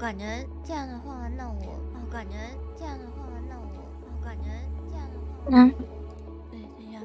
感觉这样的话，那我，感觉这样的话，那我，感觉这样的话，对，等一下。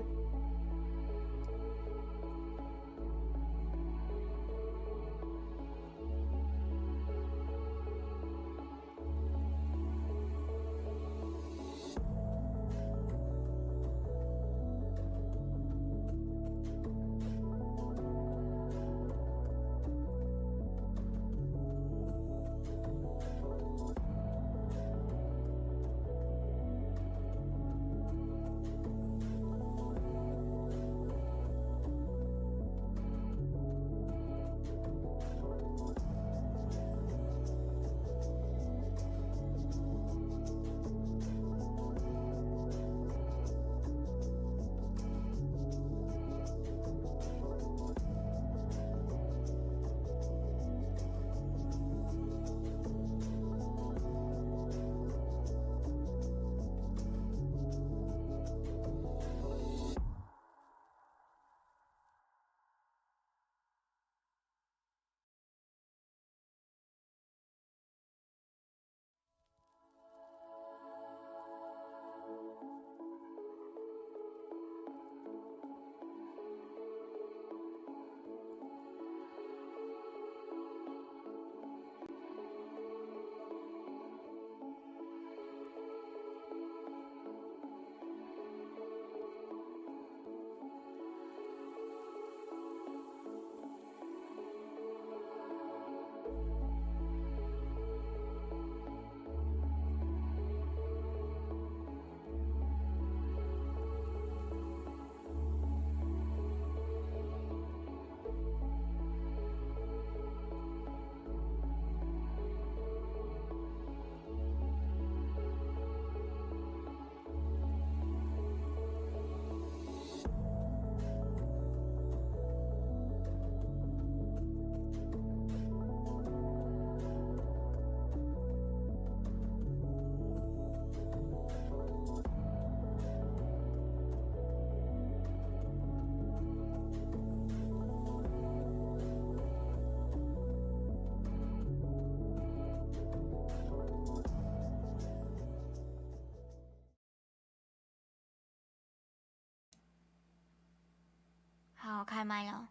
好，开麦了。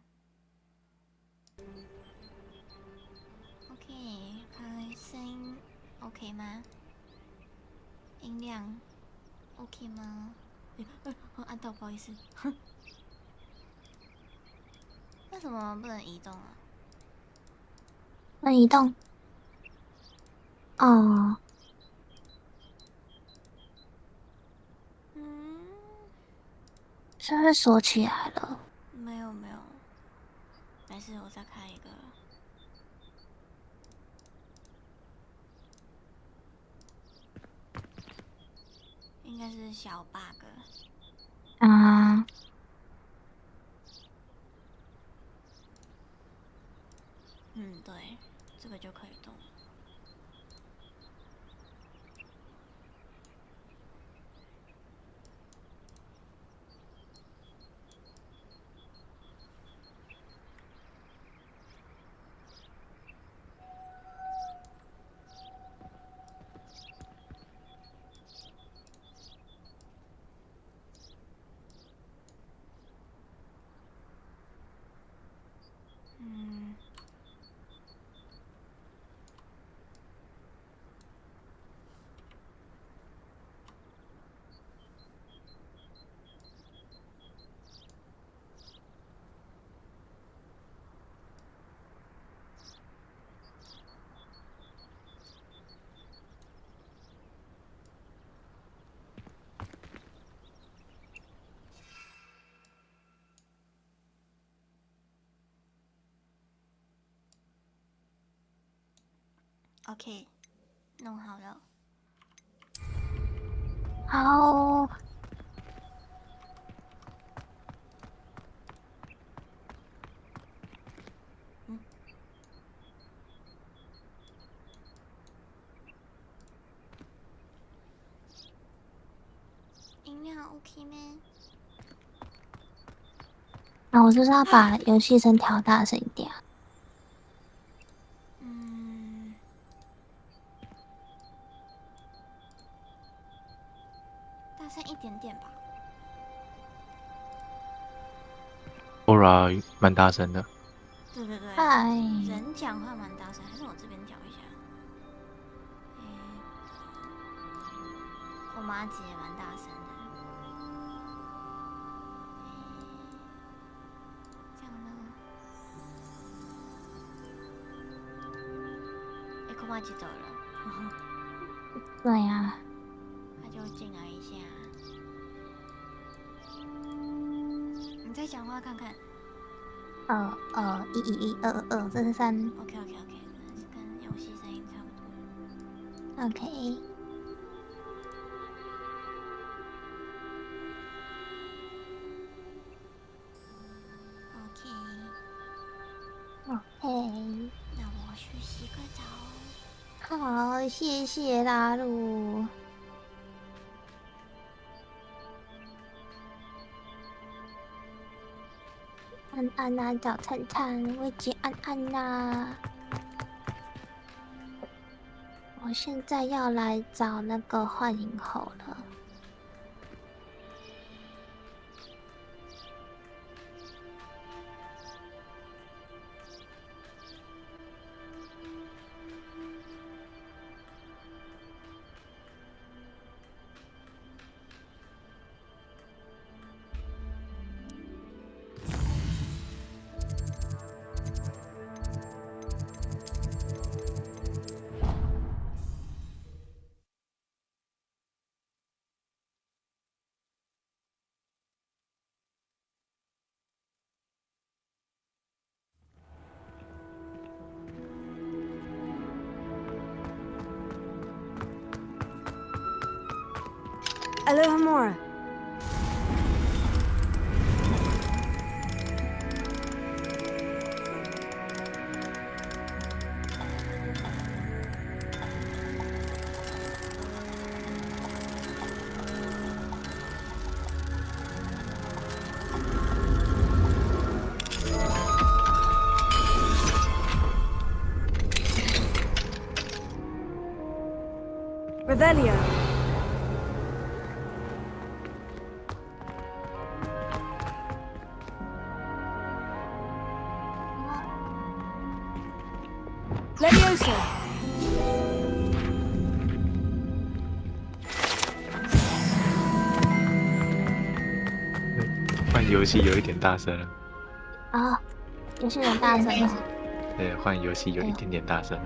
OK， 开声音 OK 吗？音量 OK 吗？按到，不好意思。为什么不能移动啊？能移动。哦。是不是锁起来了？没有，没事，我再开一个。应该是小 bug。啊。对，这个就可以动。OK， 弄好了。好。音量 OK 吗？那我就是要把游戏声调大声一点。声一点点吧。Aura 蛮大声的。对对对，嗨，人讲话蛮大声，还是我这边调一下。我妈姐也蛮大声的。这样呢？我妈姐走了。对呀，她就进来一下。你再讲话看看。 11122，这是3。OK， 那是跟游戏声音差不多。 OK。那我去洗个澡。好，谢谢拉鲁。安安呐，早餐餐，我姐安安呐。我现在要来找那个幻影猴了。Aloha Mora. Revelio. Leviosa. 换游戏有一点大声了。啊，游戏很大声哦。对，换游戏有一点点大声了，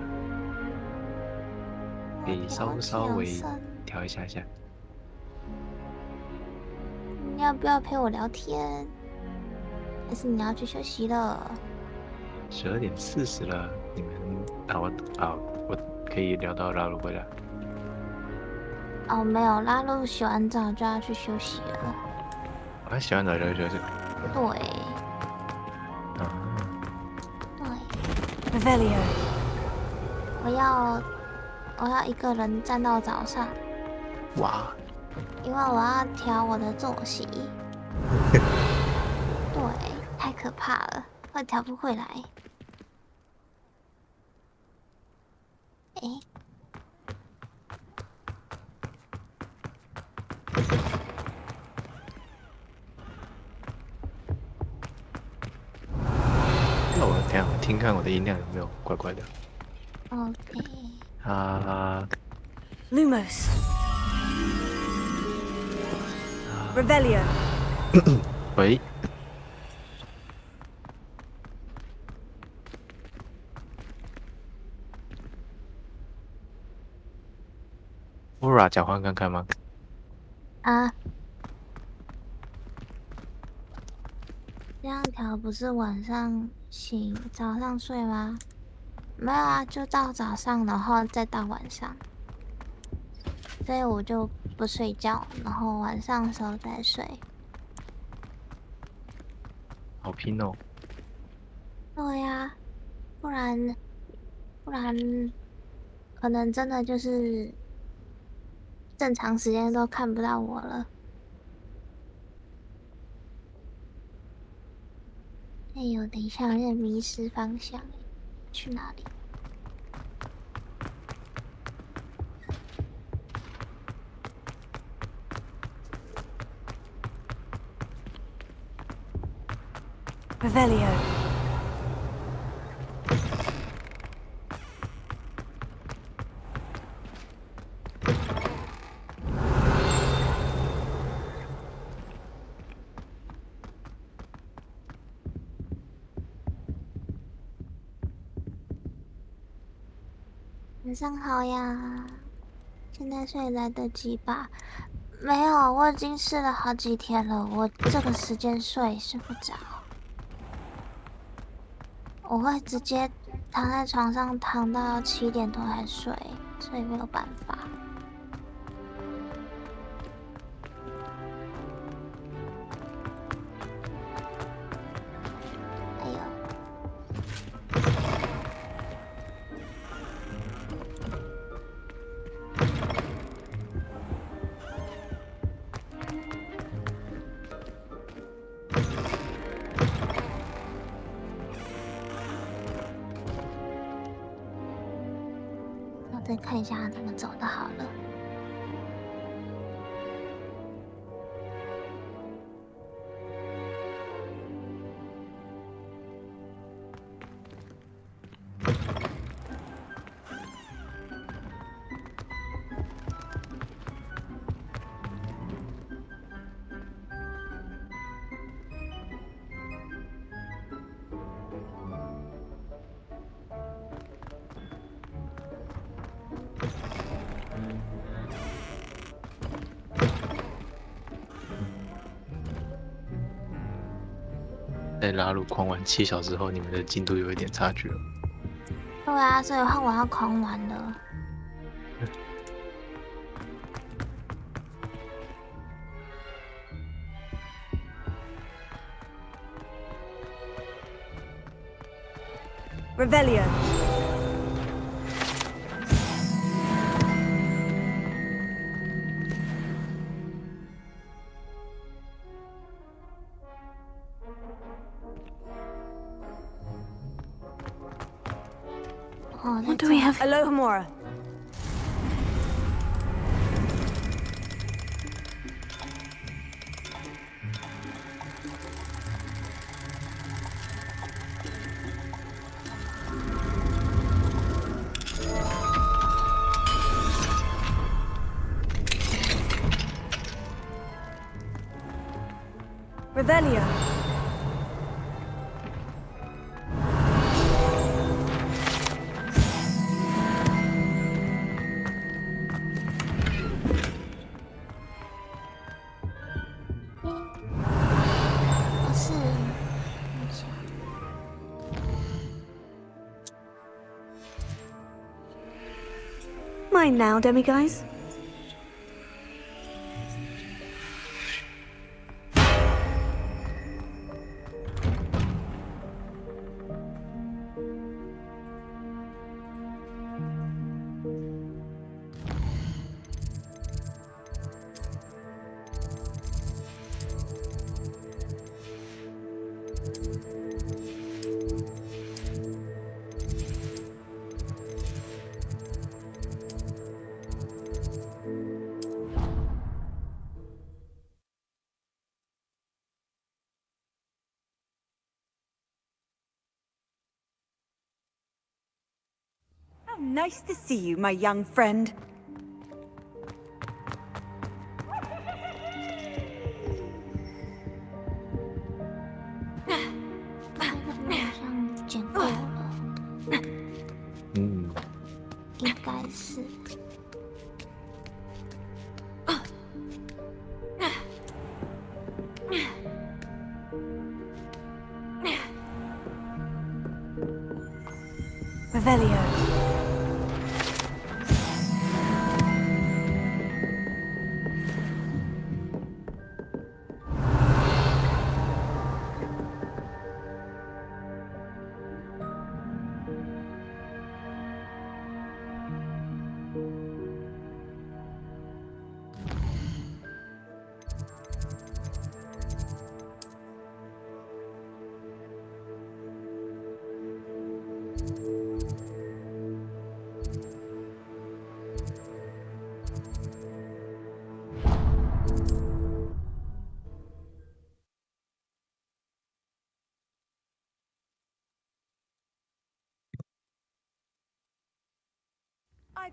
可以稍微调一下下。你要不要陪我聊天？还是你要去休息了12点40了，你们我可以聊到拉鲁回来。哦，没有，拉鲁洗完澡就要去休息了。我洗完澡就休息。对。啊。对。Revelio. 我要一个人站到早上。哇。因为我要调我的作息。对，太可怕了，会调不回来。诶。那我等一下我听看我的音量有没有怪怪的。OK。Lumos. Revelio. 喂。Aura 讲话看看吗？啊。这样调不是晚上醒，早上睡吗？没有啊，就到早上，然后再到晚上。所以我就不睡觉，然后晚上的时候再睡。好拼哦。对呀，不然可能真的就是正常时间都看不到我了。哎呦，等一下，有点迷失方向，去哪里？ Revelio. 晚上好呀，现在睡来得及吧？没有，我已经试了好几天了，我这个时间睡不着，我会直接躺在床上躺到7点多才睡，所以没有办法。哎呦！我再看一下他怎么走的，好了。在拉鲁狂玩7小时后，你们的进度有一点差距了。对啊，所以换我要狂玩了。Revelio. What do we have? Alohomora. Revelio. Mine now, demiguise. How nice to see you, my young friend. 好像捡过了，应该是。Revelio.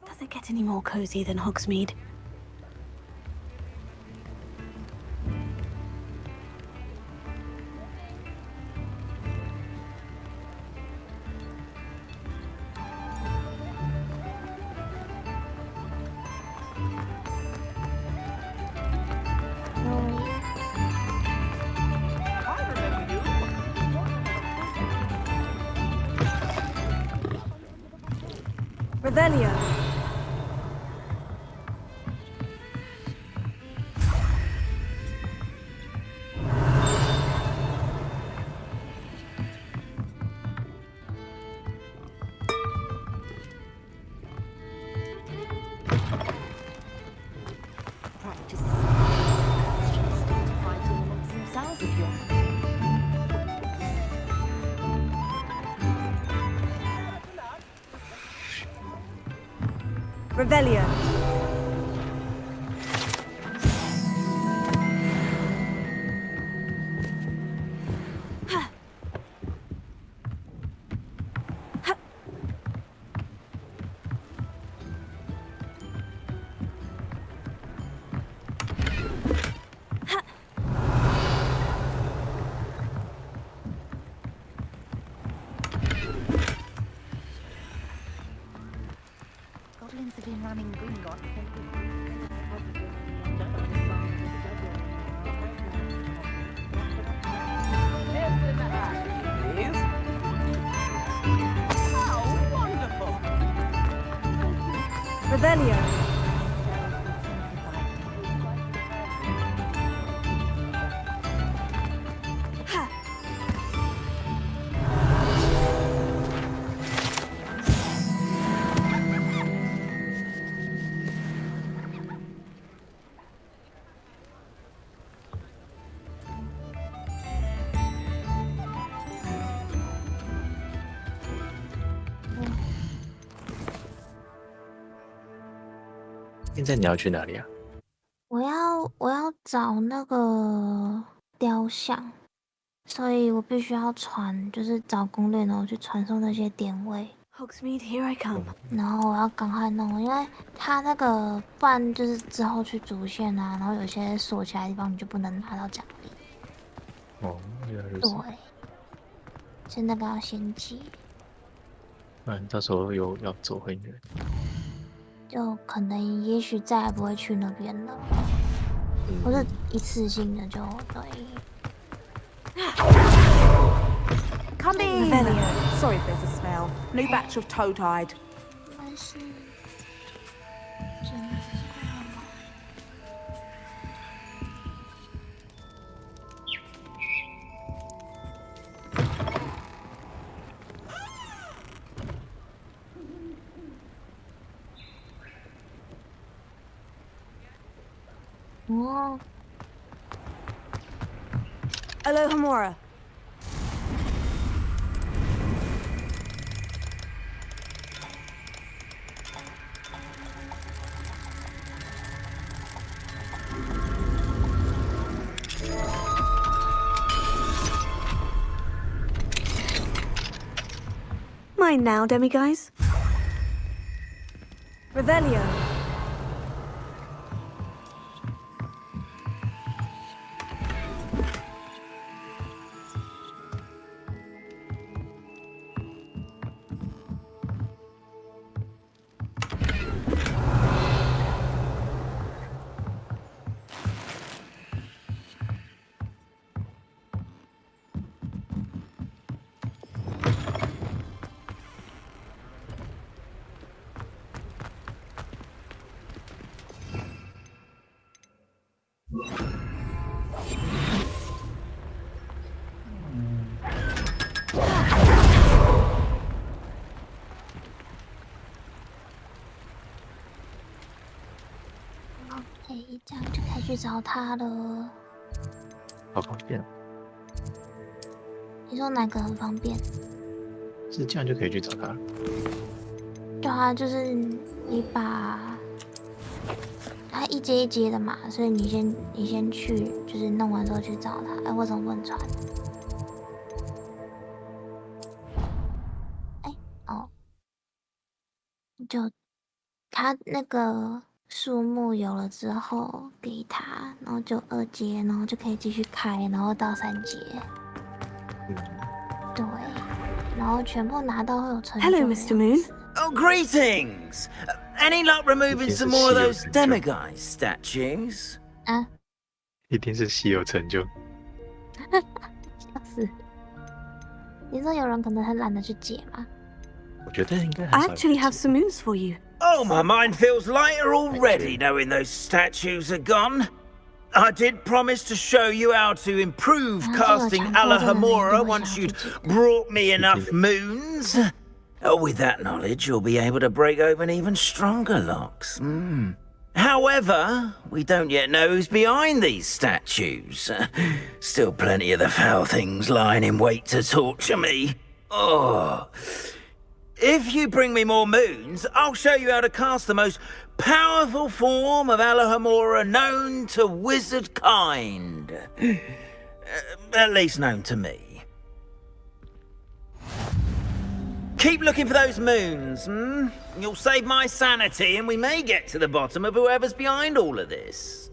Does it get any more cozy than Hogsmeade? Revelio. Practice fighting amongst themselves if you're. Revelio. Goblins have been ramming Gringotts. Revelio.现在你要去哪里啊？我要找那个雕像，所以我必须要就是找攻略，然后去传送那些点位， Hogsmeade, here I come. 然后我要赶快弄，因为它那个不然就是之后去主线啊，然后有些锁起来的地方你就不能拿到奖励。哦，原来如对此。，所以那个要先记，到时候又要走很远。就可能也许再也不会去那边了，或是一次性的就对。 Come in! Revelio. Sorry if there's a smell. New batch of toad-hide. 应该是真的快要来。哦， Alohomora. Mine now, demiguise. Revelio. OK，这样就可以去找他了。好方便，你说哪个很方便？是这样就可以去找他。对啊，就是你把它一阶一阶的嘛，所以你先去，就是弄完之后去找他。哎，为什么不能传？哎，哦，就他那个树木有了之后给他，然后就2阶，然后就可以继续开，然后到3阶。对，然后全部拿到会有成就。Hello, Mr. Moon. Oh, greetings! Any luck removing some more of those demiguise statues? 啊，一定是稀有成就。笑死！你说有人可能很懒得去解吗？我觉得应该 I 很少 actually 人 have 解 some moons for you. Oh, my mind feels lighter already knowing those statues are gone. I did promise to show you how to improve casting Alohomora once you'd brought me enough moons. With that knowledge, you'll be able to break open even stronger locks. However, we don't yet know who's behind these statues. Still plenty of the foul things lying in wait to torture me. Oh. If you bring me more moons, I'll show you how to cast the most powerful form of Alohomora known to wizard kind. At least known to me. Keep looking for those moons, You'll save my sanity and we may get to the bottom of whoever's behind all of this.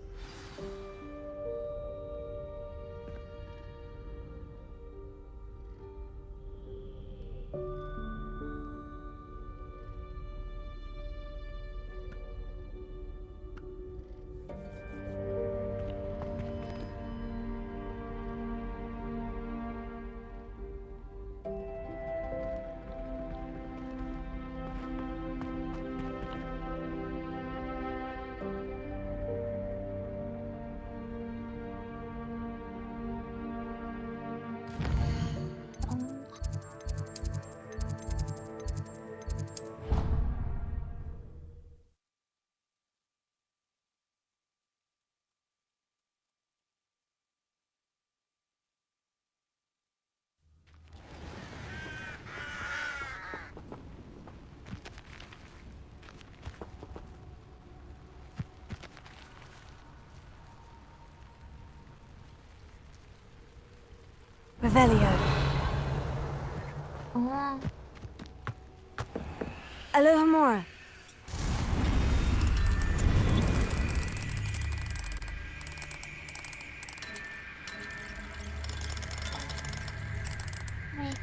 Revelio. Oh. Alohomora. Wait.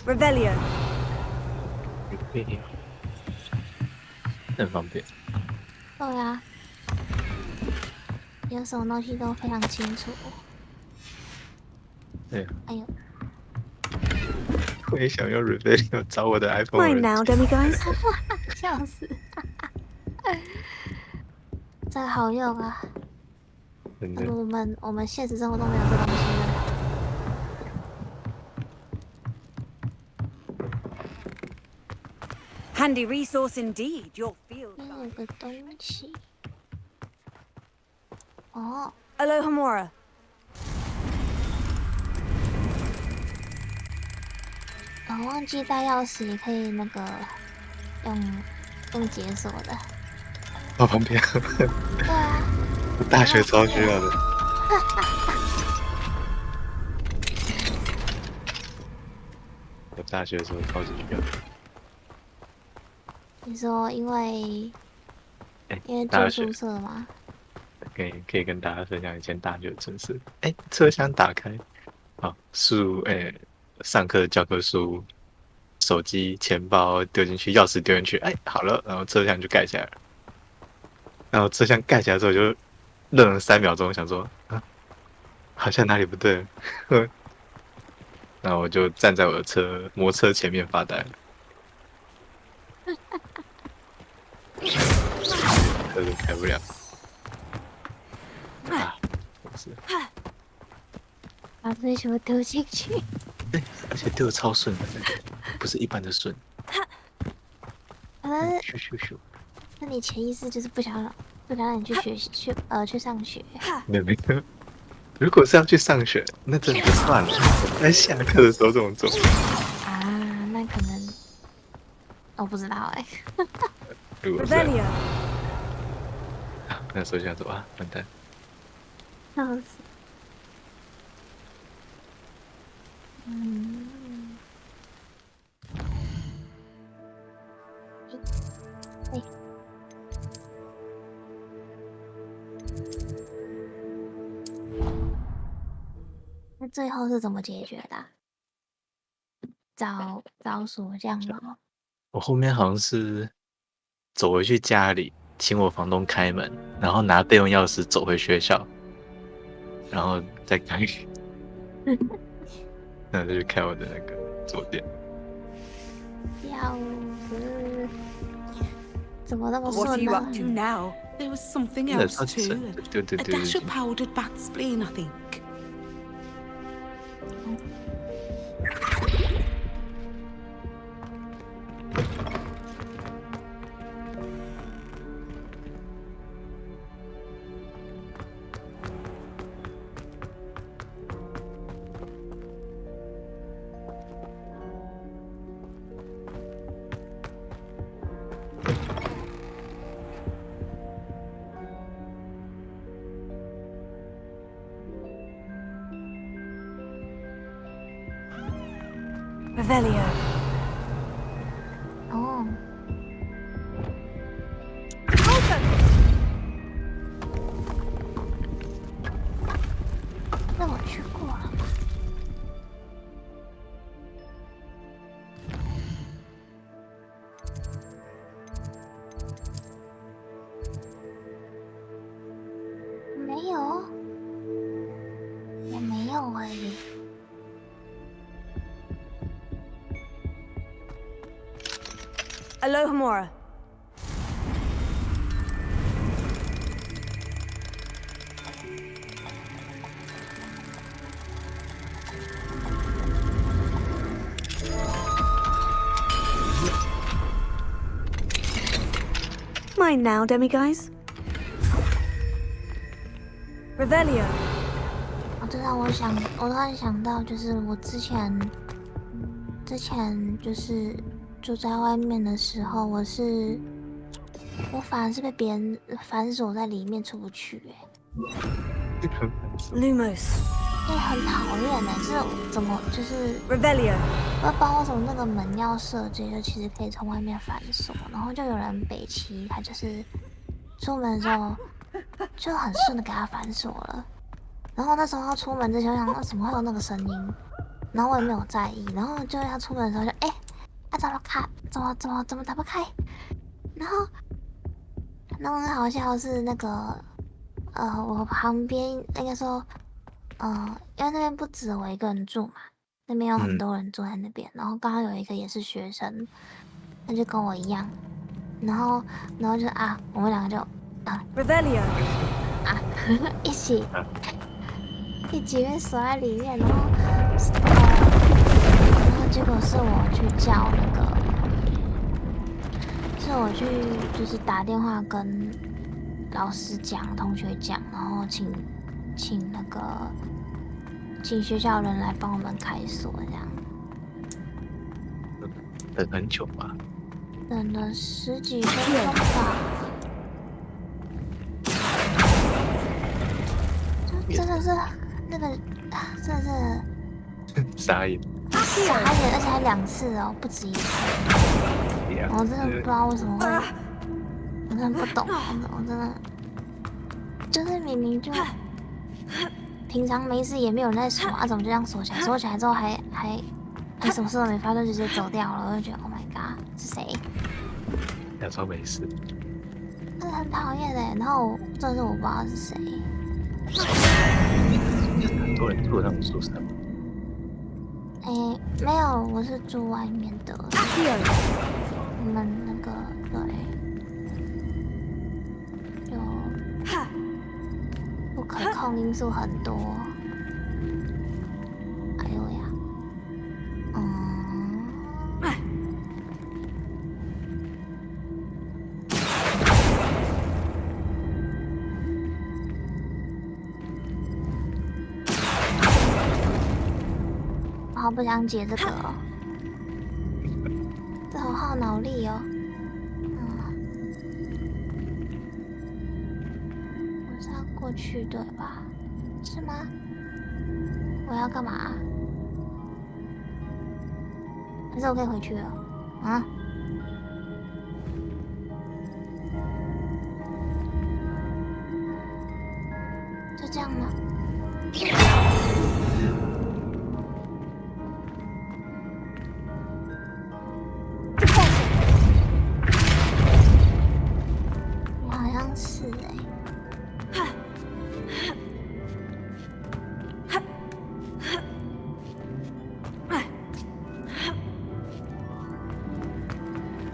Revelio. 很方便。对啊，有什么东西都非常清楚。对，哎呦，我也想用 Revelio 找我的 iPhone。 Mine now, demiguise. 笑死！这个好用啊！真的，我们现实生活中没有这东西的。Handy resource indeed. You'll feel. 这有个东西。哦， Alohomora. 我忘记带钥匙也可以那个用解锁的。好方便。对啊，我大学超需要的。我大学的时候超级需要。你说因为住大学宿舍吗？可以跟大家分享以前大学的真事。车厢打开，好，上课的教科书、手机、钱包丢进去，钥匙丢进去，好了，然后车厢就盖起来了。然后车厢盖起来之后，就愣了3秒钟，想说好像哪里不对了。然后我就站在我的摩托车前面发呆。车都开不了。是。把追球丢进去。对，而且丢的超顺的，不是一般的顺。咻咻咻。那你潜意识就是不想让你去上学。没有。如果是要去上学，那真的就算了。在下课的时候这么做。啊，那可能我不知道如果是那时候想说啊，完蛋，笑死。嗯。哎。那最后是怎么解决的？找锁匠吗？我后面好像是走回去家里，请我房东开门，然后拿备用钥匙走回学校，然后再开，然后就去开我的那个桌店。笑死！怎么那么 What are 顺 you 呢 up to now? There was something 真的 else 超级 too. 顺，对对 A 对 dash 对 of powdered bat spleen, I think. Revelio. 哦，那我去过了吧？没有，也没有而已。Alohomora. Mine now, demiguise. Revelio. 我知道，我突然想到，就是我之前就是住在外面的时候，我反而是被别人反锁在里面出不去，Lumos. 很讨厌是怎么就是 Revelio. 我不知道为什么那个门要设计，就其实可以从外面反锁，然后就有人北齐，他就是出门的时候就很顺的给他反锁了，然后那时候要出门之前，我想怎么会有那个声音，然后我也没有在意，然后就要出门的时候就怎么开？怎么打不开？然后很好笑的是那个我旁边应该说因为那边不止我一个人住嘛，那边有很多人住在那边，然后刚好有一个也是学生，他就跟我一样，然后就我们两个就Revelio. 一起被锁在里面，然后结果是我去叫那个，是我去就是打电话跟老师讲、同学讲，然后请学校人来帮我们开锁，这样。等很久吧？等了10几分钟吧。就真的是那个，真的是傻眼，而且还2次哦，不止1次。我真的不知道为什么会，我真的不懂，我真的就是明明就平常没事也没有人在锁怎么就这样锁起来？锁起来之后还什么事都没发生，就直接走掉了，我就觉得 Oh my god， 是谁？假装没事，真的很讨厌然后这是我不知道是谁。很多人住那种宿舍。没有，我是住外面的。我们那个对，就不可控因素很多。哎呦呀，我好不想解这个哦，这好耗脑力哦。是要过去对吧？是吗？我要干嘛？还是我可以回去了？啊？就这样吗？好像是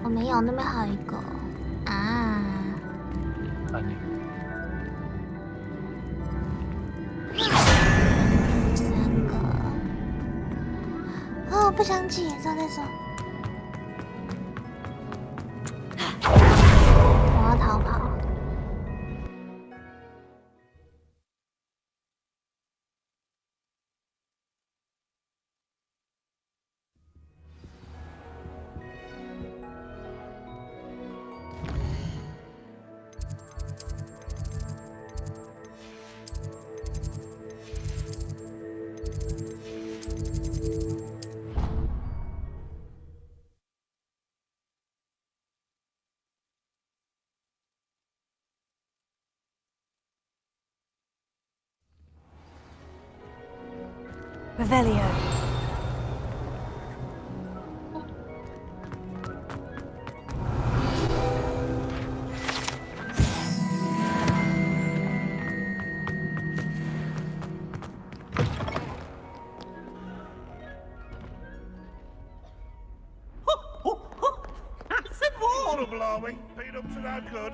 我没有，那边还有一个啊。那你3个。哦，不想解，之后再说。我要逃跑。Revelio. Horrible, are we? Beat up to no good.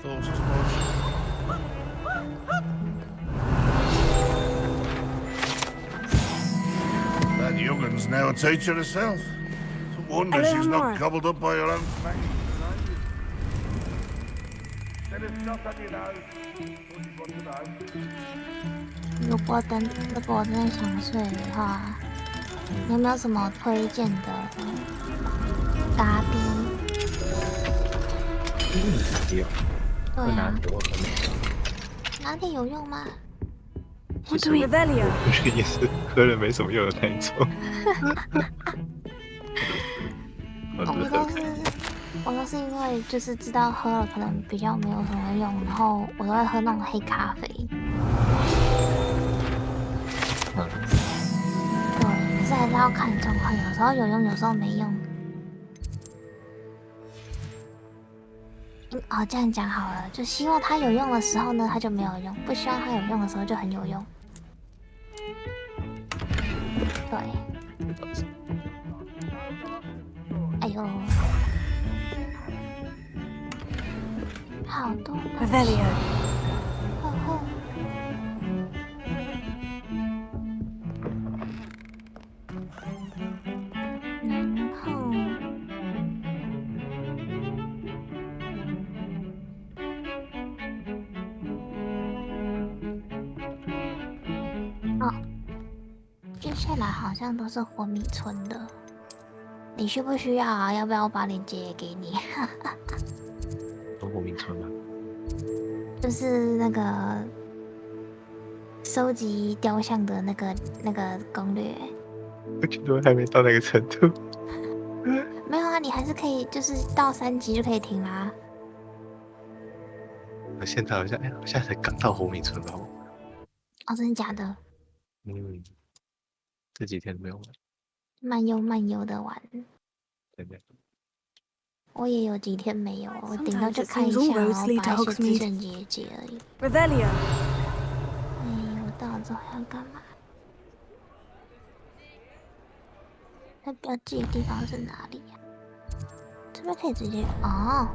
Thought as much. That youngun's now a teacher herself. It's a wonder she's not gobbled up by her own fang. Set a stop on your nose. What you want to know? 如果我真的想睡的话，你有没有什么推荐的咖逼？没有，对啊，会拿多很哪里有用吗？ What do we Revelio? 也是喝了没什么用的那一种。我都是因为就是知道喝了可能比较没有什么用，然后我都会喝那种黑咖啡。对，可是还是要看状况，有时候有用，有时候没用。哦，这样讲好了，就希望它有用的时候呢，它就没有用；不希望它有用的时候就很有用。对。哎呦，好多。Revelio. 呵呵。然后。哦，接下来好像都是活米村的，你需不需要啊？要不要我把链接也给你？有活米村吗？就是那个收集雕像的那个攻略。我觉得我还没到那个程度。没有啊，你还是可以，就是到3级就可以停啦。我现在好像，我现在才刚到活米村哦。哦，真的假的？这几天没有玩。慢悠的玩。对对。我也有几天没有，我顶多就看一下，然后把一些支线解而已。Revelio. 我到了之后要干嘛？那标记的地方是哪里呀？这边可以直接哦。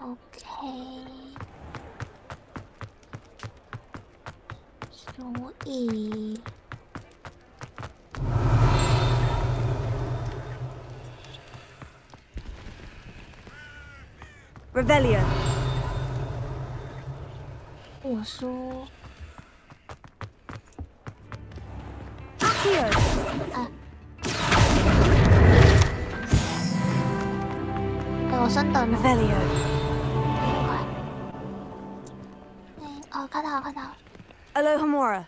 OK。所以。Revelio. 我说。Accio. 啊。我升等了。 Revelio. 哦，看到了，看到了。 Alohomora.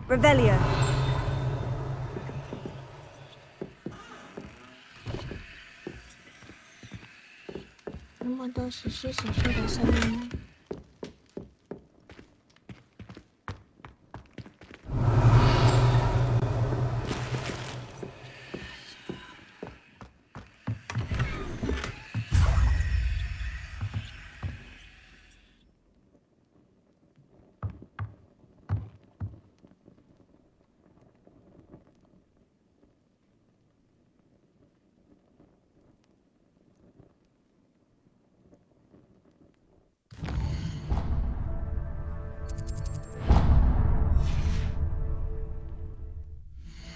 Revelio. 那么多稀稀疏疏的声音。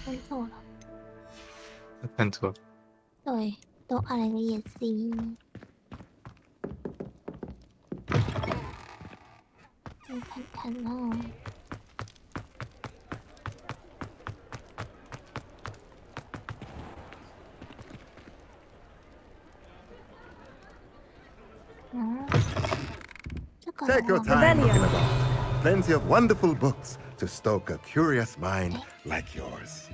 看错了，看错，对，都按了一个夜 C。我看看哦。这个 Take your 我 time Revelio. looking about. Plenty of wonderful books to stoke a curious mind like yours.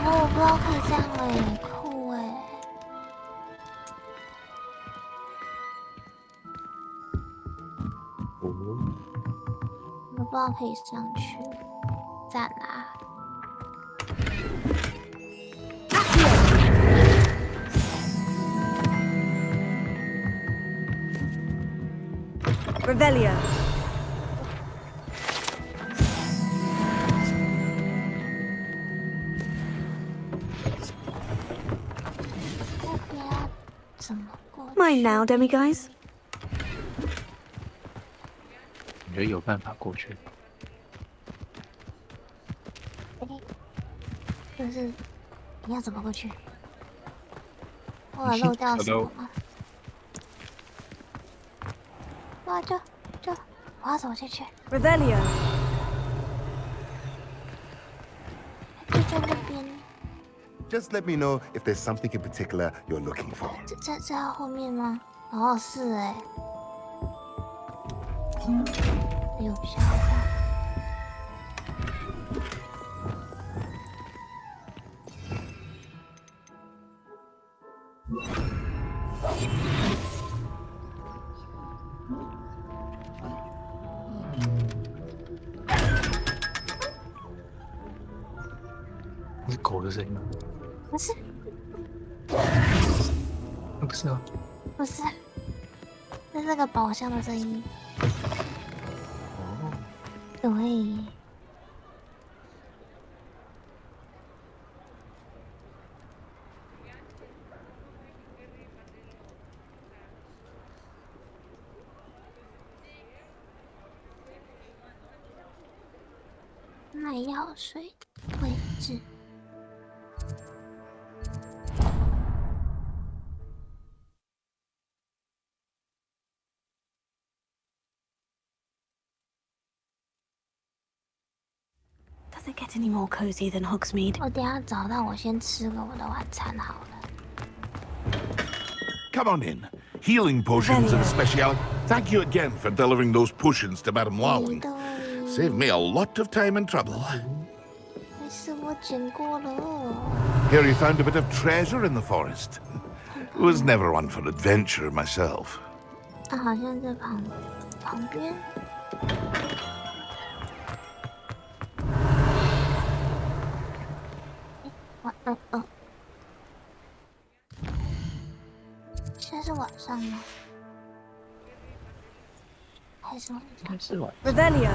我不知道可以这样哎，酷哎！哦，我不知道可以上去，赞啦！ Revelio. 这边怎么过去？ Mine now, demiguys. 你觉得有办法过去？就是你要怎么过去？我有漏掉什么吗？哇，就我要怎么进去？ Revelio. 就在那边， Just let me know if there's something in particular you're looking for. 这要后面吗？哦，是哎。哎呦，吓我一跳！那是狗的声音吗？不是，那不是啊。不是，这是个宝箱的声音。哦，对。卖药水的位置。Does it get any more cozy than Hogsmeade? 我等一下找到，我先吃个我的晚餐好了。 Come on in. Healing potions are a speciality. Thank you again for delivering those potions to Madame Lowing. Saved me a lot of time and trouble. 没事，我捡过了。 Hear you found a bit of treasure in the forest. Was never one for adventure myself. 啊，好像在旁边。现在是晚上吗？还是晚上？应该是晚， Revelio.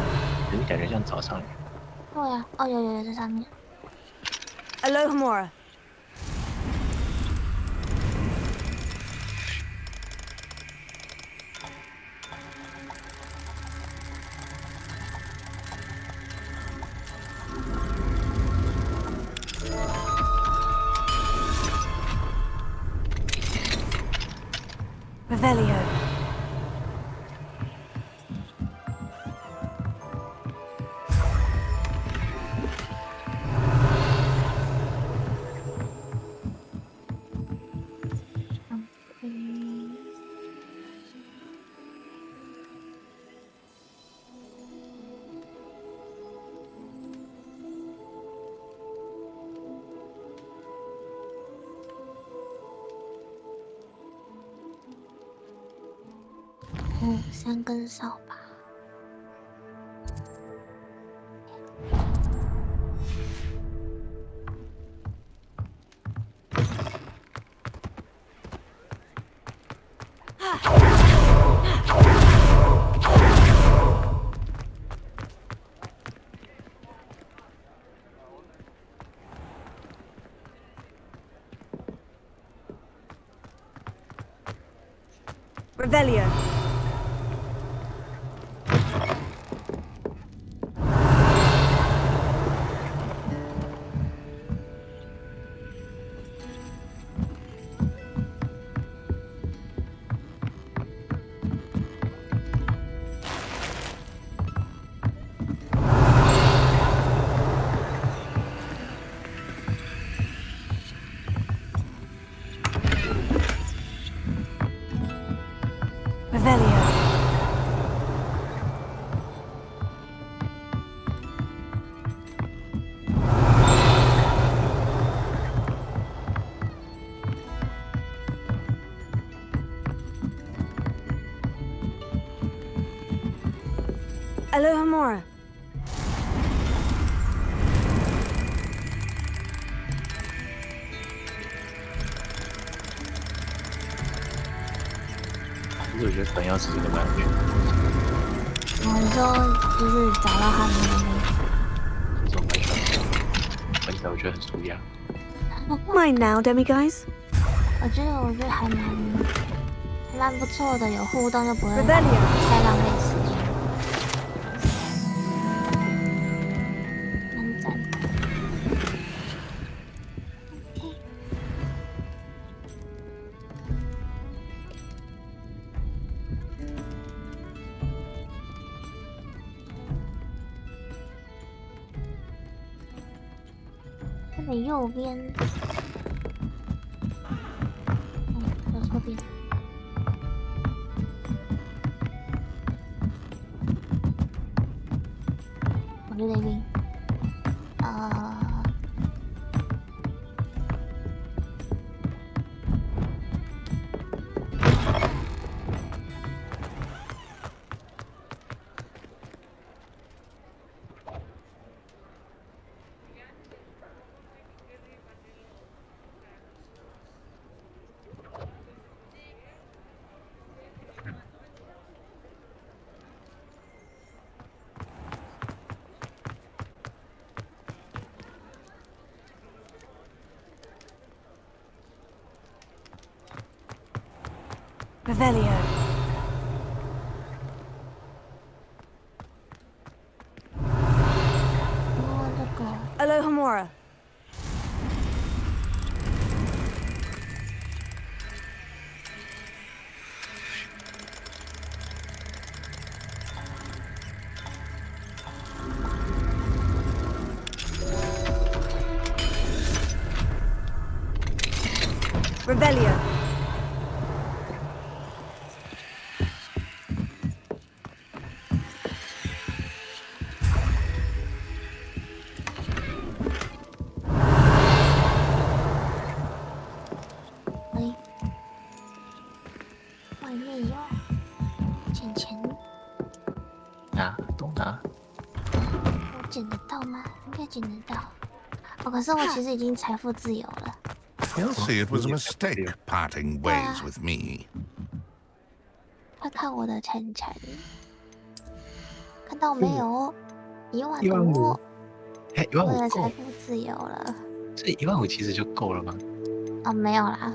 可是感觉像早上。对呀，哦，有在上面。 Alohomora. Revelio.3根扫把。Revelio. Revelio. Alohomora. 其实我觉得传钥匙真的蛮有趣的。你说就是找到他们的这种玩起来我觉得很舒压。Mine now, demiguise. 我觉得还蛮不错的，有互动就不会 Revelio. 太浪费时间。蛮赞的。OK。这里右边，走错边。我就那边，Revelio. Alohomora. Revelio.捡得到吗？应该捡得到。哦，可是我其实已经财富自由了。 You'll see it was a mistake parting ways with me. 快看我的晨晨，看到没有？15000，哎，15000我的财富自由了。这15000其实就够了吗？哦，没有啦，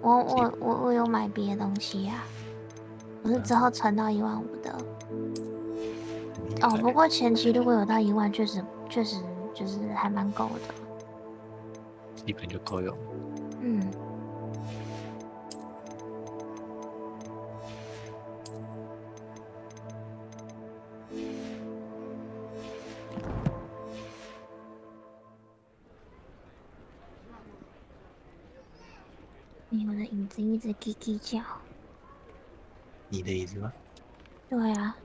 我有买别的东西呀、我是之后存到15000的。哦，不过前期如果有到10000，确实就是还蛮够的。基本就够用。嗯。你我的影子一直叽叽叫。你的意思吗？对啊。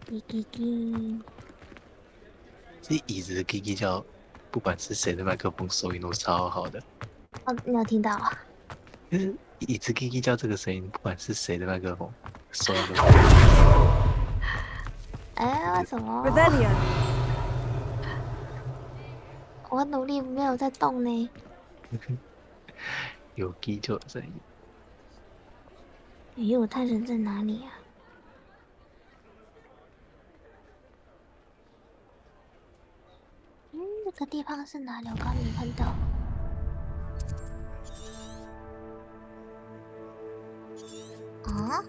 叽叽叽。这椅子的叽叽叫，不管是谁的麦克风收音都超好的。哦，你有听到啊？就是椅子叽叽叫这个声音，不管是谁的麦克风收音都。哎，为什么？ Rebellion. 我努力没有在动呢。有叽就有声音。咦，我太神在哪里啊？这个地方是哪里？我刚没看到。啊？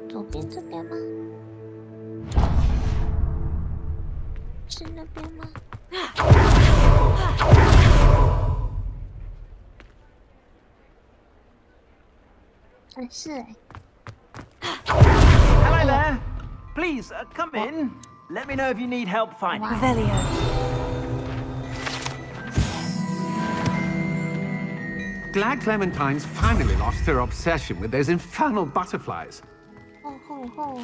左边这边吗？是那边吗？是哎。Hello there. Please come in. Let me know if you need help finding. Revelio. Glad Clementine's finally lost her obsession with those infernal butterflies. 吼！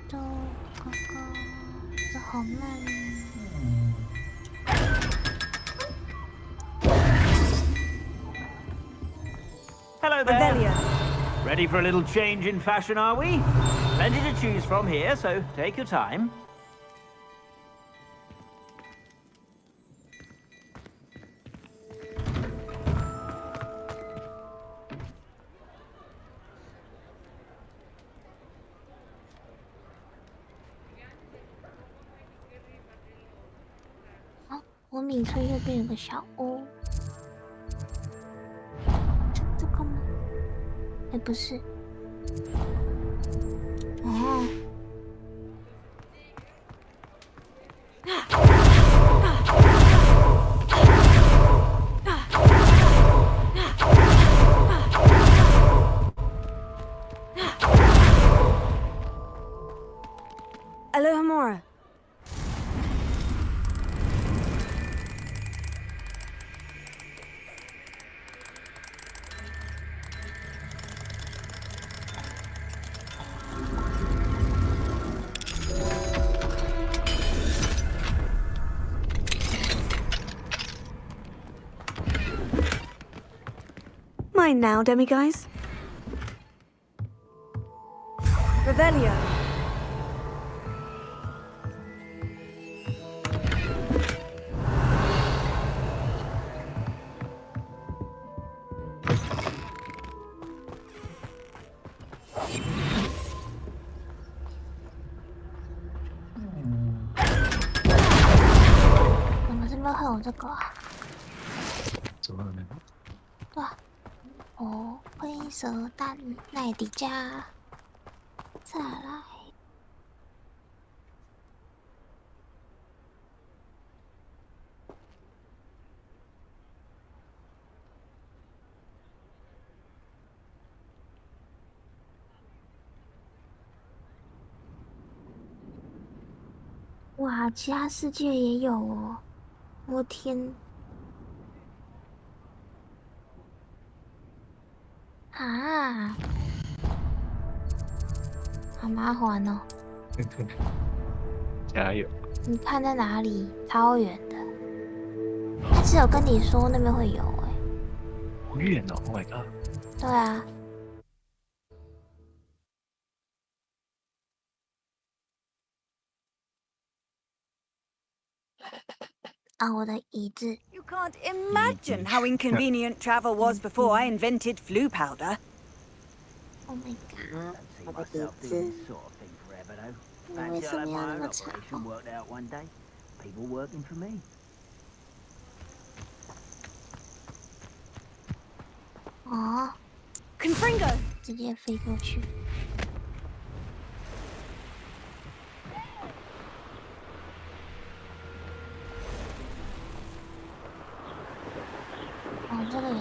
走，哥哥，这好慢。Hello there. Ready for a little change in fashion, are we? Plenty to choose from here, so take your time.好，我抿村右边有个小屋。这个吗？哎，不是。哦。Alohomora. Mine now, demiguise. Revelio.怎么这边会有这个啊？怎么了呢？对啊。哦，灰色蛋奈迪加，再来。哇，其他世界也有哦！我天！啊，好麻烦哦！加油！你看在哪里？超远的。他只有跟你说那边会有哎。好远哦 ！Oh my god！ 对啊。啊，我的椅子。 You can't imagine how inconvenient travel was before I invented flu powder. Oh my god！ 我的椅子。你为什么要那么吵？ 哦 Confringo! 直接飞过去。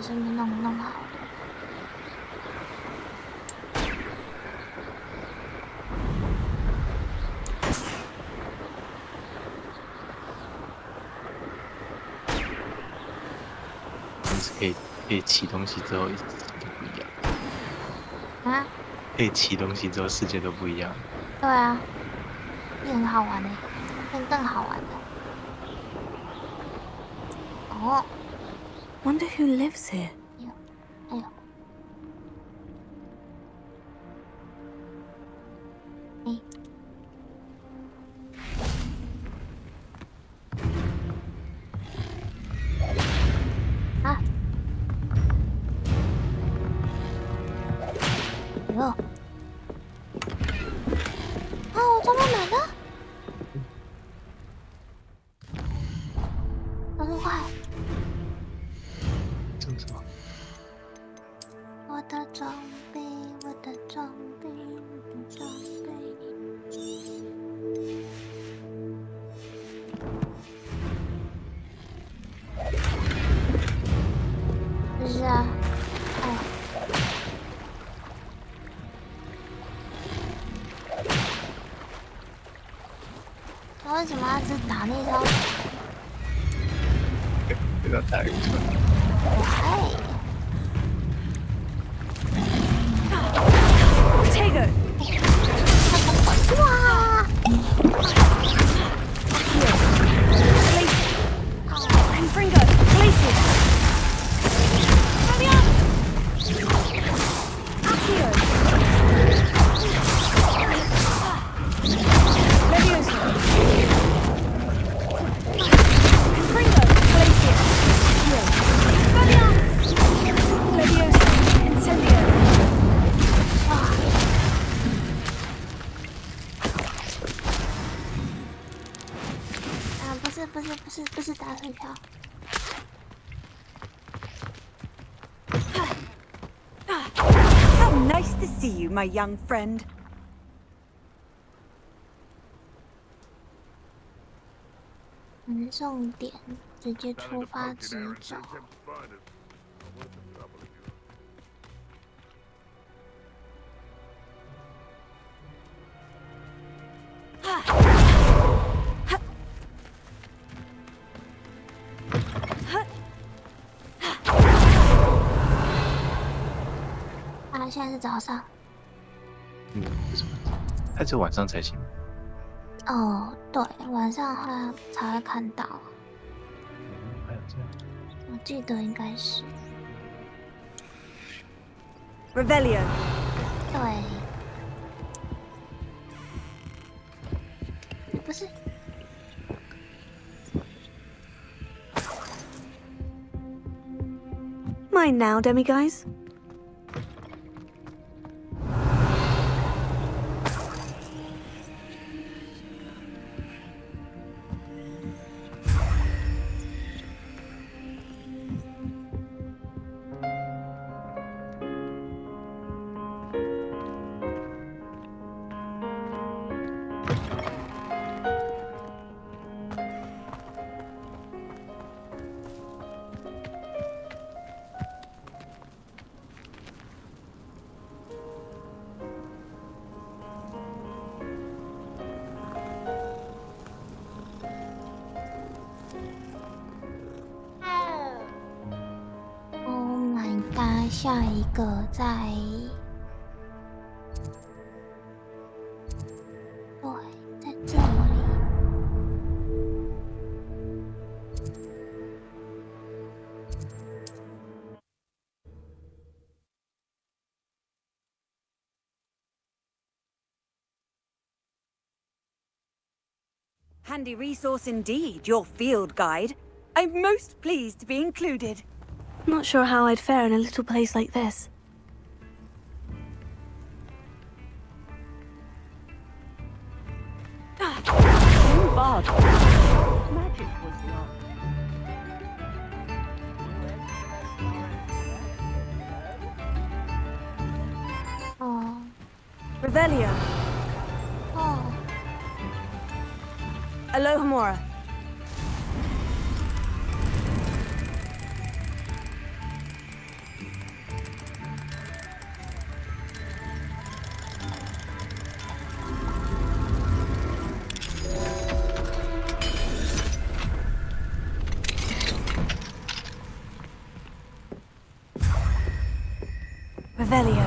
是弄好了。但是可以骑东西之后，世界不一样。啊？可以骑东西之后，世界都不一样。对啊，也很好玩呢，更好玩的。哦。Wonder who lives here. 哎呦。啊！哟！啊！我这边买的，这么快！这么什么？我的装备，我的装备，我的装备。不是啊，哎。他为什么要只打那条船？这条打一个船。哎。Tego! Wow! Confringo, places! Hurry up! Accio! Levioso! Confringo, places! Hurry up! Levioso, incendio! 不是打水漂。How nice to see you, my young friend. 重点直接出发直走。现在是早上。不是，还是晚上才行。哦，对，晚上他才会看到。还有这样。我记得应该是。Revelio。对。不是。Mine now, demiguise. Oh 下一个在，对，在这里。Handy resource indeed, your field guide. I'm most pleased to be included. Not sure how I'd fare in a little place like this. Bard. Magic was the art. Oh. Revelio. Oh. Alohomora. Revelio.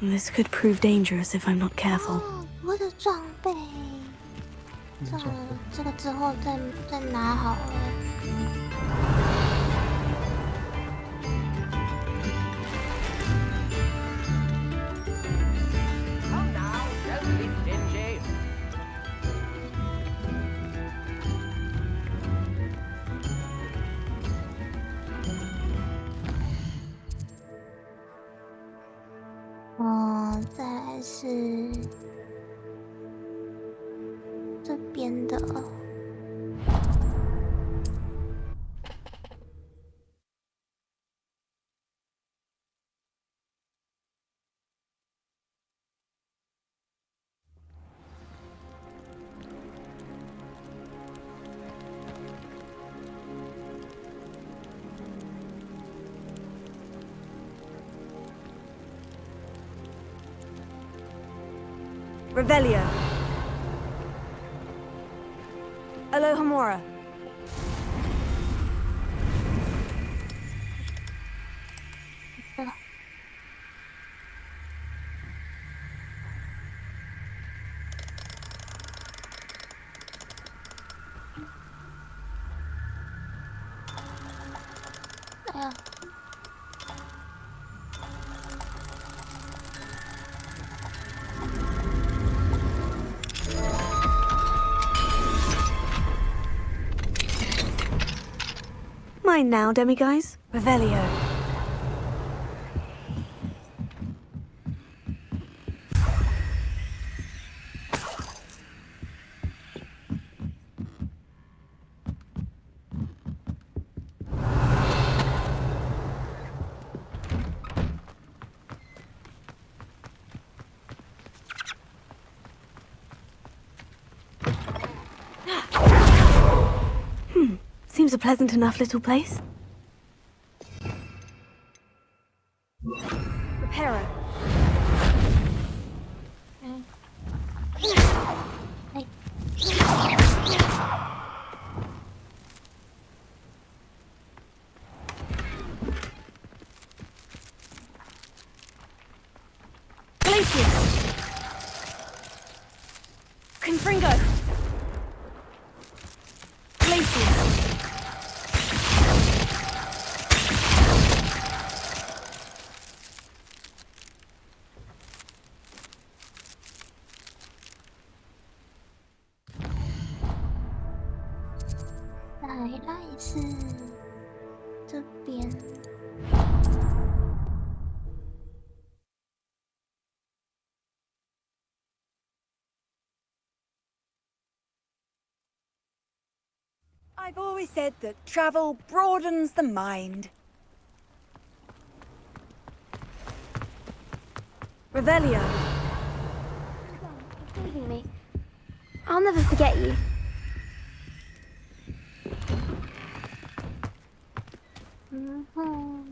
This could prove dangerous if I'm not careful. 我的装备，算了，这个之后再拿好了。Come now, don't be stingy. 再来是这边的。Revelio. Alohomora. Mine now, demiguys. Revelio. Seems a pleasant enough little place. Repairer. Glacius. Confringo. Glacius. I've always said that travel broadens the mind. Revelio. Leaving me. I'll never forget you. Mm-hmm.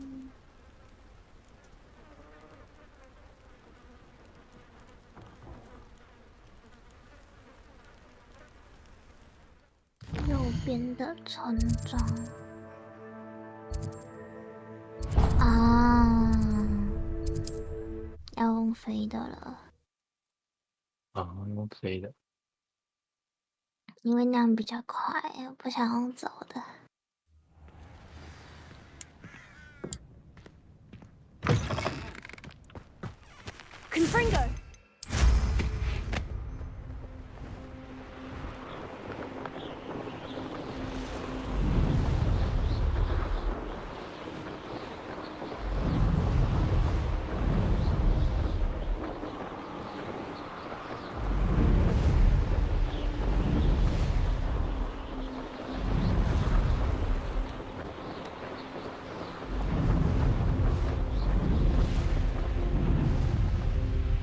右边的村庄啊，要用飞的了。用飞的。因为那样比较快，我不想用走的。Confringo.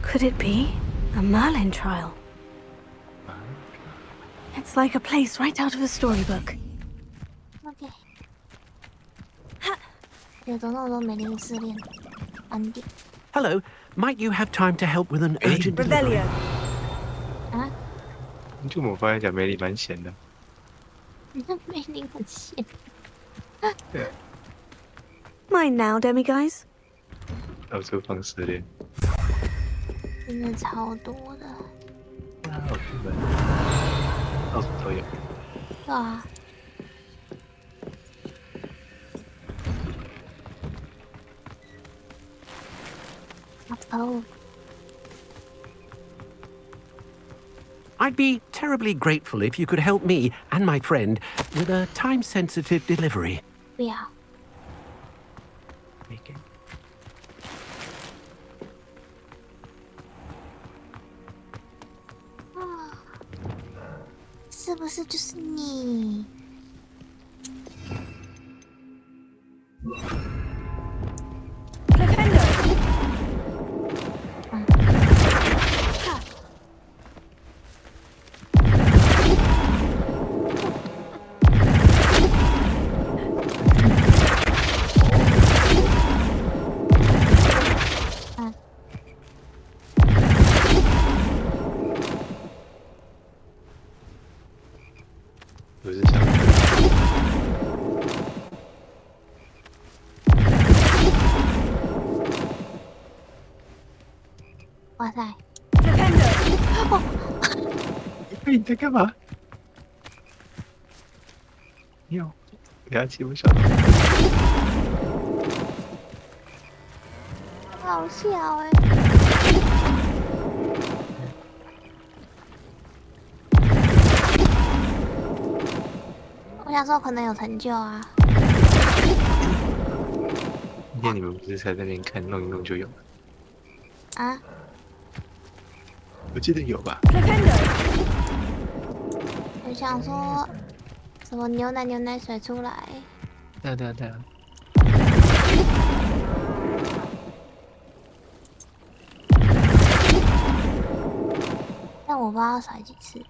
Could it be a Merlin trial? It's like a place right out of a storybook. OK。有的那种美丽试炼，安定。Hello, might you have time to help with an urgent delivery? Revelio. 啊？就我发现讲梅里蛮闲的。那梅里很闲。对。Mine now, demi-guys. 到处放失恋。真的超多的。那好日本，到处都有。对啊。哦。I'd be terribly grateful if you could help me and my friend with a time-sensitive delivery. 不要。是不是就是你？不是想。哇塞！哦，你在干嘛？有，牙齿不小心。好笑哎！我想说可能有成就啊。今天你们不是才在那边看弄一弄就有了？啊？我记得有吧？我想说，什么牛奶水出来？对啊对啊对啊。但我不知道甩几次。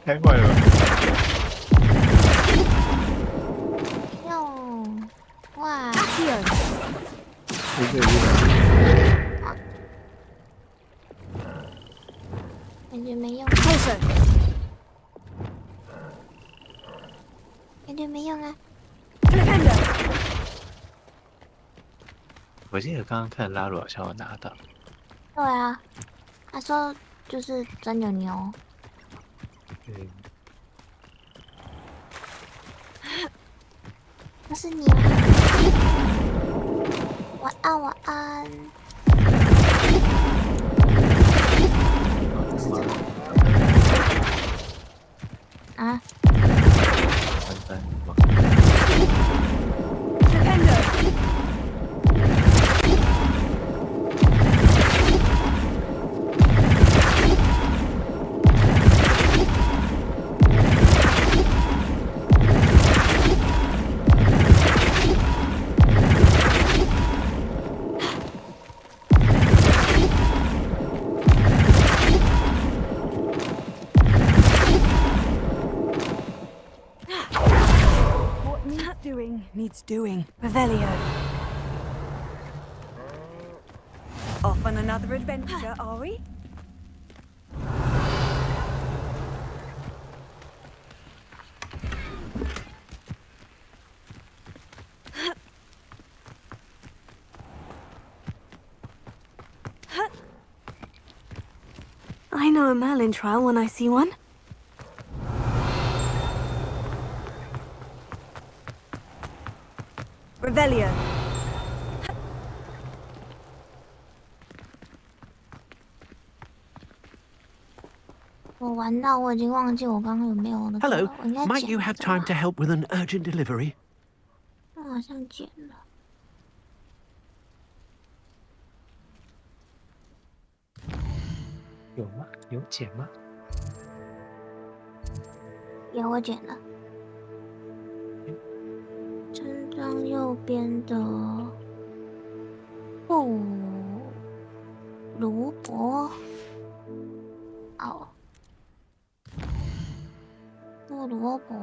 太坏了！哟，哇！感觉没用。感觉没用啊。我记得刚刚看拉鲁好像有拿到。对啊，他说就是真的牛。嗯。那是你吗？晚安，晚安。是这个。啊？完。Needs doing. Revelio. Off on another adventure, are we? I know a Merlin trial when I see one. Revelio. 我玩到我已经忘记我刚刚有没有那个。 Hello, might you have time to help with an urgent delivery? 我好像剪了。有吗？有剪吗？有，我剪了。村庄右边的不卢博，哦，不罗伯。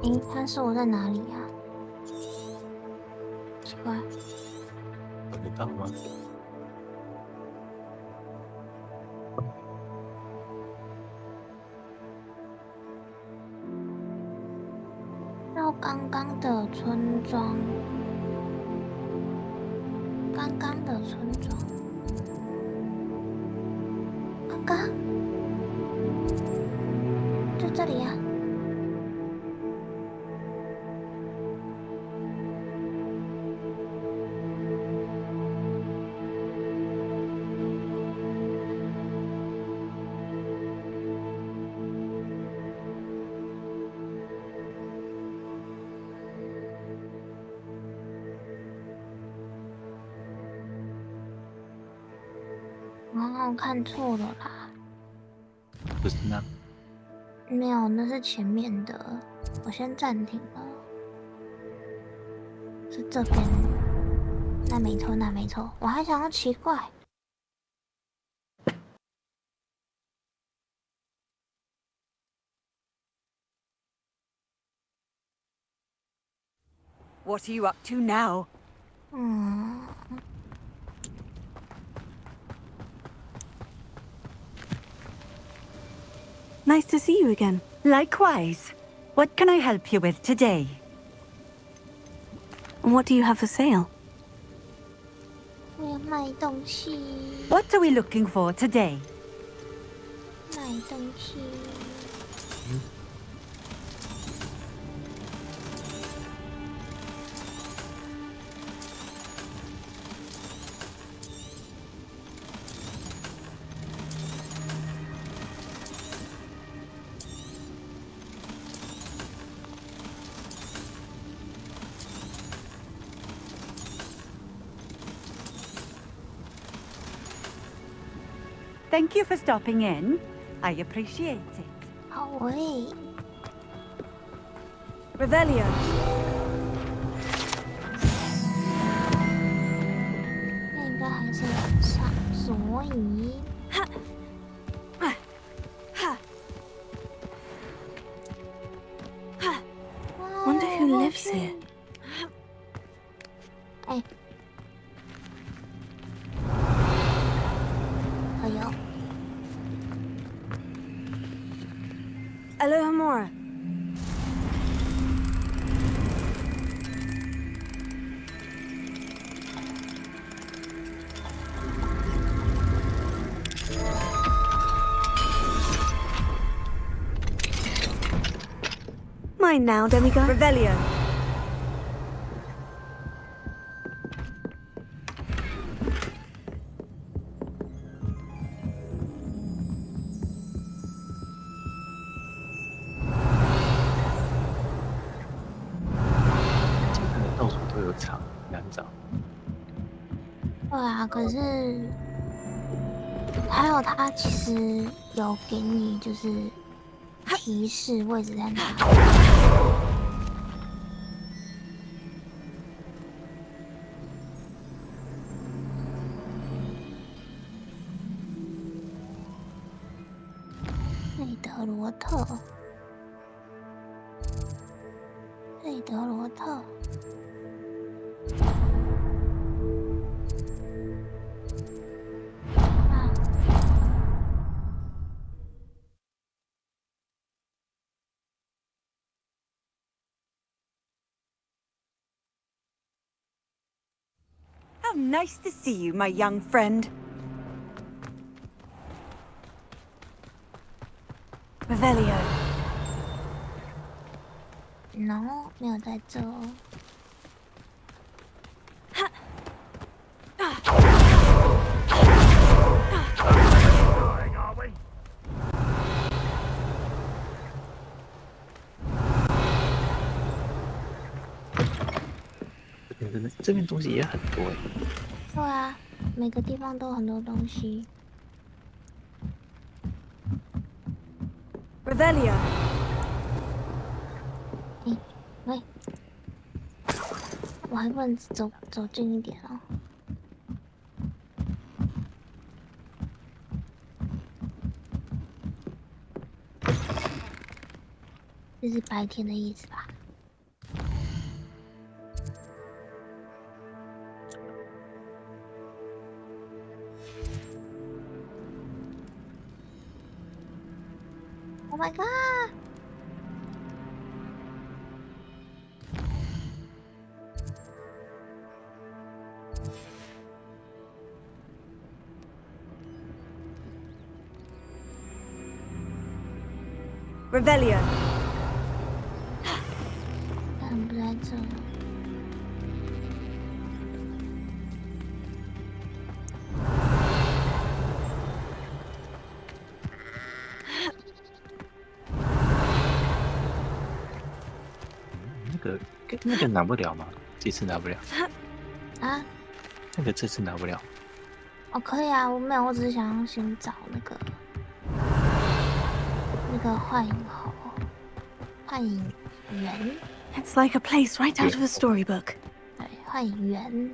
诶，他说我在哪里啊？奇怪，找得到吗？到刚刚的村庄，刚刚的村庄，刚刚就这里啊。哦，看错了啦，不是那，没有，那是前面的，我先暂停了，是这边，那没错，那没错，我还想要奇怪。What are you up to now? Nice to see you again. Likewise. What can I help you with today? What do you have for sale? 我要卖东西， What are we looking for today? 卖东西。Thank you for stopping in. I appreciate it. 好喂， Revelio. 那应该还是晚上，所以。 Wonder who lives here. 哎，哎呦， Alohomora. ？Mine now, demigod. Revelio. 到处都有草，难找。对啊，可是还有他其实有给你就是提示位置在哪里。费德罗特，费德罗特。How nice to see you, my young friend. Revelio. No, 没有在这哦。这边东西也很多哎。对啊，每个地方都有很多东西。Revelio. 喂，我还不能走近一点哦。这是白天的意思吧？Oh my god！ Revelio. 但不在这。那个拿不了吗？这次拿不了。啊？那个这次拿不了。哦，可以啊，我没有，我只是想要先找那个幻影猴、幻影猿。It's like a place right out of a storybook. 对，幻影猿。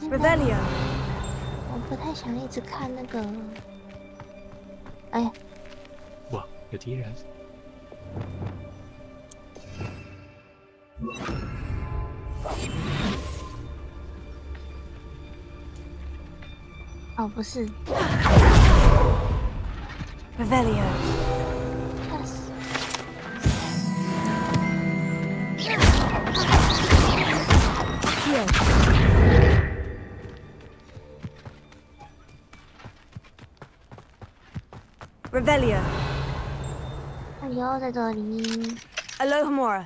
Revelio. 我不太想一直看那个。哎。哇，有敌人。哦，不是。Revelio. Yes. Revelio. 哎呦，在这里。Alohomora.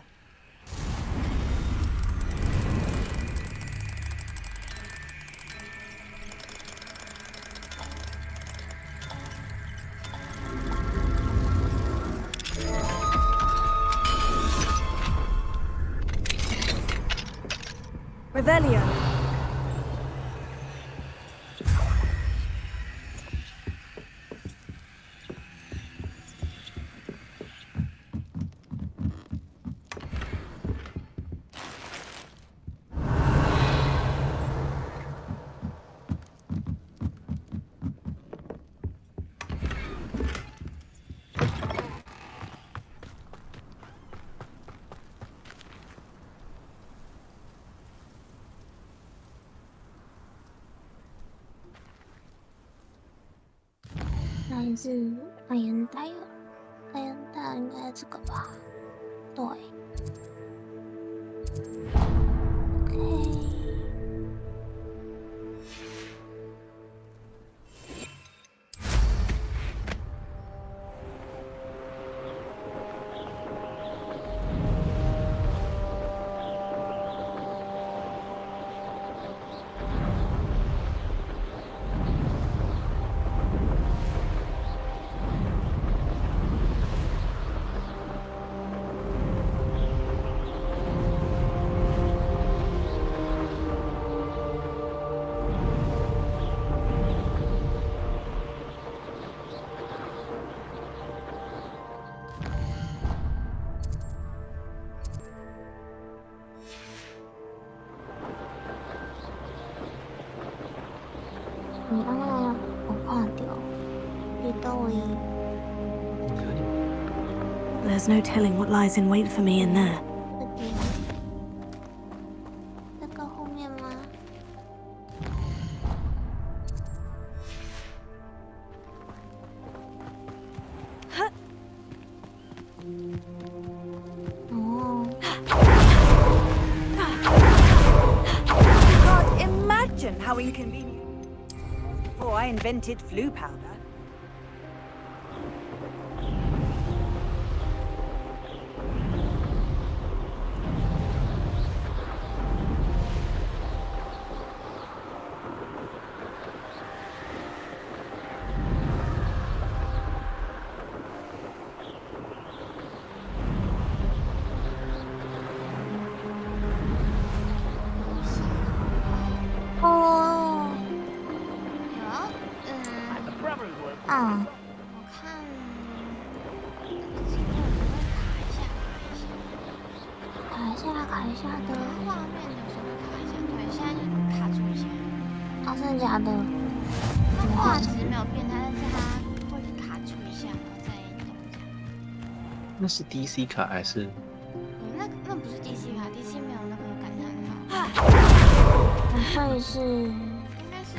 Revelio.还是艾恩戴尔，艾恩戴尔应该这个吧？对。OK。There's no telling what lies in wait for me in there. 这个后面吗？哦。before I invented flu powder.那是 DC 卡还是？那不是 DC 卡 ，DC 没有那个感染卡。所以是应该是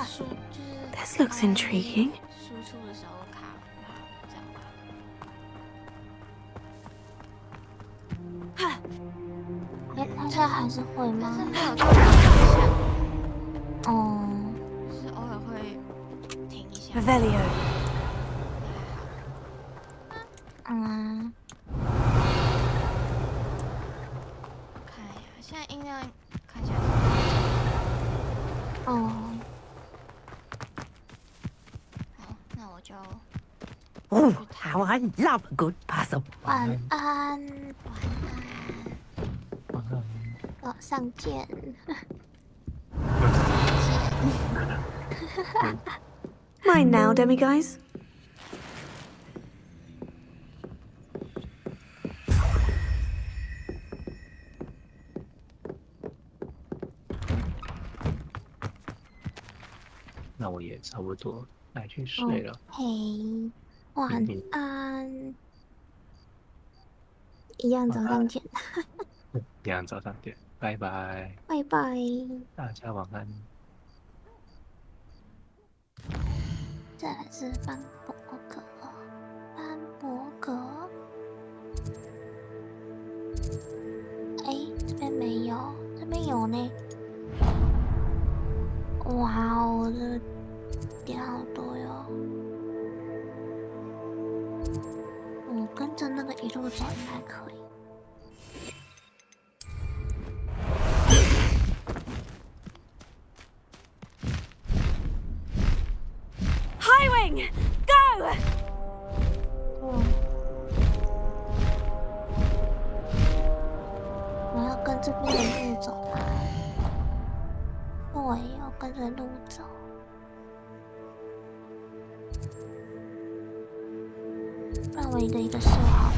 输，就是 This looks intriguing. 输出的时候卡这样吧。他现在还是会吗？但是没有到影响。哦。就是偶尔会停一下。Revelio. 看一下，现在音量看起来是哦。好，那我就。Oh, how I love a good puzzle. 晚安。早上见。Mine now, demiguys. 那我也差不多来去睡了。嘿，晚安。一样早上见。一样早上见，拜拜。拜拜。大家晚安。再来是班伯格，班伯格。哎，这边没有，这边有呢。哇哦，这点好多哟！我跟着那个一路走应该可以。Highwing, go! 我要跟这边的路走吗？对，要跟着路走。让我一个一个试好了。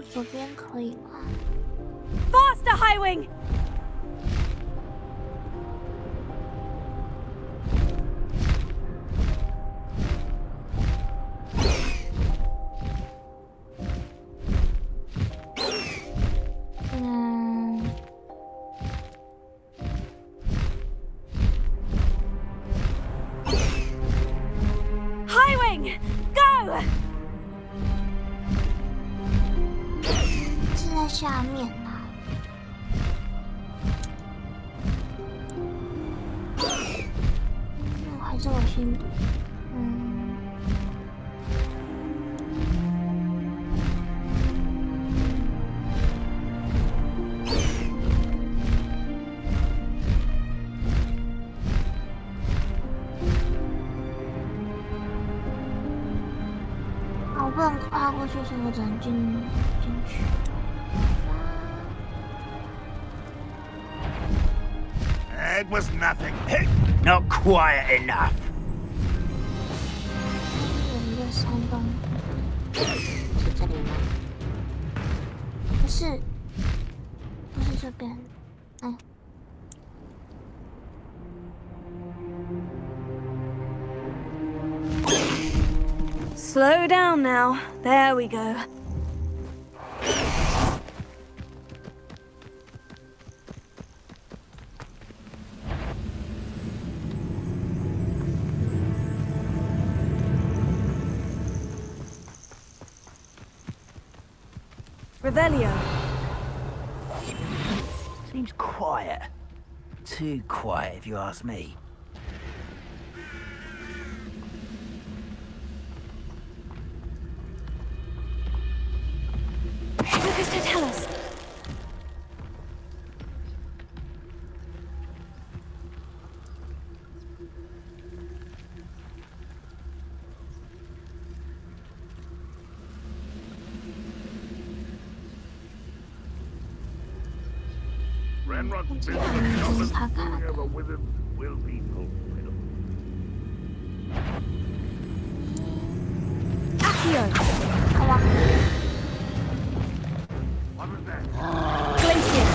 左边可以吗 ？Faster, Highwing! 下面啊，还是我先，所以我只能进去。It was nothing. Not quiet enough. 有一个山洞，是这里吗？不是，不是这边。嗯。Slow down now. There we go. Revelio. Seems quiet. Too quiet, if you ask me. What does that tell us? Renrod's business together with him will be fulfilled. Accio. What was that? Glacius.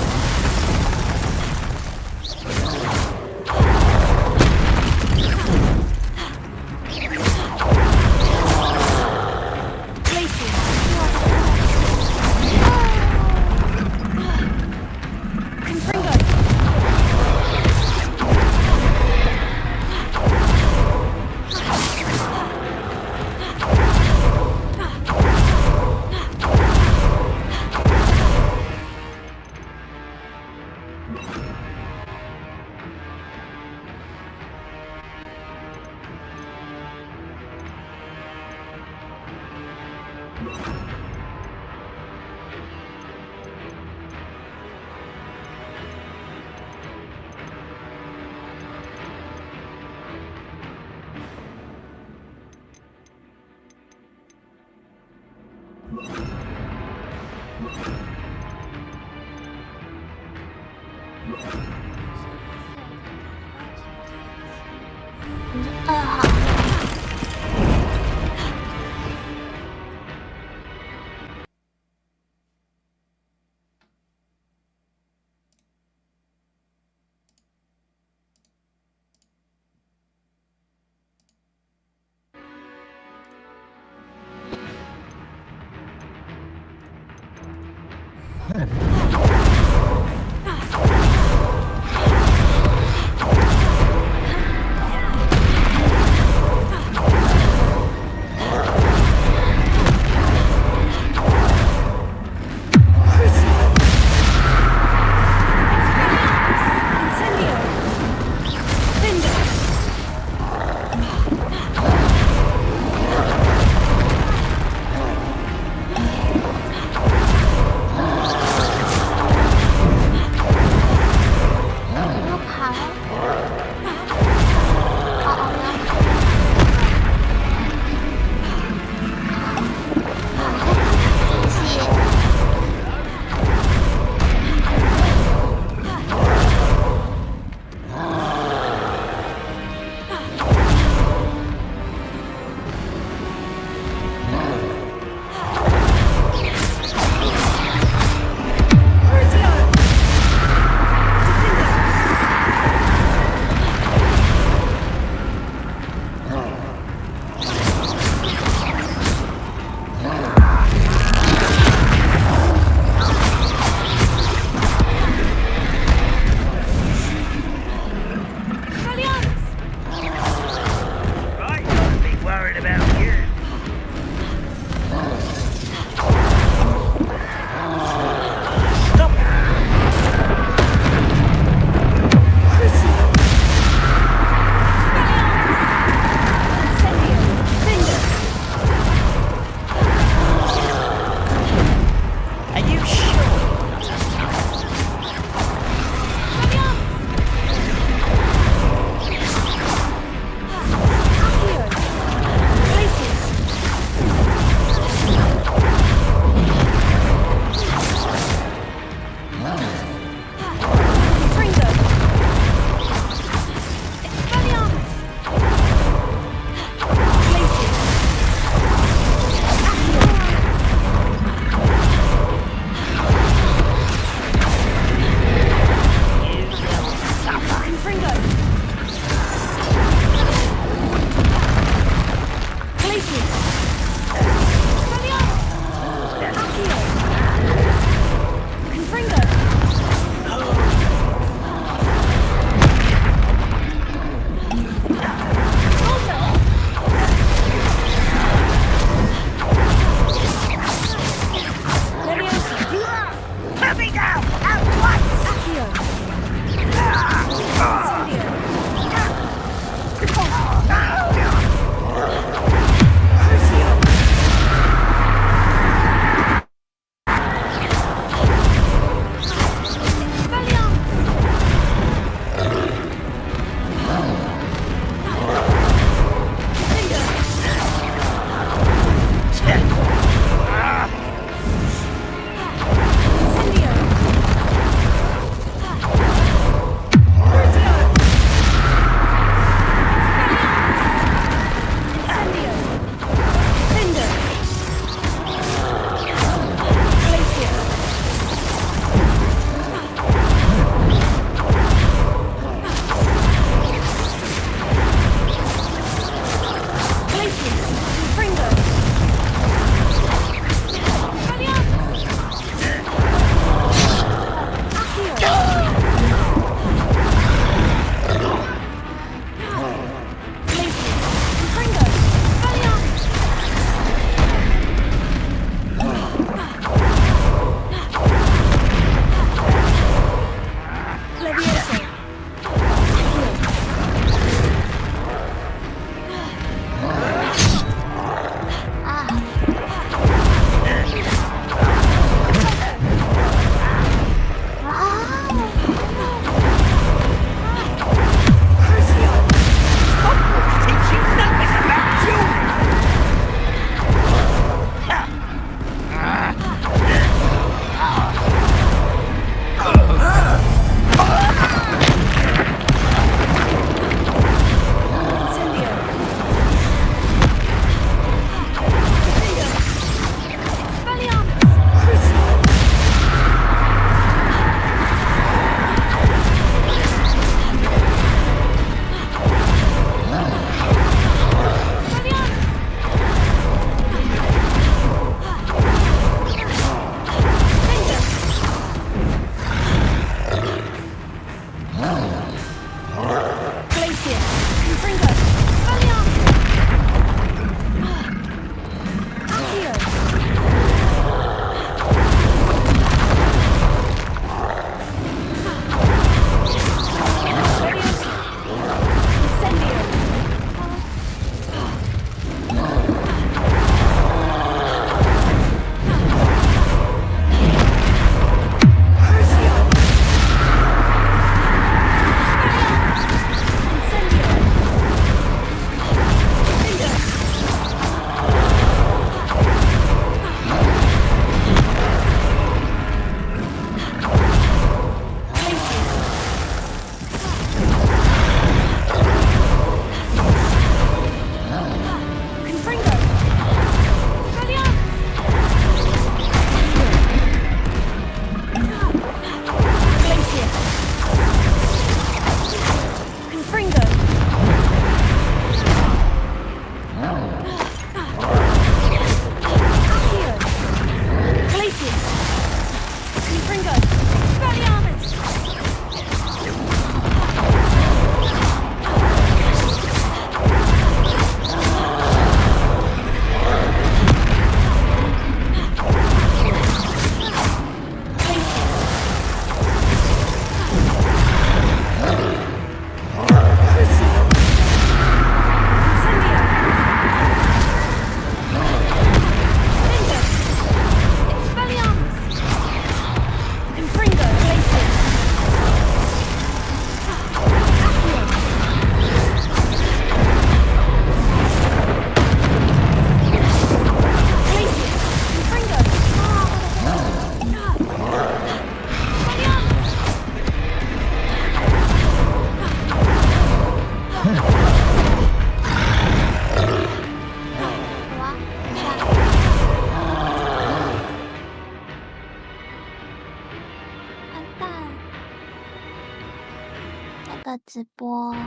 个直播哇。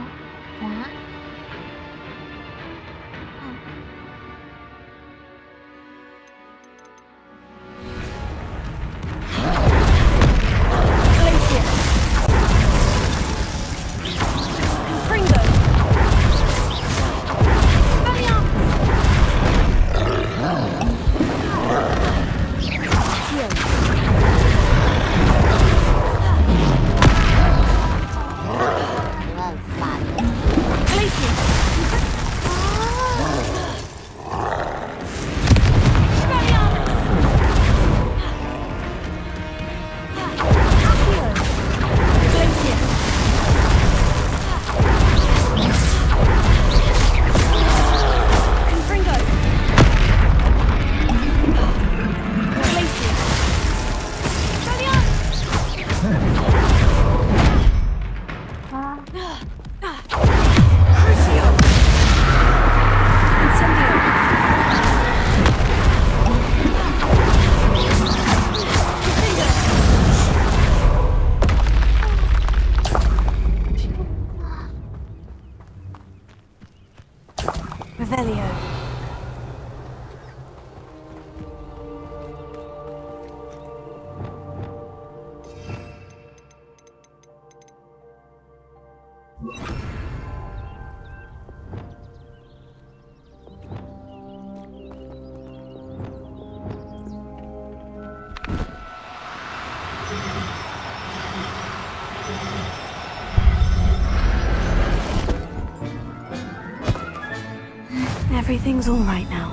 Everything's all right now.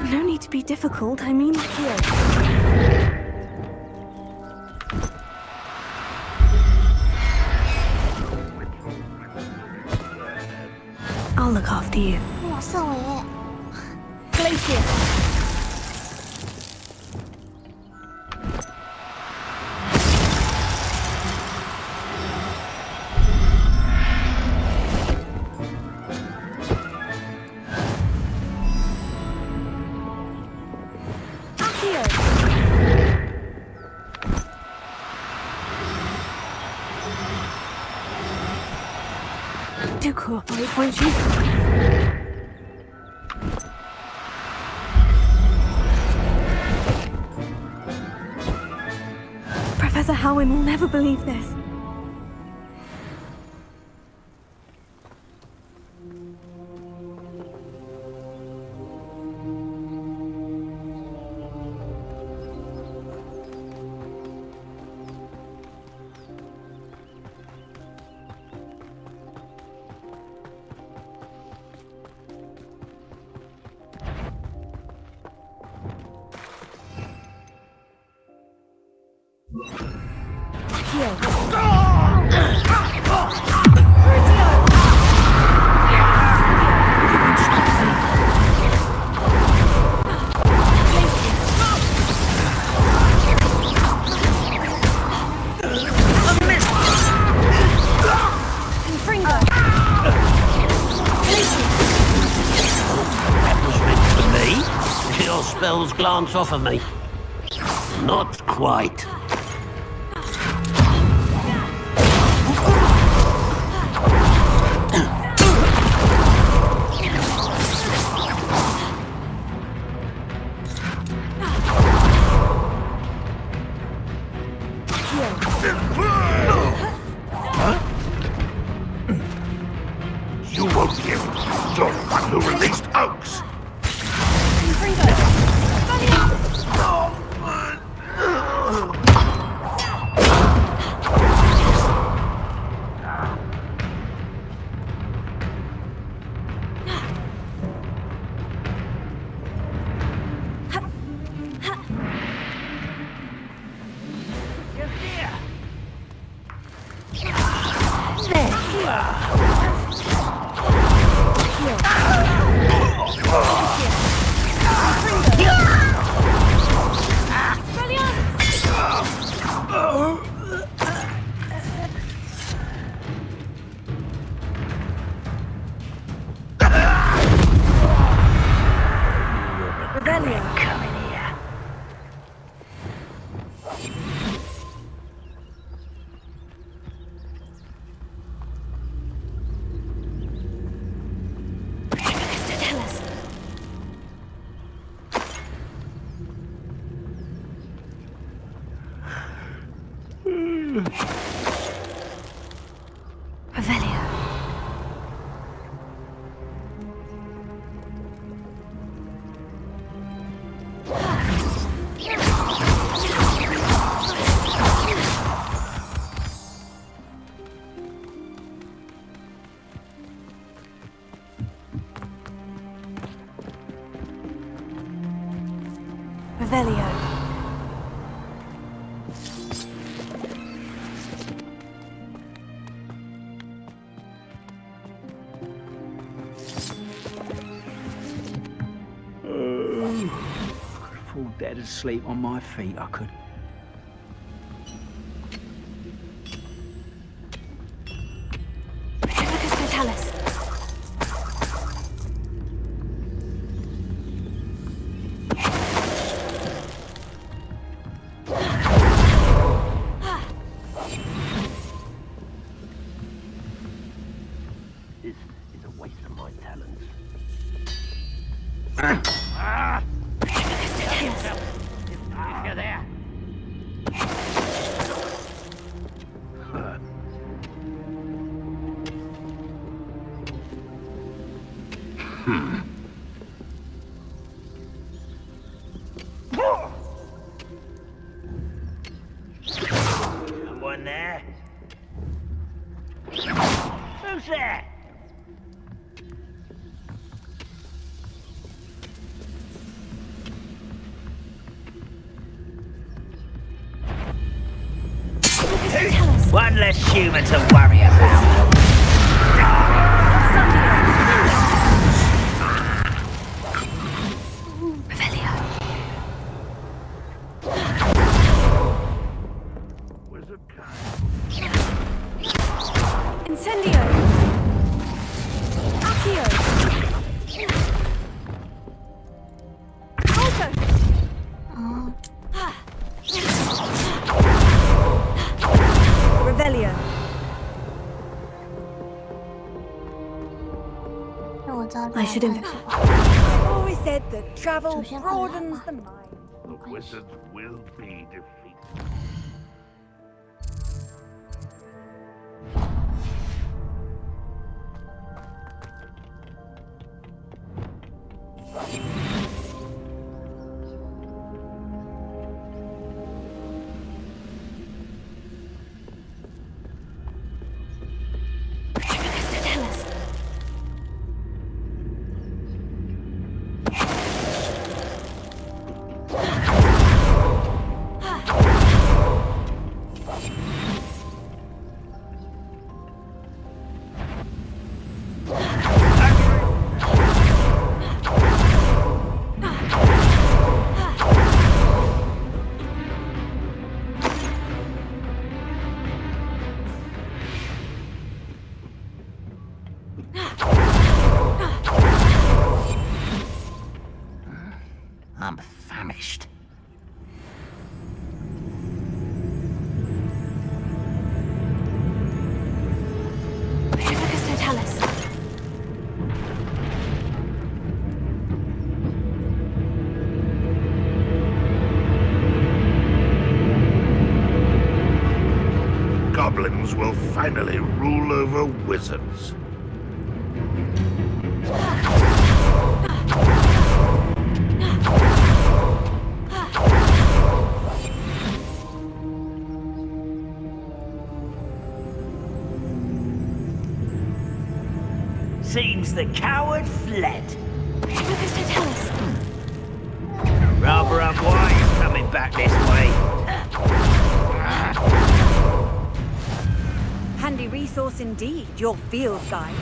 No need to be difficult, I mean, here. I'll look after you. 哇，色尾耶！ Glacier. Do cooperate, won't you? Professor Howin will never believe this. Spells glance off of me. Not quite. You won't be able to stop the one who released Oaks. Revelio. I could fall dead asleep on my feet, I could. Replicus Totalis. This is a waste of my talents. If you're there. Someone there? Who's there? One less human to worry about. Incendio. Accio. Also. Revelio. 我知道 I should have. I've always said that travel broadens the mind. The wizards will be defeated. I'm famished. Replicus Totalis. Goblins will finally rule over wizards. Seems the coward fled. Replicus Totalis. Rather unwise coming back this way. Handy resource indeed, your field guide.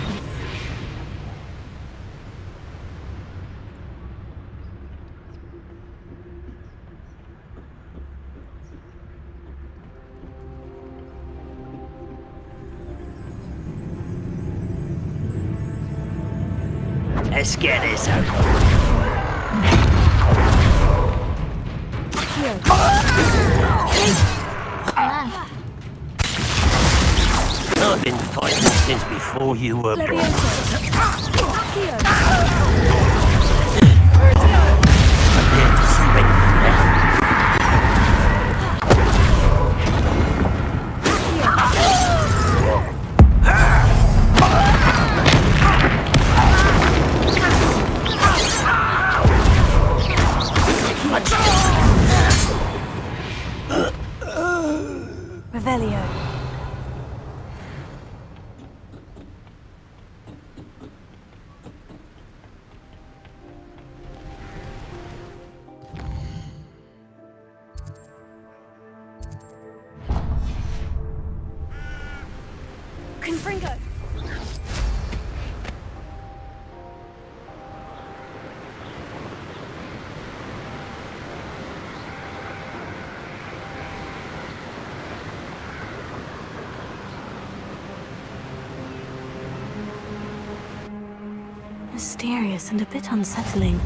Let's get this over. I've been fighting since before you were born. I'm here to surrender. Revelio. Confringo! Mysterious and a bit unsettling.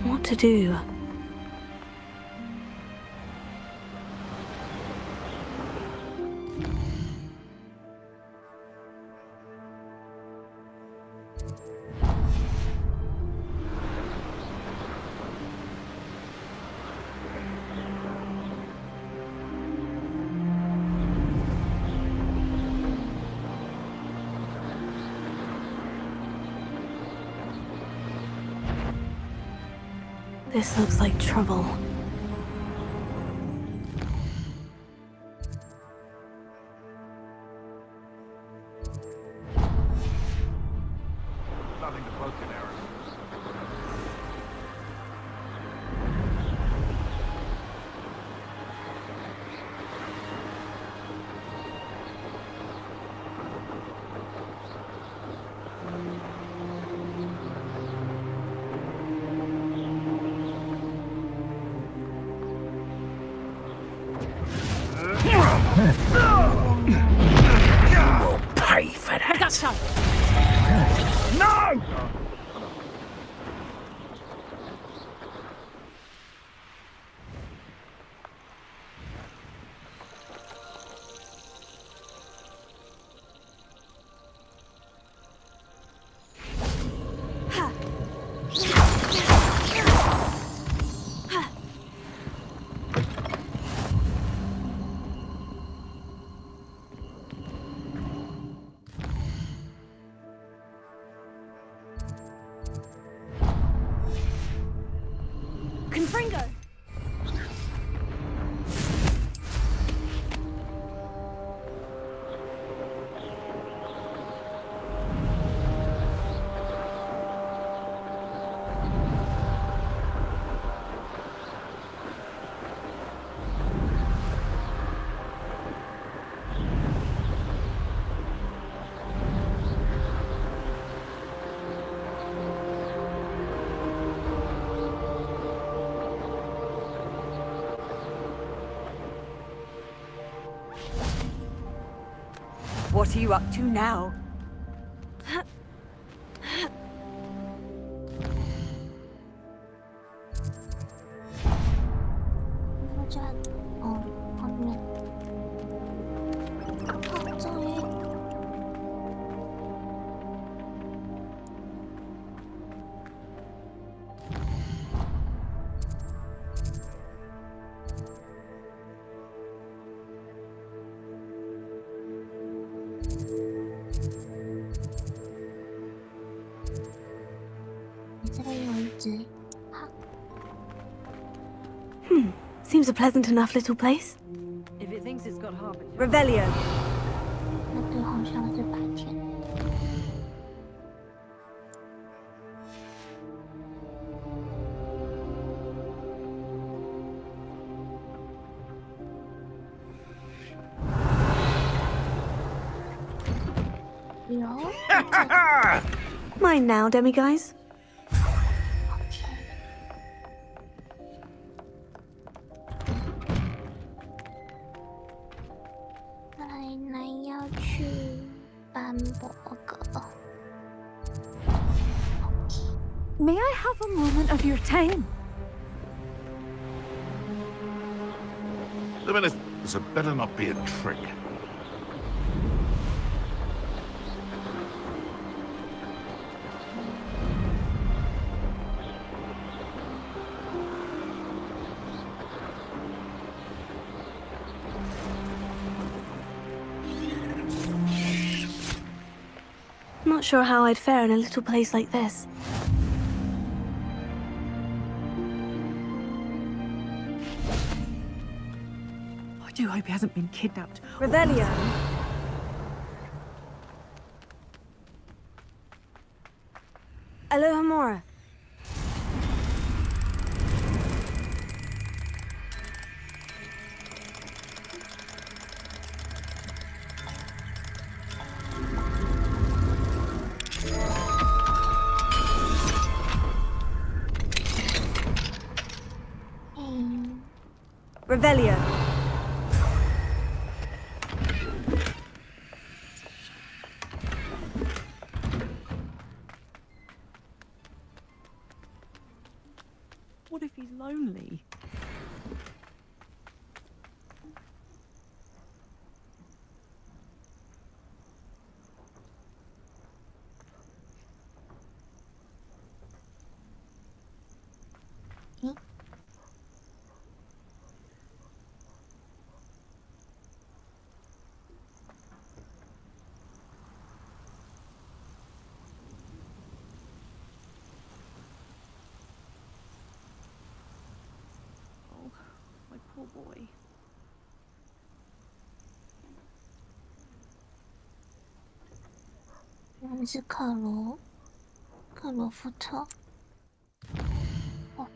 What to do? This looks like trouble. Nothing to poke in, Aaron. We'll pay for that. No! Confringo! What are you up to now? Seems a pleasant enough little place. If it thinks it's got harbour. Revelio. 那对好像是白天。Mine now, demiguys. May I have a moment of your time? This had better not be a trick. Not sure how I'd fare in a little place like this. I do hope he hasn't been kidnapped. Revelio. Alohomora. Revelio. What if he's lonely? My poor boy. 原来是克罗夫特。OK，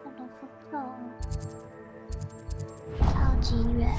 克罗夫特，超级远。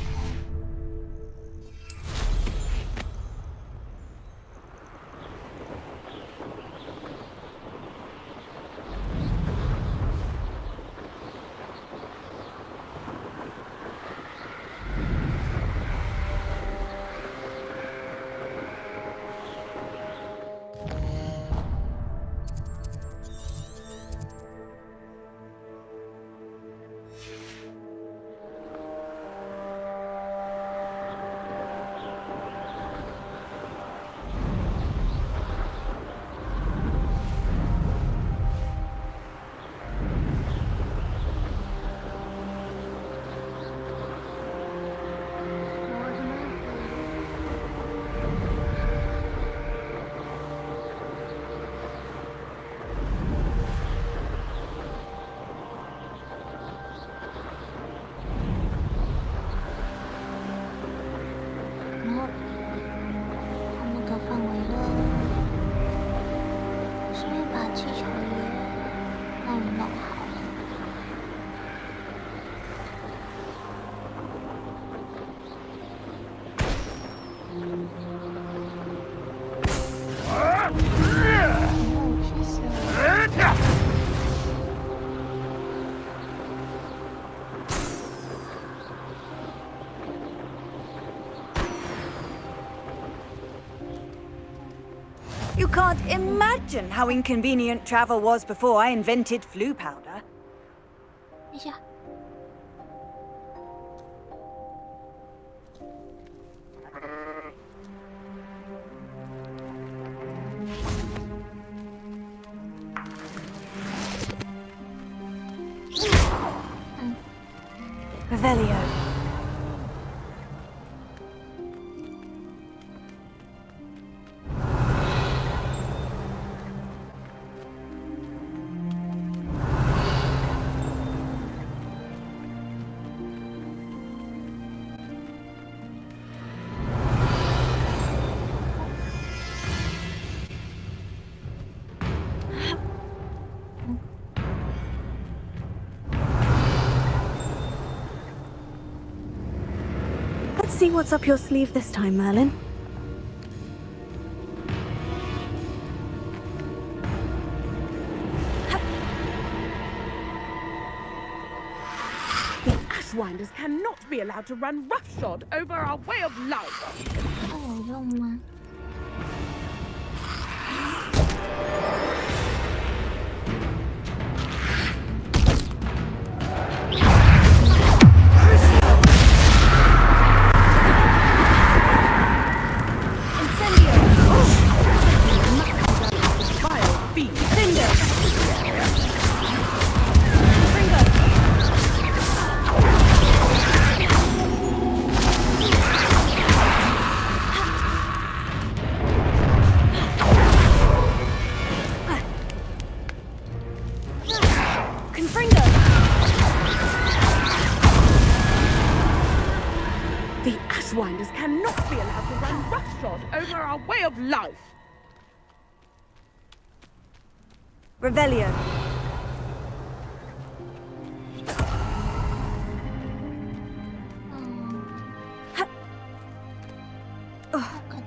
You can't imagine how inconvenient travel was before I invented flu powder. 等一下。Revelio. Let's see what's up your sleeve this time, Merlin. The Ashwinders cannot be allowed to run roughshod over our way of life. 有用吗？The Ashwinders cannot be allowed to run roughshod over our way of life. Revelio. Kata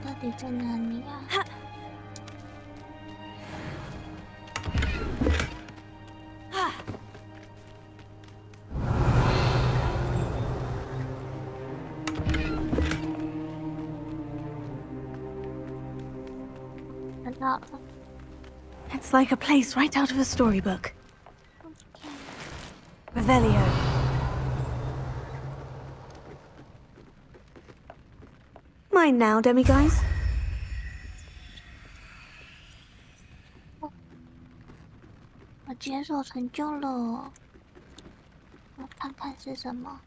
到底在哪里啊？看到了。It's like a place right out of a storybook. Revelio. Mine now, demiguise. 我解锁成就了，我看看是什么。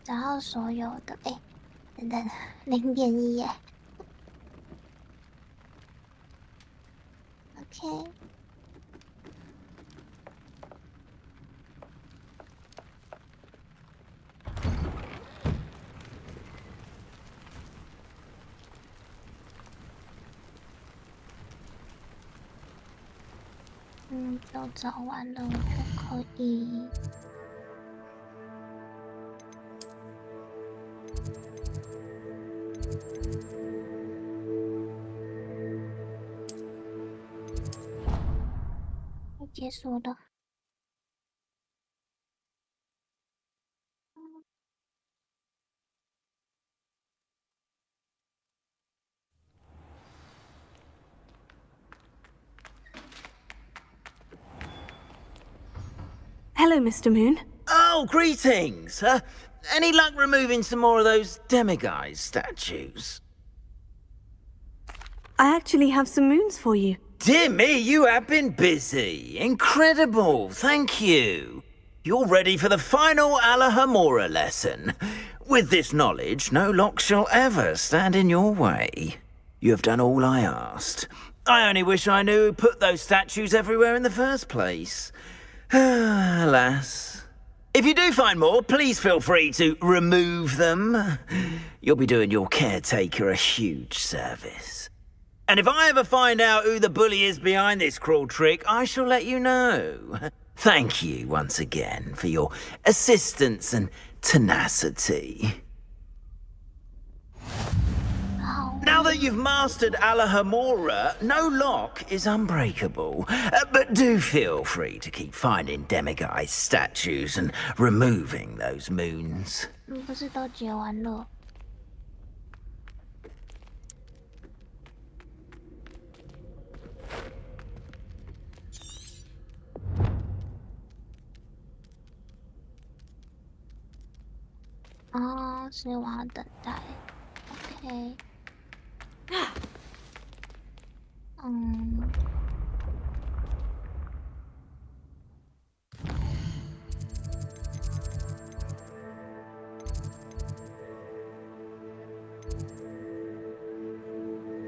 找到所有的，哎，等等，0.1耶。OK。都找完了，我就可以。解锁了。Hello, Mr. Moon. Oh, greetings. Any luck removing some more of those demiguise statues? I actually have some moons for you. Dear me, you have been busy. Incredible. Thank you. You're ready for the final Alahomora lesson. With this knowledge, no lock shall ever stand in your way. You have done all I asked. I only wish I knew who put those statues everywhere in the first place. Alas. If you do find more, please feel free to remove them. You'll be doing your caretaker a huge service. And if I ever find out who the bully is behind this cruel trick, I shall let you know. Thank you once again for your assistance and tenacity. Now that you've mastered Alahomora, no lock is unbreakable. But do feel free to keep finding demiguise statues and removing those moons. 不是都解完了？哦，所以我要等待。OK。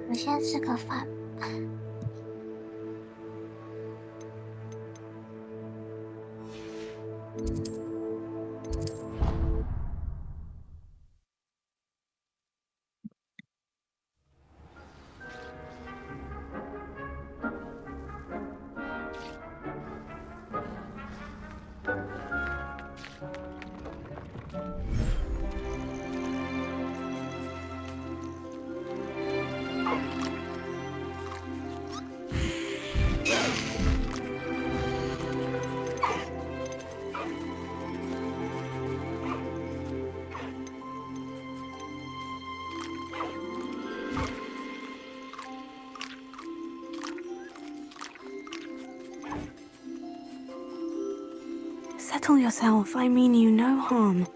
我先吃个饭。Settle yourself. I mean you no harm.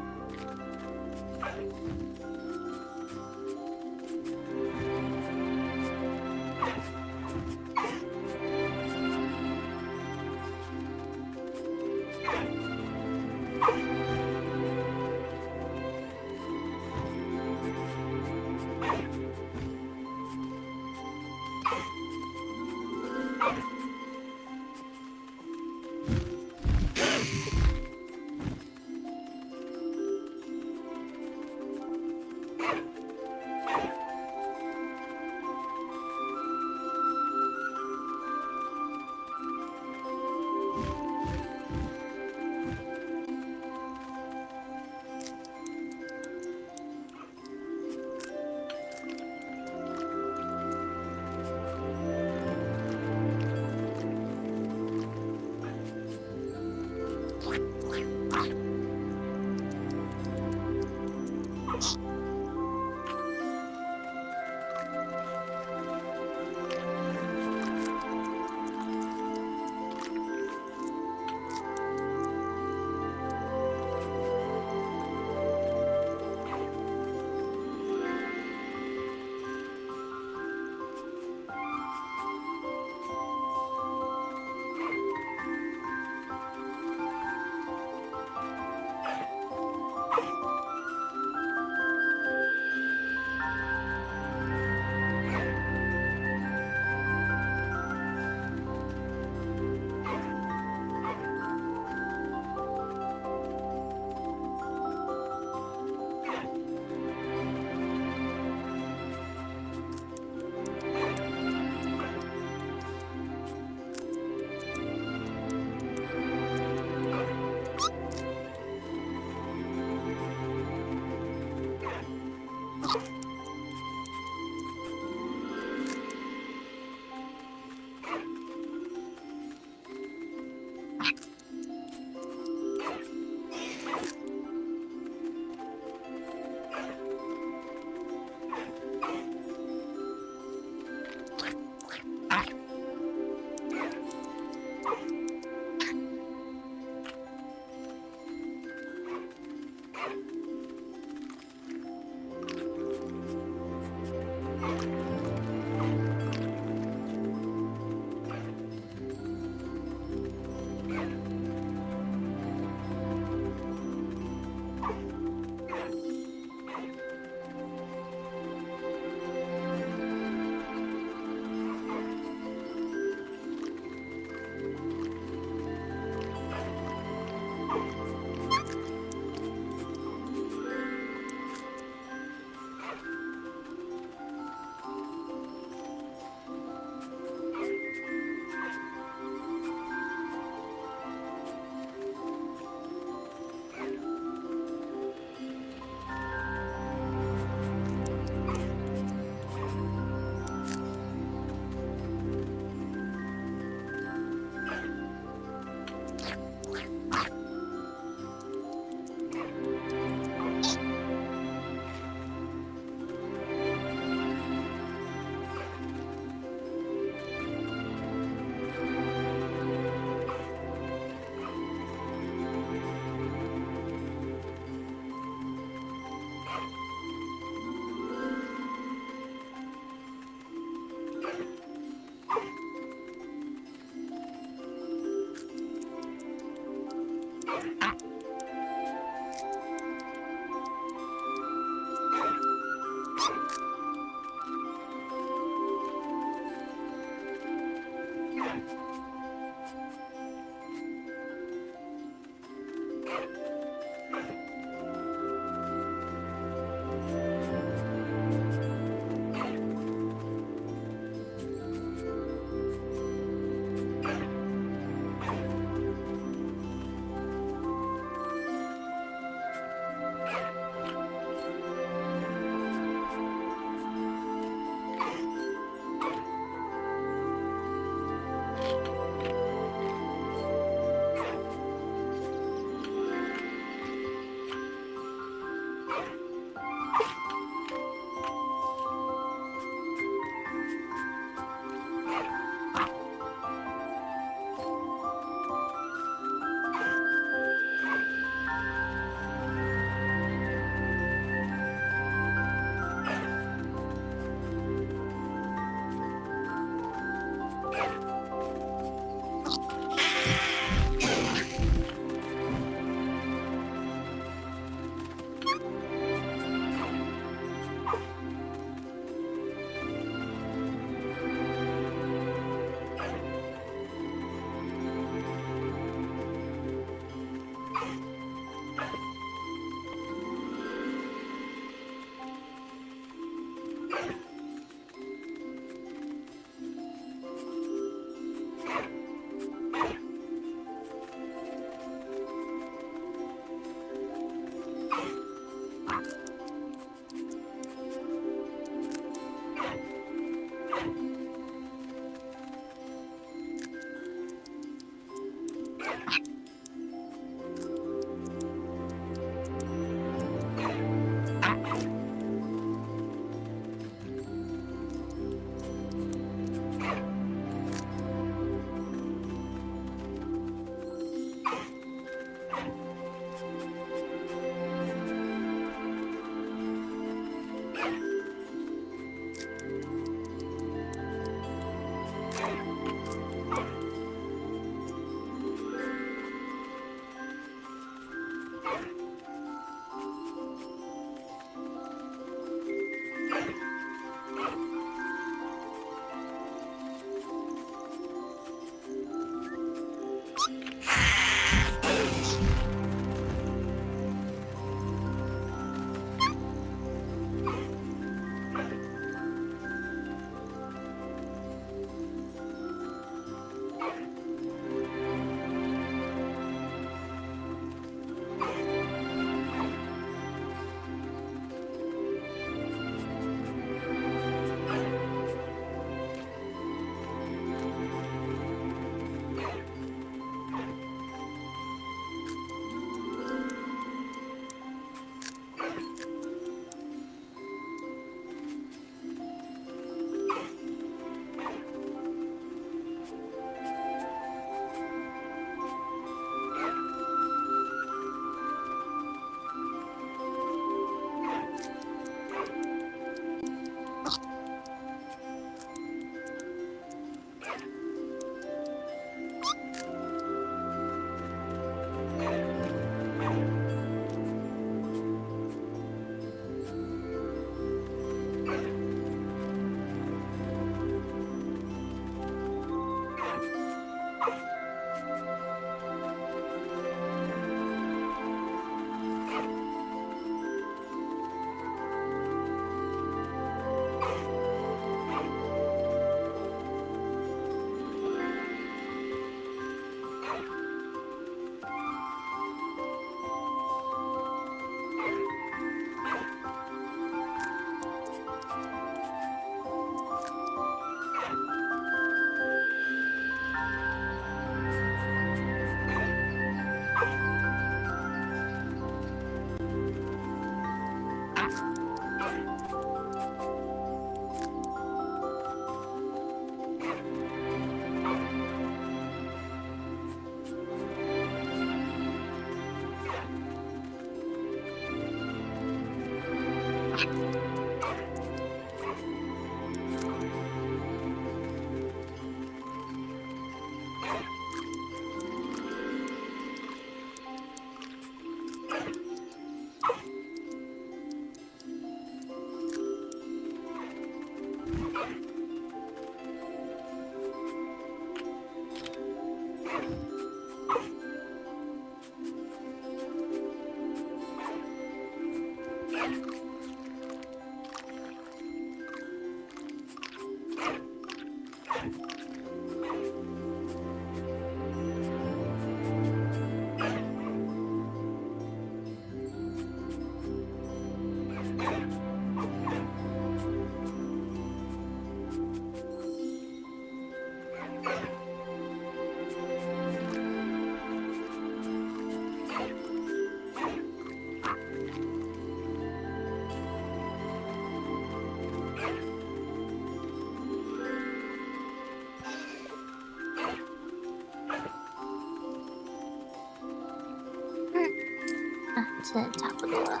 吃的差不多了。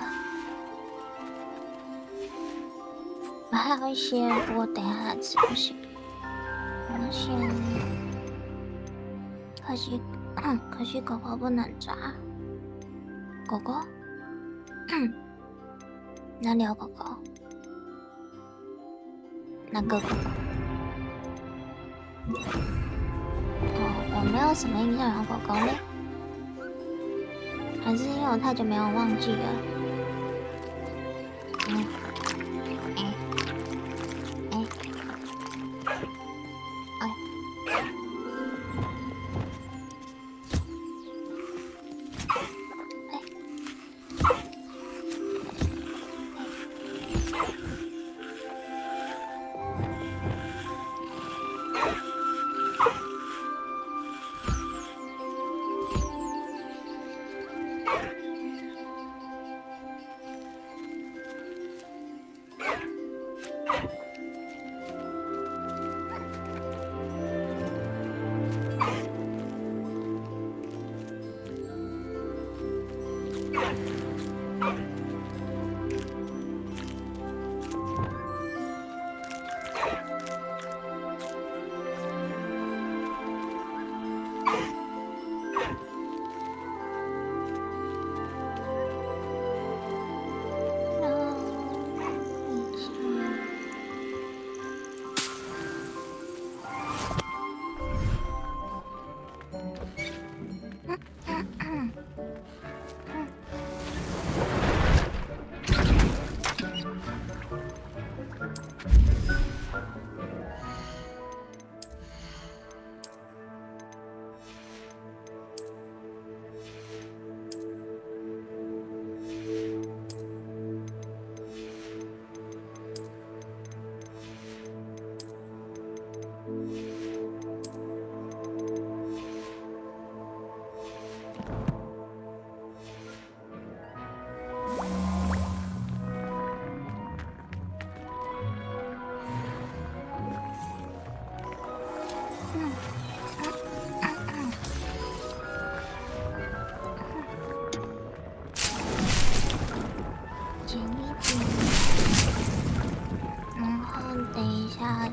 我还有一些，不过等一下再吃不行。我先，可惜狗狗不能抓。狗狗，哪里有狗狗？哪个狗狗？我没有什么印象有狗狗呢，还是因为我太久没有忘记了。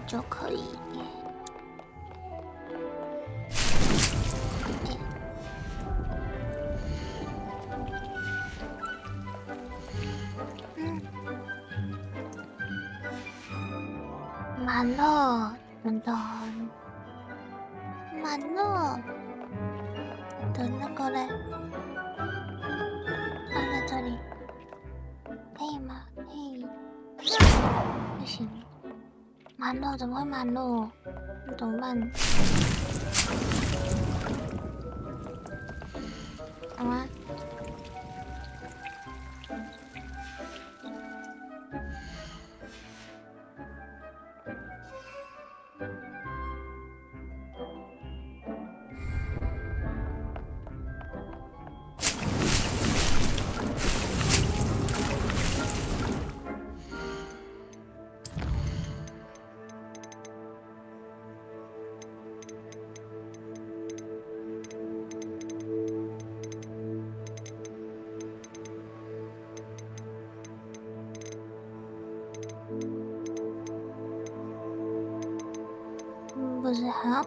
就可以。满了，真的满了。的那个嘞，放在这里，可以吗？可以。不行。满了，怎么会满了？怎么办？好吗？不是好，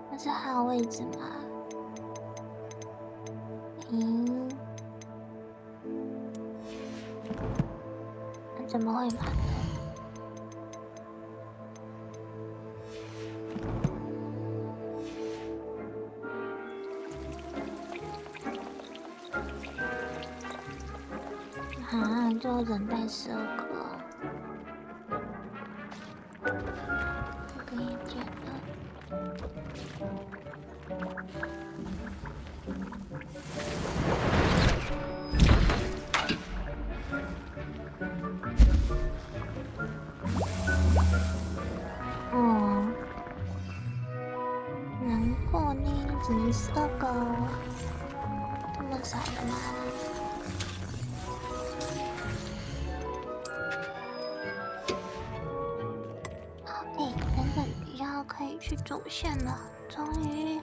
不是还有位置吗？怎么会满呢？啊，就人带12个。可以剪了。难过呢，只12个，这么少的吗？可以去主线了，主终于。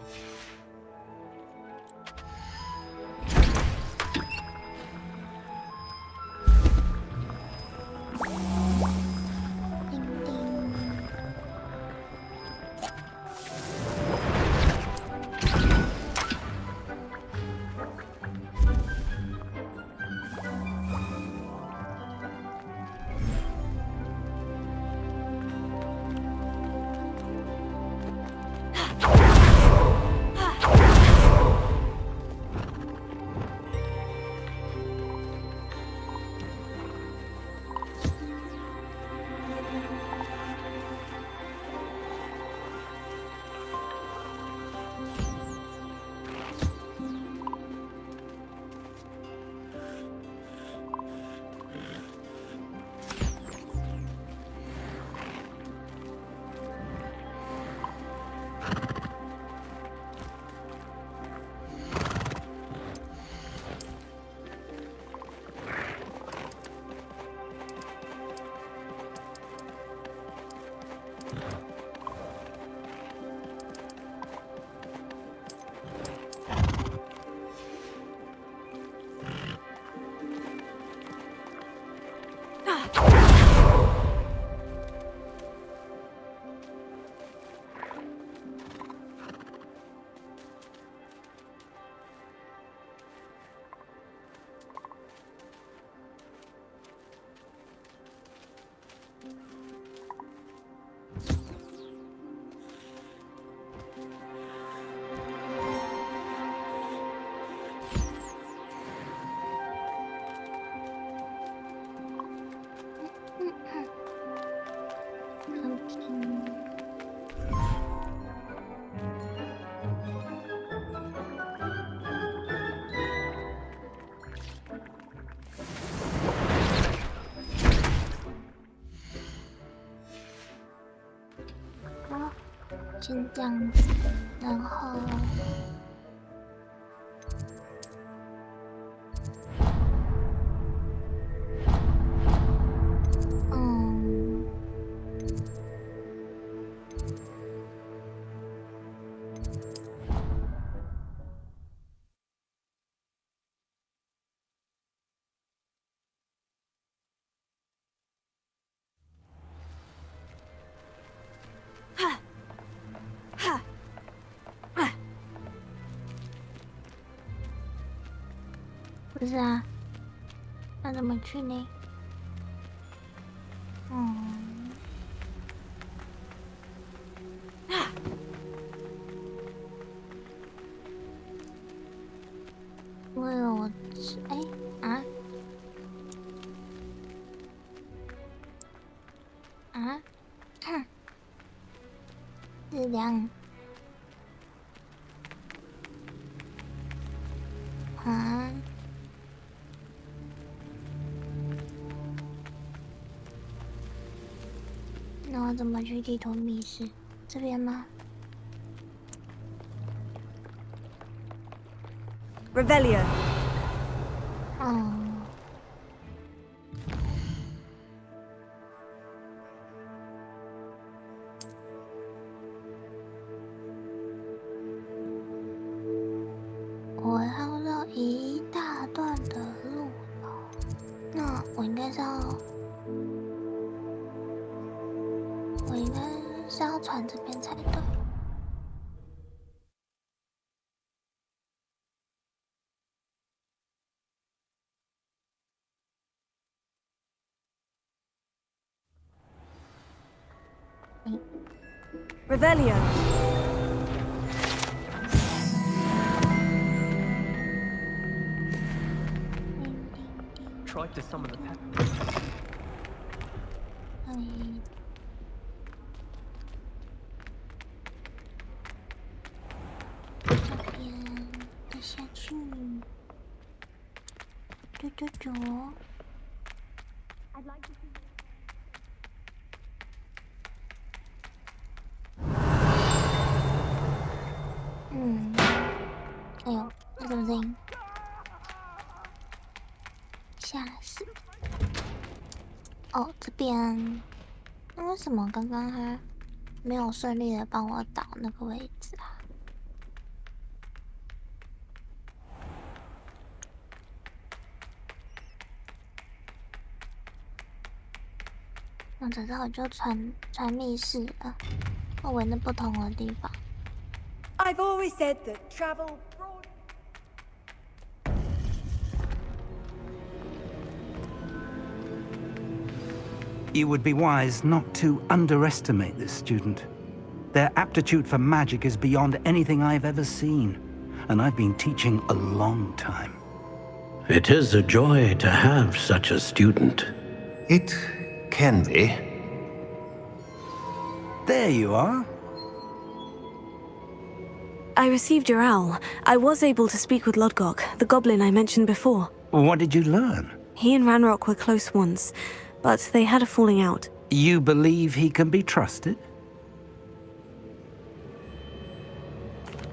先这样子，然后，不是啊，那怎么去呢？因为我质量那我怎么去地图密室？这边吗 Revelio. 我要绕一大段的路了，那我应该是要传这边才对。Revelio. Tried to summon the pet. 这边再下去，走。哎呦，那什么声音？吓死！哦，这边，那为什么刚刚他没有顺利的帮我导那个位置啊？或者是我就传密室了，我闻着不同的地方。I've always said that travel brought... You would be wise not to underestimate this student. Their aptitude for magic is beyond anything I've ever seen, and I've been teaching a long time. It is a joy to have such a student. It can be. There you are. I received your owl. I was able to speak with Lodgok, the goblin I mentioned before. What did you learn? He and Ranrock were close once, but they had a falling out. You believe he can be trusted?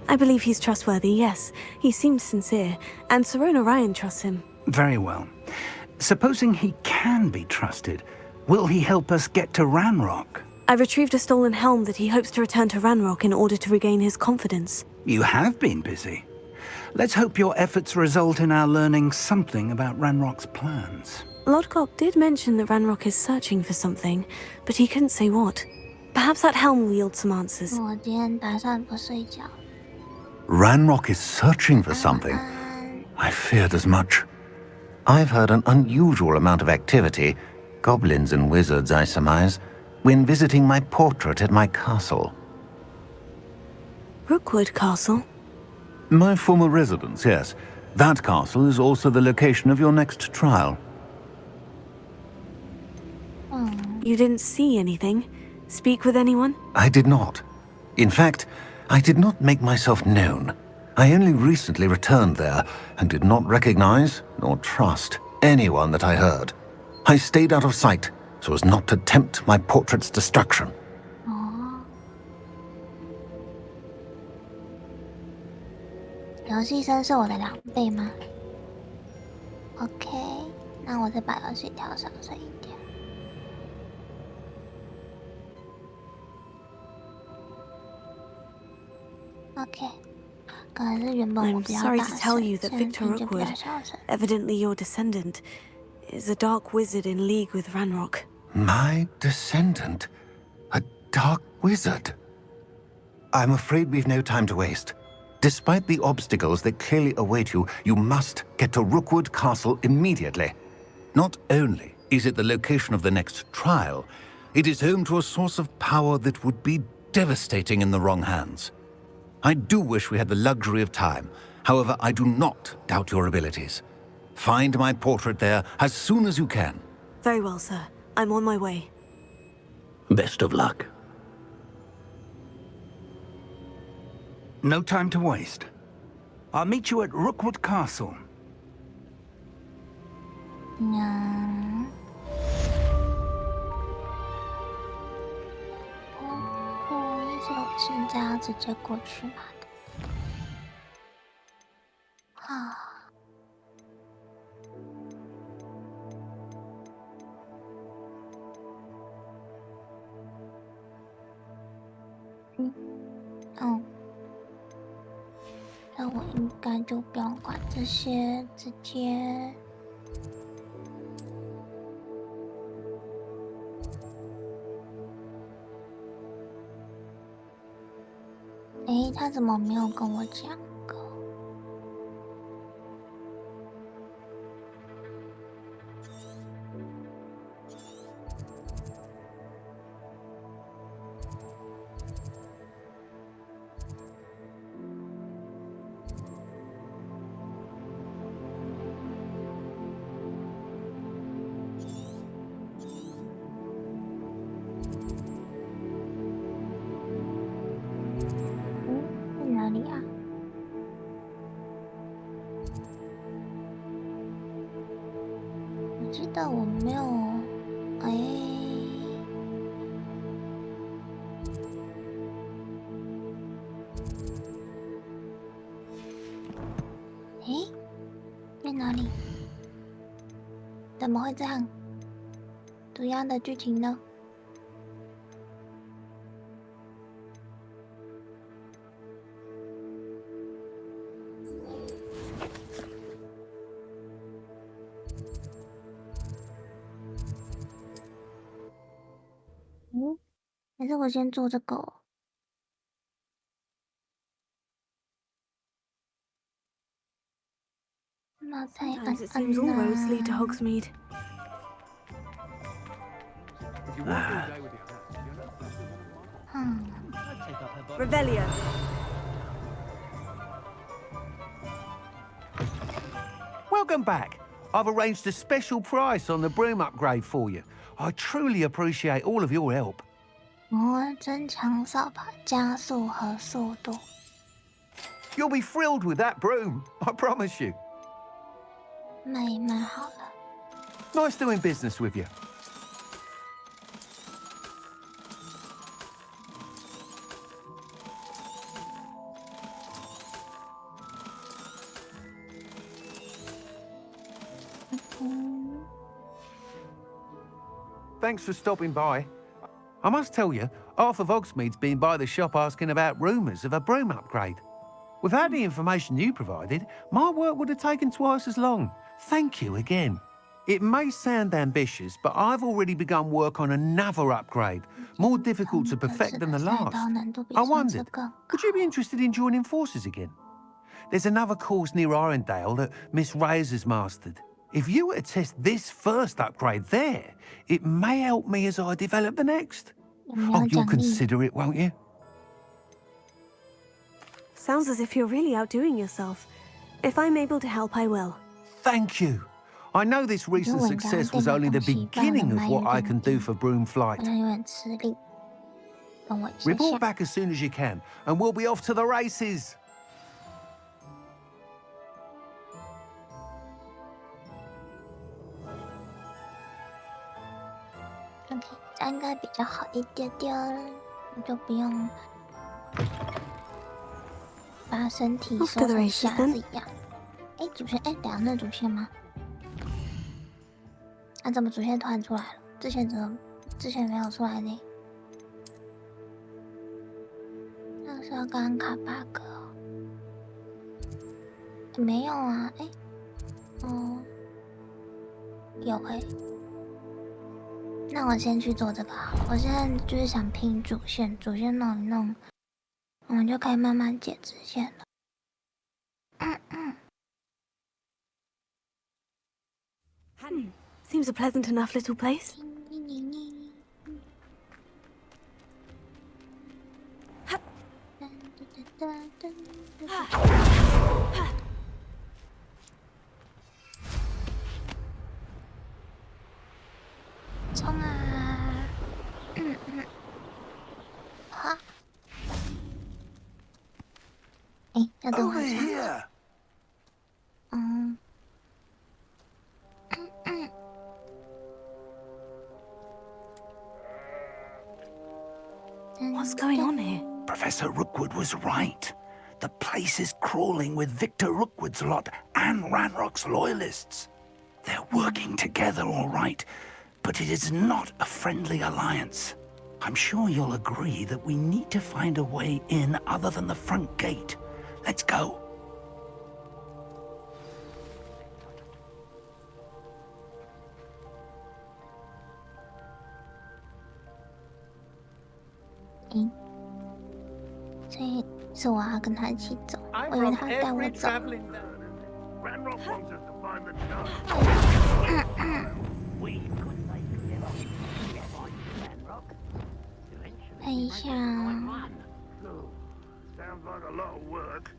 I believe he's trustworthy, yes. He seems sincere, and Serona Ryan trusts him. Very well. Supposing he can be trusted, will he help us get to Ranrock? I retrieved a stolen helm that he hopes to return to Ranrock in order to regain his confidence. You have been busy. Let's hope your efforts result in our learning something about Ranrock's plans. Lodgok did mention that Ranrock is searching for something, but he couldn't say what. Perhaps that helm will yield some answers. 我今天打算不睡觉。 Ranrock is searching for something. I feared as much. I've heard an unusual amount of activity, goblins and wizards, I surmise, when visiting my portrait at my castle. Rookwood Castle? My former residence, yes. That castle is also the location of your next trial. You didn't see anything? Speak with anyone? I did not. In fact, I did not make myself known. I only recently returned there and did not recognize nor trust anyone that I heard. I stayed out of sight so as not to tempt my portrait's destruction. 游戏声是我的2倍吗 ？OK， 那我再把游戏调小声一点。OK， 可能是原本我 I'm 比较 sorry 大 to tell 声， you that 现在 Victor 就比较 Rookwood, 小声。 evidently your descendant, is a dark wizard in league with Ranrock. My descendant? A dark wizard? I'm afraid we've no time to waste. Despite the obstacles that clearly await you, you must get to Rookwood Castle immediately. Not only is it the location of the next trial, it is home to a source of power that would be devastating in the wrong hands. I do wish we had the luxury of time. However, I do not doubt your abilities. Find my portrait there as soon as you can. Very well, sir. I'm on my way. Best of luck. No time to waste. I'll meet you at Rookwood Castle. 现在要直接过去吗？那我应该就不用管这些，直接。诶，他怎么没有跟我讲过？哪里啊？我记得我没有，在哪里？怎么会这样？怎样的剧情呢？还是我先做这个、哦。那才 Sometimes it seems all roads lead to Hogsmeade. Revelio. Welcome back. I've arranged a special price on the broom upgrade for you. I truly appreciate all of your help. 增强扫把加速和速度。You'll be thrilled with that broom, I promise you. 卖一卖好了。Nice doing business with you. Thanks for stopping by. I must tell you, half of Hogsmeade's been by the shop asking about rumours of a broom upgrade. Without the information you provided, my work would have taken twice as long. Thank you again. It may sound ambitious, but I've already begun work on another upgrade, more difficult to perfect than the last. I wondered, would you be interested in joining forces again? There's another course near Arendale that Miss Reyes has mastered. If you were to test this first upgrade there, it may help me as I develop the next. Oh, you'll consider it, won't you? Sounds as if you're really outdoing yourself. If I'm able to help, I will. Thank you. I know this recent success was only the beginning of what I can do for broom flight. Report back as soon as you can, and we'll be off to the races. OK， 这样应该比较好一点点，就不用把身体收成匣子一样。哎，主线，哎，等下那主线吗？啊，怎么主线突然出来了？之前没有出来呢？那个是要刚刚卡 bug 哦？没有啊，哎，哦，有哎。那我先去做这个好了。我现在就是想拼主线，主线弄一弄，我们就可以慢慢解支线了。Seems a pleasant enough little place. 冲啊！好。哎，要等我一下。What's going on here? Professor Rookwood was right. The place is crawling with Victor Rookwood's lot and Ranrock's loyalists. They're working together, all right, but it is not a friendly alliance. I'm sure you'll agree that we need to find a way in other than the front gate. Let's go. Mm. 所以是我要跟他一起走，我以为他带我走。看一下。Sounds like a lot of work.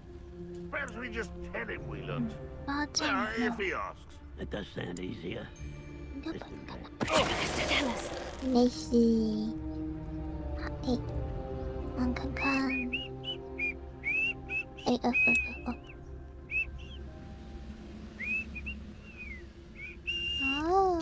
Perhaps we just tell him we looked. 这样 If he asks. It does sound easier. 没事。好，哎，我看看。哎哦。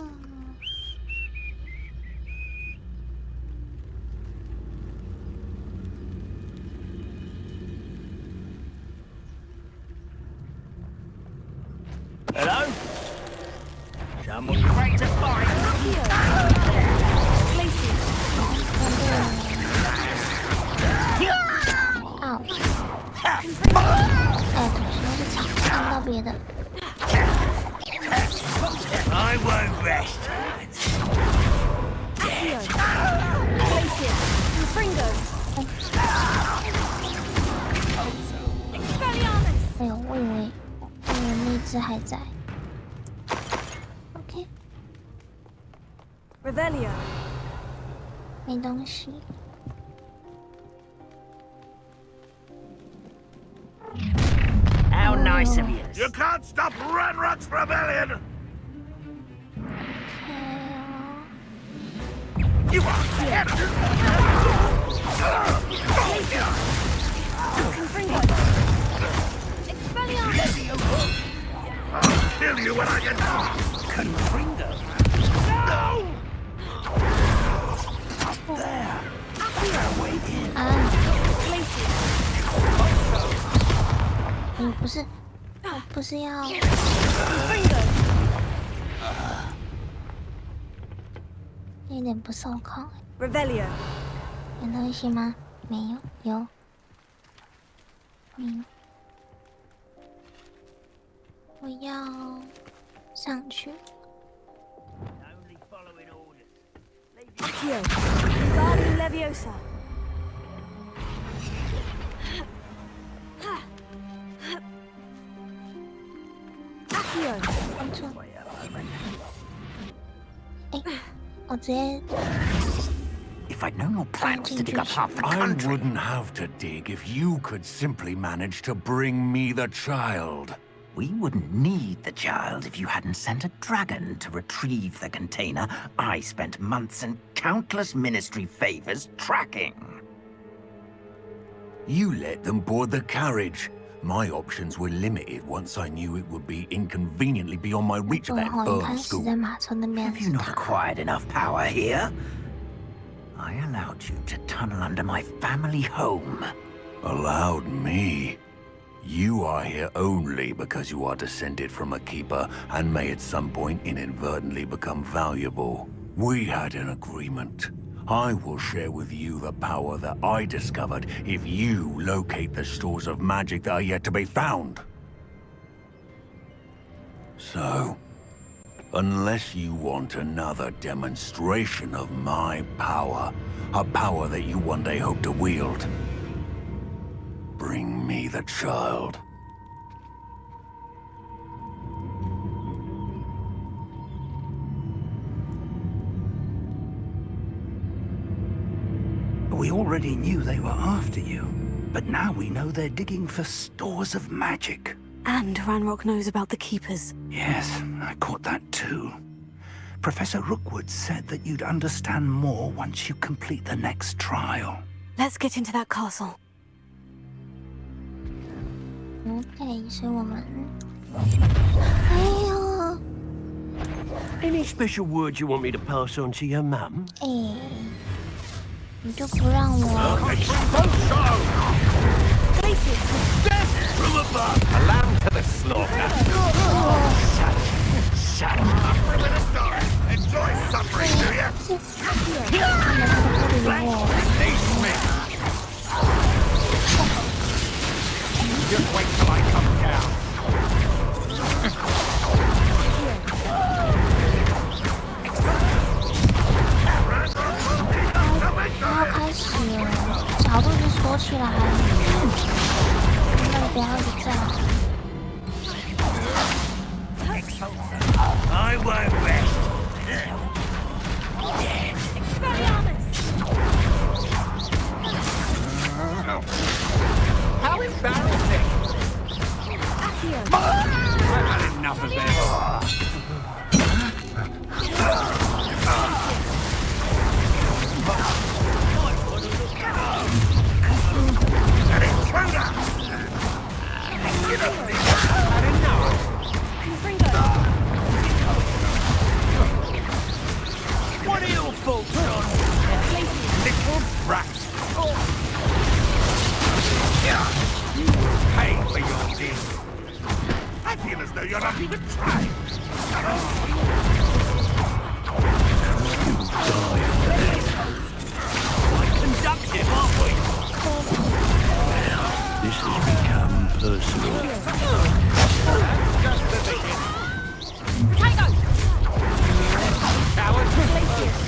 Hello? Someone great to find. I won't rest. 是还在。OK。Revelio。没东西。How nice of you. You can't stop Ranrock's rebellion! You are dead! I'll kill you when I get down! Confringo? No! Up there. Our way in. 你不是，我不是要。有点不受控。Revelio。有东西吗？没有，有。没有。我要上去。Accio. Guardian Leviosa. Accio. 没错。哎，我直接。 If I'd known your plan was to dig up half the country. I wouldn't have to dig if you could simply manage to bring me the child. We wouldn't need the child if you hadn't sent a dragon to retrieve the container I spent months and countless ministry favors tracking. You let them board the carriage. My options were limited once I knew it would be inconveniently beyond my reach at that infernal school. Have you not acquired enough power here? I allowed you to tunnel under my family home. Allowed me? You are here only because you are descended from a keeper and may at some point inadvertently become valuable. We had an agreement. I will share with you the power that I discovered if you locate the stores of magic that are yet to be found. So, unless you want another demonstration of my power, a power that you one day hope to wield, bring me the child. We already knew they were after you, but now we know they're digging for stores of magic. And Ranrock knows about the Keepers. Yes, I caught that too. Professor Rookwood said that you'd understand more once you complete the next trial. Let's get into that castle. Okay, 所以我们，Any special words you want me to pass on to your mum? 你就不让我。 From above, a lamb to the slaughter. Shut up. Enjoy suffering, do you? Release me. Just wait till I come down. 然后开始角度就缩起来，那不要一直这样。I won't rest. How embarrassing! I've had enough of this. What are your faults on? Little brat. You pay for your deeds. I feel as though you're not even trying. Quite conductive, aren't we? This has become personal. Potato! Coward!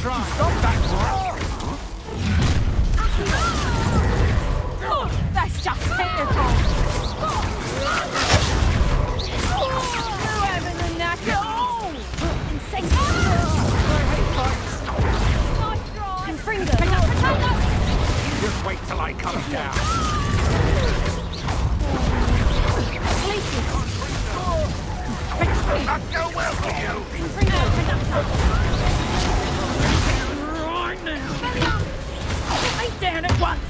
Try. Stop that Oh, that's just typical. till I come down. Not go well for you. Right now. Put me down at once.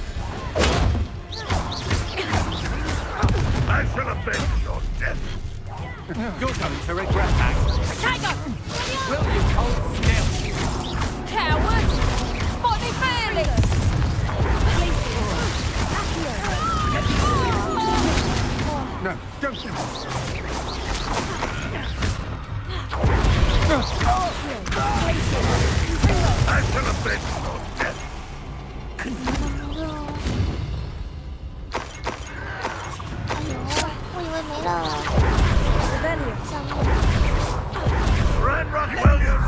I shall avenge your death. You're going to regret that. Tiger! Will you hold still? Coward! Body fearless! No, don't. I shall avenge your death. Ranrock Williams.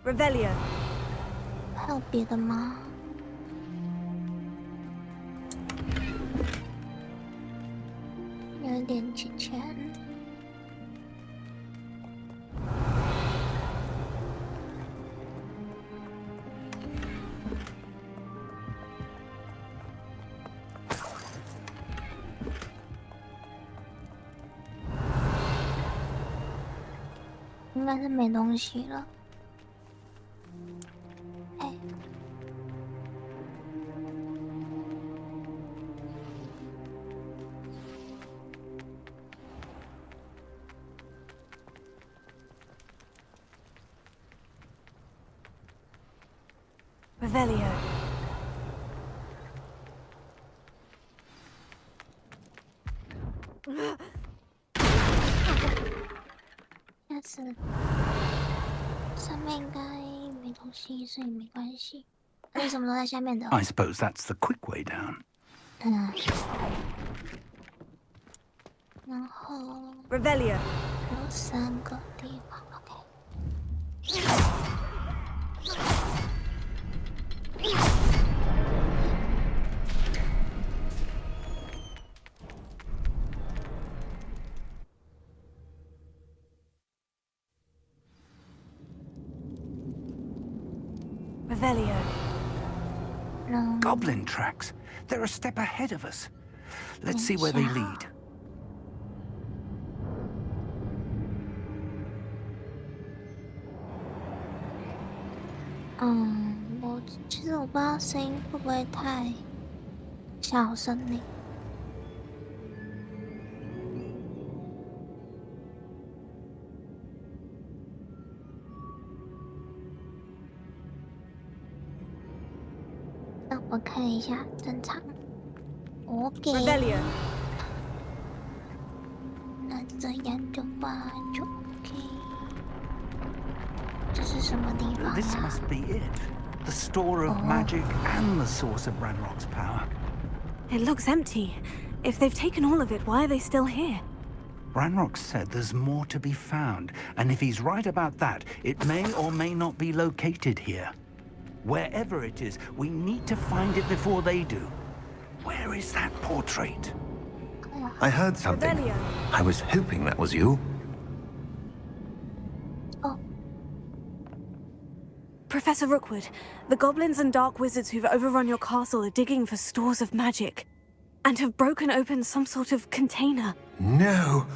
Revelio. 还有别的吗？有一点钱。应该是没东西了。哎， Revelio. 下次上面应该没东西，所以没关系。为什么都在下面的？ I suppose that's the quick way down. 嗯。然后 Revelio. 有3个地方 ，OK。 Revelio. Goblin tracks. They're a step ahead of us. Let's see where they lead. 其实我不知道声音会不会太小声呢？让我看一下，正常。OK。那这样的话就 OK。这是什么地方 This 呀？ must be it. The store of magic and the source of Ranrock's power. It looks empty. If they've taken all of it, why are they still here? Ranrock said there's more to be found, and if he's right about that, it may or may not be located here. Wherever it is, we need to find it before they do. Where is that portrait? I heard something. I was hoping that was you. Professor Rookwood, the goblins and dark wizards who've overrun your castle are digging for stores of magic, and have broken open some sort of container. No!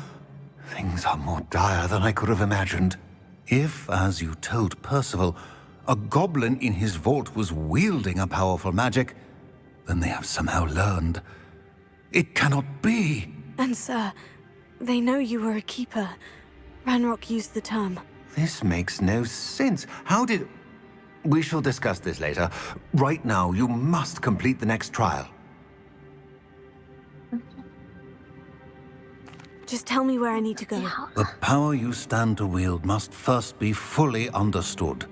Things are more dire than I could have imagined. If, as you told Percival, a goblin in his vault was wielding a powerful magic, then they have somehow learned. It cannot be! And sir, they know you were a keeper. Ranrock used the term. This makes no sense. How did... We shall discuss this later. Right now, you must complete the next trial. Just tell me where I need to go. The power you stand to wield must first be fully understood.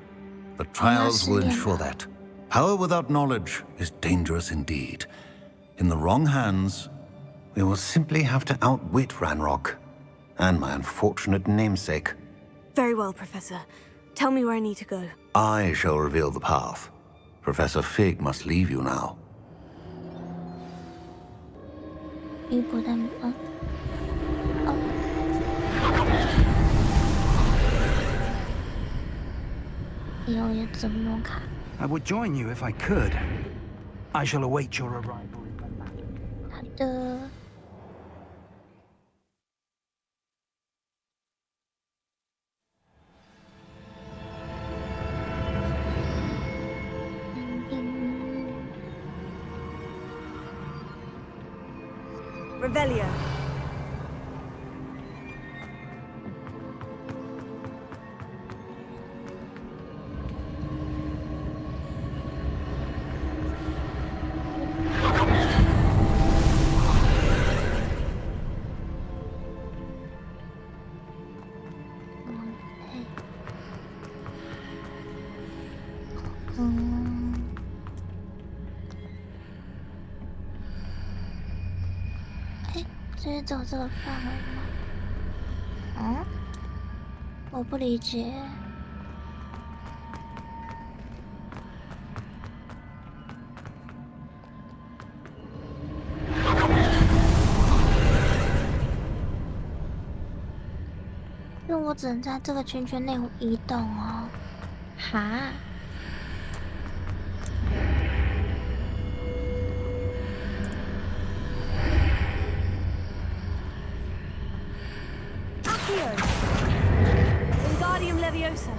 The trials will ensure that. Power without knowledge is dangerous indeed. In the wrong hands, we will simply have to outwit Ranrock and my unfortunate namesake. Very well, Professor. Tell me where I need to go. I shall reveal the path. Professor Fig must leave you now. 衣服在有也怎么卡？ I would join you if I could. I shall await your arrival in Banana. 好的。Revelio.哎，这是走这个范围吗？嗯，我不理解。因为我只能在这个圈圈内移动哦。哈。 Wingardium Leviosa.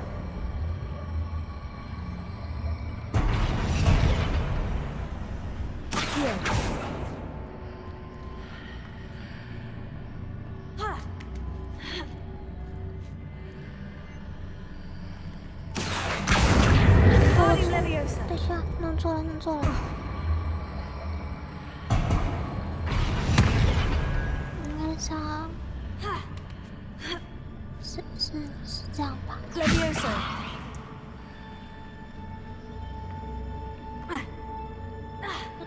Accio. Wingardium Leviosa. 等一下，弄错了，弄错了。应该是要。 是这样吧 Leviosa.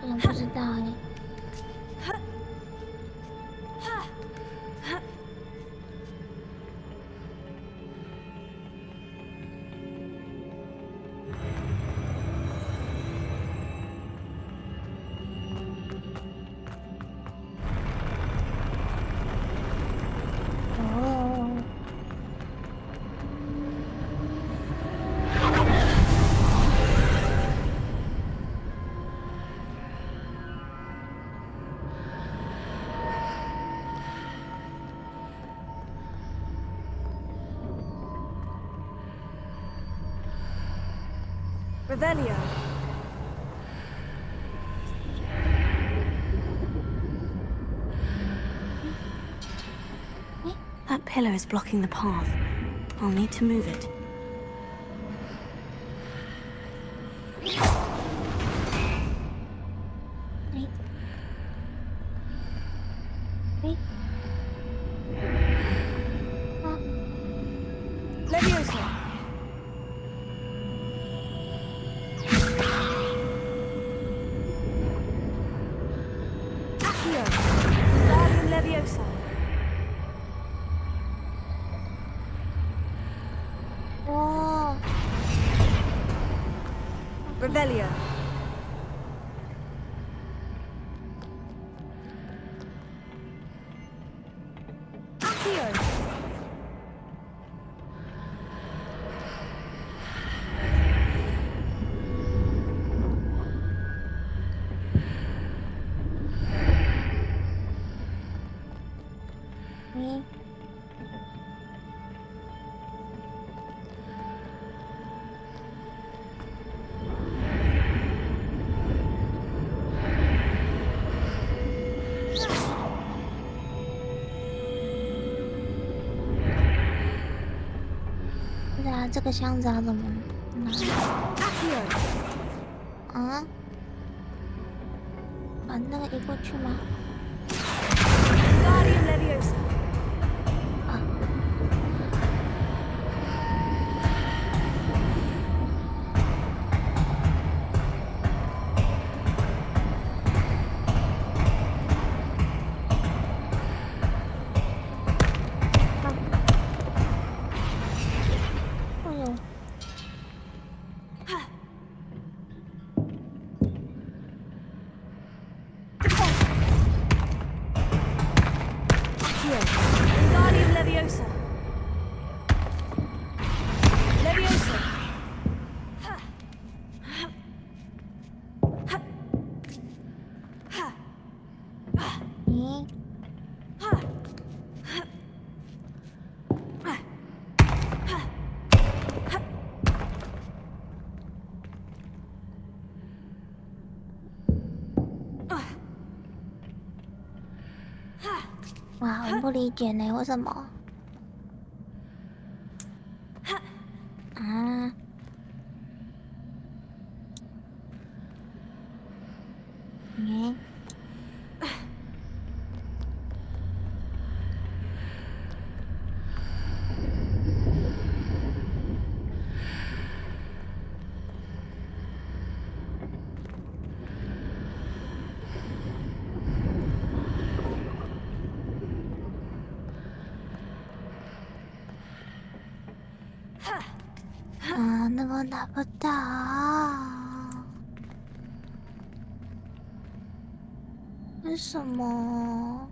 我不知道哎。Revelio. That pillar is blocking the path. I'll need to move it. Leviosa. Accio. Wingardium Leviosa. Oh. Revelio. Accio. Me. 对啊，这个箱子要怎么拿？啊？把那个移过去吗？ Wingardium Leviosa. 啊。哎呦！ Accio, Wingardium Leviosa. Leviosa. Huh. 哇，我不理解呢，为什么？啊？嗯？啊，那个拿不到。为什么？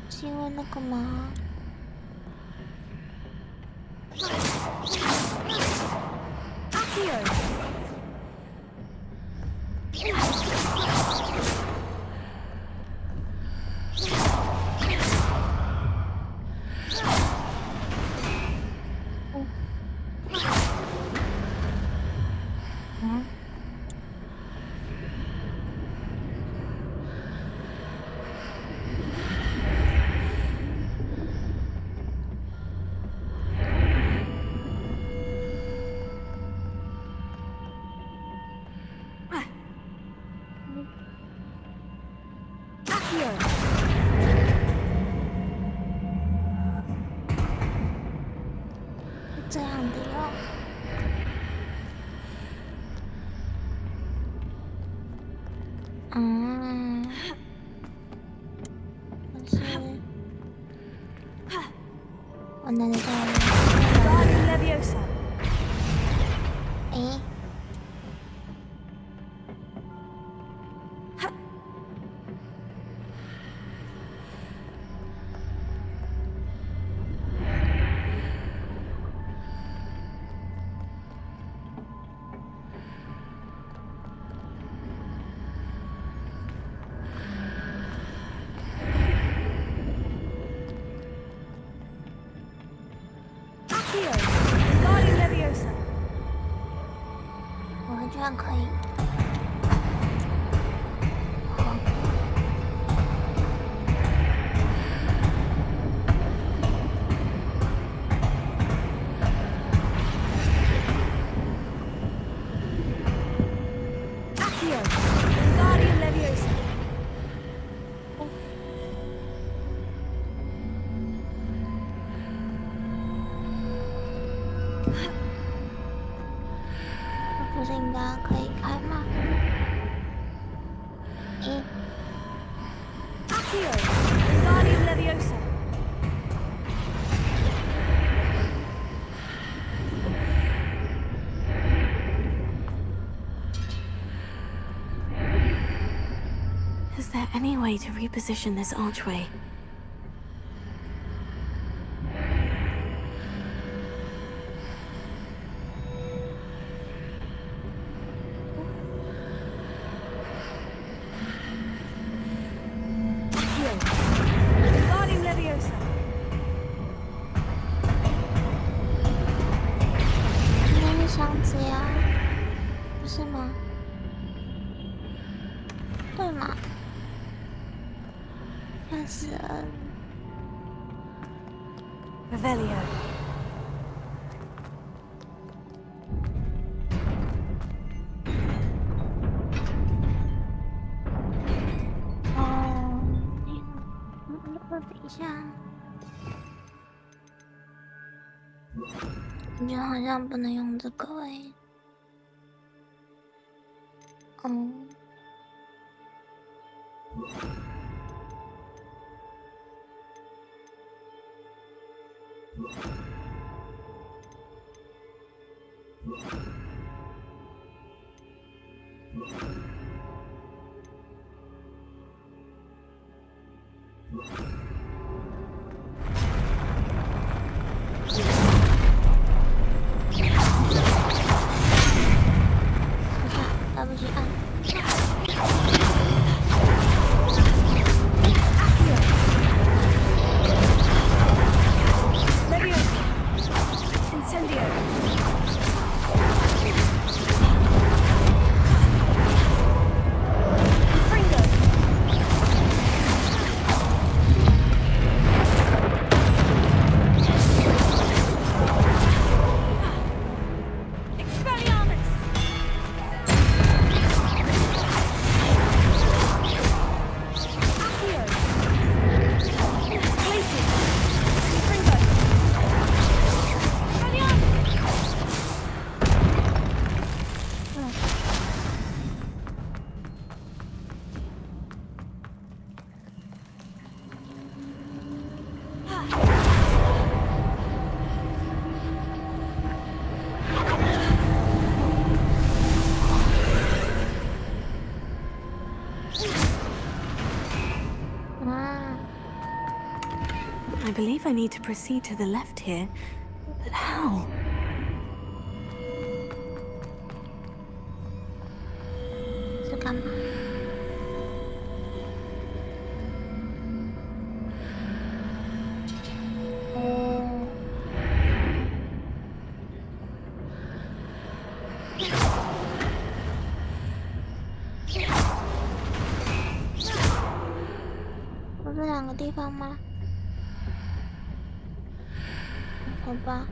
是因为那个吗？嗯？这样的哟。嗯，可是我拿得到吗？诶。我居然可以。不是应该可以开吗？咦？Is there any way to reposition this archway? Wingardium Leviosa. 应该是箱子呀，不是吗？对吗？吓死人！ Revelio. 哦，等一下，感觉好像不能用这个诶。嗯。来不及按。I believe I need to proceed to the left here, but how? Oh. 不是两个地方吗？好吧。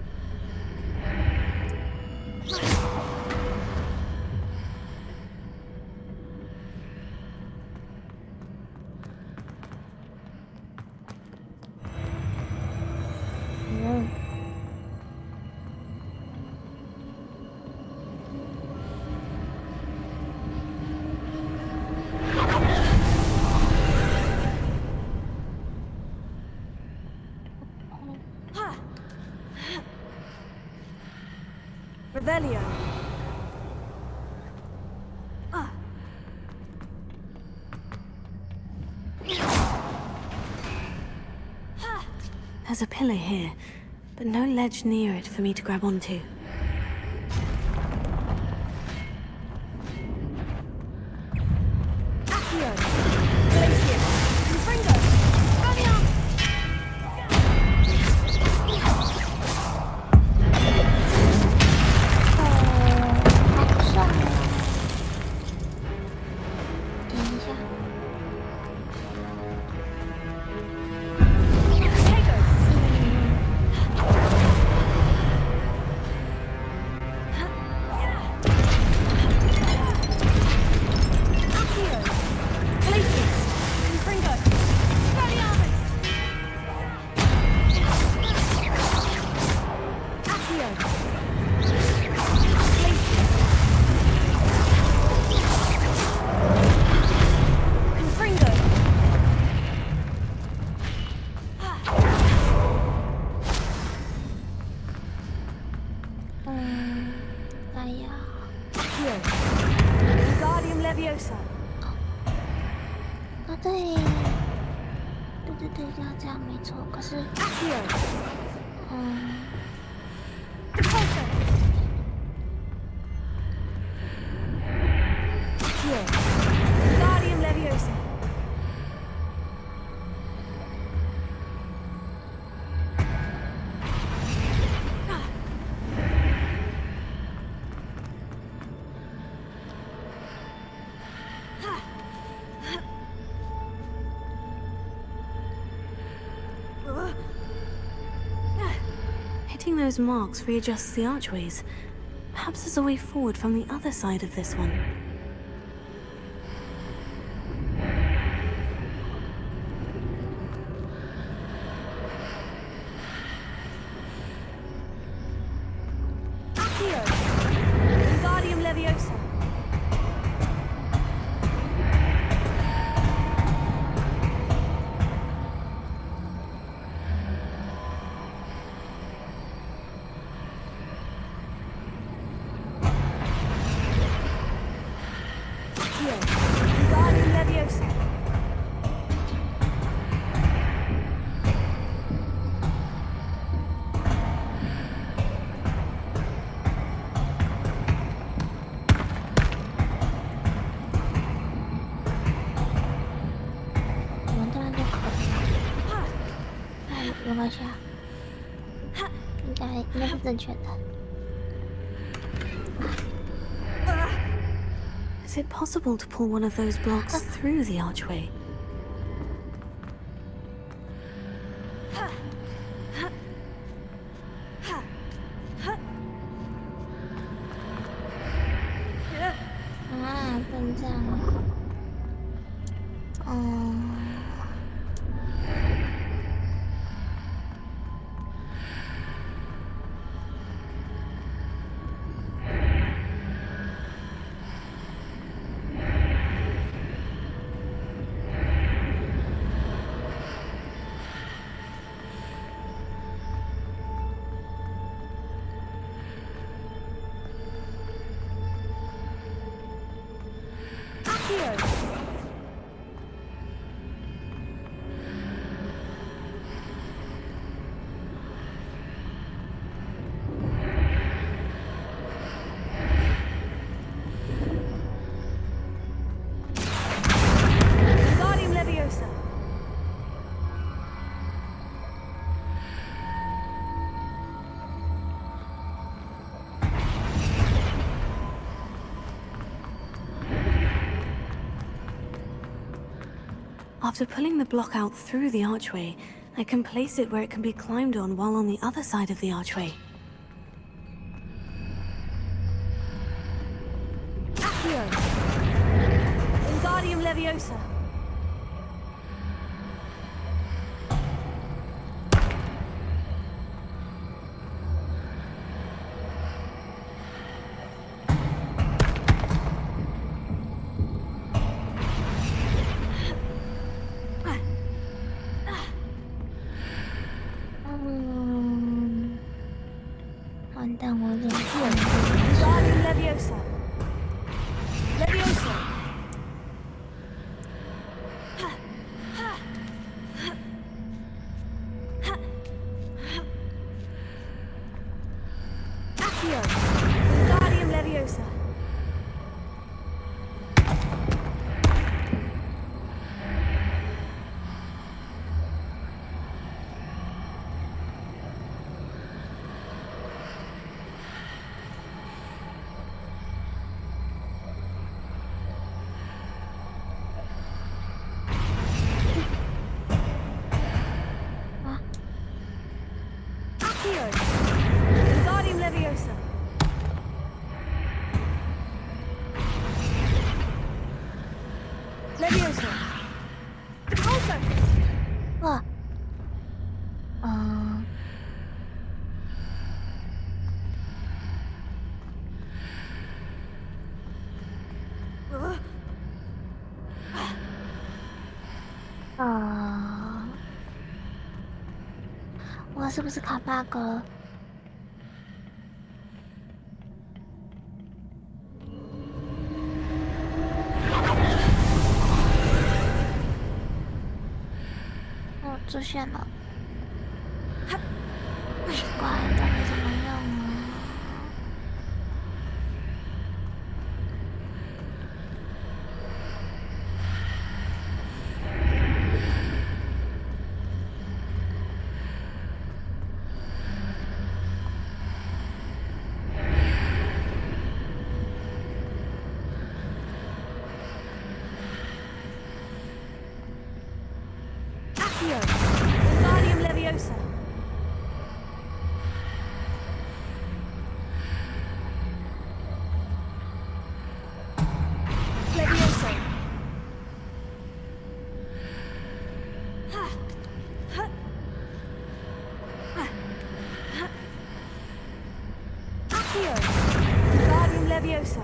Revelio. There's a pillar here, but no ledge near it for me to grab onto. Leviosa. 啊，对，对，这样没错。可是，Guardian Leviosa. Hitting those marks readjusts the archways. Perhaps there's a way forward from the other side of this one. Accio! Wingardium Leviosa. Wingardium Leviosa. 关系啊，应该是正确的。Is it possible to pull one of those blocks through the archway? After pulling the block out through the archway, I can place it where it can be climbed on while on the other side of the archway. Accio! Wingardium Leviosa!啊！我是不是卡 bug 了？哦，出现了。奇怪，这个怎么用啊？ Wingardium Leviosa. Leviosa. Accio. Wingardium Leviosa.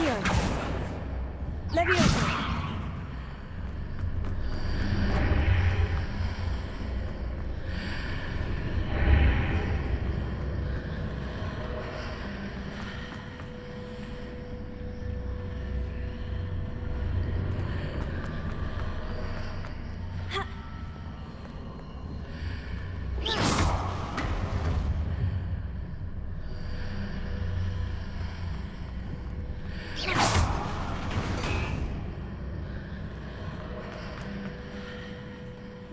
Accio. Leviosa.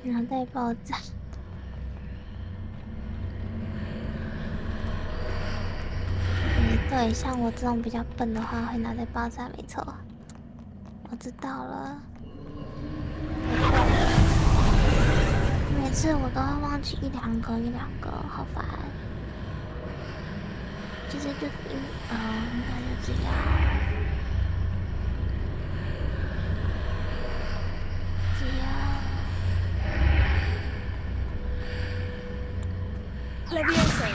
脑袋爆炸。对，像我这种比较笨的话，会脑袋爆炸，没错。我知道了。每次我都会忘记一两个，好烦。其实就应该就这样。Leviosa.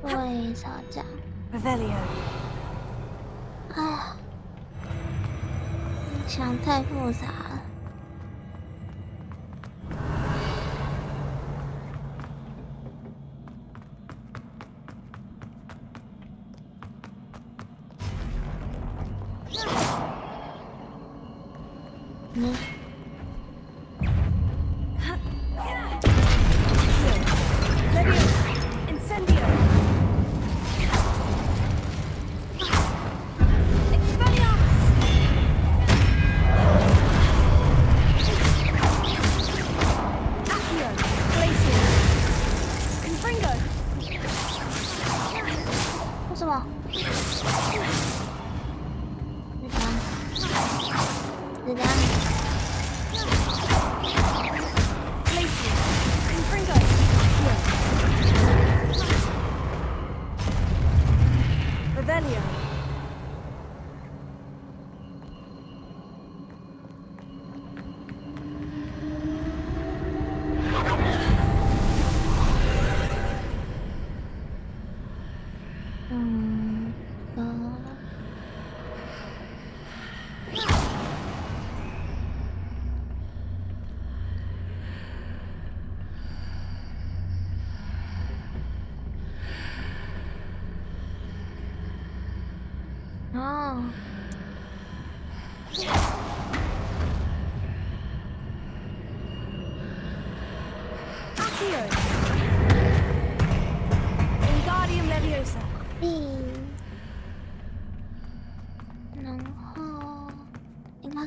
对，吵架。Revelio. 哎呀，想太复杂了。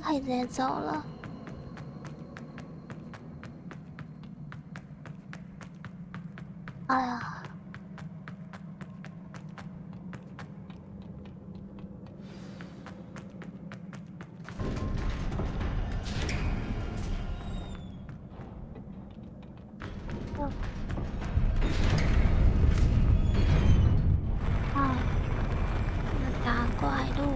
可以直接走了。哎呀！打怪路。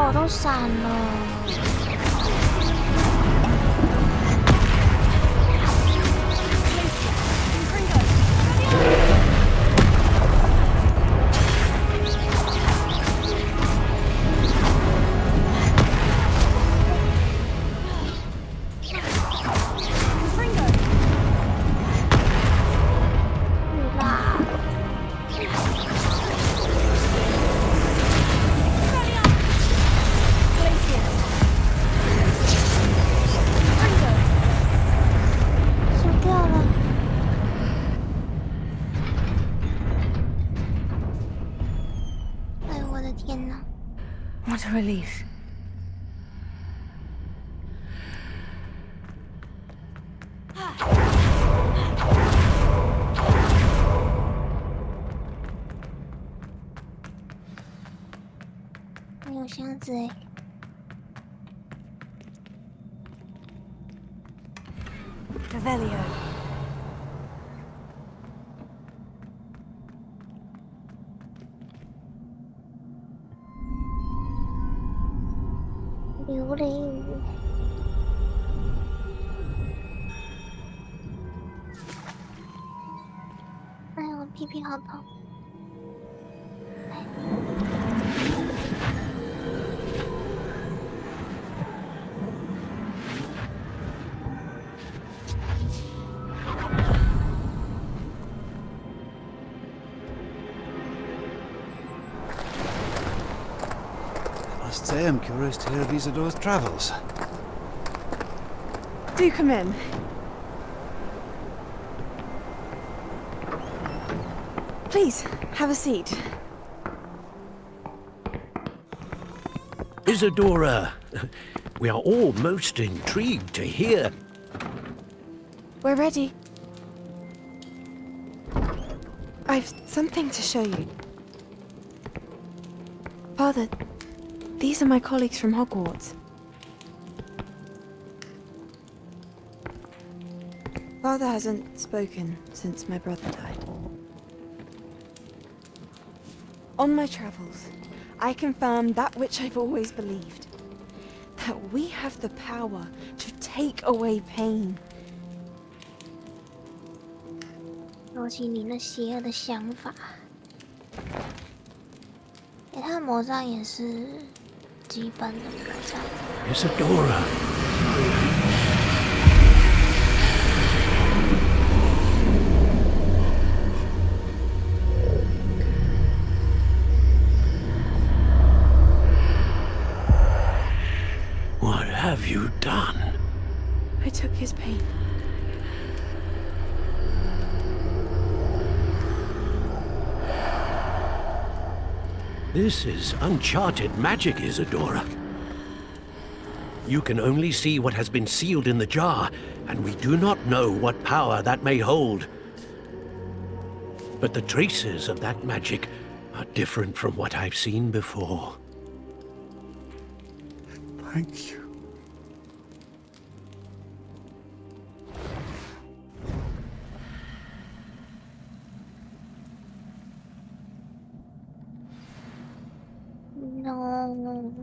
我都闪了。What a relief. I 有箱子哎。Revelio. 榴莲。哎呦，屁屁好痛！I must say I'm curious to hear of Isadora's travels. Do come in. Please, have a seat. Isadora, we are all most intrigued to hear. We're ready. I've something to show you. Father, these are my colleagues from Hogwarts. Father hasn't spoken since my brother died. On my travels, I confirmed that which I've always believed. That we have the power to take away pain. 收起你那邪恶的想法。他的魔杖也是基本的魔杖。Isadora. What have you done? I took his pain. This is uncharted magic, Isadora. You can only see what has been sealed in the jar, and we do not know what power that may hold. But the traces of that magic are different from what I've seen before. Thank you. No.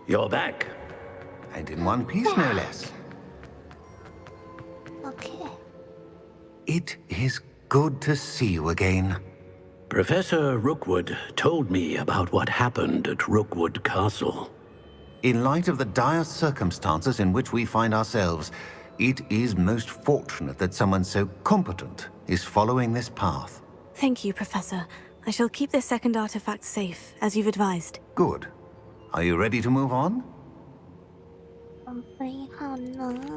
You're back. And in one piece, no less. Okay. It is good to see you again. Professor Rookwood told me about what happened at Rookwood Castle. In light of the dire circumstances in which we find ourselves, it is most fortunate that someone so competent is following this path. Thank you, Professor. I shall keep this second artifact safe, as you've advised. Good. Are you ready to move on?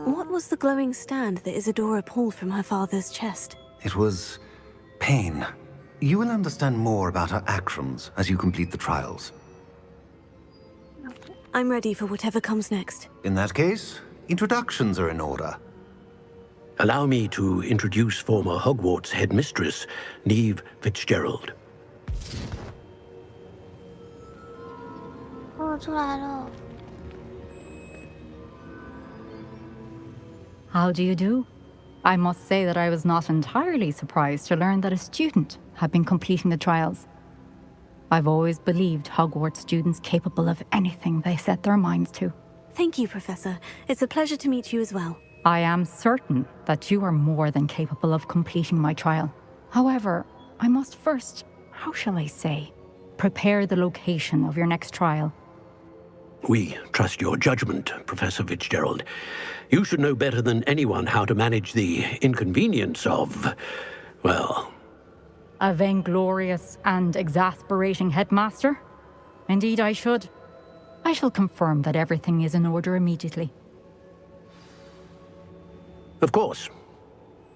What was the glowing stand that Isadora pulled from her father's chest? It was pain. You will understand more about her actions as you complete the trials. I'm ready for whatever comes next. In that case, introductions are in order. Allow me to introduce former Hogwarts headmistress, Neve Fitzgerald. 哦，出来了。 How do you do? I must say that I was not entirely surprised to learn that a student had been completing the trials. I've always believed Hogwarts students capable of anything they set their minds to. Thank you, Professor. It's a pleasure to meet you as well. I am certain that you are more than capable of completing my trial. However, I must first, how shall I say, prepare the location of your next trial. We trust your judgment, Professor Fitzgerald. You should know better than anyone how to manage the inconvenience of, well... A vainglorious and exasperating headmaster? Indeed I should. I shall confirm that everything is in order immediately. Of course.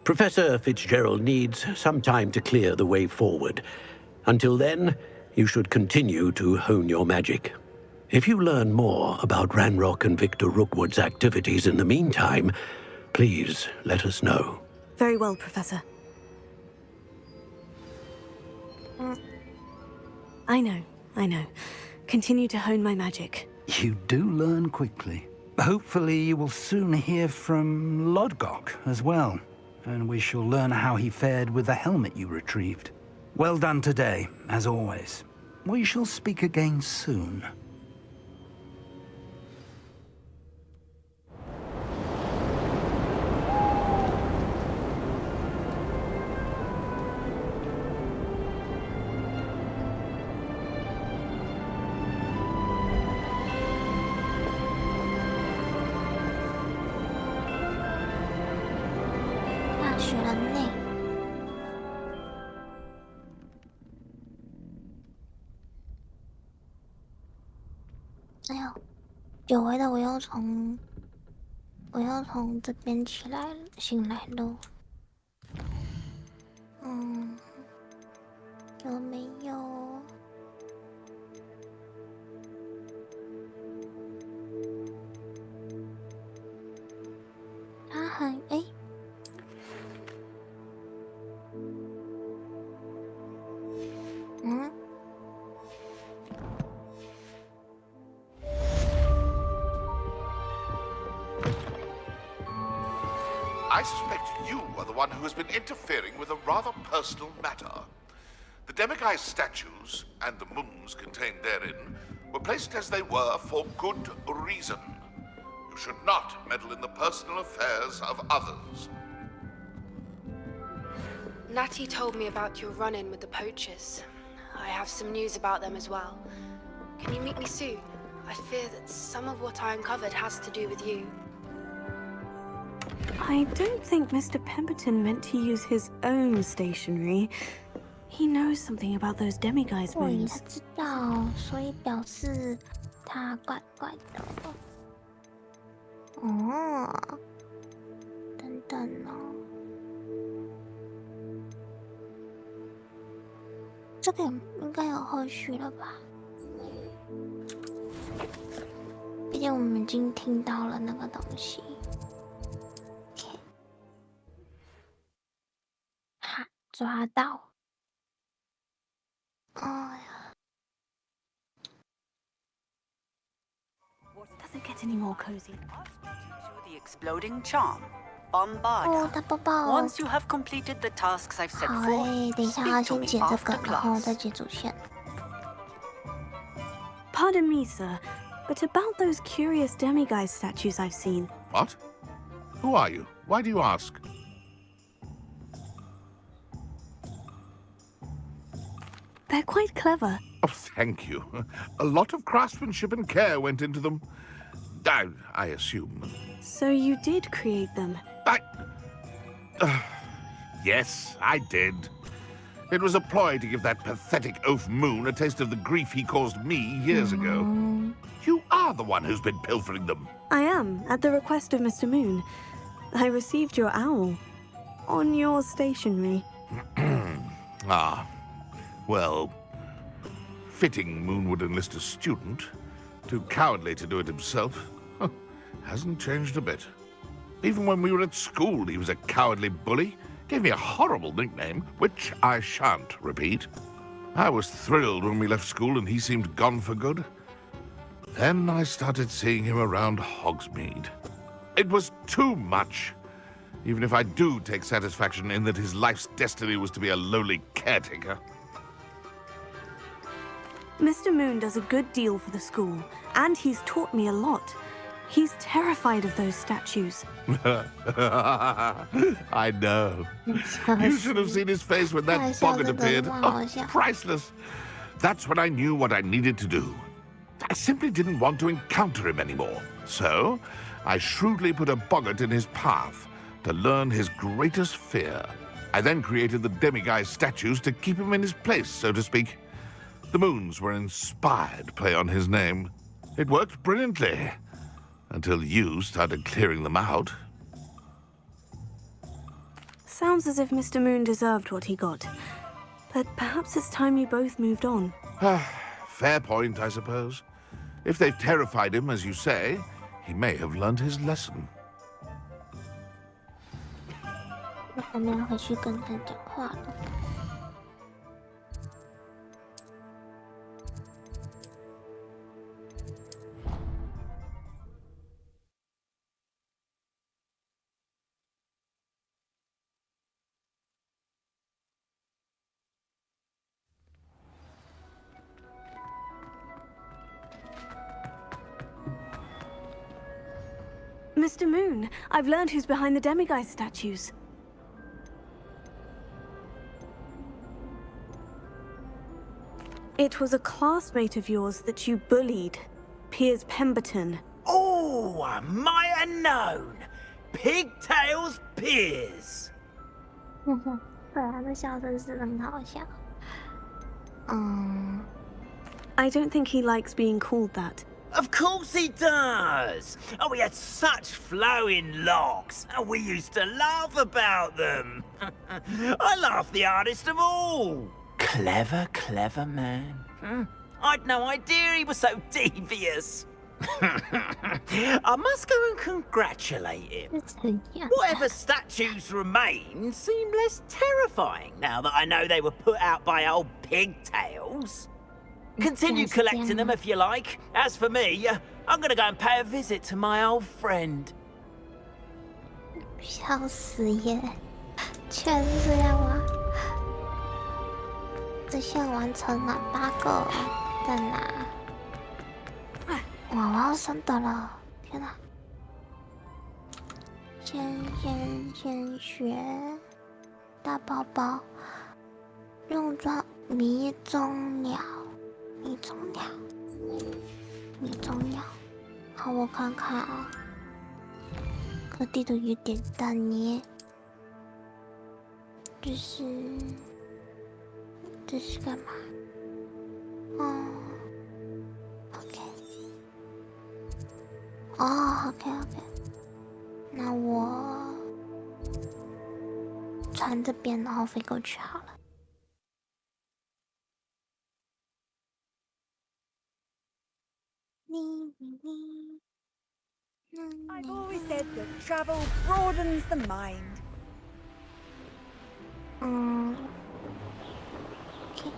Professor Fitzgerald needs some time to clear the way forward. Until then, you should continue to hone your magic. If you learn more about Ranrock and Victor Rookwood's activities in the meantime, please let us know. Very well, Professor. I know. Continue to hone my magic. You do learn quickly. Hopefully you will soon hear from Lodgok as well, and we shall learn how he fared with the helmet you retrieved. Well done today, as always. We shall speak again soon.哎呦，久违的我又从这边醒来了。有没有？他很I suspect you are the one who has been interfering with a rather personal matter. The demiguise statues, and the moons contained therein, were placed as they were for good reason. You should not meddle in the personal affairs of others. Natty told me about your run-in with the poachers. I have some news about them as well. Can you meet me soon? I fear that some of what I uncovered has to do with you. I don't think Mr. Pemberton meant to use his own stationery. He knows something about those demiguise moons. 他知道，所以表示他怪怪的。等等哦，这个应该有后续了吧？毕竟我们已经听到了那个东西。哈，抓到！哎呀。 Does it get any more cozy? The exploding charm. Bombard. Once you have completed the tasks I've set 好 forth, 等一下要 speak to 先 me 解这个， after 然后 class. 再解主线。 Pardon me, sir, but about those curious demiguise statues I've seen. What? Who are you? Why do you ask? They're quite clever. Oh, thank you. A lot of craftsmanship and care went into them. I assume. So you did create them? Yes, I did. It was a ploy to give that pathetic oaf Moon a taste of the grief he caused me years ago. You are the one who's been pilfering them. I am, at the request of Mr. Moon. I received your owl. On your stationery. Ah. Well, fitting Moon would enlist a student. Too cowardly to do it himself. Hasn't changed a bit. Even when we were at school, he was a cowardly bully. Gave me a horrible nickname, which I shan't repeat. I was thrilled when we left school and he seemed gone for good. Then I started seeing him around Hogsmeade. It was too much. Even if I do take satisfaction in that his life's destiny was to be a lowly caretaker. Mr. Moon does a good deal for the school, and he's taught me a lot. He's terrified of those statues. I know. You should have seen his face when that boggart appeared. Oh, priceless. That's when I knew what I needed to do. I simply didn't want to encounter him anymore. So, I shrewdly put a boggart in his path to learn his greatest fear. I then created the demiguise statues to keep him in his place, so to speak. The moons were an inspired play on his name. It worked brilliantly. Until you started clearing them out. Sounds as if Mr. Moon deserved what he got. But perhaps it's time you both moved on. Fair point, I suppose. If they've terrified him, as you say, he may have learned his lesson. 我还没有回去跟他讲话呢。Mr. Moon, I've learned who's behind the demiguise statues. It was a classmate of yours that you bullied, Piers Pemberton. Oh, I might have known. Pigtails Piers. 对啊，那笑声是很好笑。I don't think he likes being called that. Of course he does. Oh, we had such flowing locks, and we used to laugh about them. I laughed the hardest of all. Clever, clever man. I'd no idea he was so devious. I must go and congratulate him. Whatever statues remain seem less terrifying now that I know they were put out by old pigtails. Continue collecting them if you like. As for me, I'm gonna go and pay a visit to my old friend. 笑死耶！全是这样吗？这项完成了8个，在哪？哇，我要升等了！天哪！先学大宝宝用作迷踪鸟。迷踪鸟，好，我看看啊，这地图有点大呢。这是干嘛？OK， 那我传这边，然后飞过去好了。I've always said that travel broadens the mind. Okay.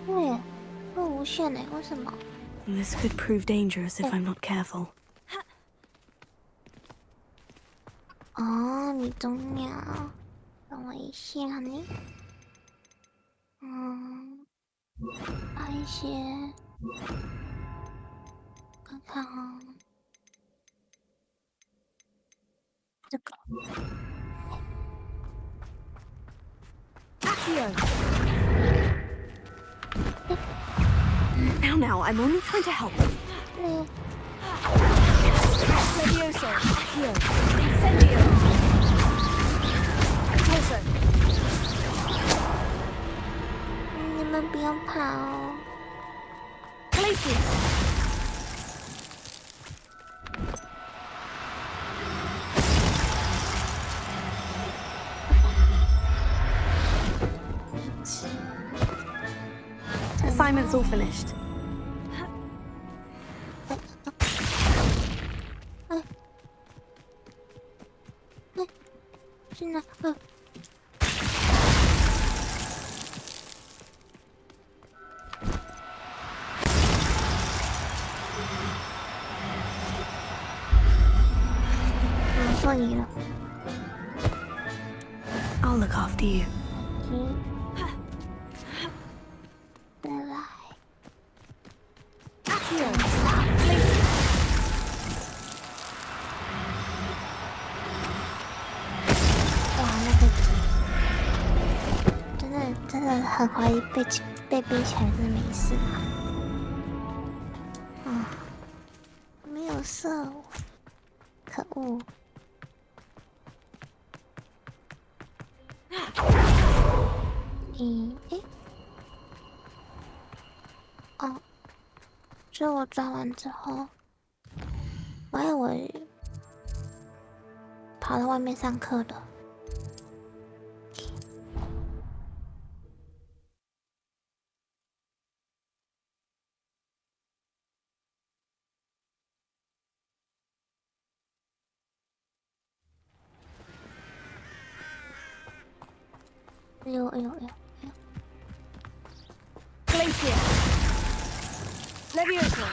Yeah, 会无限欸，为什么？ This could prove dangerous if I'm not careful. 哦，迷踪鸟，等我一下呢。把一些看看哦，这个。Now, I'm only trying to help. Levioso, Accio, Incendio. Closer. 你们不要跑哦。Places. assignment's all finished. 是哪？我说你了。I'll look after you. 拜拜。真的很怀疑被逼起来是没事吗？啊，没有射我，可恶！哦，所以我抓完之后，我还以为跑到外面上课的。哎呦！ Glacier. Levioso.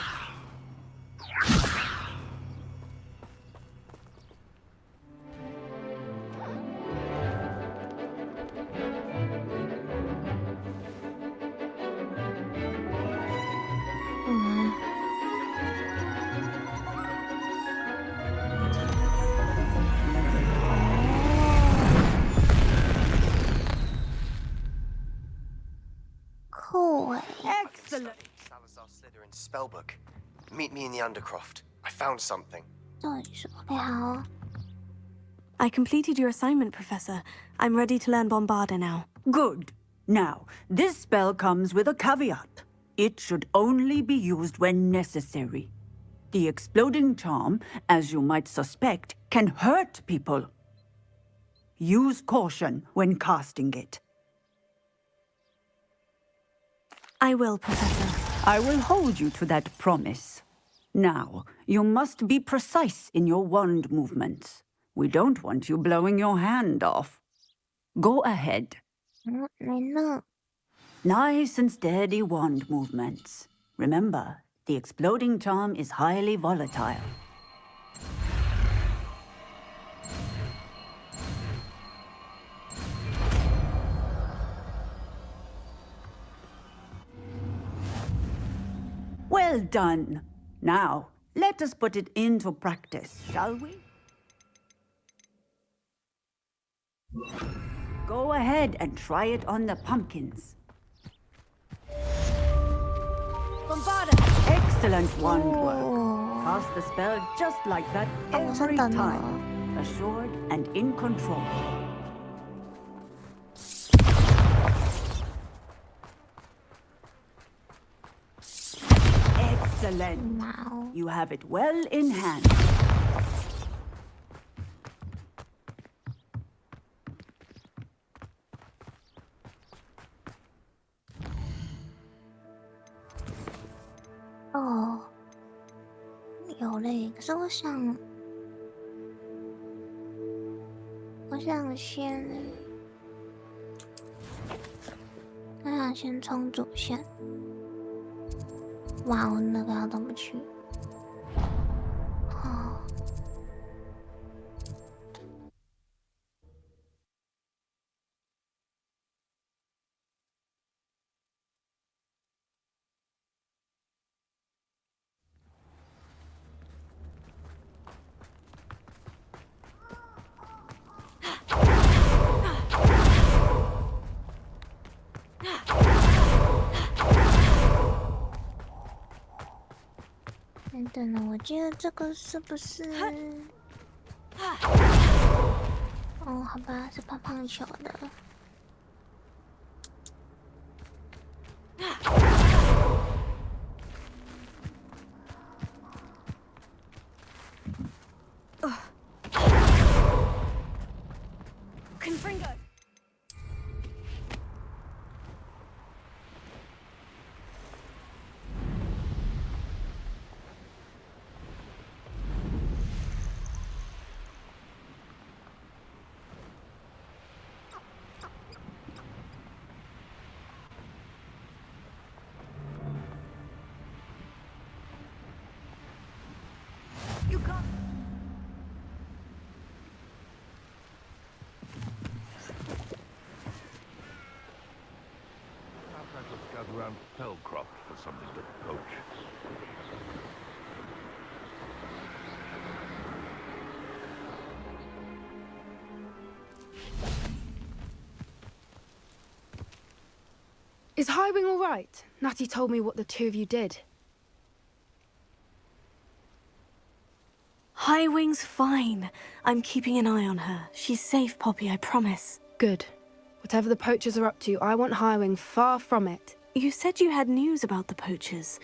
酷哎 Excellent. Salazar Slytherin's spellbook. Meet me in the Undercroft. I found something. 到底是 OK 好。 I completed your assignment, Professor. I'm ready to learn Bombarda now. Good. Now, this spell comes with a caveat. It should only be used when necessary. The exploding charm, as you might suspect, can hurt people. Use caution when casting it. I will, Professor. I will hold you to that promise. Now, you must be precise in your wand movements. We don't want you blowing your hand off. Go ahead. Nice and steady wand movements. Remember, the exploding charm is highly volatile. Well done. Now, let us put it into practice, shall we? Go ahead and try it on the pumpkins. Bombarda! Excellent wand work. Cast the spell just like that every time. Assured and in control. Excellent. Wow. You have it well in hand. Oh. 有嘞，可是我想先冲主线。哇，我那个要怎么去？哦。等等，我记得这个是不是？哦，好吧，是棒棒球的。around Fellcroft for something to poach. Is Highwing all right? Natty told me what the two of you did. Highwing's fine. I'm keeping an eye on her. She's safe, Poppy, I promise. Good. Whatever the poachers are up to, I want Highwing far from it. You said you had news about the poachers,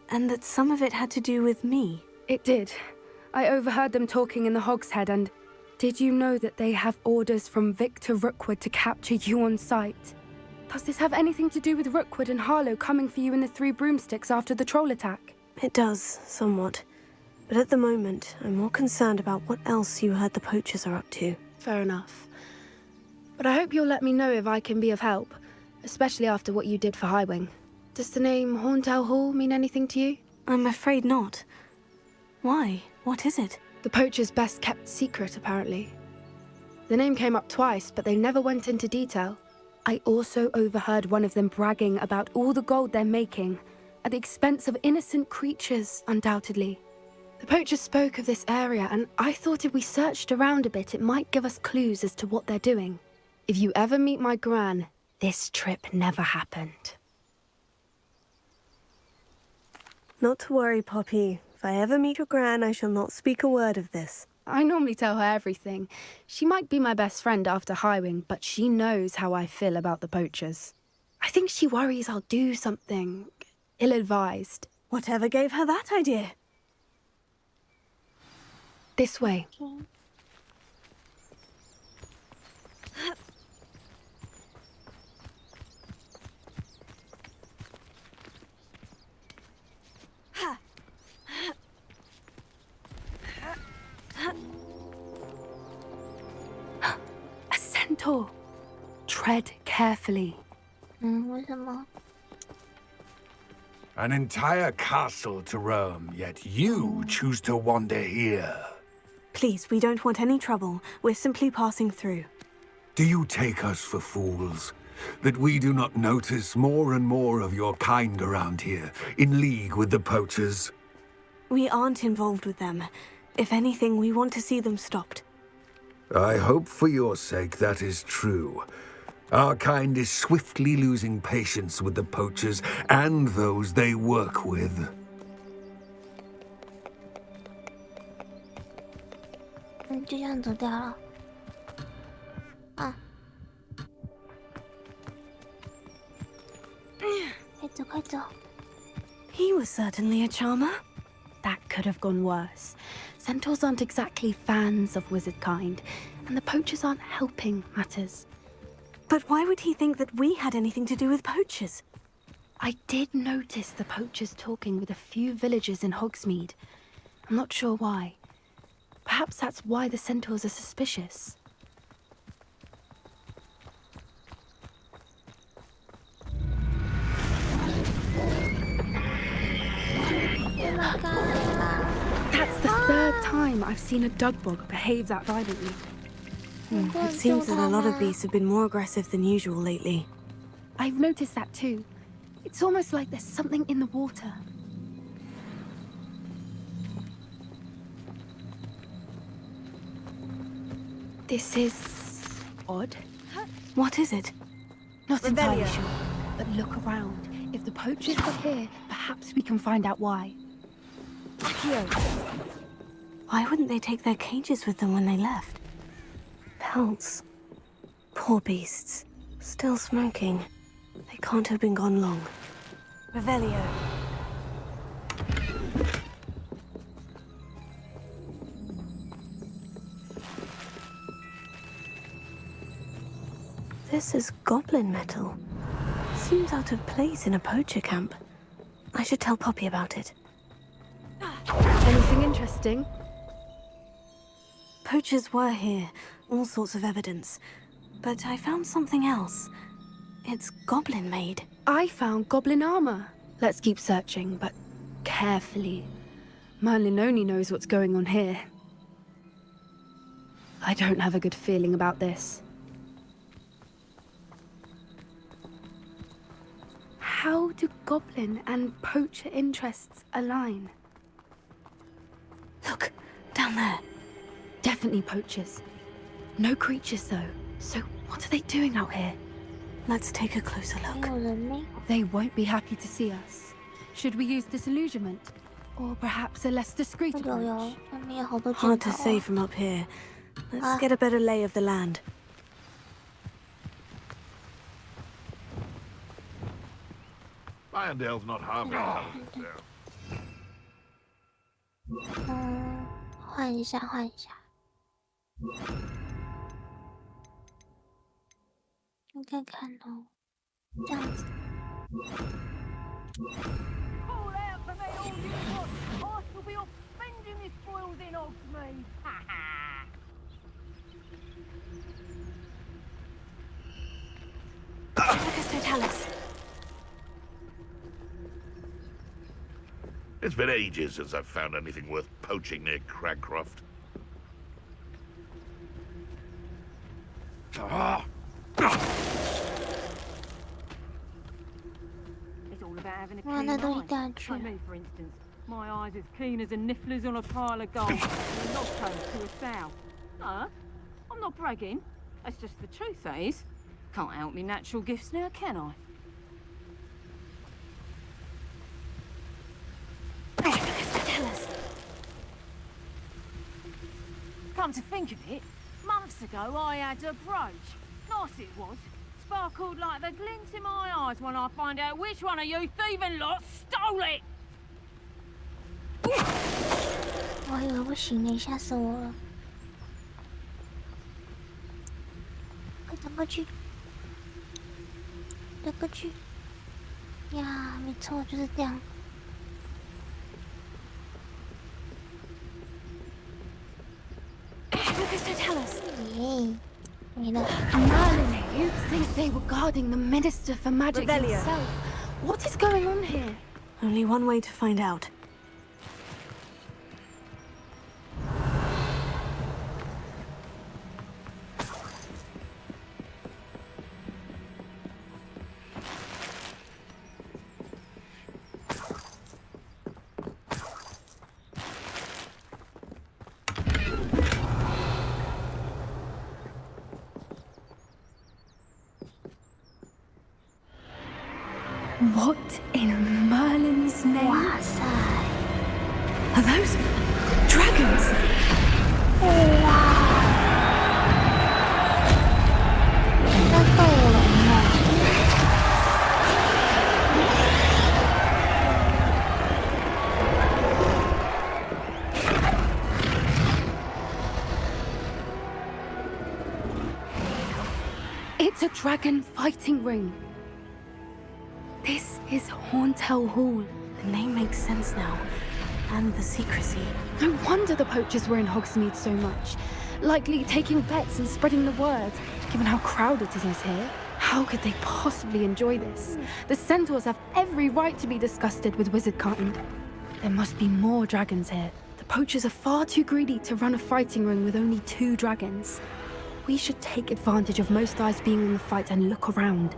and that some of it had to do with me. It did. I overheard them talking in the Hogshead, and did you know that they have orders from Victor Rookwood to capture you on sight? Does this have anything to do with Rookwood and Harlow coming for you in the Three Broomsticks after the troll attack? It does, somewhat. But at the moment, I'm more concerned about what else you heard the poachers are up to. Fair enough. But I hope you'll let me know if I can be of help, especially after what you did for Highwing. Does the name Horntail Hall mean anything to you? I'm afraid not. Why? What is it? The poachers' best-kept secret, apparently. The name came up twice, but they never went into detail. I also overheard one of them bragging about all the gold they're making, at the expense of innocent creatures, undoubtedly. The poachers spoke of this area, and I thought if we searched around a bit, it might give us clues as to what they're doing. If you ever meet my gran, this trip never happened. Not to worry, Poppy. If I ever meet your gran, I shall not speak a word of this. I normally tell her everything. She might be my best friend after Highwing, but she knows how I feel about the poachers. I think she worries I'll do something ill-advised. Whatever gave her that idea? This way. Okay. A centaur. Tread carefully. 为什么？ An entire castle to roam, yet you choose to wander here. Please, we don't want any trouble. We're simply passing through. Do you take us for fools? That we do not notice more and more of your kind around here, in league with the poachers? We aren't involved with them. If anything, we want to see them stopped. I hope for your sake that is true. Our kind is swiftly losing patience with the poachers and those they work with. He was certainly a charmer. That could have gone worse. Centaurs aren't exactly fans of wizard kind, and the poachers aren't helping matters. But why would he think that we had anything to do with poachers? I did notice the poachers talking with a few villagers in Hogsmeade. I'm not sure why. Perhaps that's why the centaurs are suspicious. That's the third time I've seen a dugbog behave that violently. It seems that a lot of beasts have been more aggressive than usual lately. I've noticed that too. It's almost like there's something in the water. This is odd. What is it? Not entirely sure, but look around. If the poachers are here, perhaps we can find out why. Accio. Why wouldn't they take their cages with them when they left? Pelts. Poor beasts. Still smoking. They can't have been gone long. Revelio. This is goblin metal. Seems out of place in a poacher camp. I should tell Poppy about it. Anything interesting? Poachers were here, all sorts of evidence. But I found something else. It's goblin-made. I found goblin armor. Let's keep searching, but carefully. Merlin only knows what's going on here. I don't have a good feeling about this. How do goblin and poacher interests align? Look, down there. Definitely poachers. No creatures though. So what are they doing out here? Let's take a closer look. They won't be happy to see us. Should we use disillusionment? Or perhaps a less discreet approach? Hard to say from up here. Let's get a better lay of the land. Irondale's not harming us there. 换一下，换一下。你看看哦，这样子。It's been ages since I've found anything worth poaching near Cragcroft. It's all about having a keen eye. Like me, for instance. My eye's as keen as a niffler's on a pile of gold. And a log to a sow. No, I'm not bragging. That's just the truth, that is. Can't help me natural gifts now, can I? Come to think of it, months ago I had a brooch. Nice it was. Sparkled like the glint in my eyes when I find out which one of you thieving lot stole it! 我以为不行呢，吓死我了！快转过去，转过去！呀，没错，就是这样。Merlin, you'd think they were guarding the Minister for Magic himself. What is going on here? Only one way to find out. What in Merlin's name? Are those dragons? It's a dragon fighting ring. This is Horntail Hall. The name makes sense now. And the secrecy. No wonder the poachers were in Hogsmeade so much. Likely taking bets and spreading the word, given how crowded it is here. How could they possibly enjoy this? The centaurs have every right to be disgusted with wizardkind. There must be more dragons here. The poachers are far too greedy to run a fighting ring with only 2 dragons. We should take advantage of most eyes being in the fight and look around.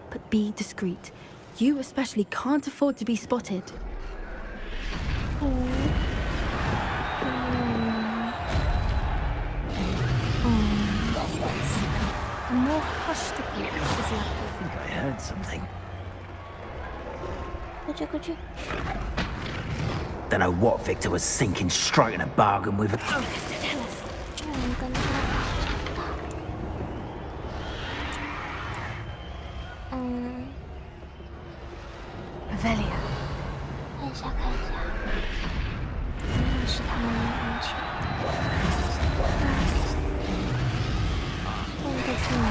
But be discreet. You especially can't afford to be spotted. A more hushed appearance is left. I think I heard something. Don't know what Victor was thinking, striking a bargain with. Velia. 看一下，看一下，又是他们的武器。换一个去哪？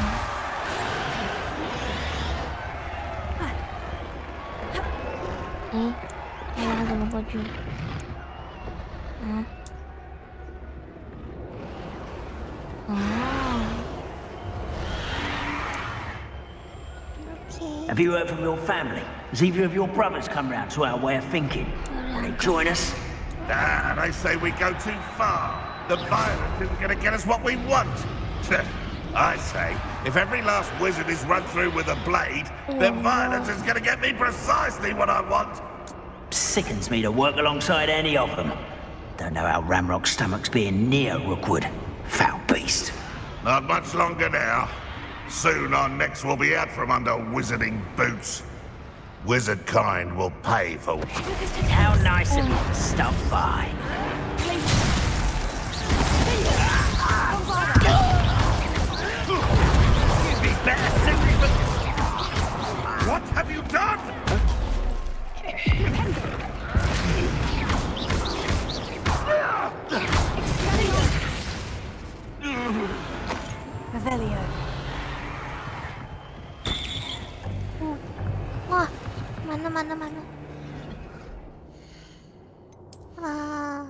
他怎么过去？Have you heard from your family? Has either of your brothers come round to our way of thinking? Will they join us? They say we go too far. The violence isn't going to get us what we want. I say, if every last wizard is run through with a blade, then violence is gonna get me precisely what I want. Sickens me to work alongside any of them. Don't know how Ramrock's stomach's being near Rookwood. Foul beast. Not much longer now. Soon our necks will be out from under wizarding boots. Wizard kind will pay for... How nice of you to stop by. You'd be better suited for... What have you done? Revelio. Wah, mana. Ah.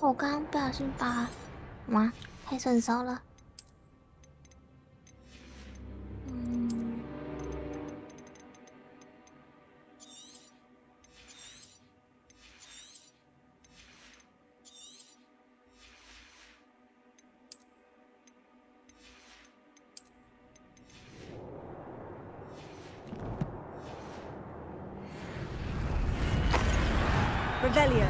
Oh, 我刚刚不小心把哇太顺手了。Revelio.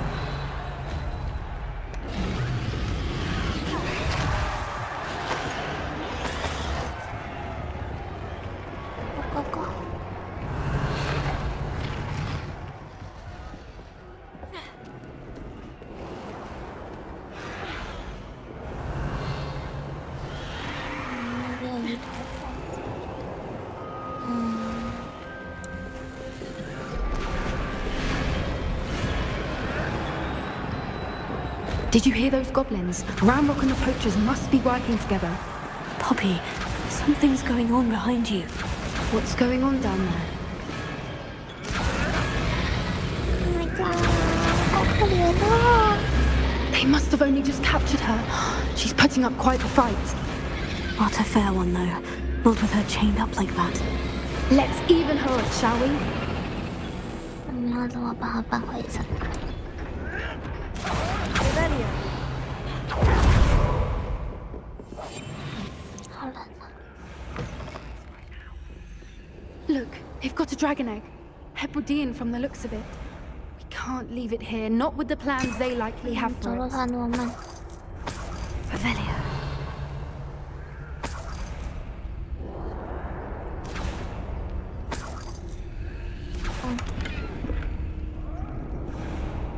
Go. Did you hear those goblins? Ramrock and the poachers must be working together. Poppy, something's going on behind you. What's going on down there? Oh my god, 好可怜啊 They must have only just captured her. She's putting up quite the fight. Not a fair one, though. Not with her chained up like that. Let's even her up, shall we? 我们要怎么把她搬回城？ 好冷啊！ Look, they've got a dragon egg. Hebridean from the looks of it. We can't leave it here, not with the plans they likely have for it. Revelio.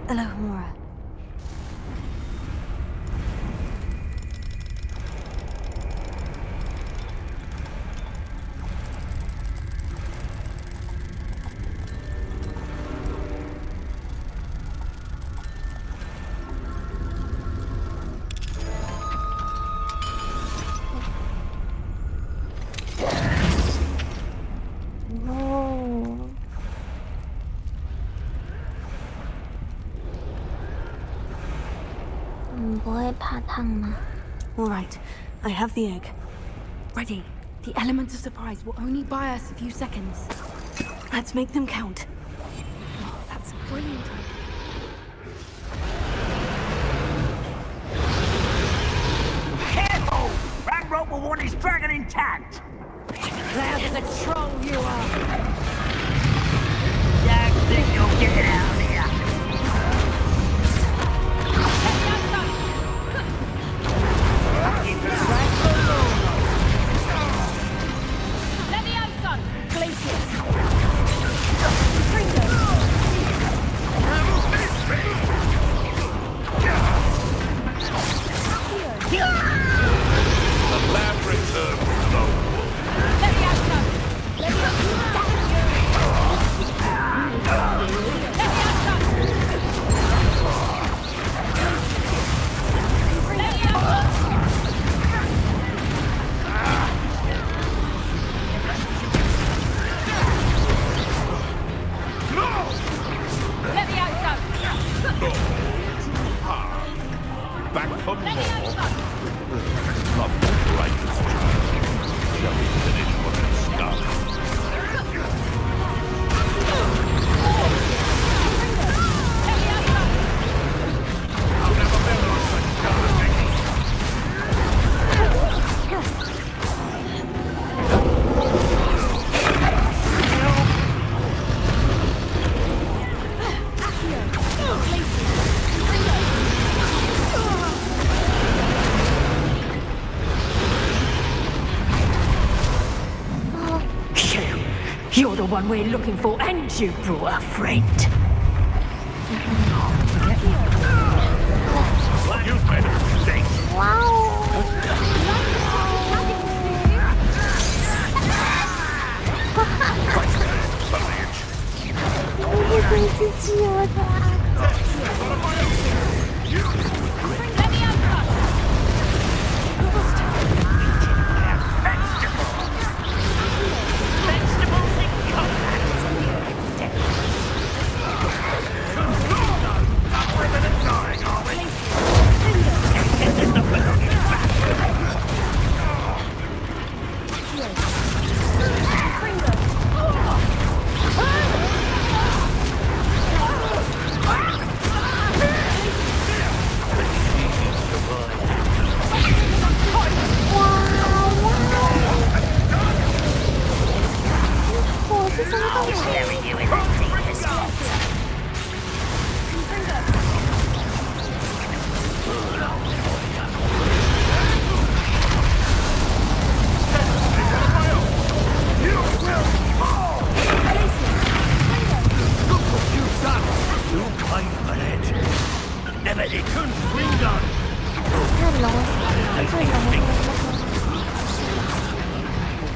Alohomora. All right, I have the egg. Ready. The element of surprise will only buy us a few seconds. Let's make them count. Oh, that's a brilliant idea. Careful! Ramrock will want his dragon intact! Loud as a troll you are! Don't think you'll get it out of here! The lab returns no. Let me out, son! Let me out! You're the one we're looking for, and you brought a friend. You better think. Wow. 我会自己我的。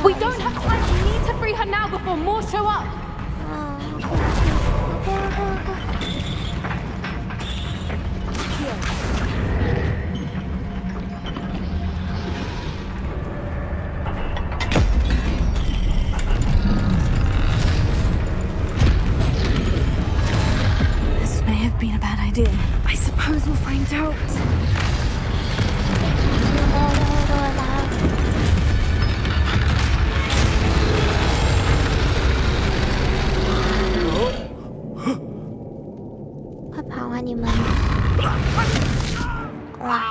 We don't have time. We need to free her now before more show up. This may have been a bad idea. I suppose we'll find out. 快跑啊你们！哇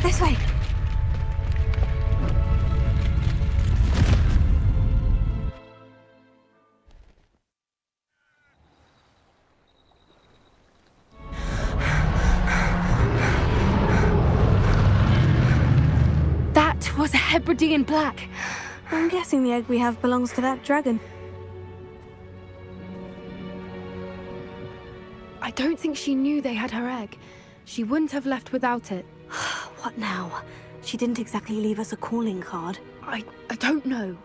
！This way. That was a Hebridean black. I'm guessing the egg we have belongs to that dragon. I don't think she knew they had her egg. She wouldn't have left without it. What now? She didn't exactly leave us a calling card. I don't know.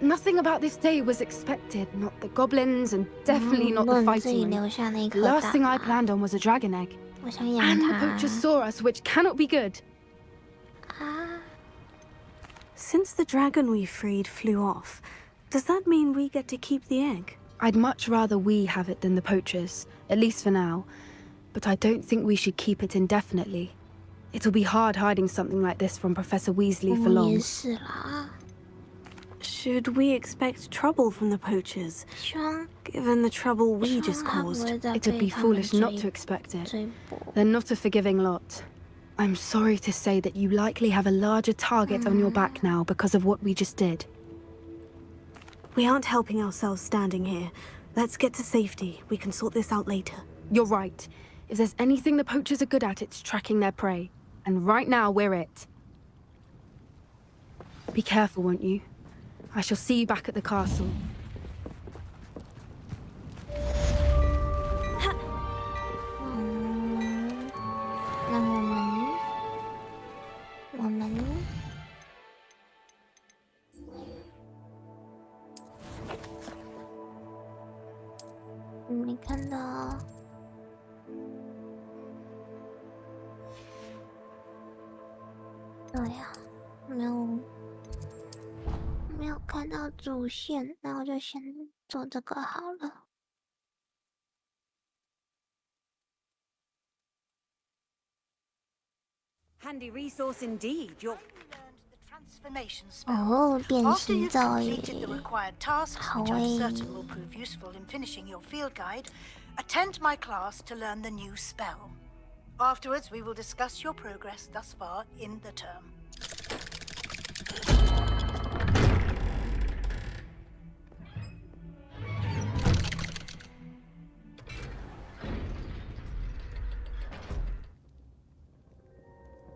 Nothing about this day was expected. Not the goblins, and definitely not the fighting ring. The last thing I planned on was a dragon egg. And the poachers saw us, which cannot be good. Since the dragon we freed flew off, does that mean we get to keep the egg? I'd much rather we have it than the poachers, at least for now. But I don't think we should keep it indefinitely. It'll be hard hiding something like this from Professor Weasley for long. Should we expect trouble from the poachers? Given the trouble we just caused. It'd be foolish not to expect it. They're not a forgiving lot. I'm sorry to say that you likely have a larger target on your back now because of what we just did. We aren't helping ourselves standing here. Let's get to safety. We can sort this out later. You're right. If there's anything the poachers are good at, it's tracking their prey. And right now, we're it. Be careful, won't you? I shall see you back at the castle. Oh yeah. 没有看到主线，那我就先做这个好了。Handy resource indeed. Your transformation Oh, spell. 变 After 形 you've 咒 completed 语 the required tasks, 好 which I'm 诶。 certain will prove useful in finishing your field guide, attend my class to learn the new spell. Afterwards, we will discuss your progress thus far in the term.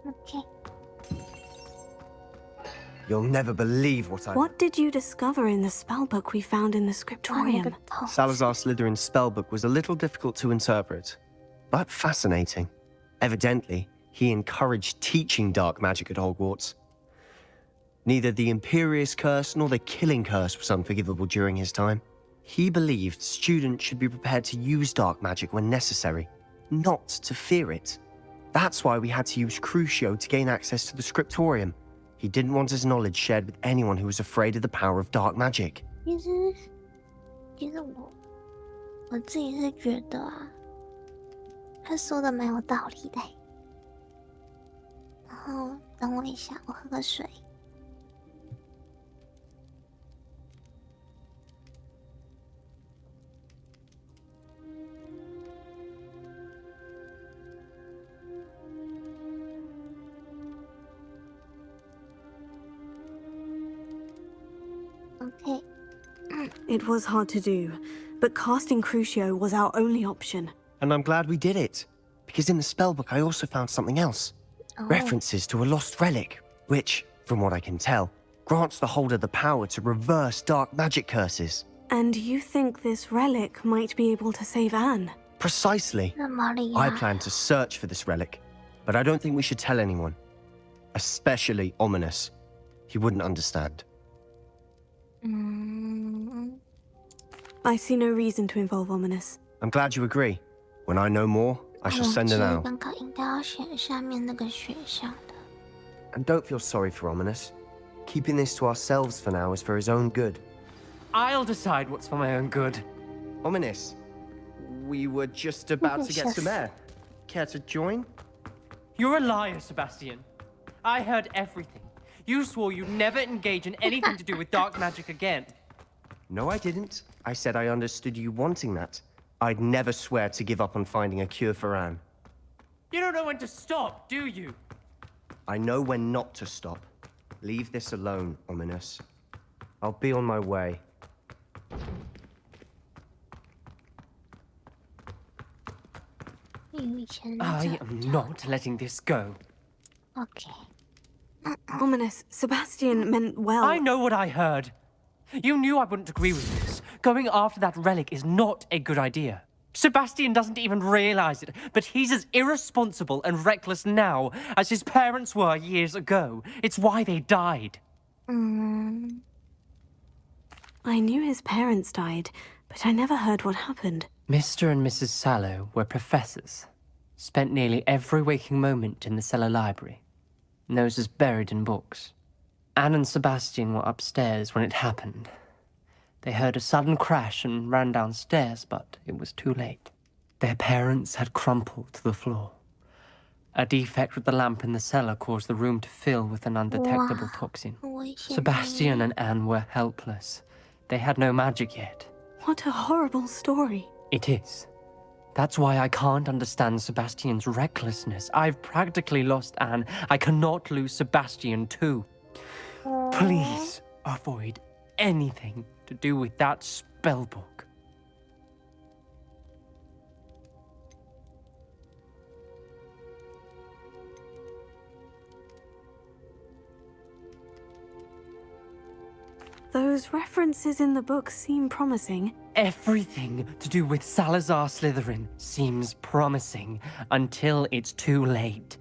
Okay. You'll never believe what I... What did you discover in the spellbook we found in the scriptorium? Salazar Slytherin's spellbook was a little difficult to interpret, but fascinating. Evidently, he encouraged teaching dark magic at Hogwarts. Neither the Imperious Curse nor the Killing Curse was unforgivable during his time. He believed students should be prepared to use dark magic when necessary, not to fear it. That's why we had to use Crucio to gain access to the scriptorium. He didn't want his knowledge shared with anyone who was afraid of the power of dark magic. 其实我自己是觉得啊，他说的蛮有道理的。然后等我一下，我喝个水。Okay. It was hard to do, but casting Crucio was our only option. And I'm glad we did it, because in the spellbook I also found something else. References to a lost relic, which, from what I can tell, grants the holder the power to reverse dark magic curses. And you think this relic might be able to save Anne? Precisely. I plan to search for this relic, but I don't think we should tell anyone. Especially Ominous. He wouldn't understand. I see no reason to involve Ominous. I'm glad you agree. When I know more, I shall send an owl. 刚刚应该要选下面那个选项的。 And don't feel sorry for Ominous. Keeping this to ourselves for now is for his own good. I'll decide what's for my own good. Ominous, we were just about to get some air. Care to join? You're a liar, Sebastian. I heard everything. You swore you'd never engage in anything to do with dark magic again. No, I didn't. I said I understood you wanting that. I'd never swear to give up on finding a cure for Anne. You don't know when to stop, do you? I know when not to stop. Leave this alone, Ominous. I'll be on my way. I am not letting this go. Okay. Ominous, Sebastian meant well. I know what I heard. You knew I wouldn't agree with this. Going after that relic is not a good idea. Sebastian doesn't even realize it, but he's as irresponsible and reckless now as his parents were years ago. It's why they died. I knew his parents died, but I never heard what happened. Mr. and Mrs. Sallow were professors. Spent nearly every waking moment in the cellar library. Noses buried in books. Anne and Sebastian were upstairs when it happened. They heard a sudden crash and ran downstairs, but it was too late. Their parents had crumpled to the floor. A defect with the lamp in the cellar caused the room to fill with an undetectable toxin. Sebastian and Anne were helpless. They had no magic yet. What a horrible story. It is. That's why I can't understand Sebastian's recklessness. I've practically lost Anne. I cannot lose Sebastian too. Please avoid anything to do with that spellbook. Those references in the book seem promising. Everything to do with Salazar Slytherin seems promising until it's too late.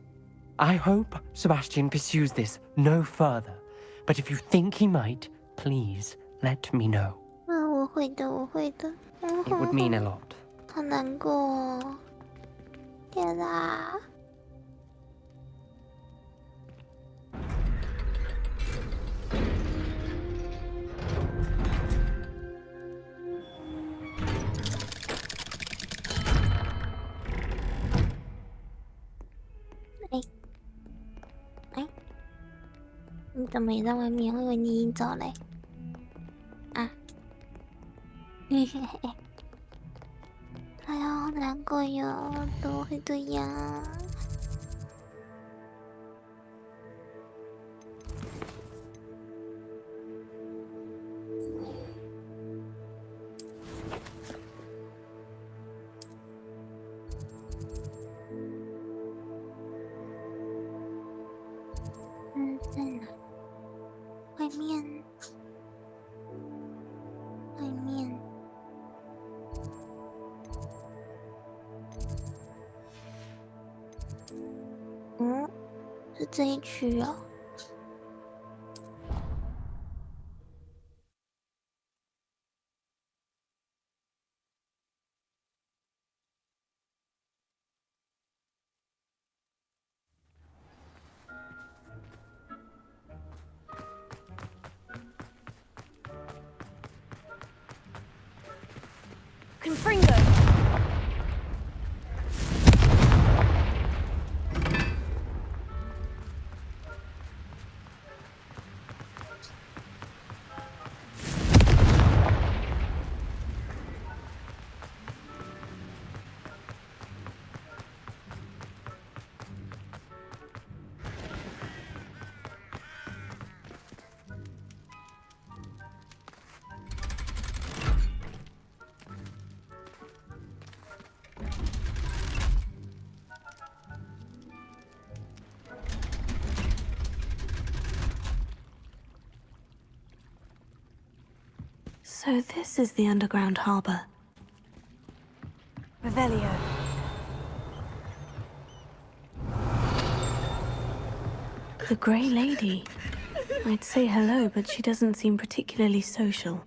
I hope Sebastian pursues this no further, but if you think he might, please let me know. 我会的，我会的。It would mean a lot. 好难过哦，天哪！你怎么也在外面？我以为你已经走嘞。啊，嘿嘿嘿。哎呀，好难过哟，怎么会这样？在哪？外面，外面。是这一区哦。Confringo! So this is the underground harbor. Revelio. The Grey Lady. I'd say hello, but she doesn't seem particularly social.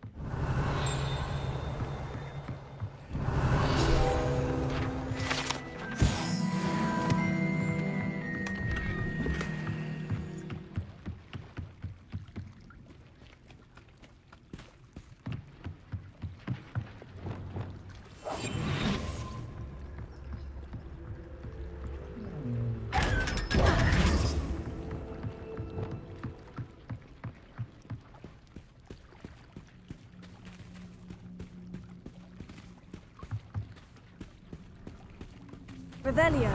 Revelio.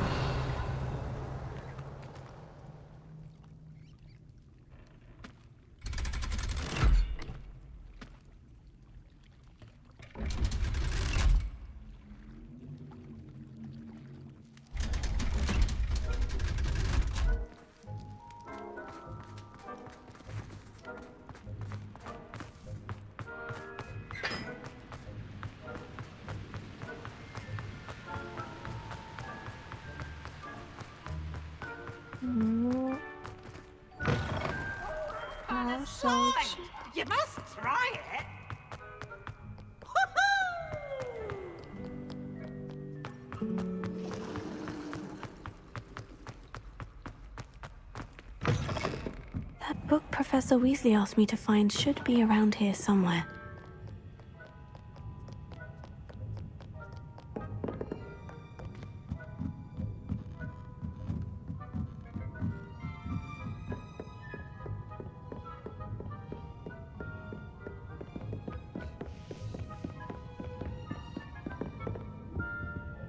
You must try it. That book Professor Weasley asked me to find should be around here somewhere.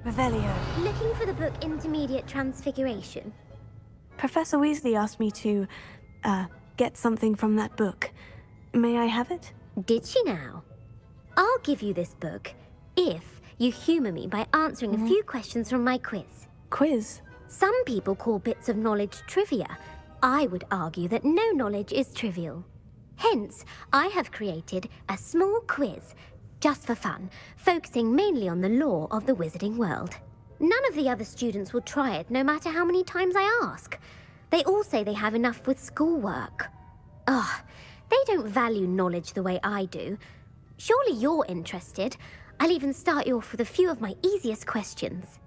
Revelio. Looking for the book Intermediate Transfiguration? Professor Weasley asked me to, get something from that book. May I have it? Did she now? I'll give you this book if you humor me by answering a few questions from my quiz. Quiz? Some people call bits of knowledge trivia. I would argue that no knowledge is trivial. Hence, I have created a small quiz, just for fun, focusing mainly on the lore of the wizarding world. None of the other students will try it, no matter how many times I ask. They all say they have enough with schoolwork. Ugh, they don't value knowledge the way I do. Surely you're interested. I'll even start you off with a few of my easiest questions.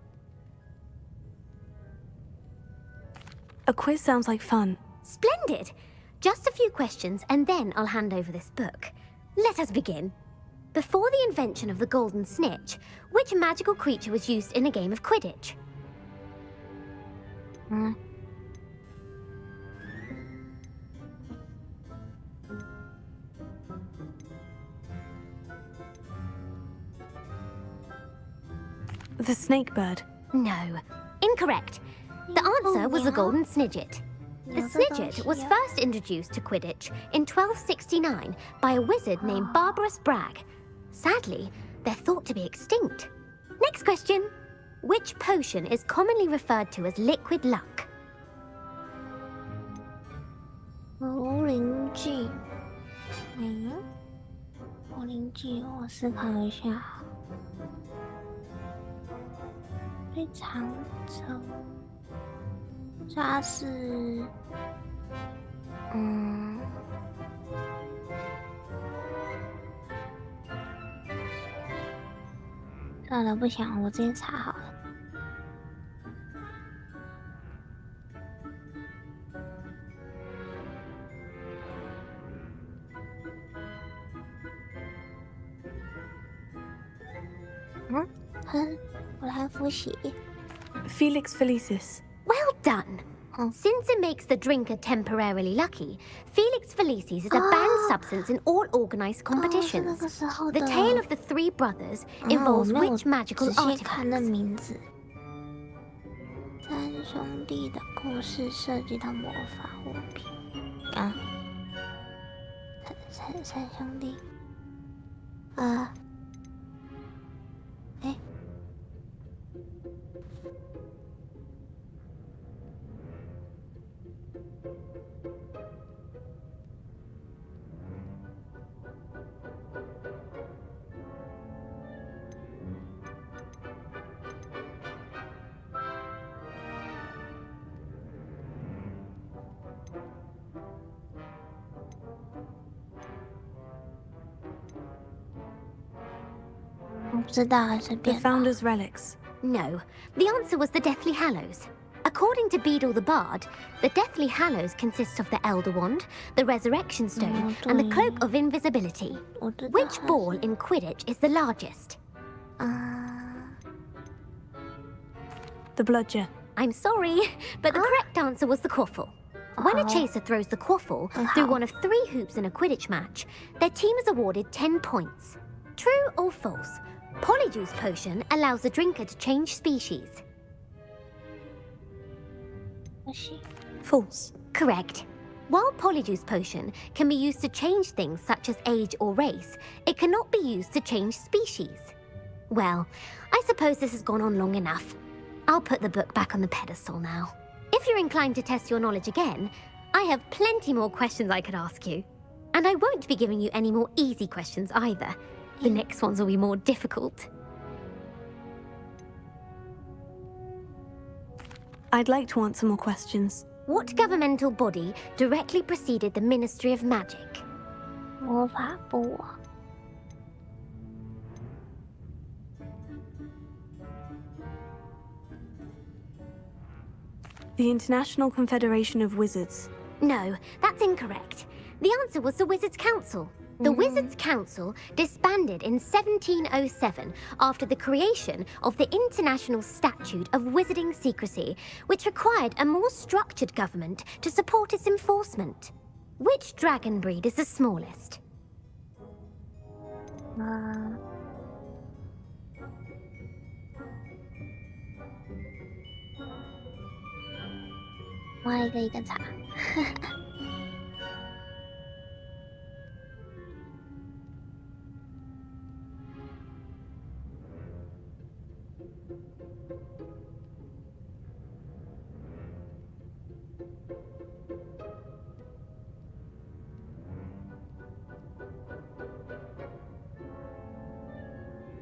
A quiz sounds like fun. Splendid! Just a few questions, and then I'll hand over this book. Let us begin. Before the invention of the golden snitch, which magical creature was used in a game of Quidditch? The snake bird. No. Incorrect. The answer was the golden snidget. The snidget was first introduced to Quidditch in 1269 by a wizard named Barbarous Bragg. Sadly, they're thought to be extinct. Next question. Which potion is commonly referred to as liquid luck? 茯苓剂。茯苓剂，我思考一下。非常丑。它是，算了，不想了，我直接查好了。我来复习。Felix Felicis. Well done. Since it makes the drinker temporarily lucky, Felix Felicis is a banned substance in all organized competitions. The tale of the three brothers involves which magical artifacts? 三兄弟的故事涉及到魔法物品啊，三兄弟，我不知道，还是 The Founder's Relics. No, the answer was the Deathly Hallows. According to Beedle the Bard, the Deathly Hallows consists of the Elder Wand, the Resurrection Stone, and the Cloak of Invisibility. Which ball in Quidditch is the largest? The Bludger. I'm sorry, but the correct answer was the Quaffle. When a chaser throws the Quaffle through one of 3 hoops in a Quidditch match, their team is awarded 10 points. True or false? Polyjuice Potion allows the drinker to change species. False. Correct. While Polyjuice Potion can be used to change things such as age or race, it cannot be used to change species. Well, I suppose this has gone on long enough. I'll put the book back on the pedestal now. If you're inclined to test your knowledge again, I have plenty more questions I could ask you. And I won't be giving you any more easy questions either. The next ones will be more difficult. I'd like to answer more questions. What governmental body directly preceded the Ministry of Magic? 魔法部。The International Confederation of Wizards. No, that's incorrect. The answer was the Wizards' Council. The Wizards' Council disbanded in 1707 after the creation of the International Statute of Wizarding Secrecy, which required a more structured government to support its enforcement. Which dragon breed is the smallest? Why 一个查。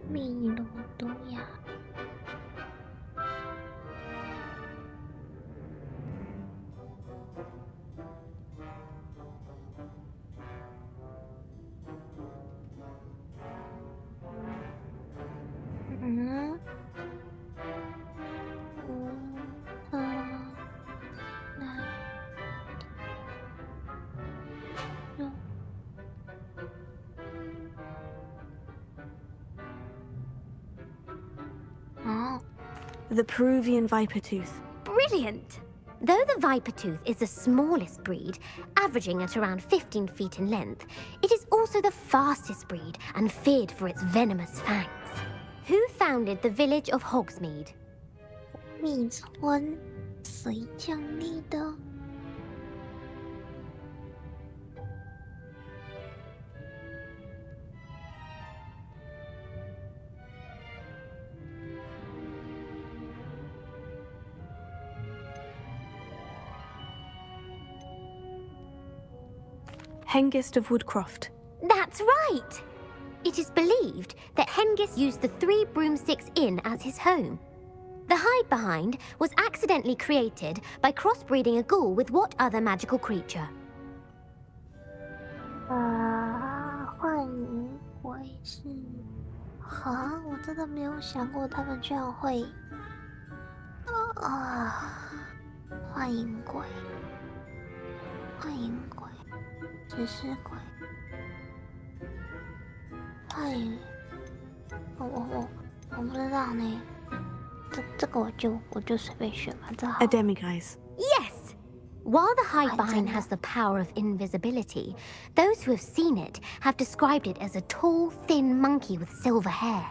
秘鲁毒药。The Peruvian Viper Tooth. Brilliant! Though the Viper Tooth is the smallest breed, averaging at around 15 feet in length, it is also the fastest breed and feared for its venomous fangs. Who founded the village of Hogsmeade. 蜜村，谁奖励的？ Hengist of Woodcroft. That's right! It is believed that Hengist used the Three Broomsticks Inn as his home. The hide behind was accidentally created by crossbreeding a ghoul with what other magical creature? 幻影鬼是……哈，我真的没有想过他们居然会……幻影鬼，幻影鬼，食尸鬼，幻影……我不知道呢。这个我就随便选吧，这好。A demiguise. Yes! While the hide behind has the power of invisibility, those who have seen it have described it as a tall, thin monkey with silver hair.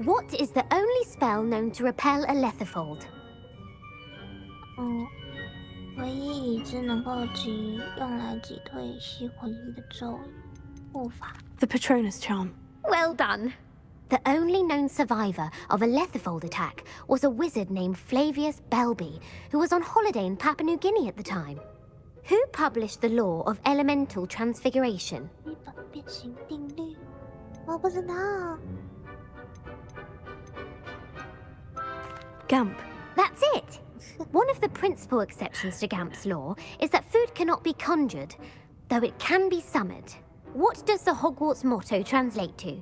What is the only spell known to repel a lethifold? 唯一已知能够用来击退吸魂力的咒语护法。 The Patronus charm. Well done! The only known survivor of a lethifold attack was a wizard named Flavius Belby, who was on holiday in Papua New Guinea at the time. Who published the law of elemental transfiguration? 日本变形定律，我不知道。 Gamp. That's it! One of the principal exceptions to Gamp's law is that food cannot be conjured, though it can be summoned. What does the Hogwarts motto translate to?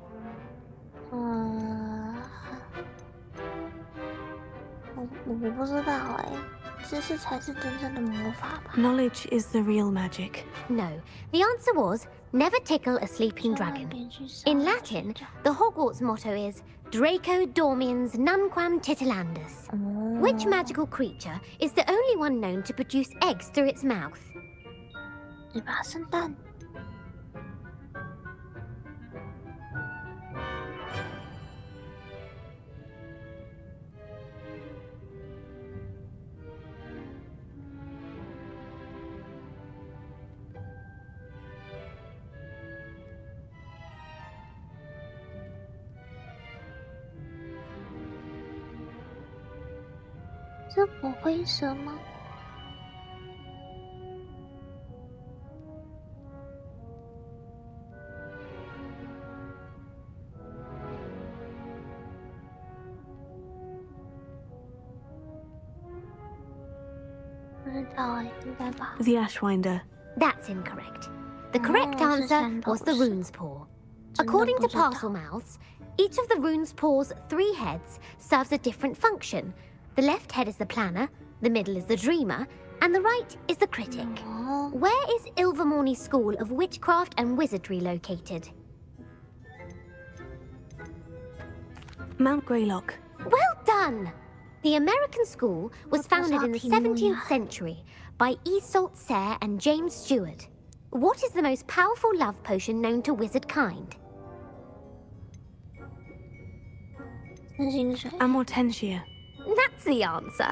我不知道哎，知识才是真正的魔法吧 Knowledge is the real magic. No, the answer was never tickle a sleeping dragon. In Latin, the Hogwarts motto is Draco dormiens nunquam titilandus. Which magical creature is the only one known to produce eggs through its mouth? 嘴巴生蛋。 这不会什么？不知道哎，应该吧。 The Ashwinder. That's incorrect. The correct answer was the rune's paw. According to Parselmouths, each of the rune's paw's 3 heads serves a different function. The left head is the planner, the middle is the dreamer, and the right is the critic. Where is Ilvermorny School of Witchcraft and Wizardry located? Mount Greylock. Well done! The American school was founded in the 17th century by Iseult Sayre and James Stewart. What is the most powerful love potion known to wizard kind? Amortentia. That's the answer.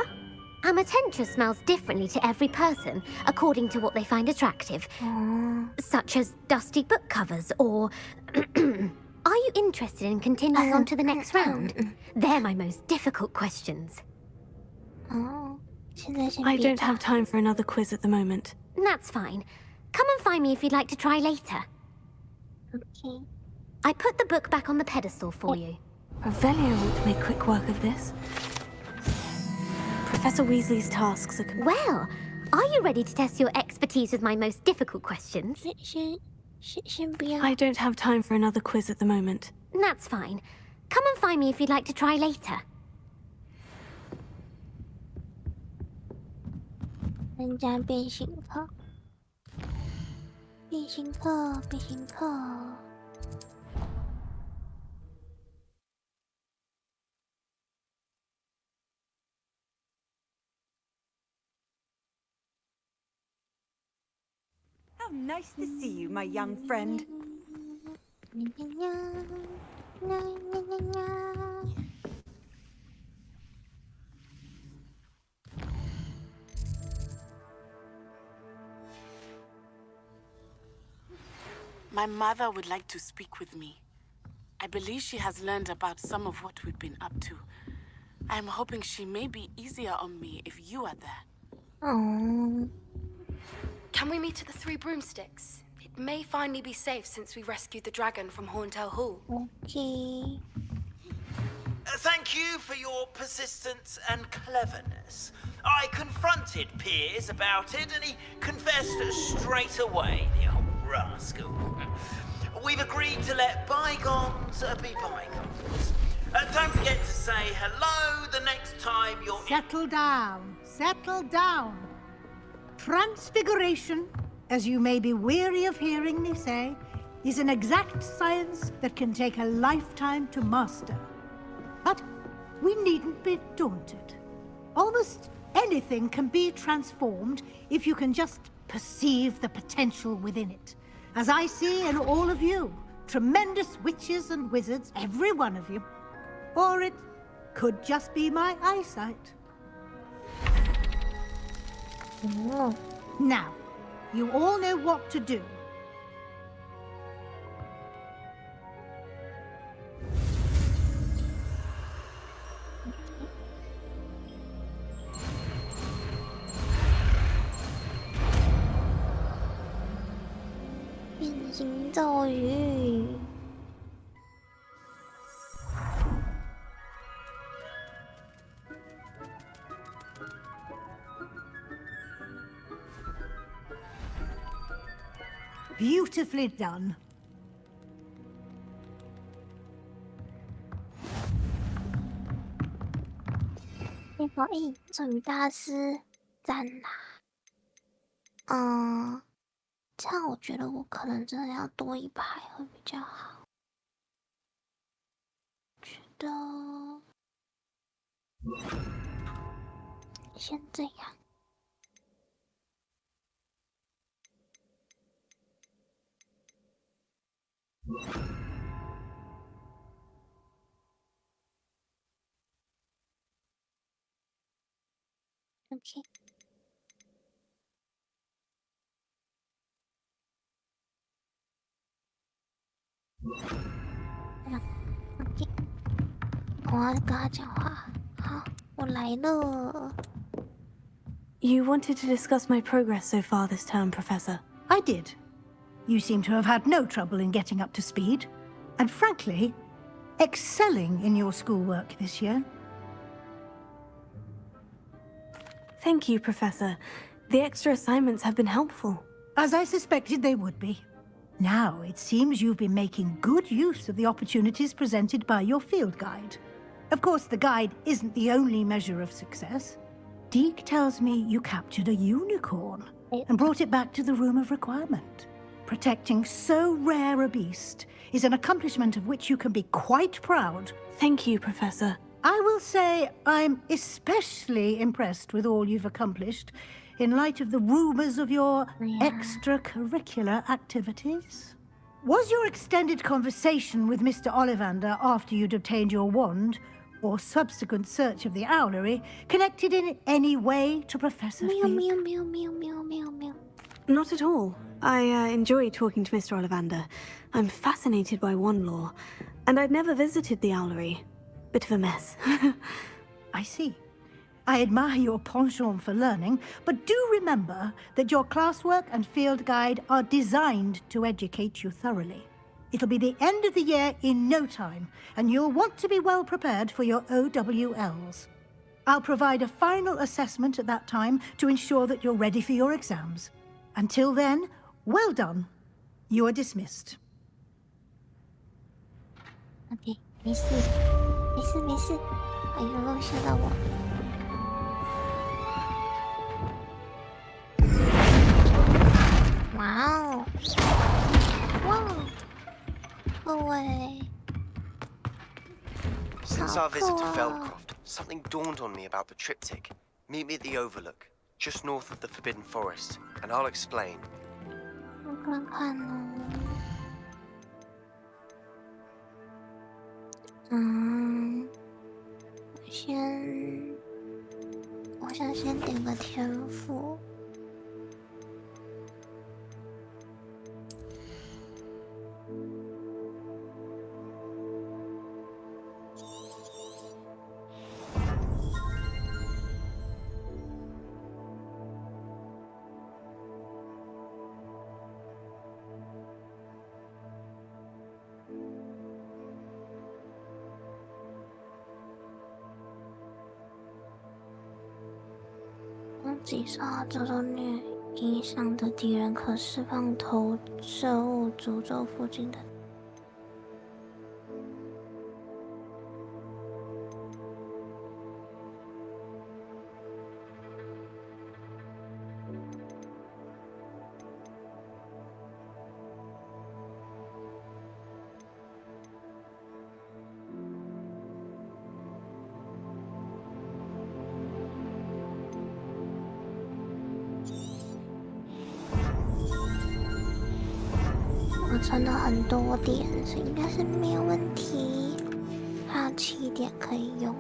Amortentia smells differently to every person, according to what they find attractive. Such as dusty book covers, or... Are you interested in continuing on to the next round? They're my most difficult questions. I don't have time for another quiz at the moment. That's fine. Come and find me if you'd like to try later. Okay. I put the book back on the pedestal for you. Revelio won't make quick work of this. Professor Weasley's tasks are... Well, are you ready to test your expertise with my most difficult questions? I don't have time for another quiz at the moment. That's fine. Come and find me if you'd like to try later. 人家变形课，变形课，变形课。How nice to see you, my young friend. My mother would like to speak with me. I believe she has learned about some of what we've been up to. I'm hoping she may be easier on me if you are there. Oh. Can we meet at the Three Broomsticks? It may finally be safe since we rescued the dragon from Horntail Hall. Okay. Thank you for your persistence and cleverness. I confronted Piers about it, and he confessed straight away, the old rascal. We've agreed to let bygones be bygones. Don't forget to say hello the next time you're... Settle down. Settle down. Transfiguration, as you may be weary of hearing me say, is an exact science that can take a lifetime to master. But we needn't be daunted. Almost anything can be transformed if you can just perceive the potential within it. As I see in all of you, tremendous witches and wizards, every one of you. Or it could just be my eyesight. Now, you all know what to do. Beautifully done. 咒语大师，赞啦！这样我觉得我可能真的要多一排会比较好。觉得先这样。OK。OK。我要跟他讲话。好，我来了。You wanted to discuss my progress so far this term, Professor. I did. You seem to have had no trouble in getting up to speed. And frankly, excelling in your schoolwork this year. Thank you, Professor. The extra assignments have been helpful. As I suspected they would be. Now, it seems you've been making good use of the opportunities presented by your field guide. Of course, the guide isn't the only measure of success. Deke tells me you captured a unicorn and brought it back to the Room of Requirement. Protecting so rare a beast is an accomplishment of which you can be quite proud. Thank you, Professor. I will say I'm especially impressed with all you've accomplished in light of the rumors of your extracurricular activities. Was your extended conversation with Mr. Ollivander after you'd obtained your wand, or subsequent search of the owlery, connected in any way to Professor Fig? Not at all. I enjoy talking to Mr. Ollivander. I'm fascinated by wand lore, and I'd never visited the owlery. Bit of a mess. I see. I admire your penchant for learning, but do remember that your classwork and field guide are designed to educate you thoroughly. It'll be the end of the year in no time, and you'll want to be well prepared for your OWLs. I'll provide a final assessment at that time to ensure that you're ready for your exams. Until then, well done. You are dismissed. OK， 没事，没事，没事。哎呦，吓到我！哇哦，哇哦，各位， Since our visit to Feldcroft, something dawned on me about the triptych. Meet me at the Overlook, just north of the Forbidden Forest, and I'll explain. 我看看哦。我想先点个天赋。自己受到诅咒虐影响的敌人可释放投射物诅咒附近的。我存了很多点，所以应该是没有问题。还有7点可以用。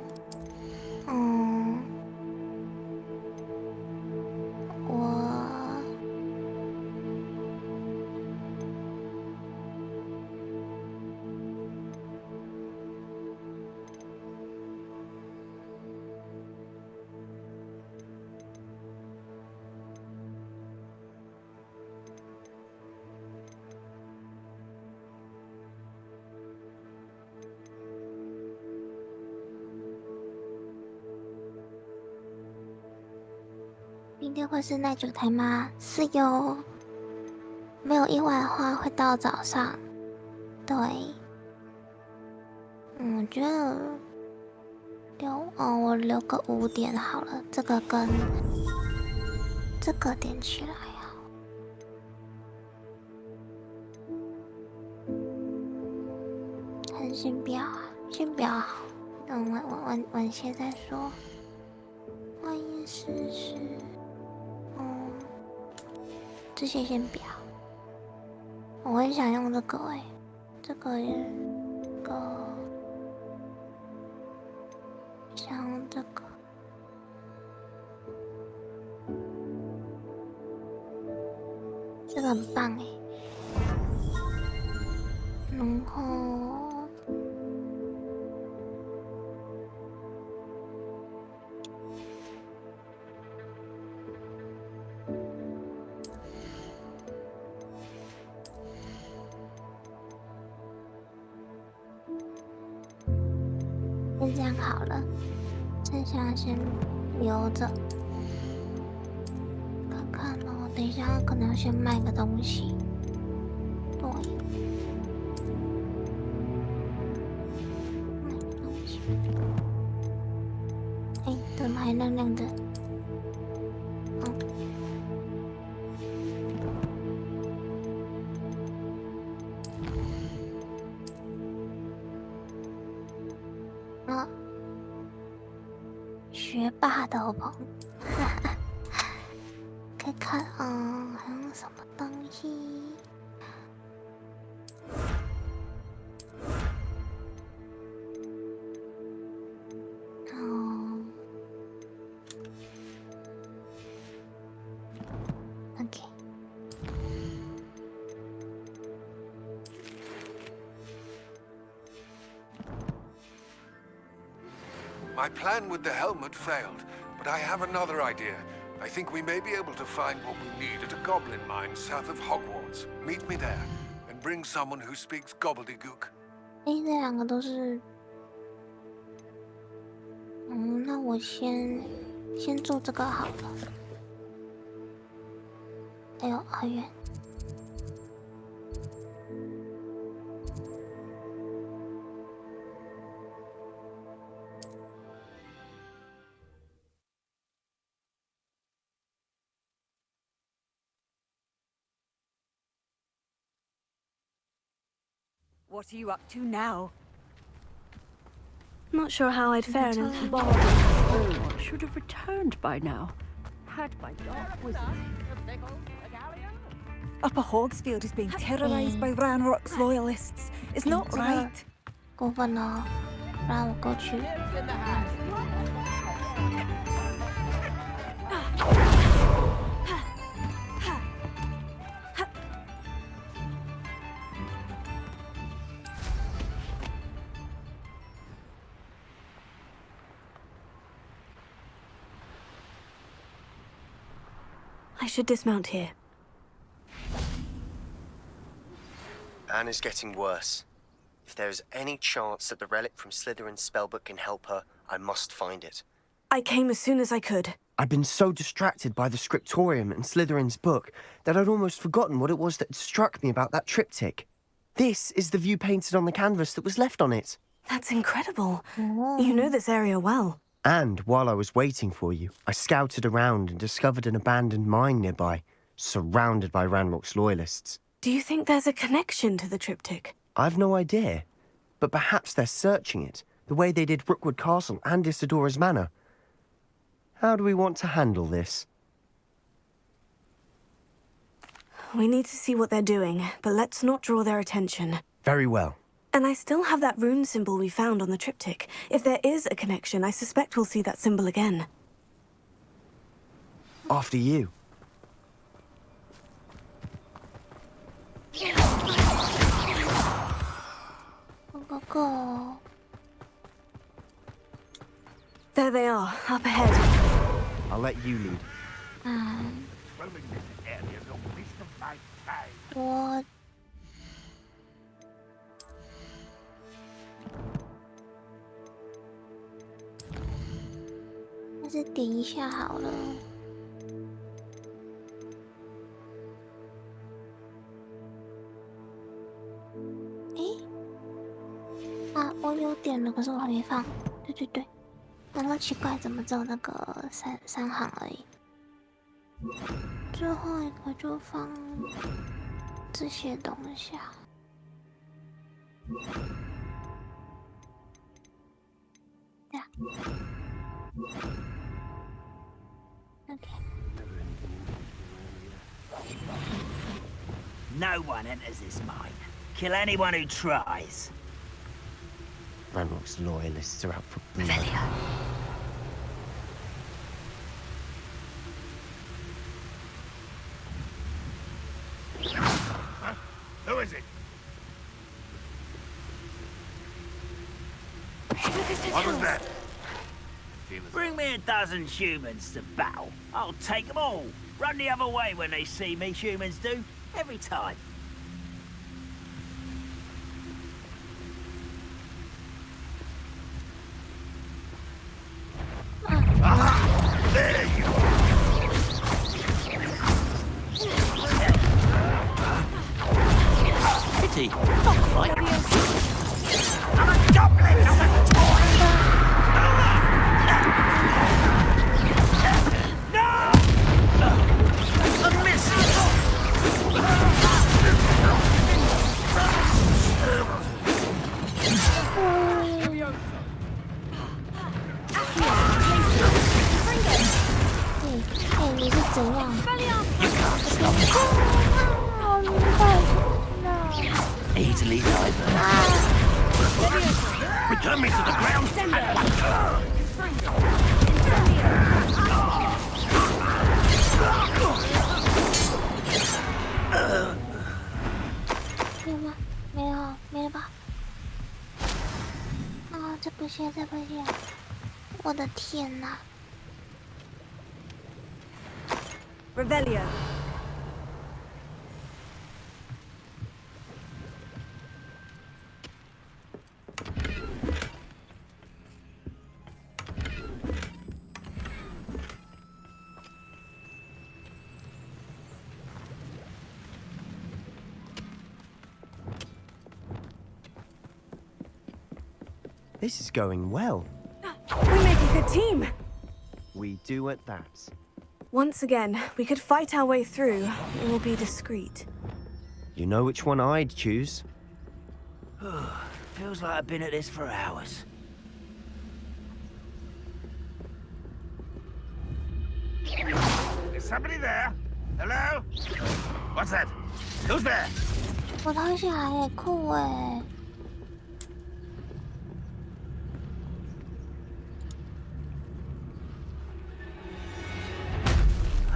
明天会是耐久台吗？是哟，没有意外的话会到早上。对，我觉得我留个5点好了，这个跟这个点起来好。还是先不要啊，先不要好，晚些再说。万一试试。这些先不要，我很想用这个这个想用这个，这个很棒然后。就这样好了，剩下先留着，看看哦。等一下可能要先卖个东西，对，卖个东西。怎么还亮亮的？学霸斗篷，可以看还有什么东西？OK。My plan with the helmet failed, but I have another idea. I think we may be able to find what we need at a goblin mine south of Hogwarts. Meet me there, and bring someone who speaks gobbledygook. 这2个都是，那我先做这个好了。哎呦，好远。What are you up to now? Not sure how I'd fare in a Bard or should have returned by now. Had my dark wizard. Upper Hogsfield is being terrorized by Ranrock's loyalists. It's not right. 过分了，让我过去。I should dismount here. Anne is getting worse. If there is any chance that the relic from Slytherin's spellbook can help her, I must find it. I came as soon as I could. I'd been so distracted by the scriptorium and Slytherin's book that I'd almost forgotten what it was that struck me about that triptych. This is the view painted on the canvas that was left on it. That's incredible. You know this area well. And while I was waiting for you, I scouted around and discovered an abandoned mine nearby, surrounded by Ranrock's loyalists. Do you think there's a connection to the triptych? I've no idea, but perhaps they're searching it, the way they did Rookwood Castle and Isidora's Manor. How do we want to handle this? We need to see what they're doing, but let's not draw their attention. Very well. And I still have that rune symbol we found on the triptych. If there is a connection, I suspect we'll see that symbol again. After you. Go. There they are, up ahead. I'll let you lead. What? 还是点一下好了。我有点了，可是我还没放。对。难道奇怪，怎么只有那个三行而已？最后一个就放这些东西啊。对啊。OK。 No one enters this mine. Kill anyone who tries. Ranrock's loyalists are out for blood. Huh? Who is it? What was that? Bring me a dozen humans to battle. I'll take them all. Run the other way when they see me, humans do. Every time. Aha! There you are! Pity. Not quite. I'm a goblin, not a toy! No! A miss! You can't stop it. Easily diverted. Return me to the ground at once! Ah, 这不行，我的天哪！ Revelio. This is going well. We make a good team. We do at that. Once again, we could fight our way through, or be discreet. You know which one I'd choose. Feels like I've been at this for hours. Is somebody there? Hello? What's that? Who's there? 我掏下来也酷哎。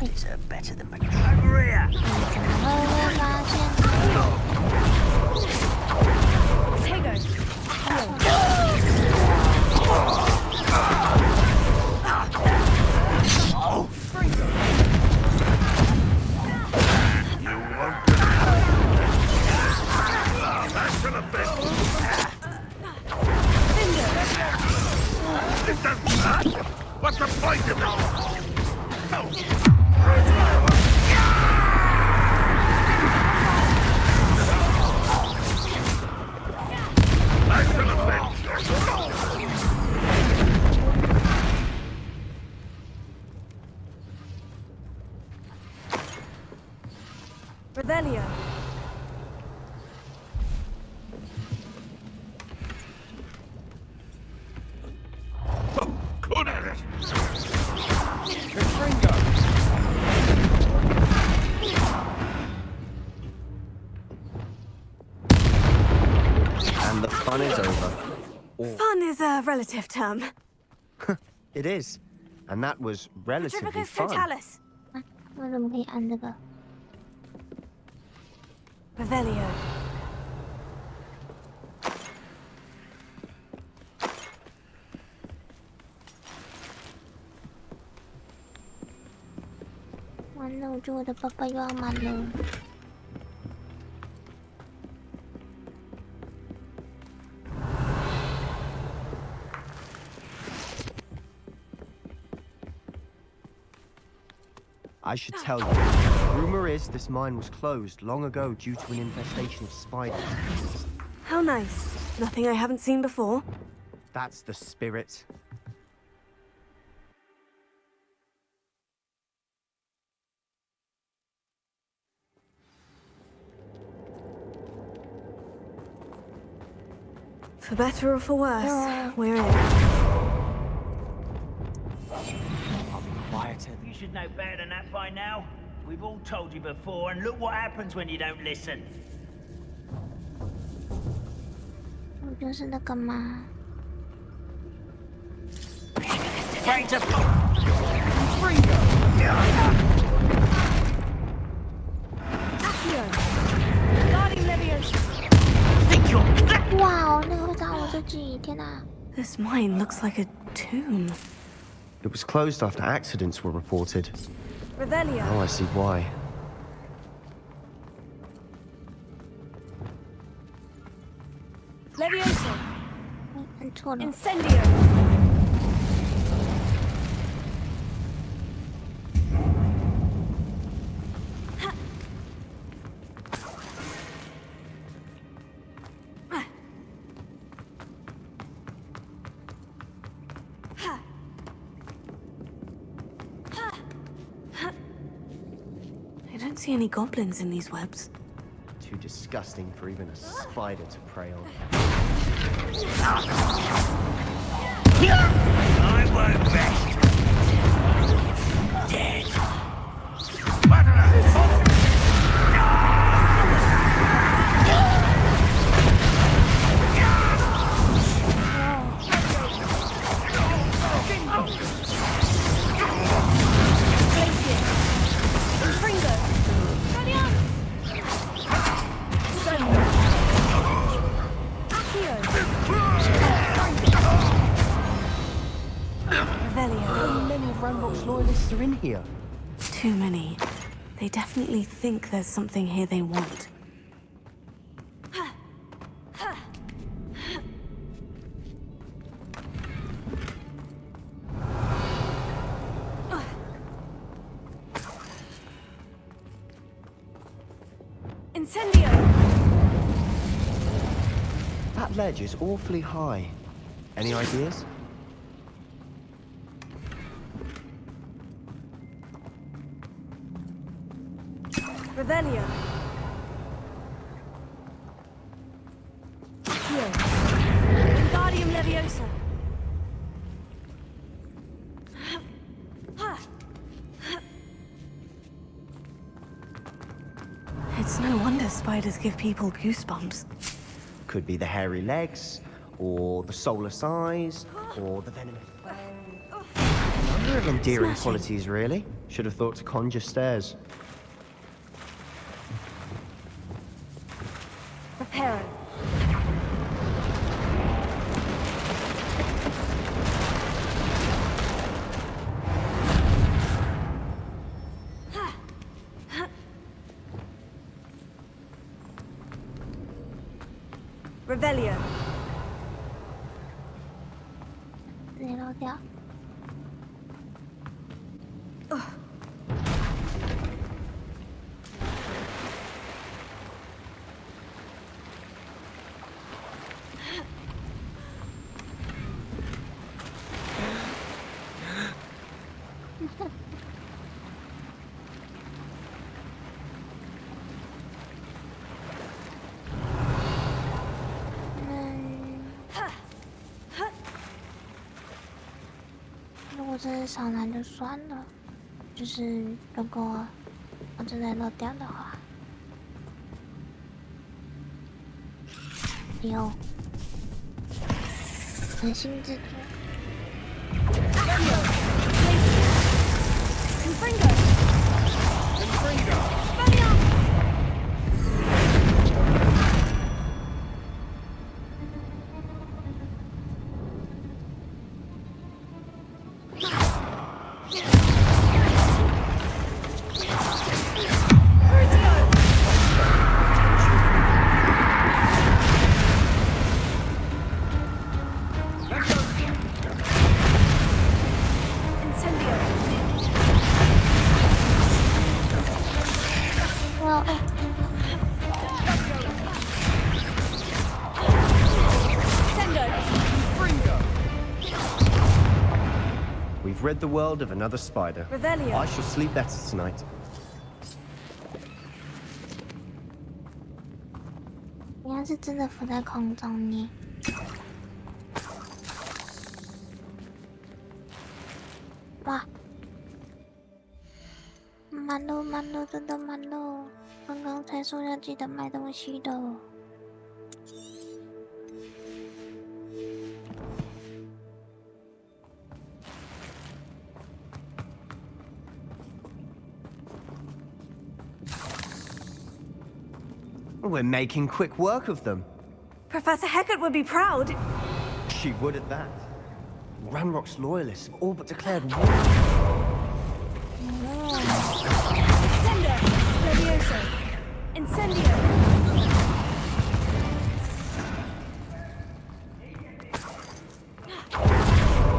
I deserve better than over here. What's the point of it? Revelio. Good at it. And the fun is over. Fun is a relative term. It is. And that was relatively Petrificus fun. totalis. 为什么可以按这个？ Revelio. 完了，我觉得我的包包又要满了。 I should tell you, rumor is this mine was closed long ago due to an infestation of spiders. How nice. Nothing I haven't seen before. That's the spirit. For better or for worse, we're in. I'll be quieter. You should know better than that by now. We've all told you before, and look what happens when you don't listen. 我就是那个嘛。 Afraid to... Guarding Leviosa. Think you're... 哇哦，那个会打我自己！天哪！ This mine looks like a tomb. It was closed after accidents were reported. Revelio. Oh, I see why. Leviosa. 按错了。 Incendio. I don't see any goblins in these webs. Too disgusting for even a spider to prey on. I won't rest. Dead. How many of Ranrock's loyalists are in here? Too many. They definitely think there's something here they want. Incendio! That ledge is awfully high. Any ideas? Revelio. Here. Wingardium Leviosa. It's no wonder spiders give people goosebumps. Could be the hairy legs, or the soulless eyes, or the venomous... Wonder of endearing qualities, really. Should have thought to conjure stairs. Reparo. Revelio. 直接漏掉。这是少男就算了，就是如果我真的漏掉的话，有很心自主。We've rid the world of another spider. Revelio. I shall sleep better tonight. 应该是真的浮在空中呢。哇！慢路，慢路，真的慢路。刚刚才说要记得买东西的。We're making quick work of them. Professor Hecat would be proud. She would at that. Ranrock's loyalists have all but declared war. Incendio! Levioso! Incendio!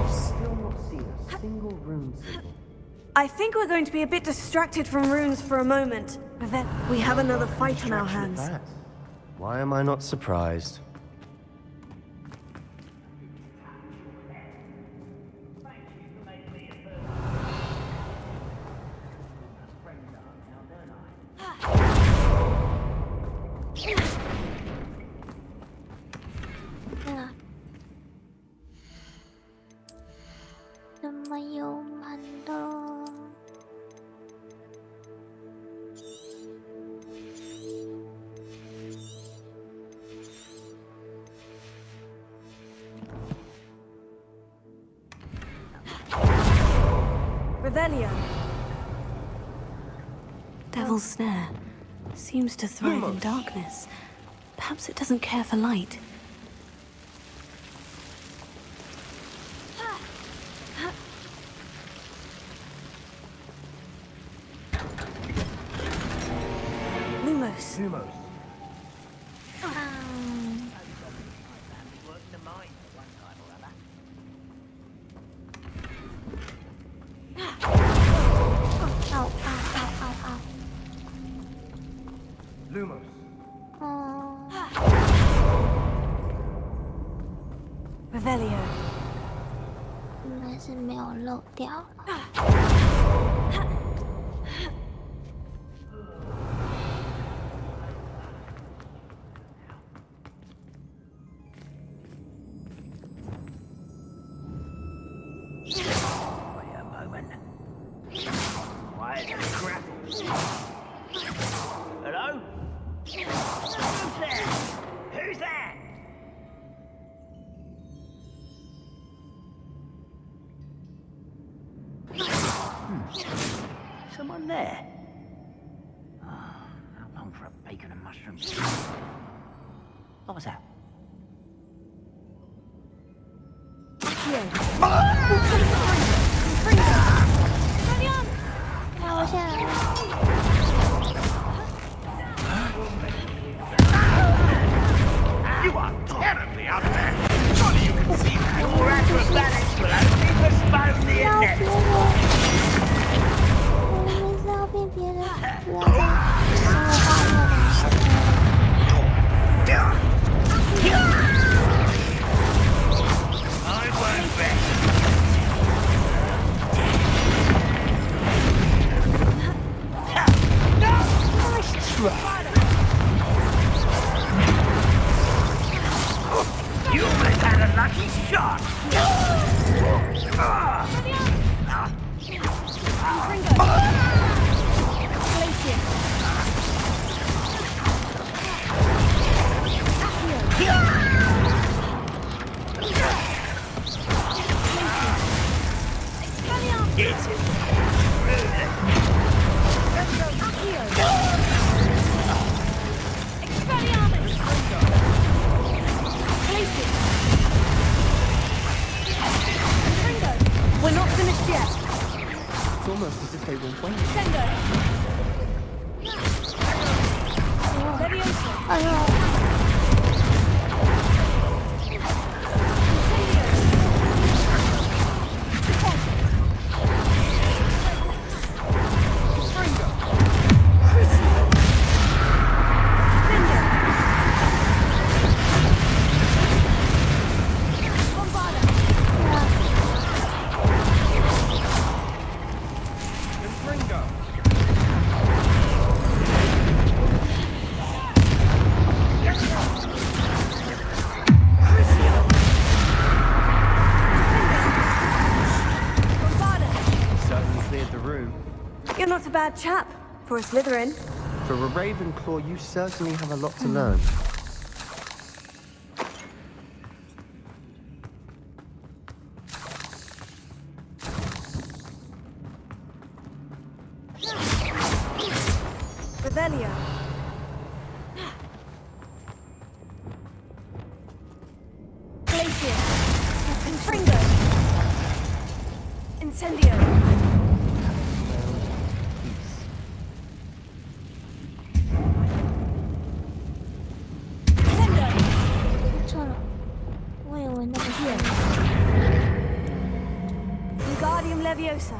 Still not seen a single rune symbol. I think we're going to be a bit distracted from runes for a moment. But then we have another fight on our hands. Why am I not surprised? Revelio. Devil's Snare seems to thrive in darkness. Perhaps it doesn't care for light. Lumos. Lumos. Lumos. 哦。Revelio. 应该是没有漏掉了。Wait a moment. Why is it crap? Hello? Who's there? Who's there? Someone there? Oh, how long for a bacon and mushrooms? What was that? 那我下来了。You are terribly out of there. Surely you can see that. Your acrobatics will only postpone the inevitable. 我们是要被别人不要再说话了。I won't bet. Nice try. You almost had a lucky shot. We're not finished yet. It's almost as if they were waiting. Sendo. Leviosa. You're not a bad chap for a Slytherin. For a Ravenclaw, you certainly have a lot to learn. Revelio. Glacier. Confringo. Incendio. Wingardium Leviosa.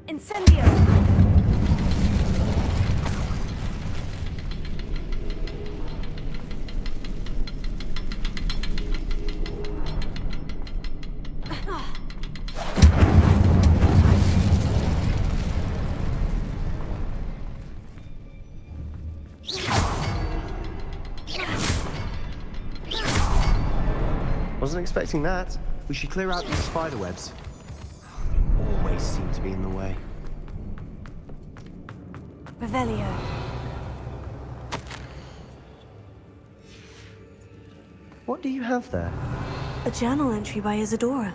Incendio. Wasn't expecting that. We should clear out these spider webs. Always seem to be in the way. Revelio. What do you have there? A journal entry by Isadora.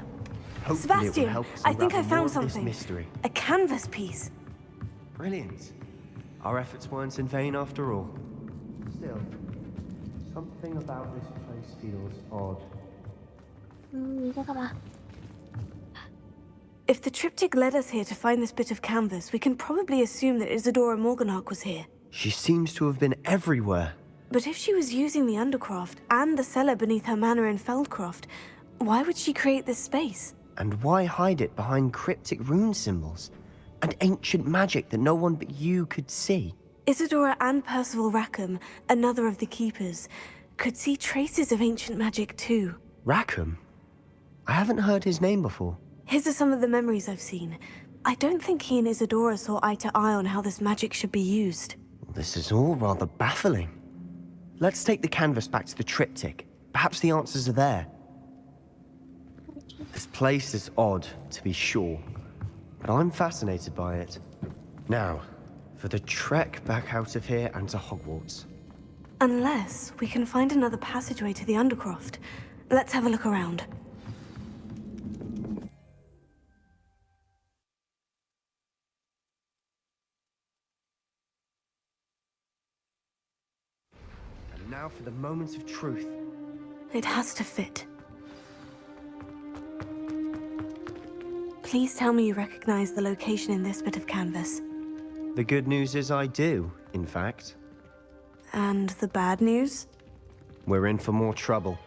Hopefully it will Sebastian, help us I think I unravel more found of this something. mystery. A canvas piece. Brilliant. Our efforts weren't in vain after all. Still, something about this place feels odd. If the triptych led us here to find this bit of canvas, we can probably assume that Isadora Morganach was here. She seems to have been everywhere. But if she was using the Undercroft and the cellar beneath her manor in Feldcroft, why would she create this space? And why hide it behind cryptic rune symbols? And ancient magic that no one but you could see? Isadora and Percival Rackham, another of the Keepers, could see traces of ancient magic too. Rackham? I haven't heard his name before. His are some of the memories I've seen. I don't think he and Isadora saw eye to eye on how this magic should be used. This is all rather baffling. Let's take the canvas back to the triptych. Perhaps the answers are there. This place is odd, to be sure, but I'm fascinated by it. Now, for the trek back out of here and to Hogwarts. Unless we can find another passageway to the Undercroft. Let's have a look around. And now for the moment of truth. It has to fit. Please tell me you recognize the location in this bit of canvas. The good news is I do, in fact. And the bad news? We're in for more trouble.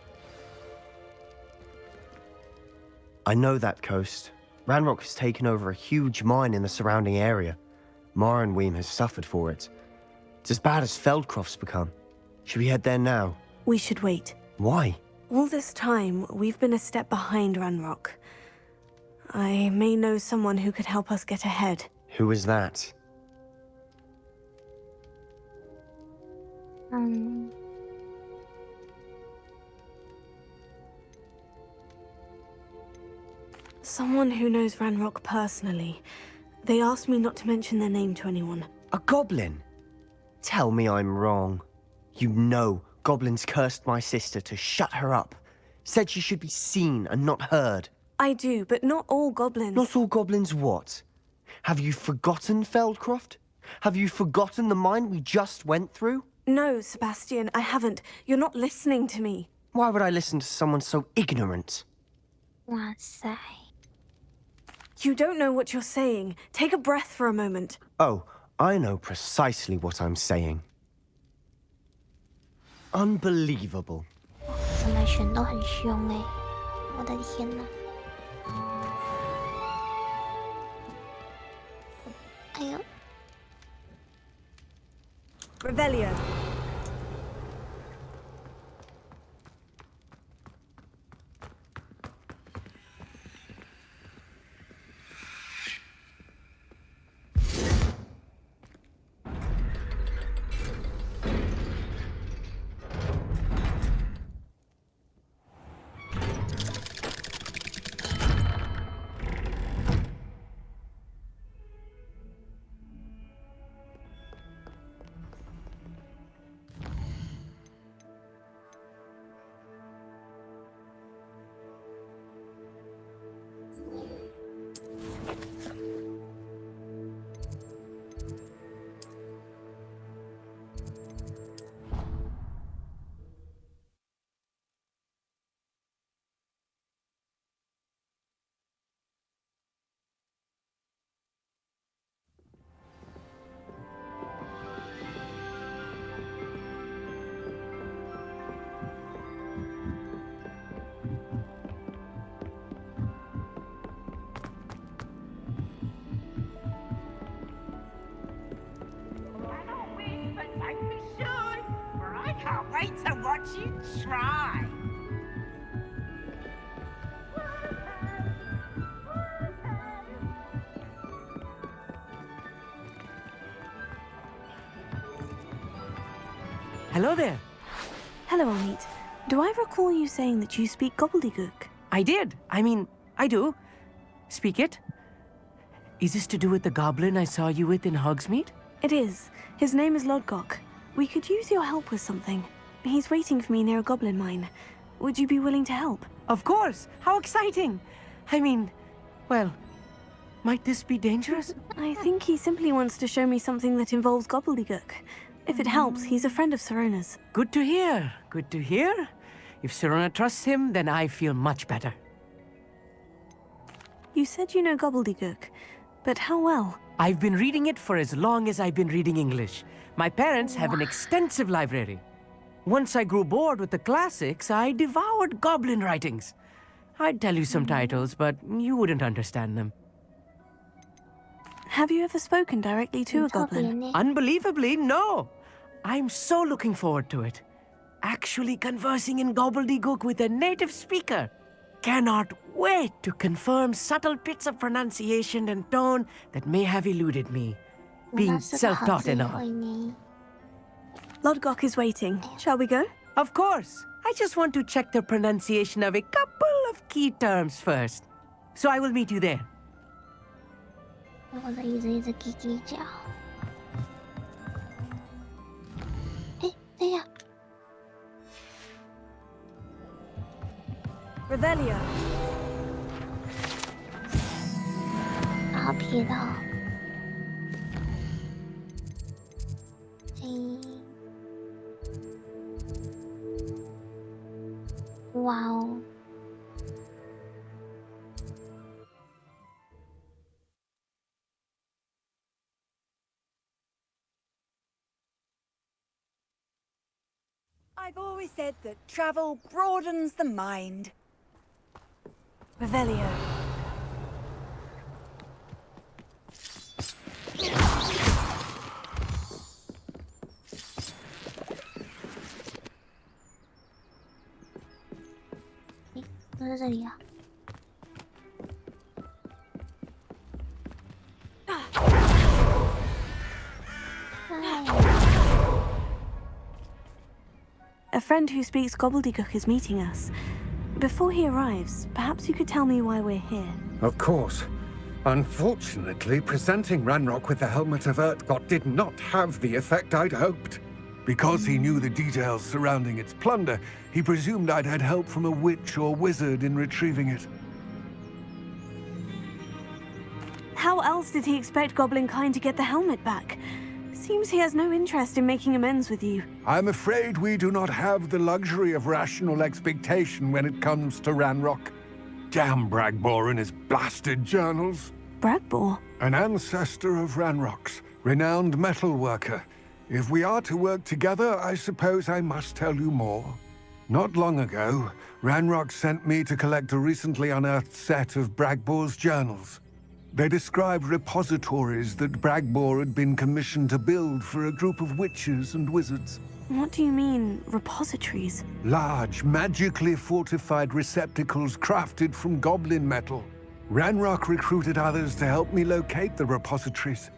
I know that coast. Ranrock has taken over a huge mine in the surrounding area. Mornweem has suffered for it. It's as bad as Feldcroft's become. Should we head there now? We should wait. Why? All this time, we've been a step behind Ranrock. I may know someone who could help us get ahead. Who is that? Someone who knows Ranrock personally. They asked me not to mention their name to anyone. A goblin? Tell me I'm wrong. You know goblins cursed my sister to shut her up. Said she should be seen and not heard. I do, but not all goblins. Not all goblins what? Have you forgotten Feldcroft? Have you forgotten the mine we just went through? No, Sebastian, I haven't. You're not listening to me. Why would I listen to someone so ignorant? You don't know what you're saying. Take a breath for a moment. Oh, I know precisely what I'm saying. Unbelievable. 原来选都很凶哎！我的天哪！哎呦 Revelio. Can't wait to watch you try. Hello there. Hello, Amit. Do I recall you saying that you speak gobbledygook? I did. I mean, I do. Speak it. Is this to do with the goblin I saw you with in Hogsmeade? It is. His name is Lodgok. We could use your help with something. He's waiting for me near a goblin mine. Would you be willing to help? Of course! How exciting! I mean, well, might this be dangerous? I think he simply wants to show me something that involves gobbledygook. If it helps, he's a friend of Sirona's. Good to hear. Good to hear. If Sirona trusts him, then I feel much better. You said you know gobbledygook, but how well? I've been reading it for as long as I've been reading English. My parents have an extensive library. Once I grew bored with the classics, I devoured goblin writings. I'd tell you some titles, but you wouldn't understand them. Have you ever spoken directly to a goblin? Unbelievably, no. I'm so looking forward to it. Actually conversing in gobbledygook with a native speaker. Cannot wait to confirm subtle bits of pronunciation and tone that may have eluded me. Being self-taught and all. Lodgok is waiting. Shall we go? Of course. I just want to check the pronunciation of a couple of key terms first. So I will meet you there. 我的一直叽叽叫。哎，等一下。Revelio. 好皮的。哇哦！ I've always said that travel broadens the mind. Revelio. Eh, 都在这里啊！ friend who speaks gobbledygook is meeting us. Before he arrives, perhaps you could tell me why we're here. Of course. Unfortunately, presenting Ranrock with the Helmet of Urtkot did not have the effect I'd hoped. Because he knew the details surrounding its plunder, he presumed I'd had help from a witch or wizard in retrieving it. How else did he expect Goblinkind to get the helmet back? Seems he has no interest in making amends with you. I'm afraid we do not have the luxury of rational expectation when it comes to Ranrock. Damn Bragbor and his blasted journals. Bragbor? An ancestor of Ranrock's, renowned metal worker. If we are to work together, I suppose I must tell you more. Not long ago, Ranrock sent me to collect a recently unearthed set of Bragbor's journals. They described repositories that Bragbor had been commissioned to build for a group of witches and wizards. What do you mean, repositories? Large, magically fortified receptacles crafted from goblin metal. Ranrock recruited others to help me locate the repositories.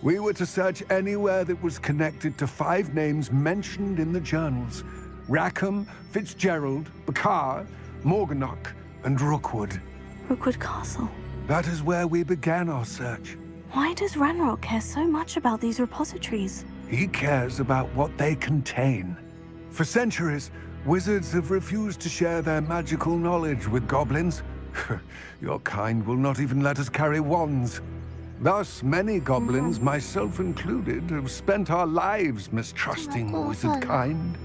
We were to search anywhere that was connected to 5 names mentioned in the journals: Rackham, Fitzgerald, Bakar, Morganach, and Rookwood. Rookwood Castle. That is where we began our search. Why does Ranrock care so much about these repositories? He cares about what they contain. For centuries, wizards have refused to share their magical knowledge with goblins. Your kind will not even let us carry wands. Thus, many goblins, myself included, have spent our lives mistrusting wizard kind.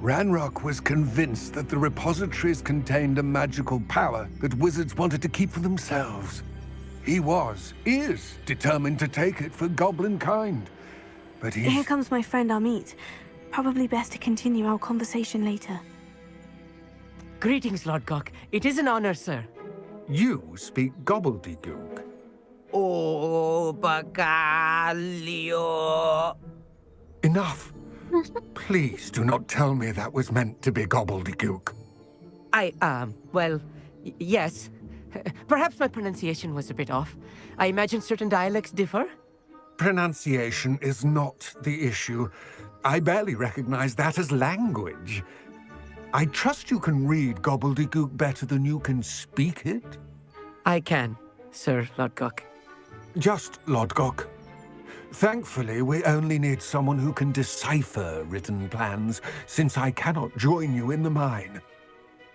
Ranrock was convinced that the repositories contained a magical power that wizards wanted to keep for themselves. He is determined to take it for goblin kind. But Here comes my friend Amit. Probably best to continue our conversation later. Greetings, Lord Gok. It is an honor, sir. You speak gobbledygook. Oh, Bacalio. Enough. Please do not tell me that was meant to be gobbledygook. Well, yes. Perhaps my pronunciation was a bit off. I imagine certain dialects differ? Pronunciation is not the issue. I barely recognize that as language. I trust you can read gobbledygook better than you can speak it? I can, Sir Lord Gok. Just Lord Gok. Thankfully, we only need someone who can decipher written plans, since I cannot join you in the mine.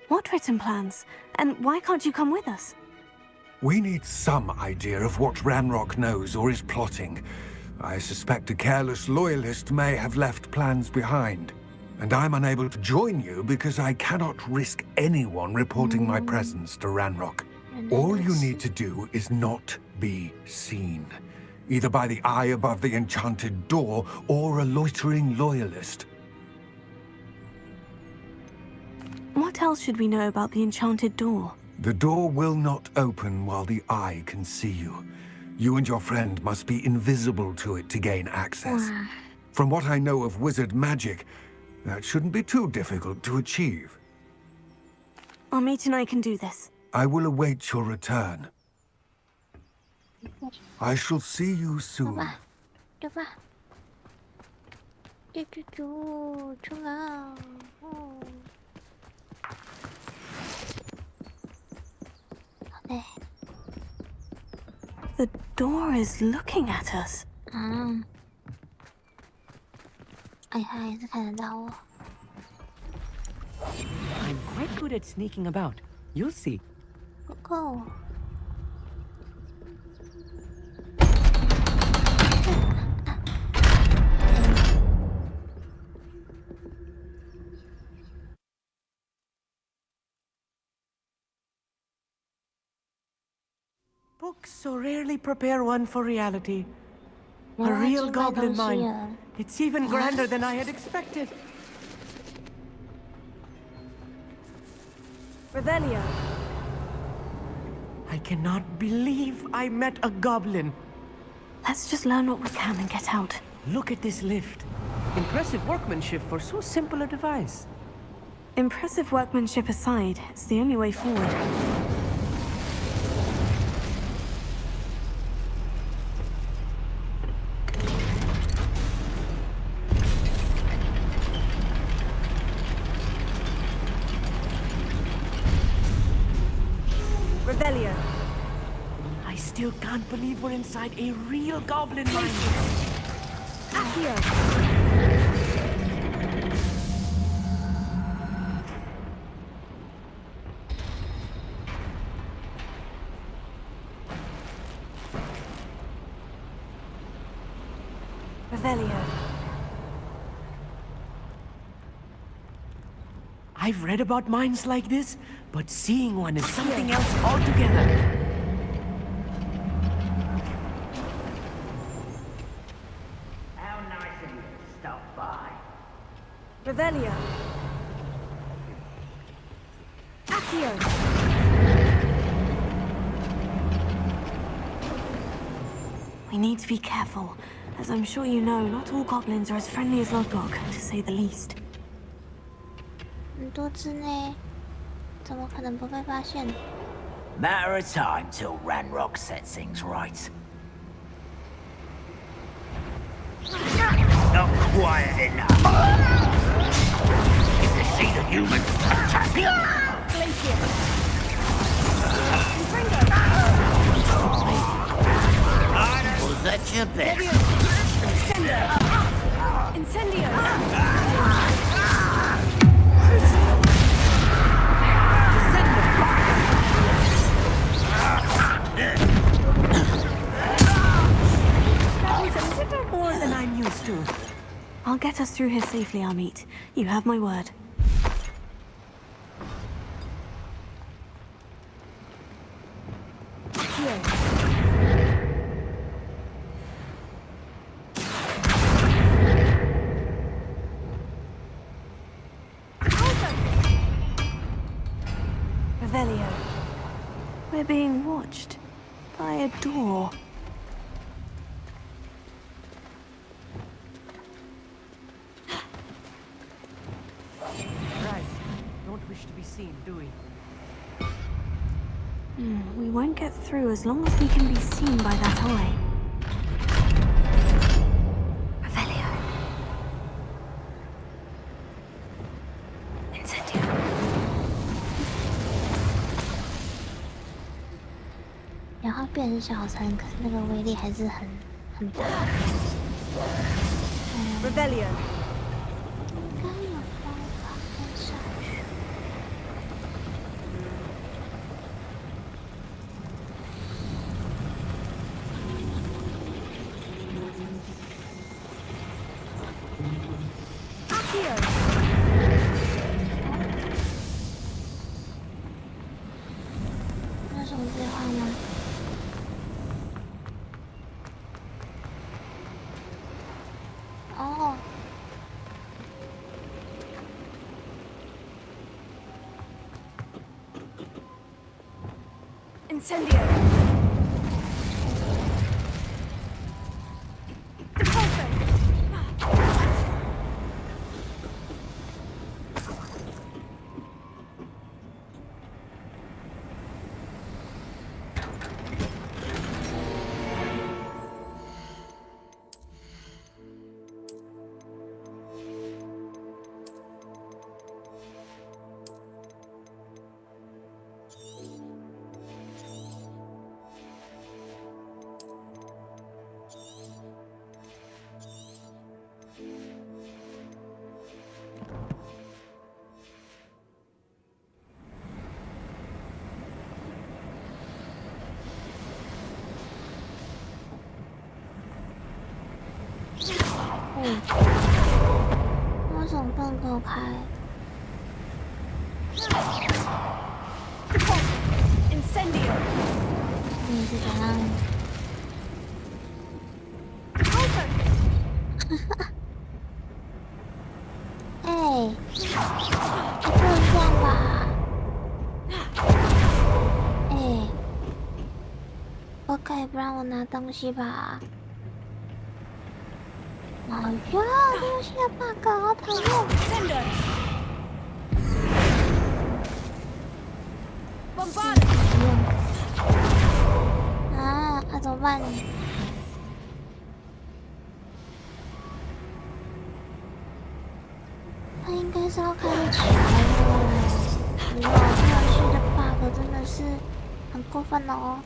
What written plans? And why can't you come with us? We need some idea of what Ranrock knows or is plotting. I suspect a careless loyalist may have left plans behind. And I'm unable to join you because I cannot risk anyone reporting my presence to Ranrock. All you need to do is not be seen. Either by the eye above the enchanted door, or a loitering loyalist. What else should we know about the enchanted door? The door will not open while the eye can see you. You and your friend must be invisible to it to gain access. From what I know of wizard magic, that shouldn't be too difficult to achieve. Amit and I can do this. I will await your return. I shall see you soon. The door is looking at us. 哎，他也是看得到我。 I'm quite good at sneaking about. You'll see. Go. Books so rarely prepare one for reality. A real goblin mine. It's even grander than I had expected. Revelio. I cannot believe I met a goblin. Let's just learn what we can and get out. Look at this lift. Impressive workmanship for so simple a device. Impressive workmanship aside, it's the only way forward. Revelio. I still can't believe we're inside a real goblin mine. Accio. Revelio. I've read about mines like this, but seeing one is something else altogether. How nice of you to stop by. Revelio. Accio. We need to be careful. As I'm sure you know, not all goblins are as friendly as Lodgok, to say the least. 很多只呢，怎么可能不被发现？ Matter of time till Ranrock sets things right. Not quiet enough. If they see the human, attack you! Was that your best? Incendio! That was a little more than I'm used to. I'll get us through here safely, Amit. You have my word. Revelio. We're being watched by a door. Right. Don't wish to be seen, do we? We won't get through as long as we can be seen by that eye. Revelio. Incendio. 然后变成小城，可是那个威力还是很大。Revelio. 应该有方法跟上去。那什么计划吗？哦。Incendio!为什么不能给我开？Incendio! 你是怎样？哎，不能这样吧？哎，不可以不让我拿东西吧？哎呀，这游戏的 bug 好讨厌！啊，怎么办？它应该是要开得起来的。哎呦，这游戏的 bug 真的是很过分了哦。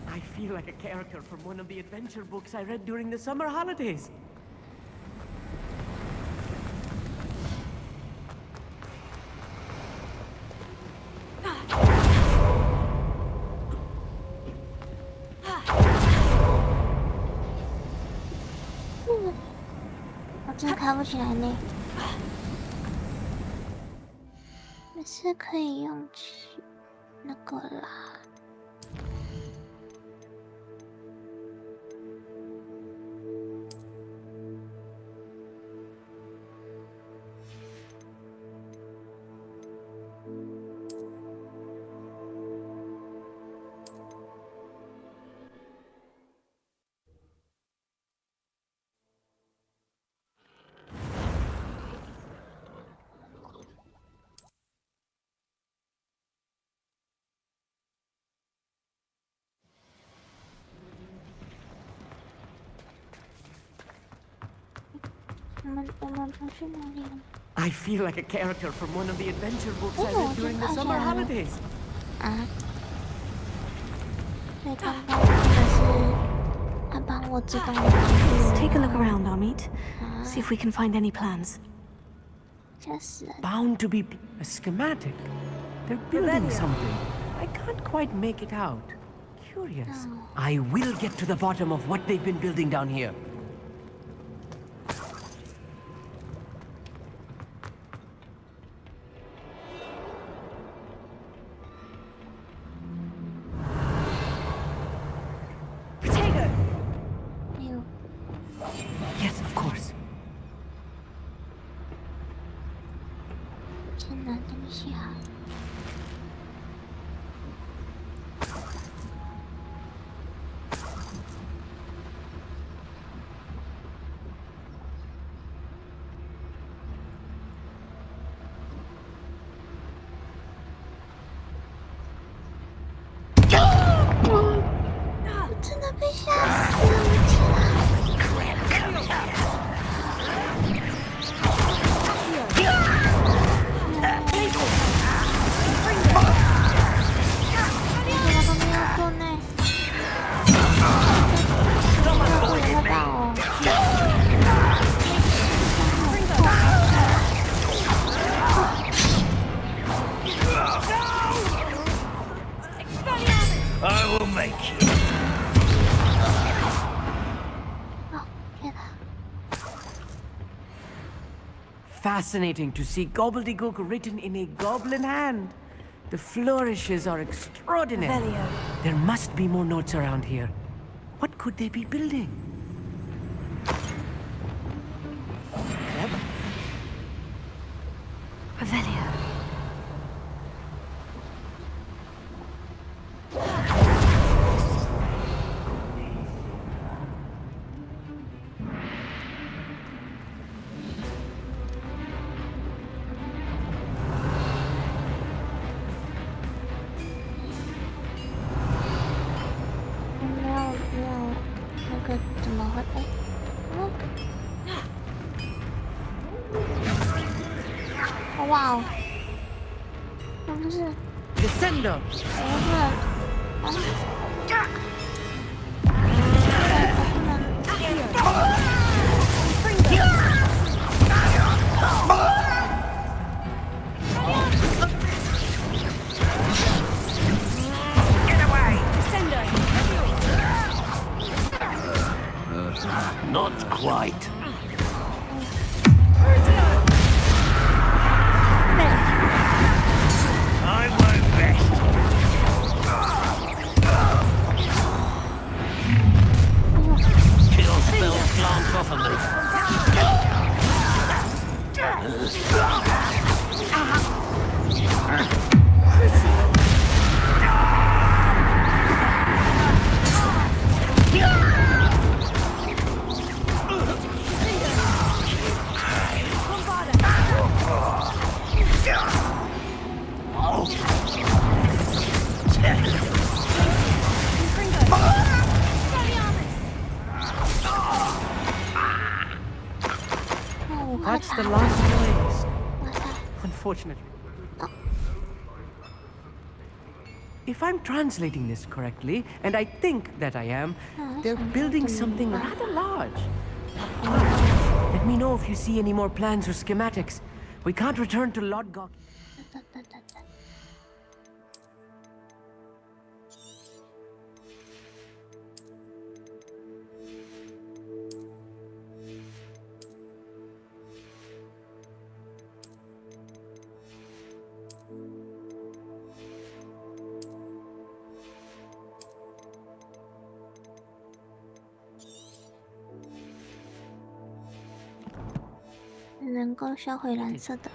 I feel like a character from one of the adventure books I read during the summer holidays. Hmm. 我真的开不起来呢。没事，可以用去那个啦。I feel like a character from one of the adventure books I read during the summer holidays. 啊？所以刚刚是他帮我自动。Let's take a look around, Amit. See if we can find any plans. Bound to be a schematic. They're building something. I can't quite make it out. Curious. I will get to the bottom of what they've been building down here. Yes, of course. 天哪，等一下。我真的被吓死了！天哪！ I will make you. Fascinating to see gobbledygook written in a goblin hand. The flourishes are extraordinary. Revelio. There must be more notes around here. What could they be building? Clever. Revelio. Wow. 不是 Descendo. Not quite. I won't rest. That's the last list. Unfortunately. If I'm translating this correctly, and I think that I am, they're building something rather large. Let me know if you see any more plans or schematics. We can't return to Lodgok. 能够销毁蓝色的。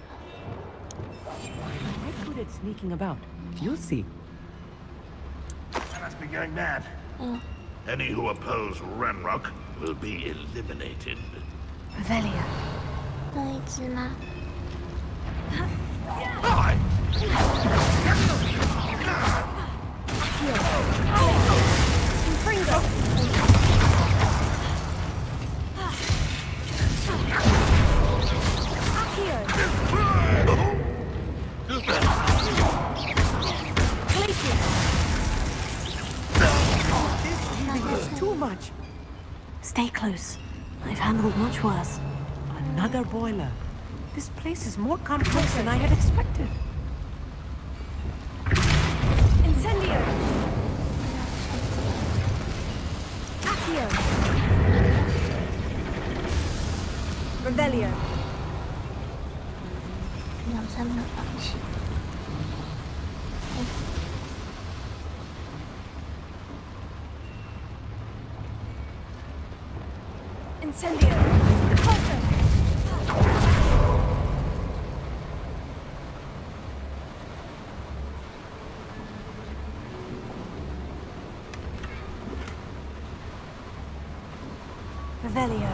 I'm good at sneaking about. You'll see. I must be going mad. Any who oppose Ranrock will be eliminated. Revelio. 这一只吗？ Too much. Stay close. I've handled much worse. Another boiler. This place is more complex than I had expected. Incendio! Accio! Revelio! 秒3秒放弃。 Incendio! Repulsor! Revelio.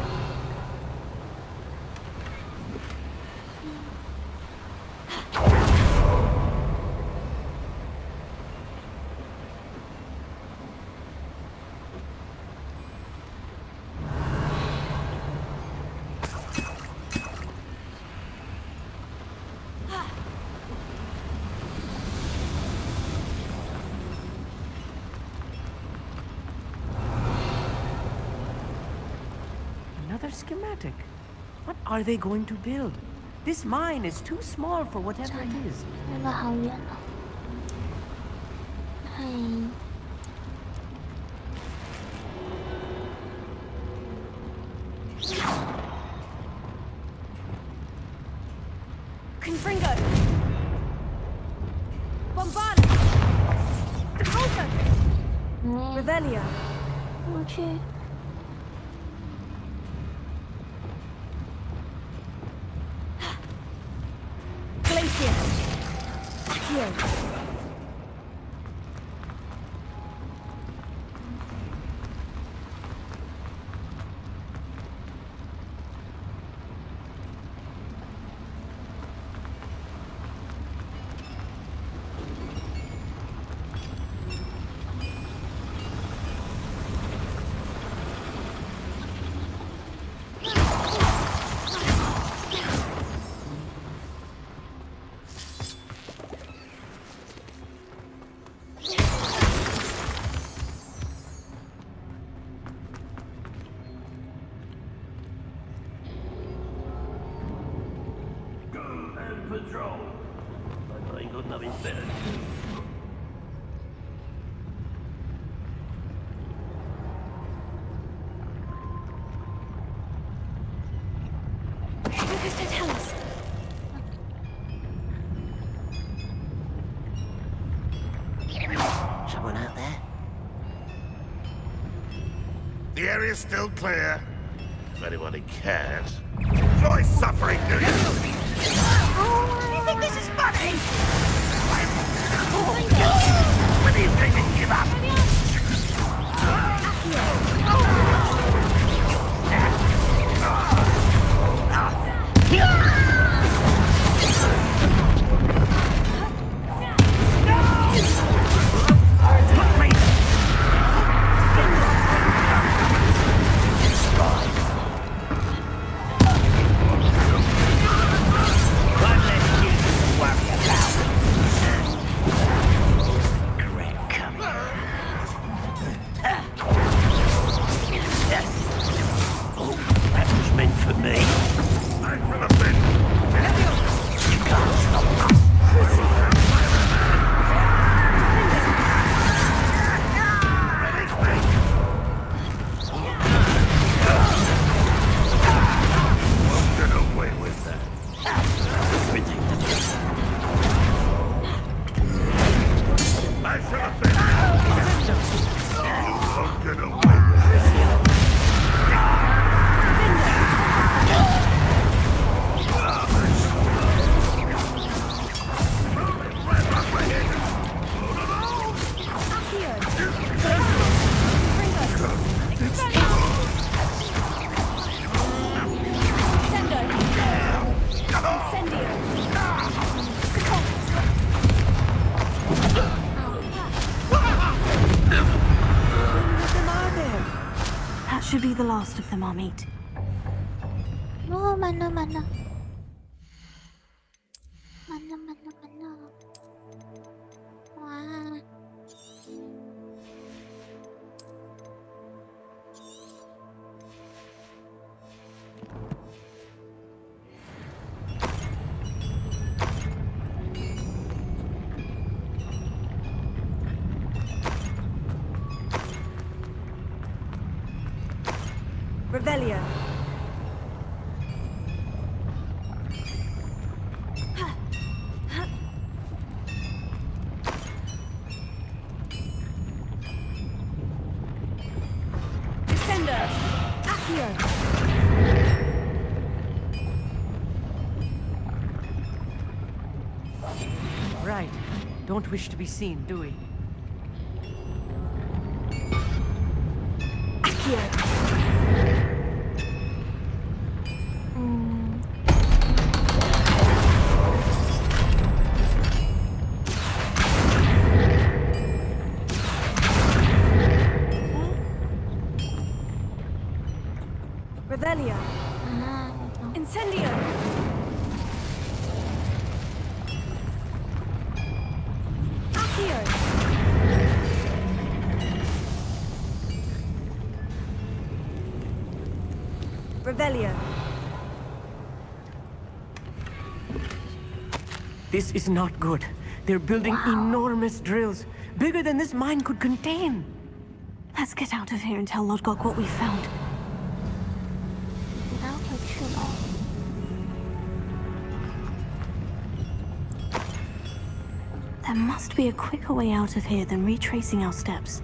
Another schematic. What are they going to build? This mine is too small for whatever it is. 那个好远哦。嗨。 Confringo! Bombard! Repulsor! Revelio. 我去。 Glacier! Accio! Patrol. I ain't got nothing better. Lucas, don't tell us. Someone out there? The area's still clear. If anybody cares. Enjoy suffering, do you? You think this is funny? When do you think they give up? be the last of them, Amit. 哦，慢了。哇！ Revelio. Descender. Accio. Right. Don't wish to be seen, do we? Accio. Revelio. Incendio. Accio. Revelio. This is not good. They're building enormous drills, bigger than this mine could contain. Let's get out of here and tell Lodgok what we found. There must be a quicker way out of here than retracing our steps.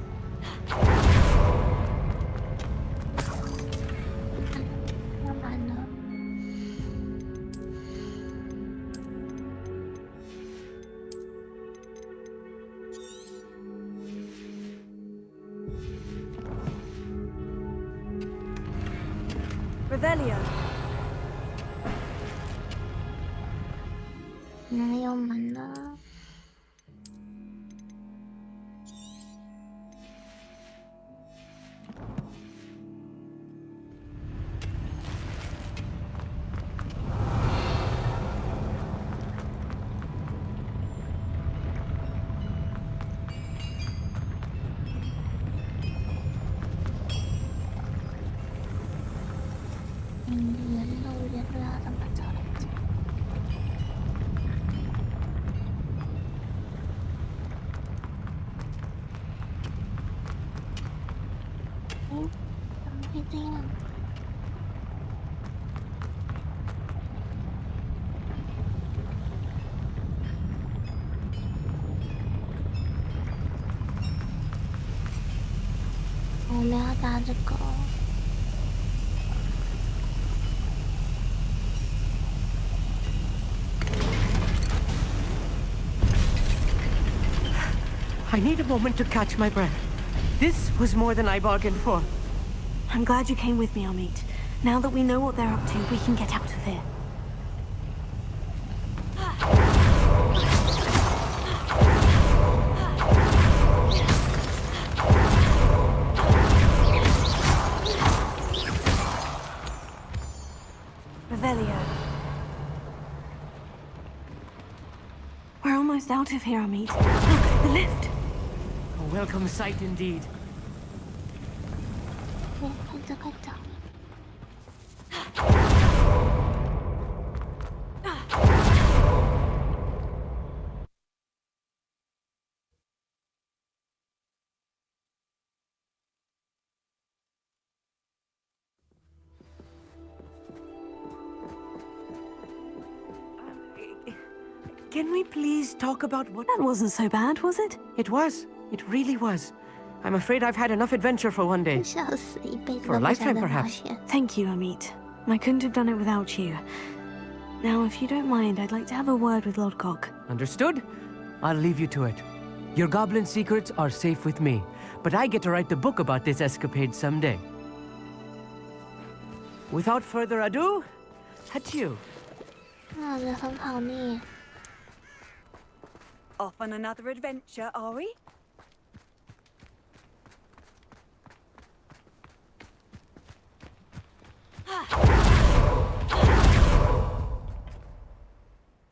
Revelio. 哪有门呢？ 原路要怎么走来着？怎么会这样？我们要搭这个。 I need a moment to catch my breath. This was more than I bargained for. I'm glad you came with me, Amit. Now that we know what they're up to, we can get out of here. Revelio. We're almost out of here, Amit. Look, the lift. A welcome sight indeed. 快走！ Can we please talk about what... That wasn't so bad, was it? It was. It really was. I'm afraid I've had enough adventure for one day. For a lifetime, perhaps. Thank you, Amit. I couldn't have done it without you. Now, if you don't mind, I'd like to have a word with Lodgok. Understood? I'll leave you to it. Your goblin secrets are safe with me, but I get to write the book about this escapade someday. Without further ado, adieu. Off on another adventure, are we?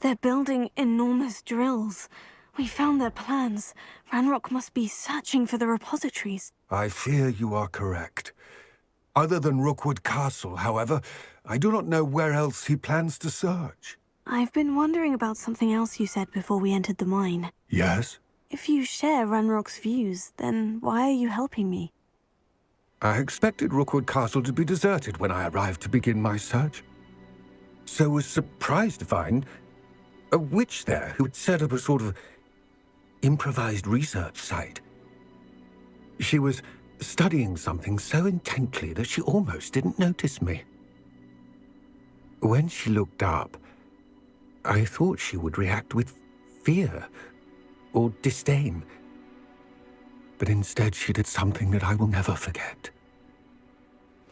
They're building enormous drills. We found their plans. Ranrock must be searching for the repositories. I fear you are correct. Other than Rookwood Castle, however, I do not know where else he plans to search. I've been wondering about something else you said before we entered the mine. Yes? If you share Ranrock's views, then why are you helping me? I expected Rookwood Castle to be deserted when I arrived to begin my search. So was surprised to find a witch there who had set up a sort of improvised research site. She was studying something so intently that she almost didn't notice me. When she looked up, I thought she would react with fear or disdain. But instead she did something that I will never forget.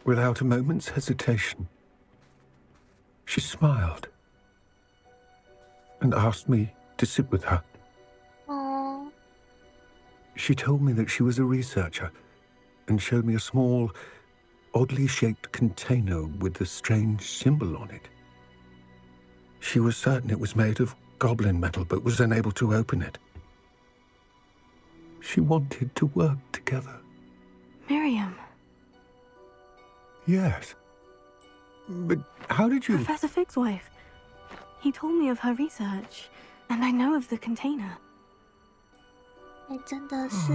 Without a moment's hesitation, she smiled and asked me to sit with her. Aww. She told me that she was a researcher and showed me a small, oddly shaped container with a strange symbol on it. She was certain it was made of goblin metal, but was unable to open it. She wanted to work together. Miriam. Yes. But how did you... Professor Fig's wife. He told me of her research, and I know of the container. 真的是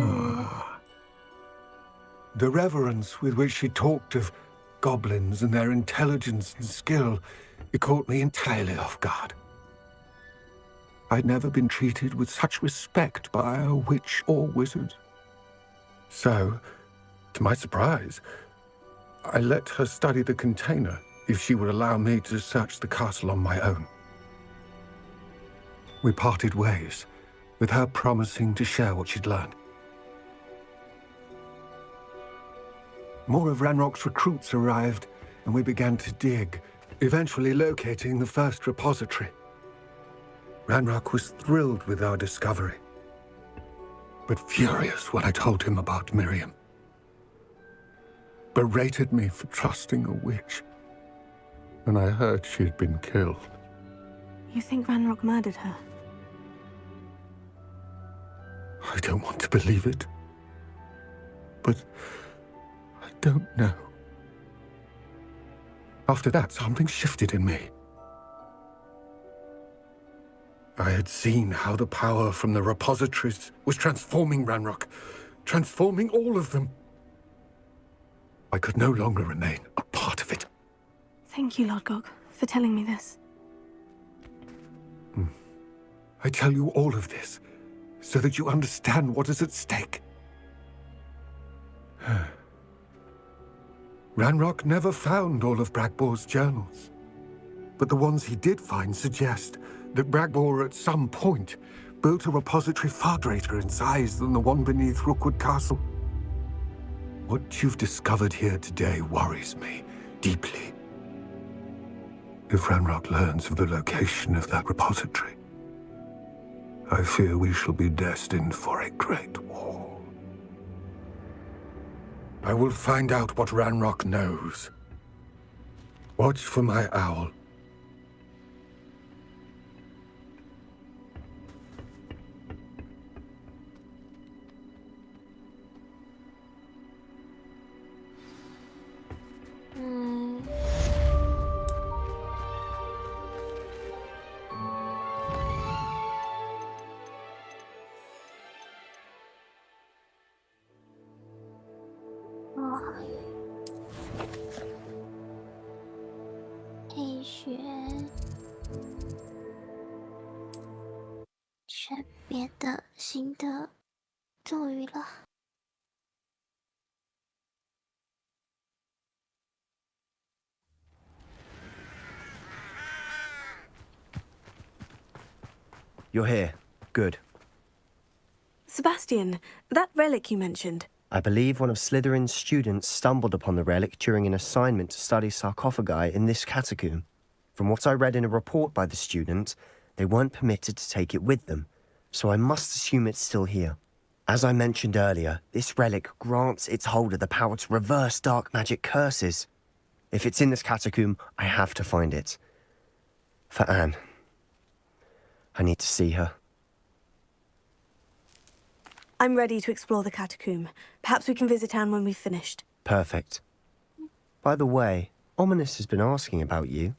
The reverence with which she talked of goblins and their intelligence and skill, it caught me entirely off guard. I'd never been treated with such respect by a witch or wizard. So, to my surprise, I let her study the container if she would allow me to search the castle on my own. We parted ways, with her promising to share what she'd learned. More of Ranrock's recruits arrived, and we began to dig, eventually locating the first repository. Ranrock was thrilled with our discovery, but furious when I told him about Miriam. Berated me for trusting a witch, and I heard she had been killed. You think Ranrock murdered her? I don't want to believe it, but I don't know. After that, something shifted in me. I had seen how the power from the repositories was transforming Ranrock, transforming all of them. I could no longer remain a part of it. Thank you, Lord Gog, for telling me this. I tell you all of this so that you understand what is at stake. Ranrock never found all of Bragbor's journals, but the ones he did find suggest that Bragbor at some point built a repository far greater in size than the one beneath Rookwood Castle. What you've discovered here today worries me deeply. If Ranrock learns of the location of that repository, I fear we shall be destined for a great war. I will find out what Ranrock knows. Watch for my owl. You're here. Good. Sebastian, that relic you mentioned. I believe one of Slytherin's students stumbled upon the relic during an assignment to study sarcophagi in this catacomb. From what I read in a report by the student, they weren't permitted to take it with them, so I must assume it's still here. As I mentioned earlier, this relic grants its holder the power to reverse dark magic curses. If it's in this catacomb, I have to find it. For Anne. I need to see her. I'm ready to explore the catacomb. Perhaps we can visit Anne when we've finished. Perfect. By the way, Ominous has been asking about you.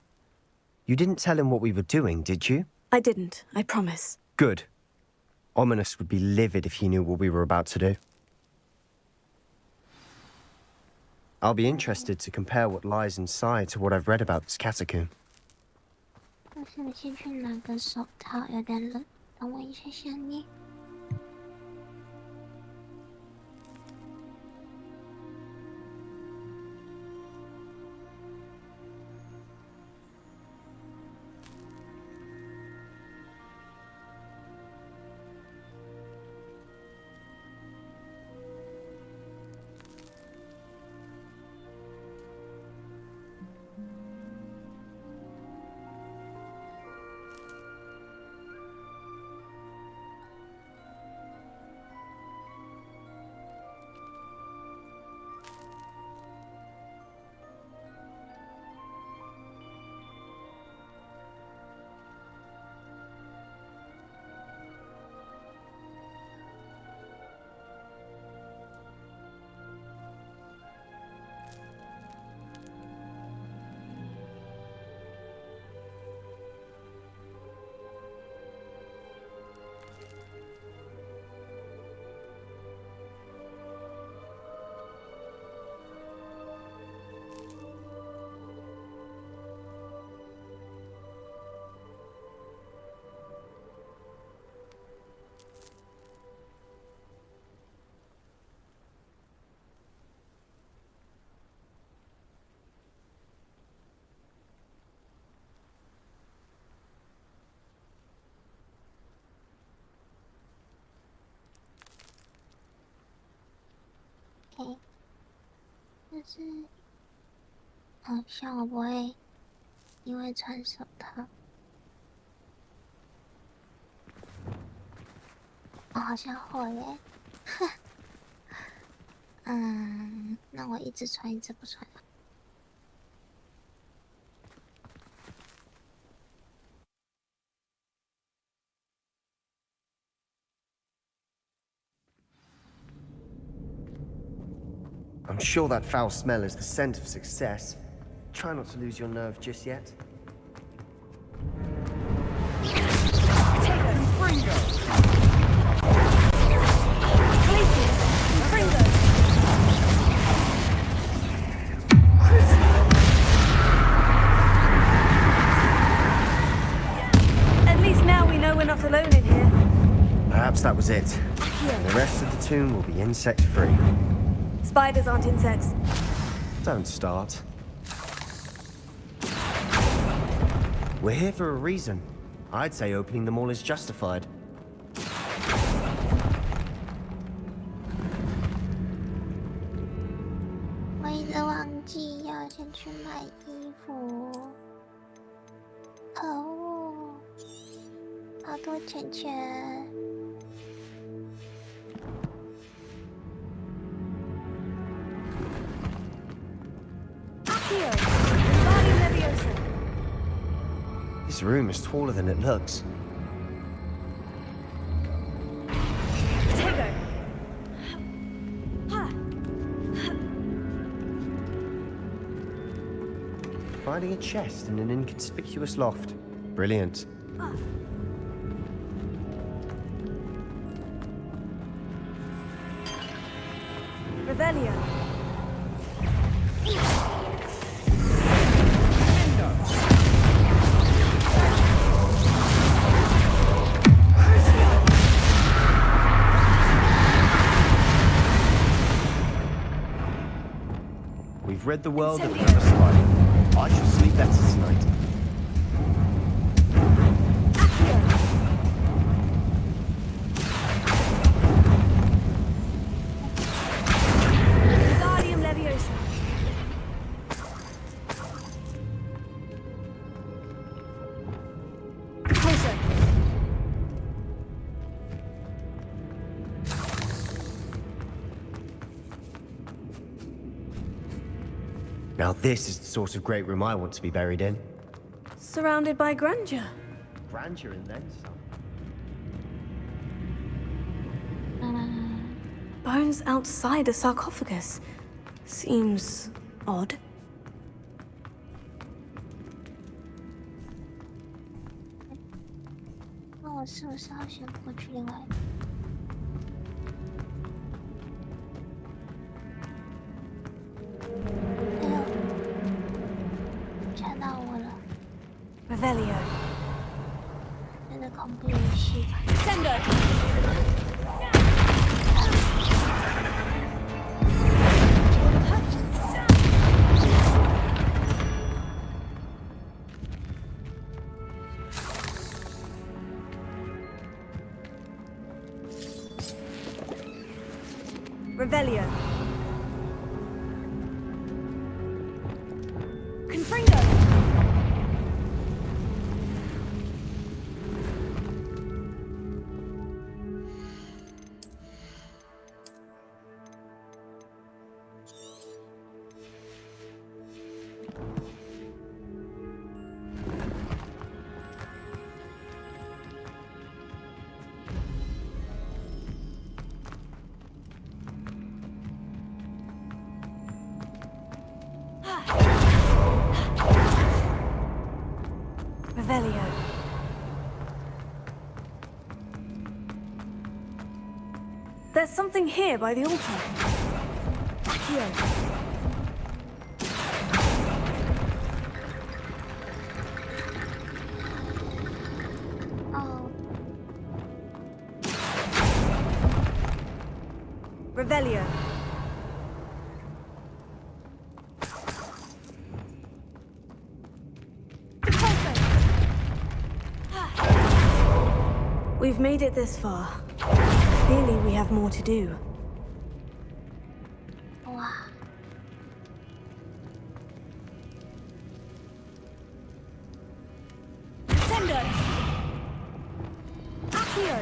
You didn't tell him what we were doing, did you? I didn't, I promise. Good. Ominous would be livid if he knew what we were about to do. I'll be interested to compare what lies inside to what I've read about this catacomb. 我想先去拿个手套，有点冷，等我一下下呢。OK， 但是好像我不会因为穿手套，我好像会耶。那我一直穿，一直不穿。I'm sure that foul smell is the scent of success. Try not to lose your nerve just yet. At least now we know we're not alone in here. Perhaps that was it. And the rest of the tomb will be insect-free. Spiders aren't insects. Don't start. We're here for a reason. I'd say opening them all is justified. 我一直忘记要先去买衣服，可恶，好多钱钱。This room is taller than it looks. Finding a chest in an inconspicuous loft. Brilliant. Revelio. We've read the world of another spy. I shall sleep better tonight. Guardium Leviosa. Closer. Now this is the sort of great room I want to be buried in. Surrounded by grandeur. Grandeur and then some. Bones outside a sarcophagus. Seems odd. 那我是不是要先过去另外一个？哎呦，吓到我了！ Revelio. 这个恐怖游戏。Sender. Revelio. Confringo. Revelio. There's something here by the altar. Accio. Oh. Revelio. We've made it this far. Clearly, we have more to do. Wow. Sender. Accio.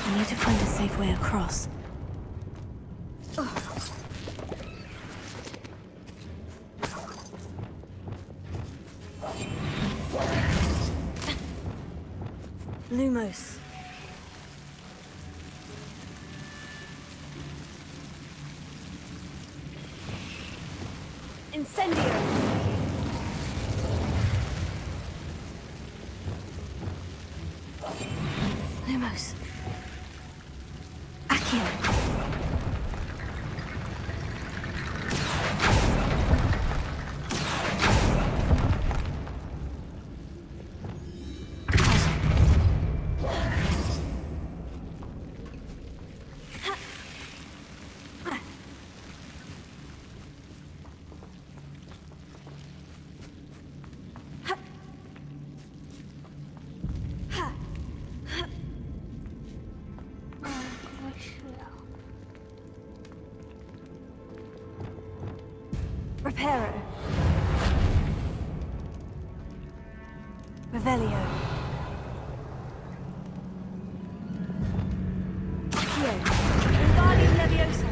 I need to find a safe way across. Lumos. Incendio. Lumos. Accio. Reparo. Revelio. Accio. Wingardium Leviosa.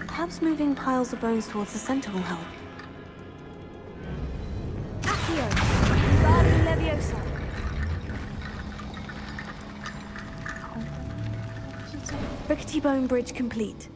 Perhaps moving piles of bones towards the center will help. Accio. Wingardium Leviosa. Rickety bone bridge complete.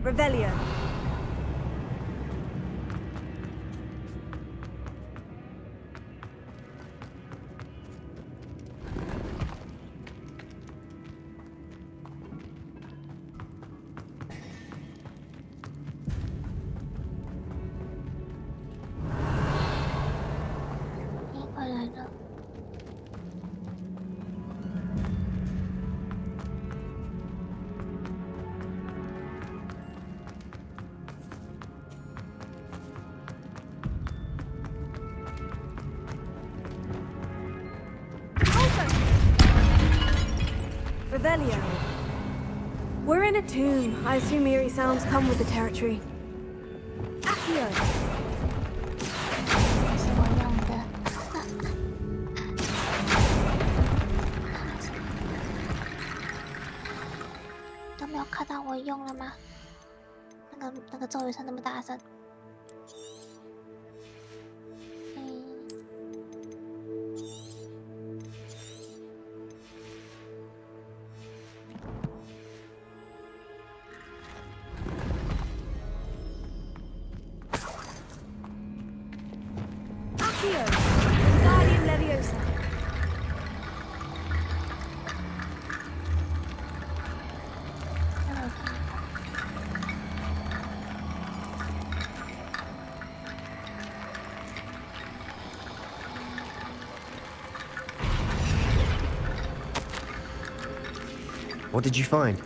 Revelio. Revelio. We're in a tomb. I assume eerie sounds come with the territory. Accio. 是我用的。都没有看到我用了吗？那个咒语声那么大声。What did you find?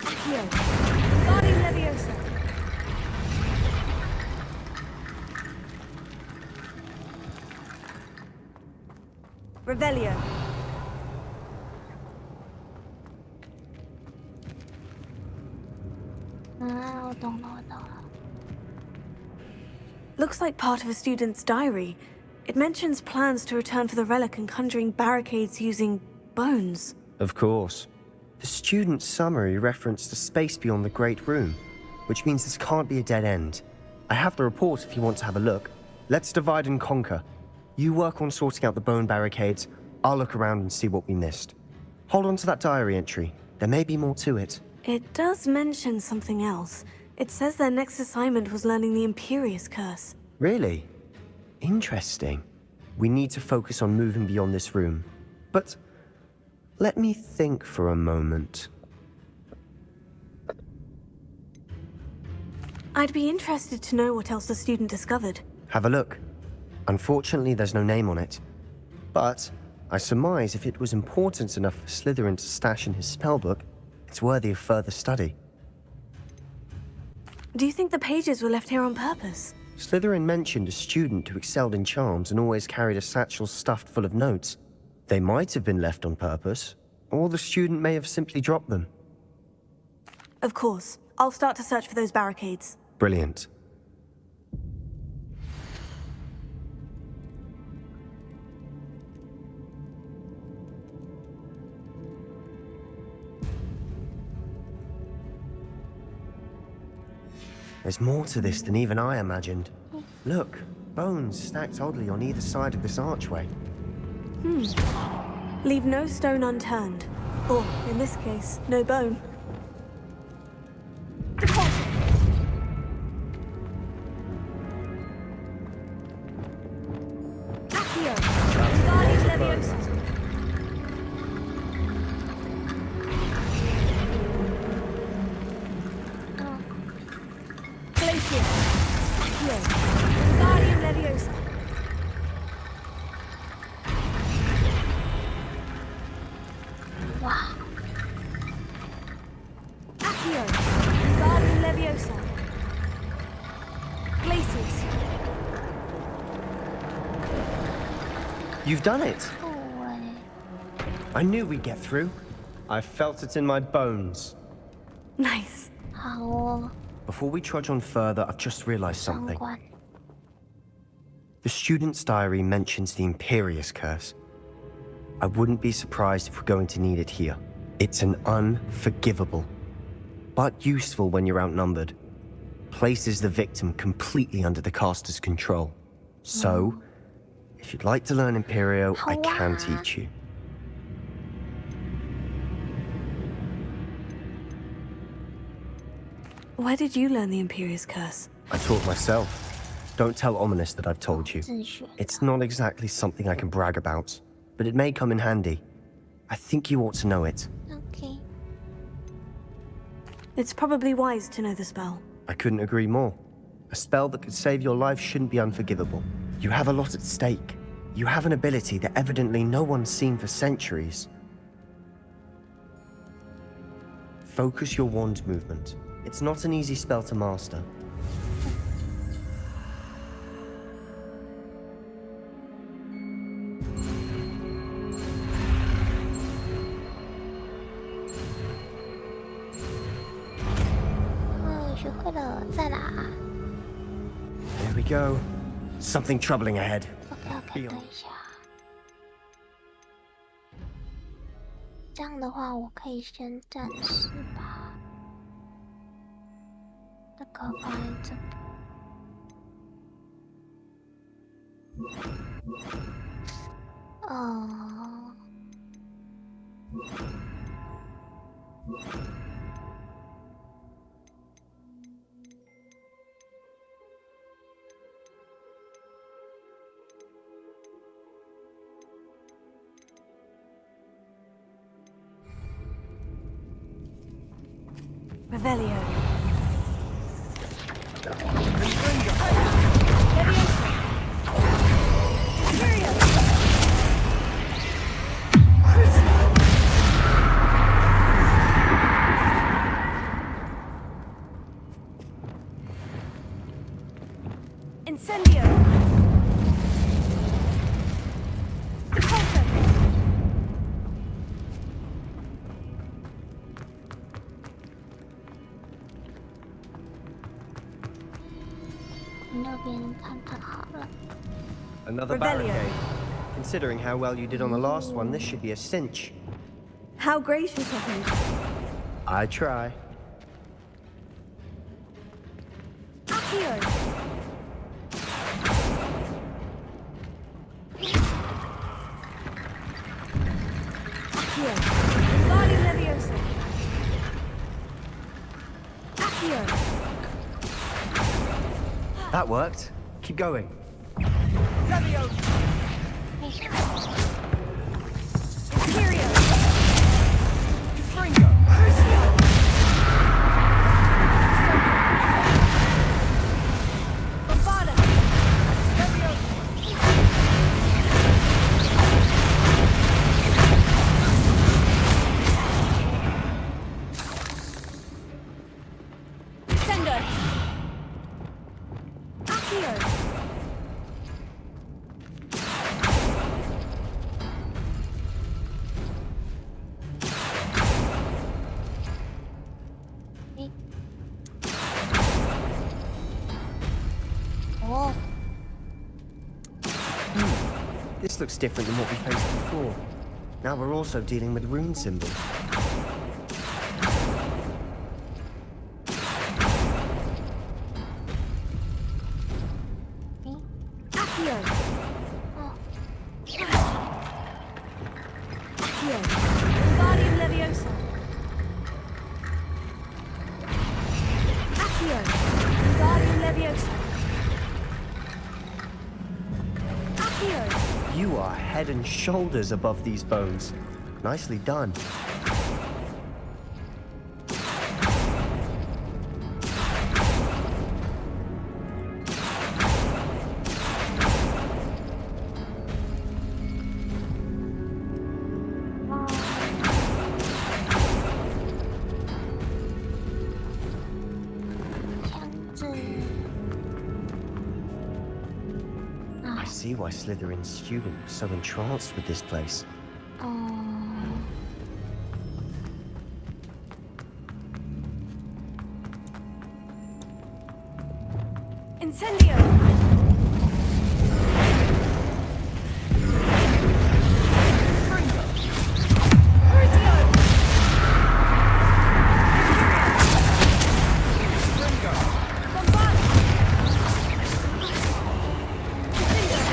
Accio. Guardian Leviosa. Revelio. Looks like part of a student's diary. It mentions plans to return for the relic and conjuring barricades using bones. Of course. The student's summary referenced a space beyond the Great Room, which means this can't be a dead end. I have the report if you want to have a look. Let's divide and conquer. You work on sorting out the bone barricades. I'll look around and see what we missed. Hold on to that diary entry. There may be more to it. It does mention something else. It says their next assignment was learning the Imperious Curse. Really? Interesting. We need to focus on moving beyond this room. But let me think for a moment. I'd be interested to know what else the student discovered. Have a look. Unfortunately, there's no name on it. But I surmise if it was important enough for Slytherin to stash in his spellbook, it's worthy of further study. Do you think the pages were left here on purpose? Slytherin mentioned a student who excelled in charms and always carried a satchel stuffed full of notes. They might have been left on purpose, or the student may have simply dropped them. Of course. I'll start to search for those barricades. Brilliant. There's more to this than even I imagined. Look, bones stacked oddly on either side of this archway. Leave no stone unturned. Or, in this case, no bone. Accio. Guardian Leviosa. Glacier. Accio. Guardian Leviosa. Wow. Accio. Guardian Leviosa. Glaciers. You've done it! I knew we'd get through. I felt it in my bones. Nice. Before we trudge on further, I've just realized something. The student's diary mentions the Imperious Curse. I wouldn't be surprised if we're going to need it here. It's an unforgivable, but useful when you're outnumbered. Places the victim completely under the caster's control. So, if you'd like to learn Imperio, I can teach you. Where did you learn the Imperious Curse? I taught myself. Don't tell Ominous that I've told you. It's not exactly something I can brag about, but it may come in handy. I think you ought to know it. Okay. It's probably wise to know the spell. I couldn't agree more. A spell that could save your life shouldn't be unforgivable. You have a lot at stake. You have an ability that evidently no one's seen for centuries. Focus your wand movement. It's not an easy spell to master. There we go. Something troubling ahead. OK， 等一下。这样的话，我可以先暂时把这个放在这Revelio. Incendio. 那边看看好了。 Another barricade. Considering how well you did on the last one, this should be a cinch. How gracious of you. I try. Accio. Accio. Body Leviosa. Accio. That worked. Keep going. Leviosa. Imperio. Fringo. Crucio. Bavada. Leviosa. Sendo. Accio. Oh. This looks different than what we faced before. Now we're also dealing with rune symbols. Accio. Accio. Wingardium Leviosa. Accio. Wingardium Leviosa. Accio. You are head and shoulders above these bones. Nicely done. I see why Slytherin's student was so entranced with this place. Incendio. Fringo. Crucio. Fringo. Bombard. Leviosa.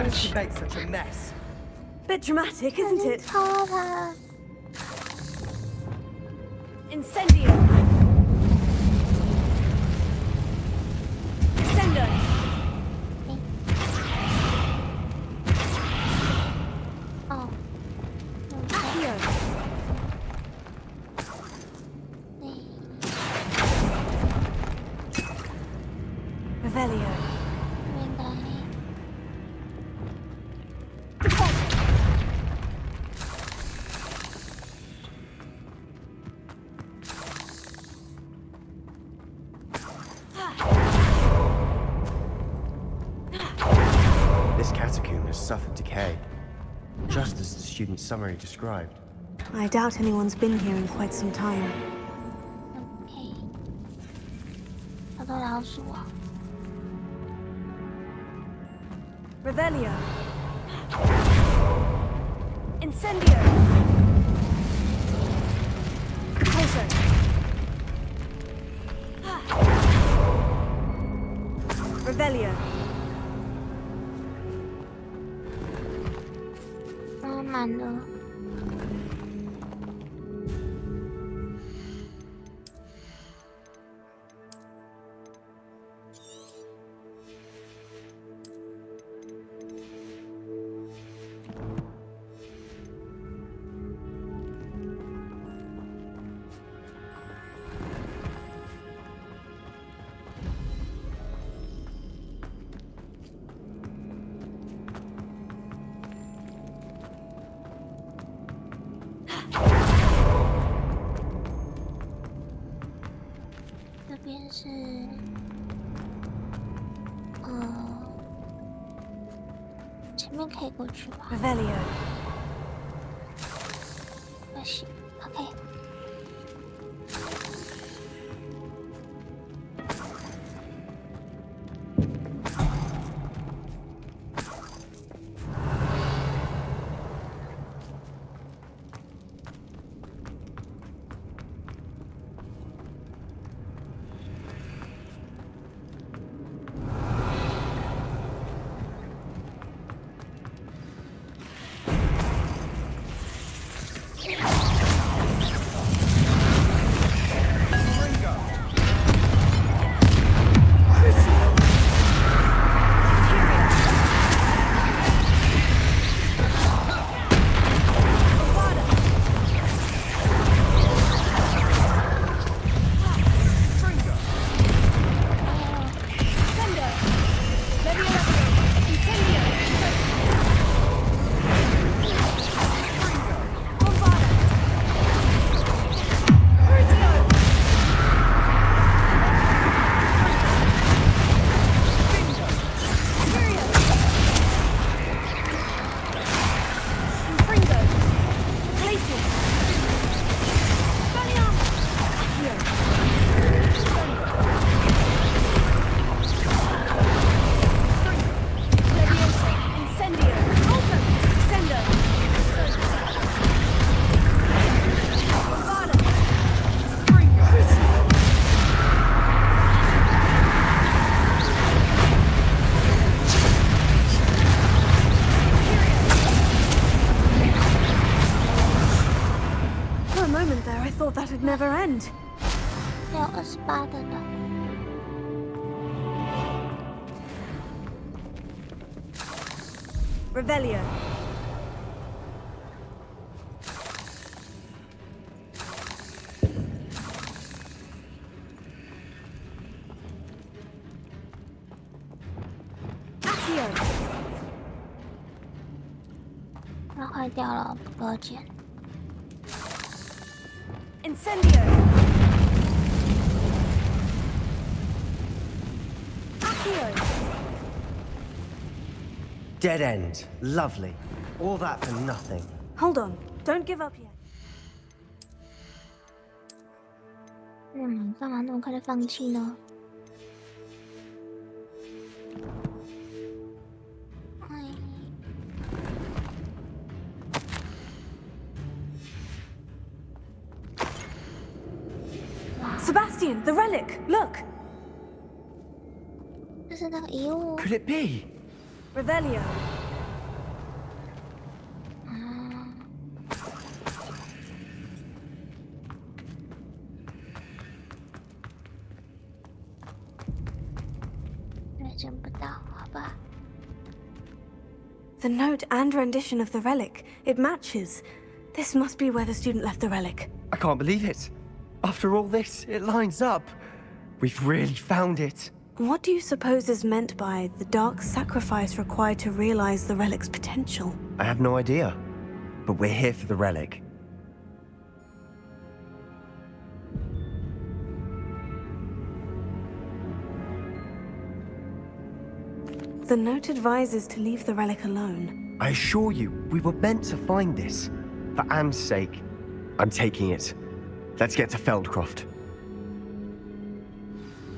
Why did she make such a mess? Bit dramatic, isn't it? Incendio! Sendo! Oh. Accio! Revelio! This catacomb has suffered decay, just as the student's summary described. I doubt anyone's been here in quite some time. Okay. 好多老鼠啊 Revelio! Incendio! Closer! Revelio! 满了。这边是，前面可以过去吧？ Revelio! 不行 ，OK。That'd never end. 还有28的呢。Revelio. Accio. 它坏掉了，不够捡。 Incendio! Accio! Dead end. Lovely. All that for nothing. Hold on. Don't give up yet. 干嘛那么快就放弃呢？Sebastian, the relic! Look! 这是那个遗物。 Could it be? Revelio. 也见不到，好吧。 The note and rendition of the relic, it matches. This must be where the student left the relic. I can't believe it. After all this, it lines up. We've really found it. What do you suppose is meant by the dark sacrifice required to realize the relic's potential? I have no idea. But we're here for the relic. The note advises to leave the relic alone. I assure you, we were meant to find this. For Anne's sake, I'm taking it. Let's get to Feldcroft.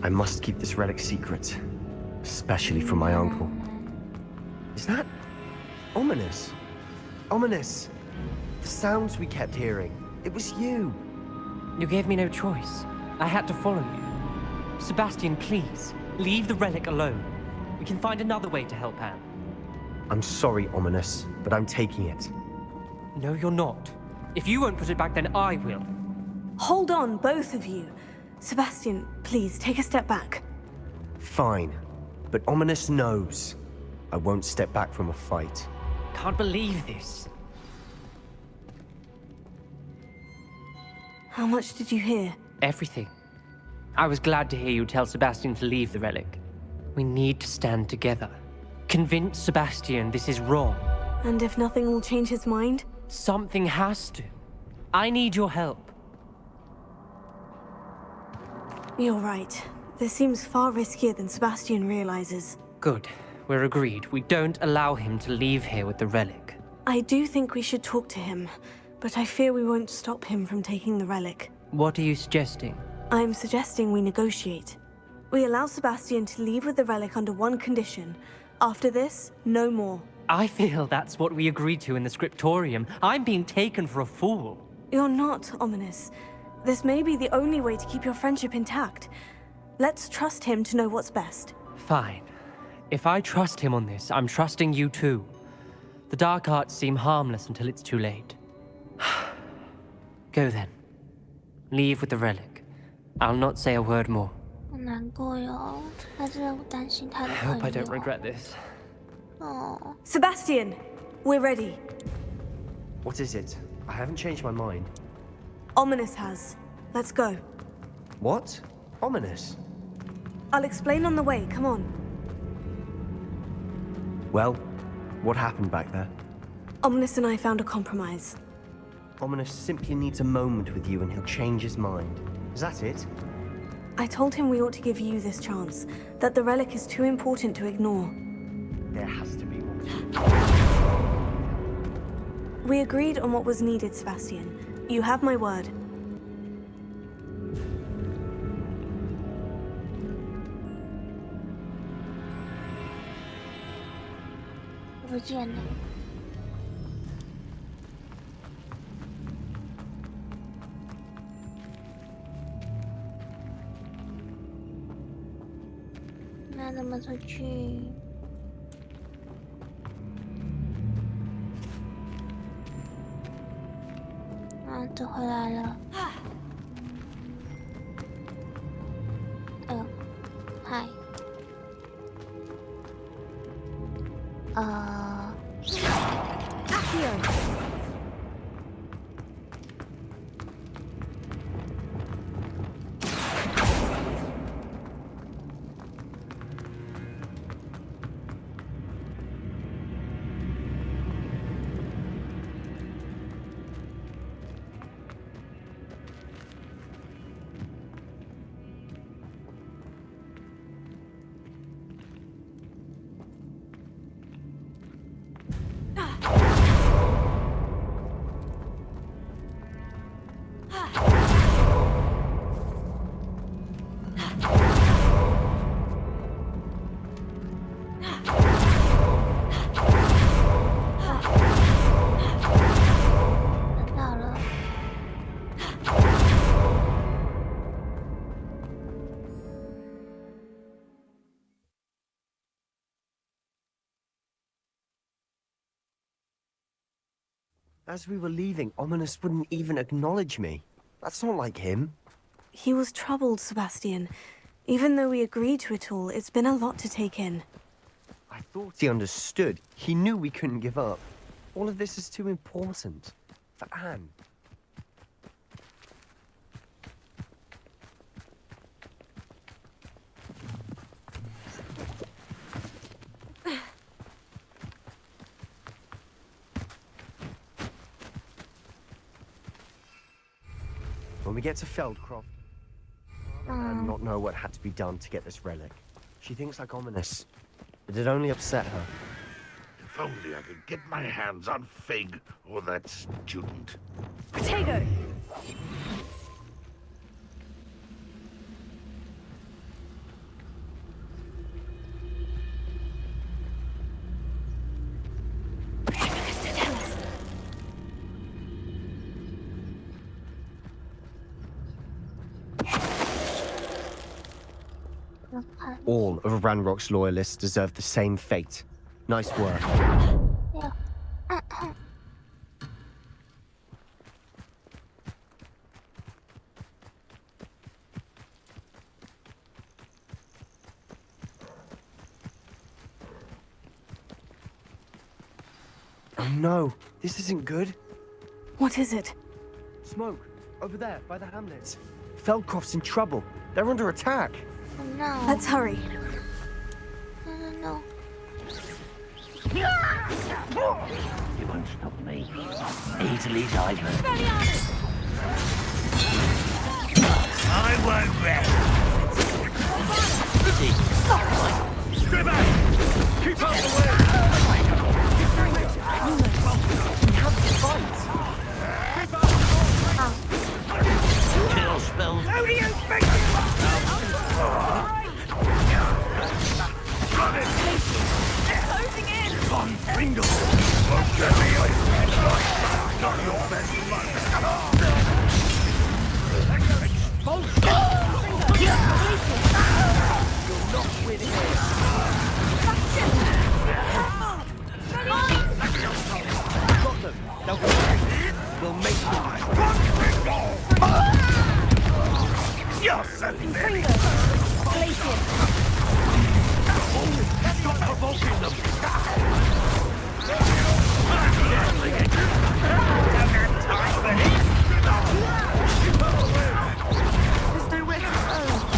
I must keep this relic secret, especially from my uncle. Is that ominous? Ominous. The sounds we kept hearing. It was you. You gave me no choice. I had to follow you. Sebastian, please, leave the relic alone. We can find another way to help Anne. I'm sorry, Ominous, but I'm taking it. No, you're not. If you won't put it back, then I will. Hold on, both of you. Sebastian, please, take a step back. Fine. But Ominous knows. I won't step back from a fight. Can't believe this. How much did you hear? Everything. I was glad to hear you tell Sebastian to leave the relic. We need to stand together. Convince Sebastian this is wrong. And if nothing will change his mind? Something has to. I need your help. You're right. This seems far riskier than Sebastian realizes. Good. We're agreed. We don't allow him to leave here with the relic. I do think we should talk to him, but I fear we won't stop him from taking the relic. What are you suggesting? I'm suggesting we negotiate. We allow Sebastian to leave with the relic under one condition. After this, no more. I feel that's what we agreed to in the scriptorium. I'm being taken for a fool. You're not, Ominous. This may be the only way to keep your friendship intact. Let's trust him to know what's best. Fine. If I trust him on this, I'm trusting you too. The dark arts seem harmless until it's too late. Go then. Leave with the relic. I'll not say a word more. 好难过哟，他真的担心他的 I 朋 hope I 友。 don't regret this. 哦， Sebastian, we're ready. What is it? I haven't changed my mind. Ominous has. Let's go. What? Ominous? I'll explain on the way, come on. Well, what happened back there? Ominous and I found a compromise. Ominous simply needs a moment with you and he'll change his mind. Is that it? I told him we ought to give you this chance, that the relic is too important to ignore. There has to be more. We agreed on what was needed, Sebastian. You have my word. "不见了。那怎么出去？啊，走回来了。哎呦，嗨。As we were leaving, Ominous wouldn't even acknowledge me. That's not like him. He was troubled, Sebastian. Even though we agreed to it all, it's been a lot to take in. I thought he understood. He knew we couldn't give up. All of this is too important. For Anne. When we get to Feldcroft, I'll not know what had to be done to get this relic. She thinks like ominous, but it only upset her. If only I could get my hands on Fig or that student. Protego! All of Ranrock's loyalists deserve the same fate. Nice work. Yeah. Oh no, this isn't good. What is it? Smoke, over there, by the hamlets. Feldcroft's in trouble. They're under attack. Oh no. Let's hurry. No. You won't stop me. Easily diverted. I won't rest. Stay back! Keep out the way! We have to fight. Kill spells. How do you think? Got it! Closing in! Con Pringle! Won't get me away! Not your best luck! You'll not win here. Got them. They'll we'll make them. You're so very... Stop provoking them! There's nowhere to go.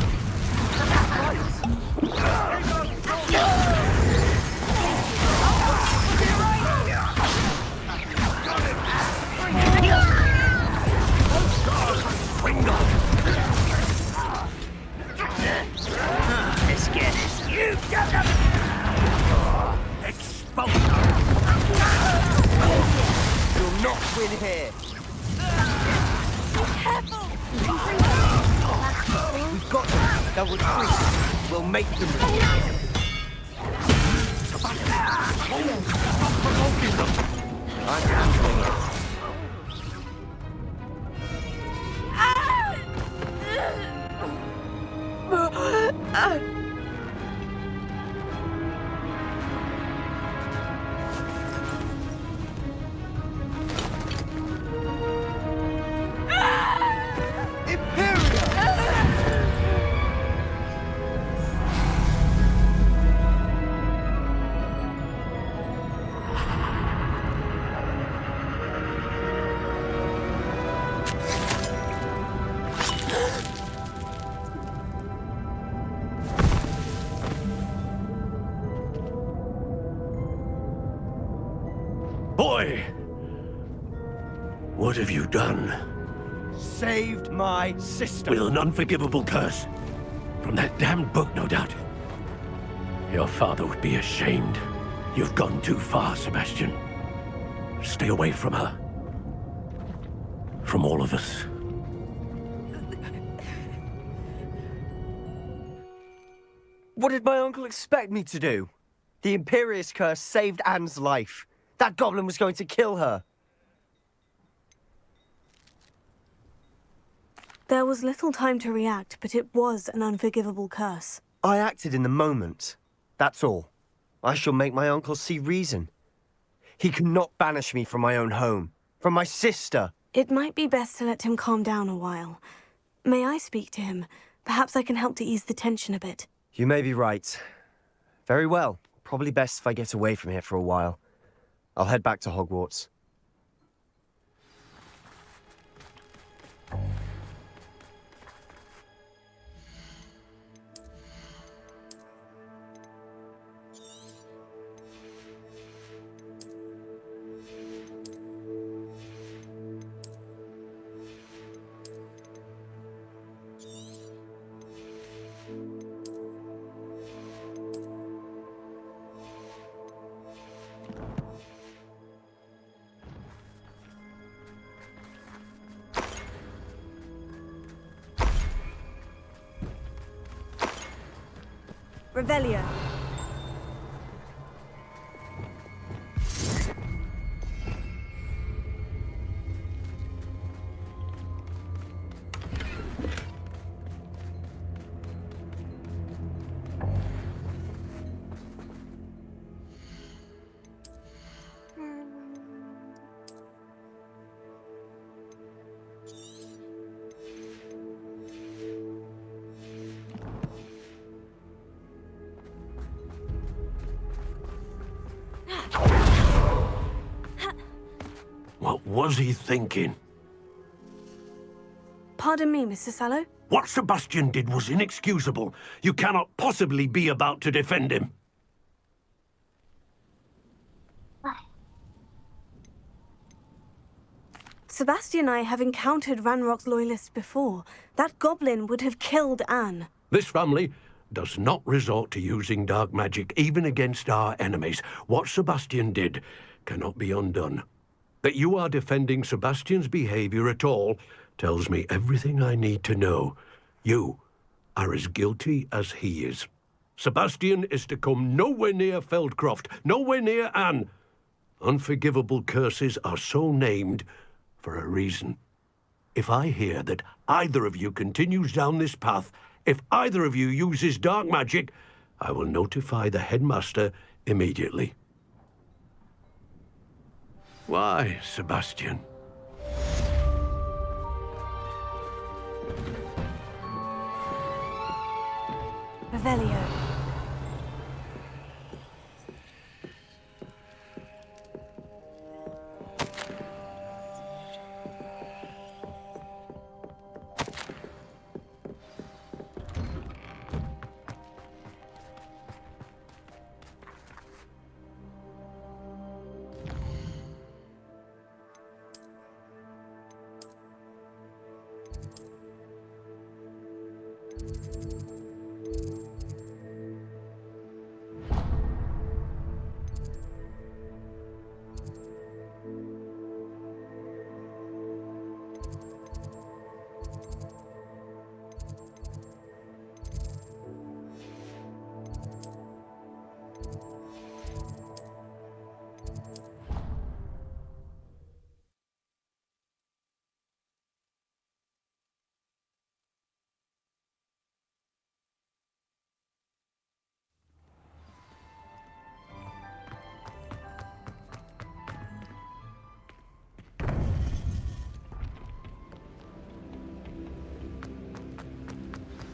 Let's get this. You expose You'll not win here. We've got them. They'll retreat. We'll make them. I'm handling it. Boy! What have you done? Saved my sister. With an unforgivable curse. From that damned book, no doubt. Your father would be ashamed. You've gone too far, Sebastian. Stay away from her. From all of us. What did my uncle expect me to do? The Imperious curse saved Anne's life. That goblin was going to kill her. There was little time to react, but it was an unforgivable curse. I acted in the moment. That's all. I shall make my uncle see reason. He cannot banish me from my own home, from my sister. It might be best to let him calm down a while. May I speak to him? Perhaps I can help to ease the tension a bit. You may be right. Very well. Probably best if I get away from here for a while. I'll head back to Hogwarts. Revelio. What was he thinking? Pardon me, Mr. Sallow? What Sebastian did was inexcusable. You cannot possibly be about to defend him. Sebastian and I have encountered Ranrock's loyalists before. That goblin would have killed Anne. This family does not resort to using dark magic even against our enemies. What Sebastian did cannot be undone. That you are defending Sebastian's behavior at all tells me everything I need to know. You are as guilty as he is. Sebastian is to come nowhere near Feldcroft, nowhere near Anne. Unforgivable curses are so named for a reason. If I hear that either of you continues down this path, if either of you uses dark magic, I will notify the headmaster immediately. Why, Sebastian? Revelio.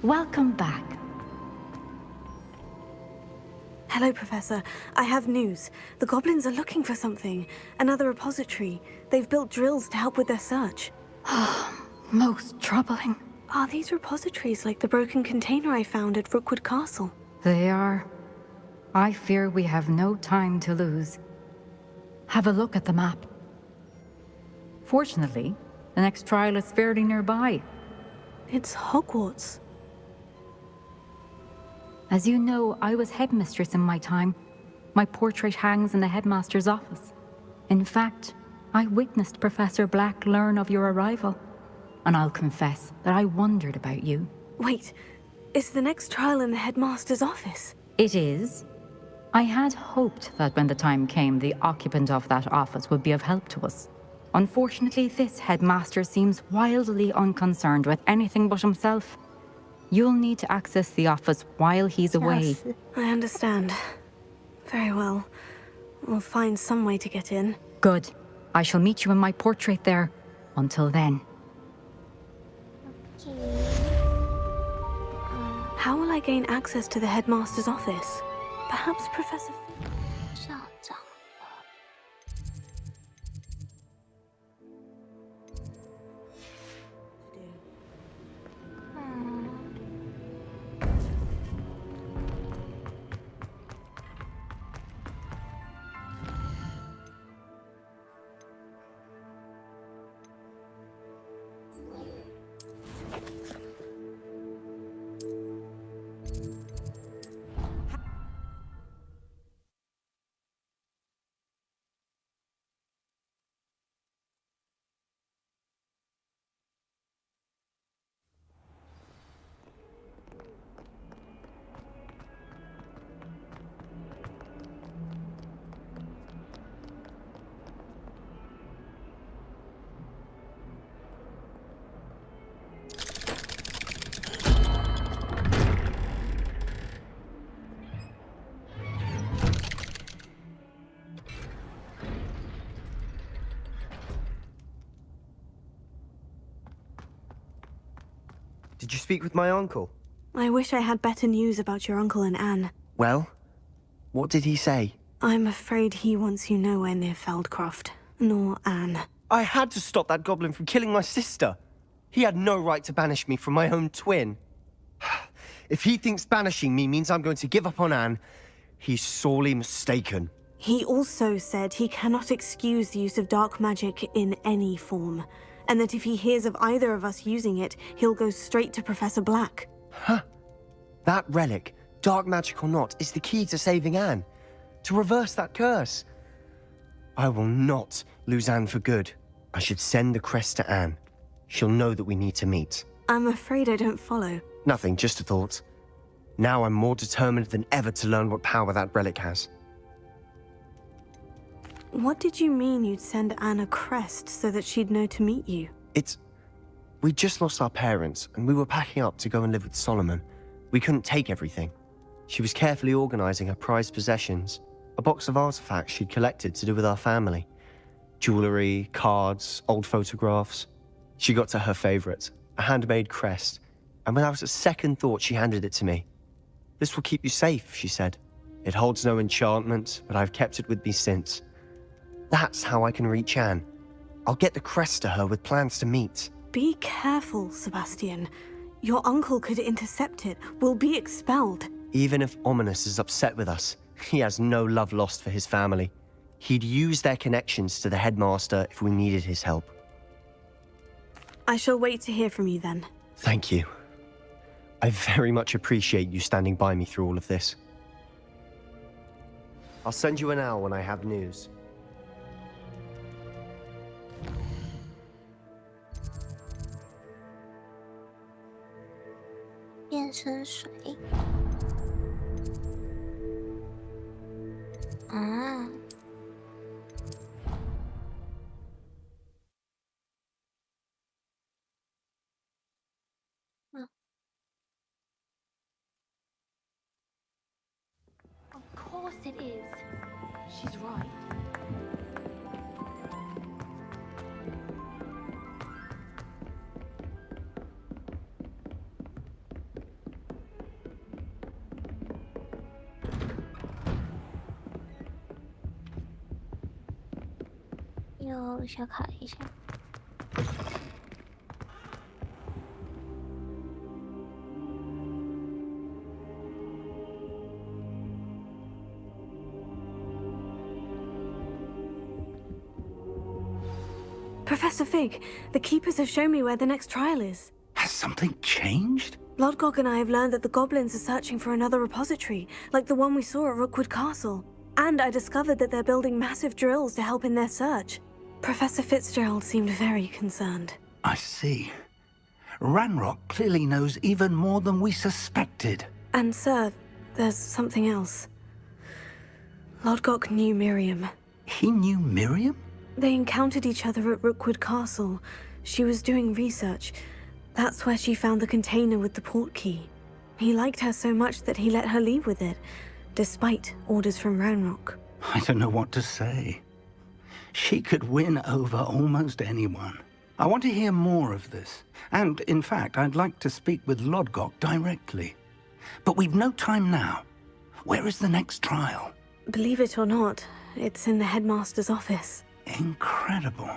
Welcome back. Hello, Professor. I have news. The goblins are looking for something. Another repository. They've built drills to help with their search. Most troubling. Are these repositories like the broken container I found at Rookwood Castle? They are. I fear we have no time to lose. Have a look at the map. Fortunately, the next trial is fairly nearby. It's Hogwarts. As you know, I was headmistress in my time. My portrait hangs in the headmaster's office. In fact, I witnessed Professor Black learn of your arrival. And I'll confess that I wondered about you. Wait, is the next trial in the headmaster's office? It is. I had hoped that when the time came, the occupant of that office would be of help to us. Unfortunately, this headmaster seems wildly unconcerned with anything but himself. You'll need to access the office while he's away. I understand. Very well. We'll find some way to get in. Good. I shall meet you in my portrait there. Until then. How will I gain access to the headmaster's office? Perhaps Professor... 校长。Did you speak with my uncle? I wish I had better news about your uncle and Anne. Well, what did he say? I'm afraid he wants you nowhere near Feldcroft, nor Anne. I had to stop that goblin from killing my sister. He had no right to banish me from my own twin. If he thinks banishing me means I'm going to give up on Anne, he's sorely mistaken. He also said he cannot excuse the use of dark magic in any form, and that if he hears of either of us using it, he'll go straight to Professor Black. Huh. That relic, dark magic or not, is the key to saving Anne. To reverse that curse. I will not lose Anne for good. I should send the crest to Anne. She'll know that we need to meet. I'm afraid I don't follow. Nothing, just a thought. Now I'm more determined than ever to learn what power that relic has. What did you mean you'd send Anne a crest so that she'd know to meet you? We just lost our parents, and we were packing up to go and live with Solomon. We couldn't take everything. She was carefully organizing her prized possessions, a box of artifacts she'd collected to do with our family. Jewelry, cards, old photographs. She got to her favorite, a handmade crest, and without a second thought she handed it to me. "This will keep you safe," she said. "It holds no enchantment, but I've kept it with me since. That's how I can reach Anne. I'll get the crest to her with plans to meet." Be careful, Sebastian. Your uncle could intercept it. We'll be expelled. Even if Ominous is upset with us, he has no love lost for his family. He'd use their connections to the headmaster if we needed his help. I shall wait to hear from you then. Thank you. I very much appreciate you standing by me through all of this. I'll send you an owl when I have news.变身水。啊。Of course it is. She's right.又小卡一下。Professor Fig, the Keepers have shown me where the next trial is. Has something changed? Lodgok and I have learned that the goblins are searching for another repository, like the one we saw at Rookwood Castle. And I discovered that they're building massive drills to help in their search. Professor Fitzgerald seemed very concerned. I see. Ranrock clearly knows even more than we suspected. And sir, there's something else. Lodgok knew Miriam. He knew Miriam? They encountered each other at Rookwood Castle. She was doing research. That's where she found the container with the port key. He liked her so much that he let her leave with it, despite orders from Ranrock. I don't know what to say. She could win over almost anyone. I want to hear more of this. And, in fact, I'd like to speak with Lodgok directly. But we've no time now. Where is the next trial? Believe it or not, it's in the headmaster's office. Incredible.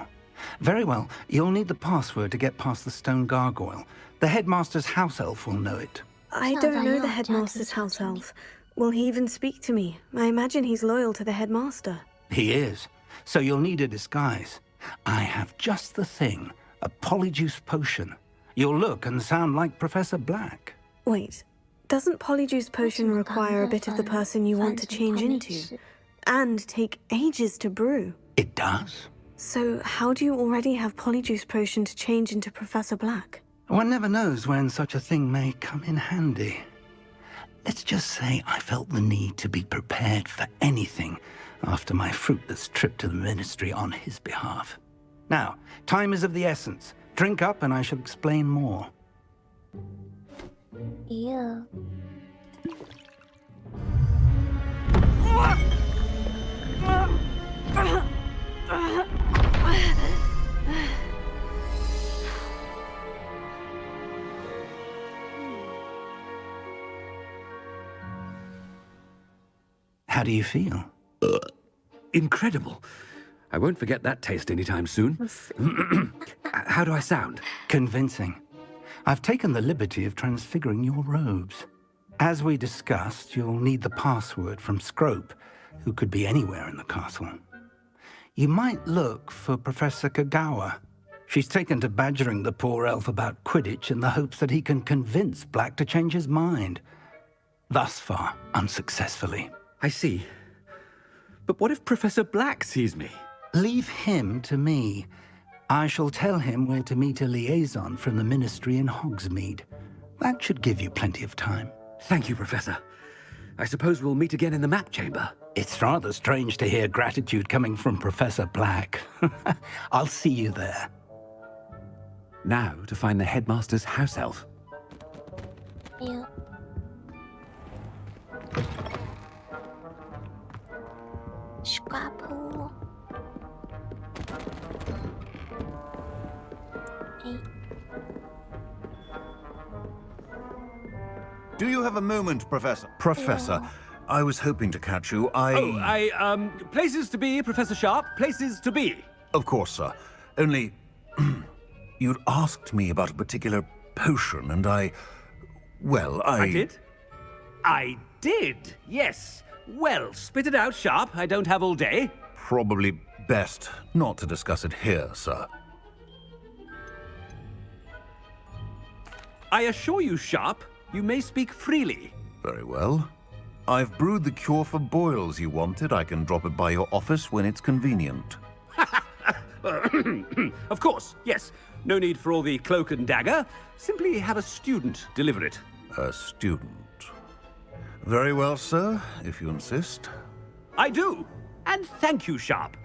Very well, you'll need the password to get past the stone gargoyle. The headmaster's house elf will know it. I don't know the headmaster's house elf. Will he even speak to me? I imagine he's loyal to the headmaster. He is. So you'll need a disguise. I have just the thing. A polyjuice potion. You'll look and sound like Professor Black. Wait, doesn't polyjuice potion require a bit of the person you want to change into? And take ages to brew? It does. So how do you already have polyjuice potion to change into Professor Black? One never knows when such a thing may come in handy. Let's just say I felt the need to be prepared for anything after my fruitless trip to the ministry on his behalf. Now, time is of the essence. Drink up and I shall explain more. Ew. How do you feel? Incredible. I won't forget that taste anytime soon. How do I sound? Convincing. I've taken the liberty of transfiguring your robes. As we discussed, you'll need the password from Scrope, who could be anywhere in the castle. You might look for Professor Kagawa. She's taken to badgering the poor elf about Quidditch in the hopes that he can convince Black to change his mind. Thus far, unsuccessfully. I see. But what if Professor Black sees me? Leave him to me. I shall tell him where to meet a liaison from the ministry in Hogsmeade. That should give you plenty of time. Thank you, Professor. I suppose we'll meet again in the map chamber. It's rather strange to hear gratitude coming from Professor Black. I'll see you there. Now to find the headmaster's house elf. Yeah. Scrapple. Do you have a moment, Professor? Professor, I was hoping to catch you. Places to be, Professor Sharp. Places to be. Of course, sir. Only, you'd asked me about a particular potion, and I did? I did, yes. Well, spit it out, Sharp. I don't have all day. Probably best not to discuss it here, sir. I assure you, Sharp, you may speak freely. Very well. I've brewed the cure for boils you wanted. I can drop it by your office when it's convenient. Of course, yes. No need for all the cloak and dagger. Simply have a student deliver it. A student? Very well, sir, if you insist. I do. And thank you, Sharp.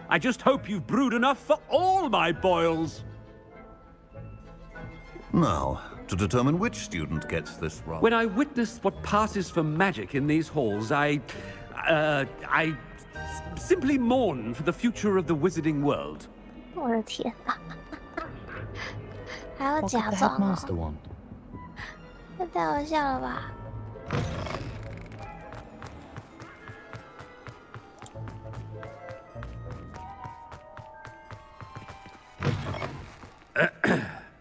I just hope you've brewed enough for all my boils. Now, to determine which student gets this wrong. When I witness what passes for magic in these halls, I simply mourn for the future of the wizarding world. 我的天哪！还要假装哦！这太好笑了吧！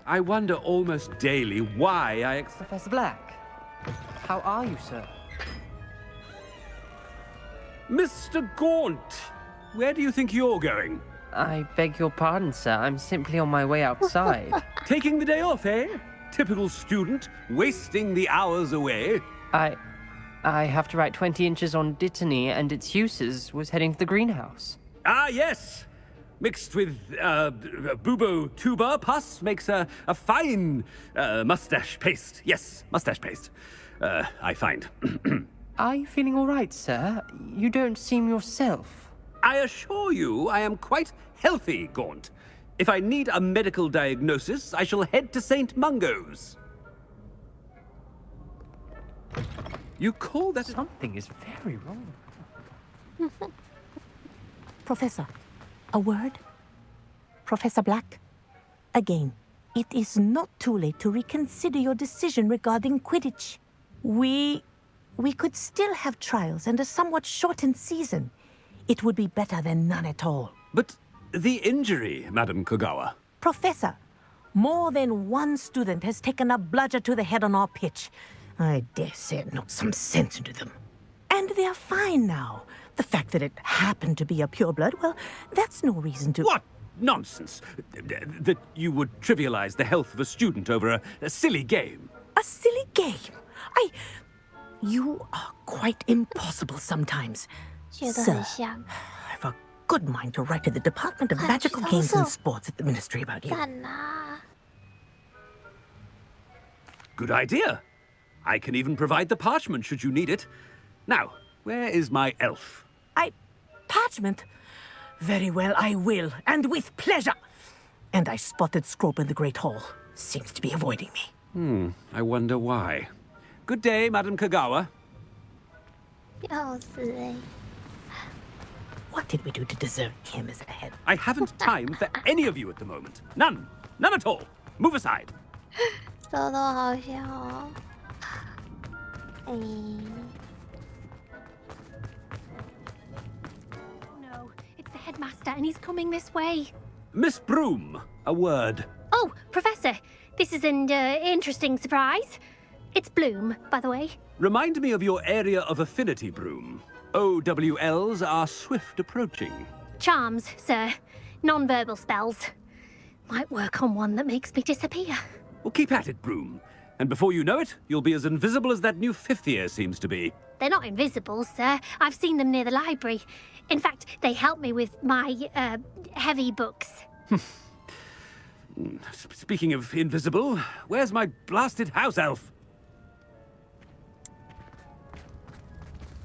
I wonder almost daily why I... Professor Black, how are you, sir? Mr. Gaunt, where do you think you're going? I beg your pardon, sir. I'm simply on my way outside. Taking the day off, eh? Typical student, wasting the hours away. I have to write 20 inches on Dittany and its uses. Was heading to the greenhouse. Ah, yes. Mixed with bubo tuber pus makes a fine mustache paste. Yes, mustache paste. I find. Are you feeling all right, sir? You don't seem yourself. I assure you I am quite healthy, Gaunt. If I need a medical diagnosis, I shall head to St. Mungo's. You call that... Something is very wrong. Professor, a word? Professor Black? Again, it is not too late to reconsider your decision regarding Quidditch. We could still have trials and a somewhat shortened season. It would be better than none at all. But the injury, Madam Kogawa. Professor, more than one student has taken a bludger to the head on our pitch. I dare say it knocked some sense into them. And they're fine now. The fact that it happened to be a pureblood, well, that's no reason to... What nonsense! That you would trivialize the health of a student over a silly game. A silly game? You are quite impossible sometimes. Sir, I've a good mind to write to the Department of Magical Games and Sports at the Ministry about you. Good idea. I can even provide the parchment should you need it. Now, where is my elf? Parchment? Very well, I will, and with pleasure. And I spotted Scrope in the Great Hall. Seems to be avoiding me. I wonder why. Good day, Madam Kogawa. What did we do to deserve him as a head? I haven't time for any of you at the moment. None. None at all. Move aside. 豆豆好笑哦。No, it's the headmaster and he's coming this way. Miss Broom, a word. Oh, Professor, this is an interesting surprise. It's Bloom, by the way. Remind me of your area of affinity, Broom. OWLs are swift approaching. Charms, sir. Non-verbal spells. Might work on one that makes me disappear. Well, keep at it, Broom. And before you know it, you'll be as invisible as that new fifth year seems to be. They're not invisible, sir. I've seen them near the library. In fact, they help me with my, heavy books. Speaking of invisible, where's my blasted house elf?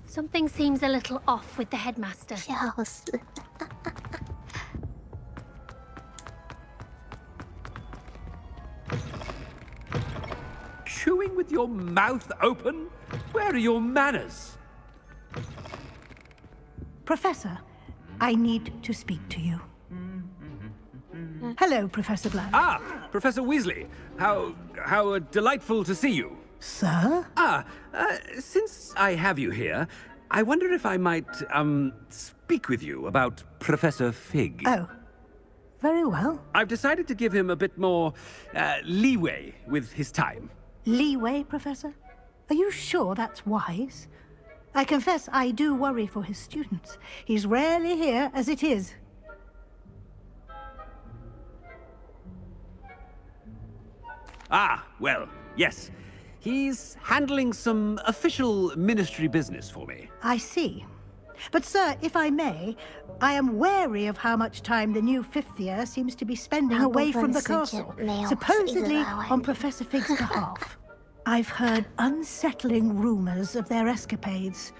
Something seems a little off with the headmaster. Chewing with your mouth open? Where are your manners? Professor, I need to speak to you. Hello, Professor Black. Ah, Professor Weasley. How delightful to see you. Sir? Since I have you here, I wonder if I might, speak with you about Professor Fig. Oh, very well. I've decided to give him a bit more, leeway with his time. Leeway, Professor? Are you sure that's wise? I confess I do worry for his students. He's rarely here as it is. Ah, well, yes. He's handling some official ministry business for me. I see. But, sir, if I may, I am wary of how much time the new fifth year seems to be spending away from the castle, supposedly on Professor Fig's behalf. I've heard unsettling rumors of their escapades.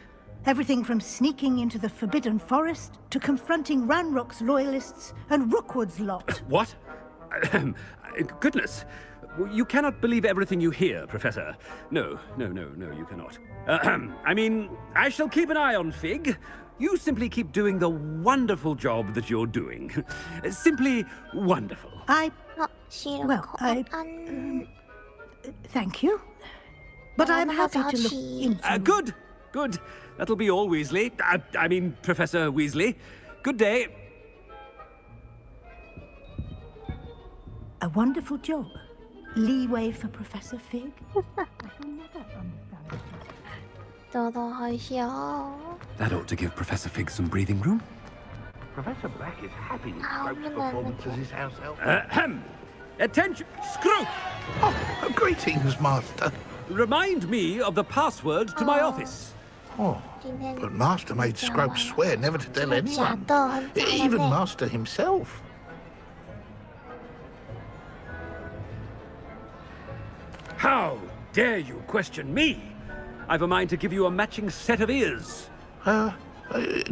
Everything from sneaking into the Forbidden Forest to confronting Ranrock's loyalists and Rookwood's lot. What? Goodness. You cannot believe everything you hear, Professor. No, you cannot. I mean, I shall keep an eye on Fig. You simply keep doing the wonderful job that you're doing. Simply wonderful. Thank you. But I'm happy to look into... Good. That'll be all, Weasley. I mean, Professor Weasley. Good day. A wonderful job. Leeway for Professor Fig. That ought to give Professor Fig some breathing room. Professor Black is happy with Scrope's performance as his house elf. Attention! Scrope! Oh, greetings, Master. Remind me of the password to my office. Oh, but Master made Scrope swear never to tell anyone. Even Master himself. How dare you question me? I've a mind to give you a matching set of ears.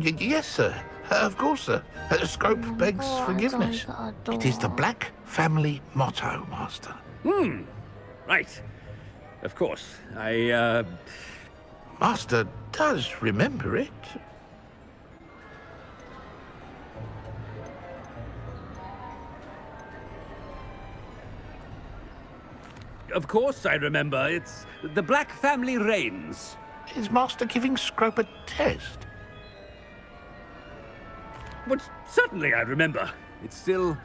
Yes, sir. Of course, sir. Scrope begs forgiveness. It is the Black family motto, Master. Right. Of course. Master does remember it. of course I remember. It's the Black family reigns. Is Master giving Scrope a test? But certainly I remember. It's still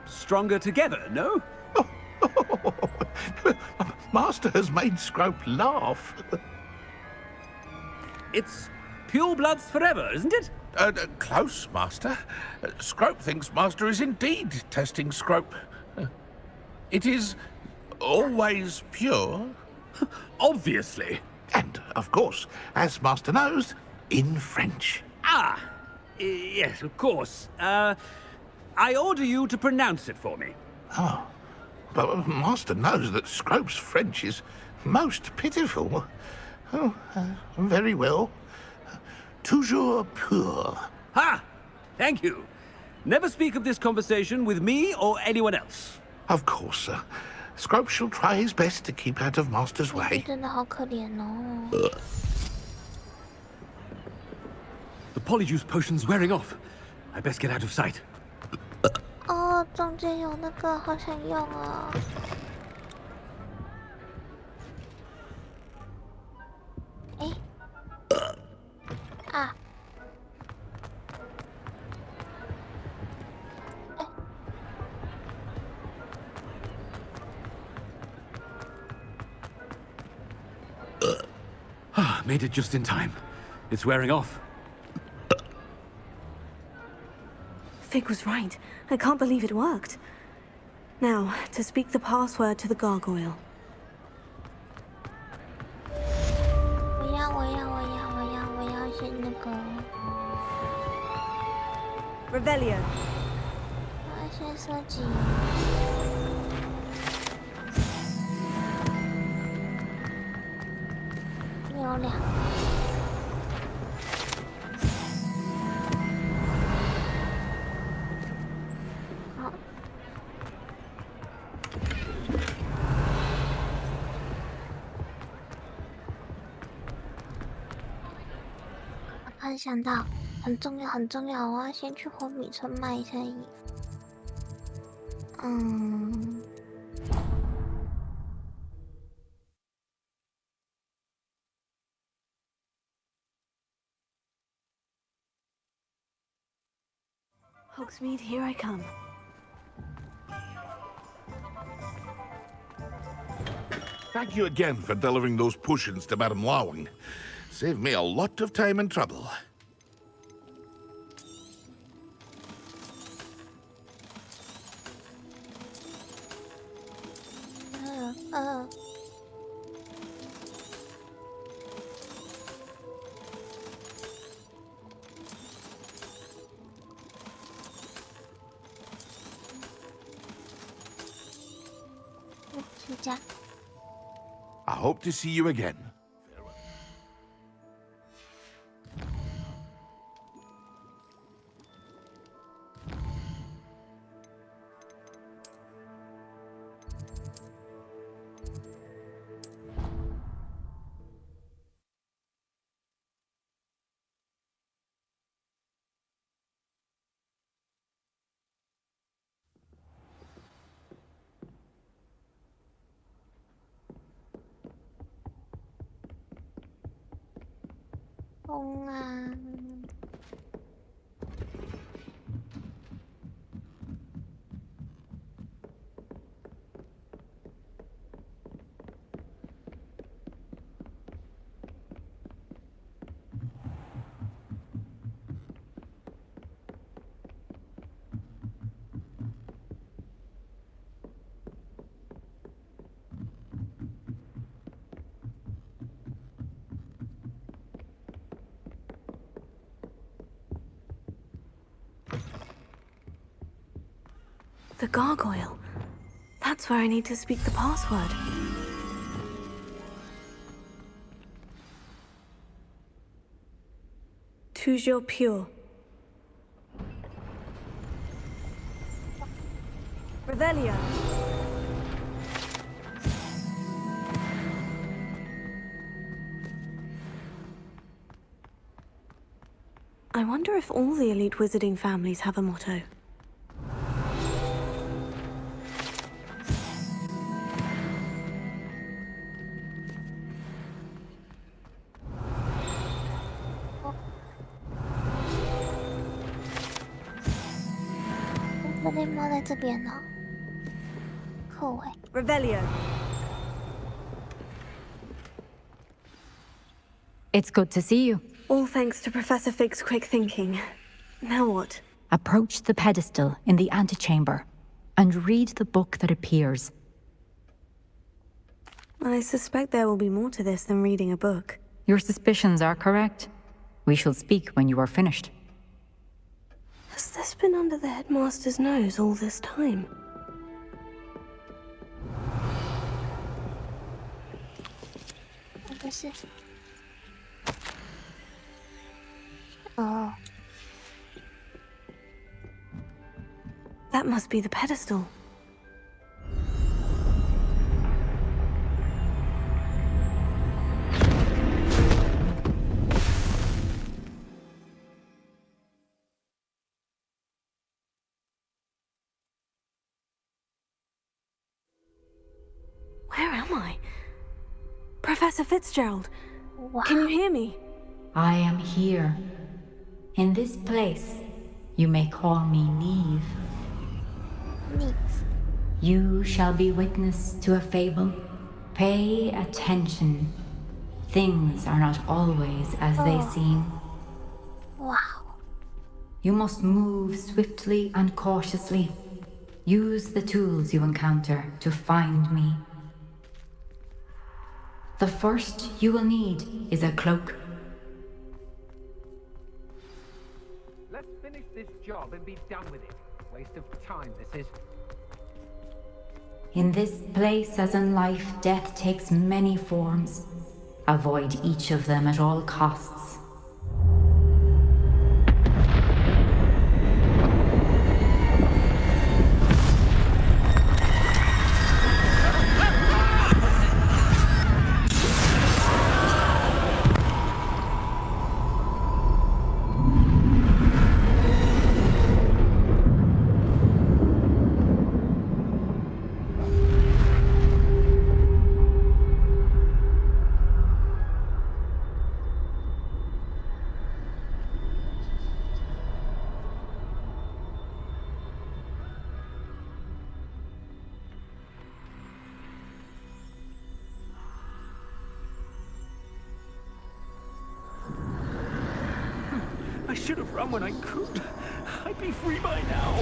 stronger together, no? Master has made Scrope laugh. It's pure bloods forever, isn't it? Close, Master. Scrope thinks Master is indeed testing Scrope. It is always pure. Obviously. And, of course, as Master knows, in French. Ah, yes, of course. I order you to pronounce it for me. Oh, but Master knows that Scrope's French is most pitiful. Oh, very well. Toujours pur. Ha! Thank you. Never speak of this conversation with me or anyone else. Of course, sir. Scrope shall try his best to keep out of Master's way. 真的好可怜哦。 The polyjuice potion's wearing off. I best get out of sight. 哦，中间有那个，好想用啊！哎，啊！ Made it just in time. It's wearing off. Fig was right. I can't believe it worked. Now, to speak the password to the gargoyle. 我要先那个。 Revelio. 我要先设计。有两个。 突然想到，很重要，很重要，我要先去火米村卖一下衣服。Hogsmeade, here I come. Thank you again for delivering those potions to Madame Lawing. Saved me a lot of time and trouble. I hope to see you again. The gargoyle. That's where I need to speak the password. Toujours pure. Revelio. I wonder if all the elite wizarding families have a motto. 说不定猫在这边呢。酷哎。Revelio. It's good to see you. All thanks to Professor Fig's quick thinking. Now what? Approach the pedestal in the antechamber and read the book that appears. I suspect there will be more to this than reading a book. Your suspicions are correct. We shall speak when you are finished. Has this been under the headmaster's nose all this time? Oh. That must be the pedestal. Where am I? Professor Fitzgerald, wow. Can you hear me? I am here. In this place, you may call me Neve. Neat. You shall be witness to a fable. Pay attention. Things are not always as they seem. Wow. You must move swiftly and cautiously. Use the tools you encounter to find me. The first you will need is a cloak. Let's finish this job and be done with it. Waste of time, this is. In this place, as in life, death takes many forms. Avoid each of them at all costs. I should have run when I could. I'd be free by now.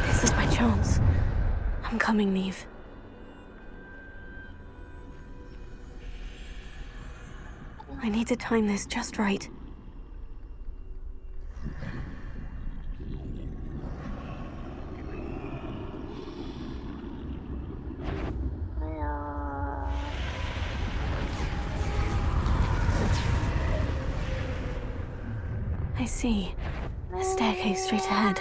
This is my chance. I'm coming, Neve. I need to time this just right. I see. A staircase straight ahead.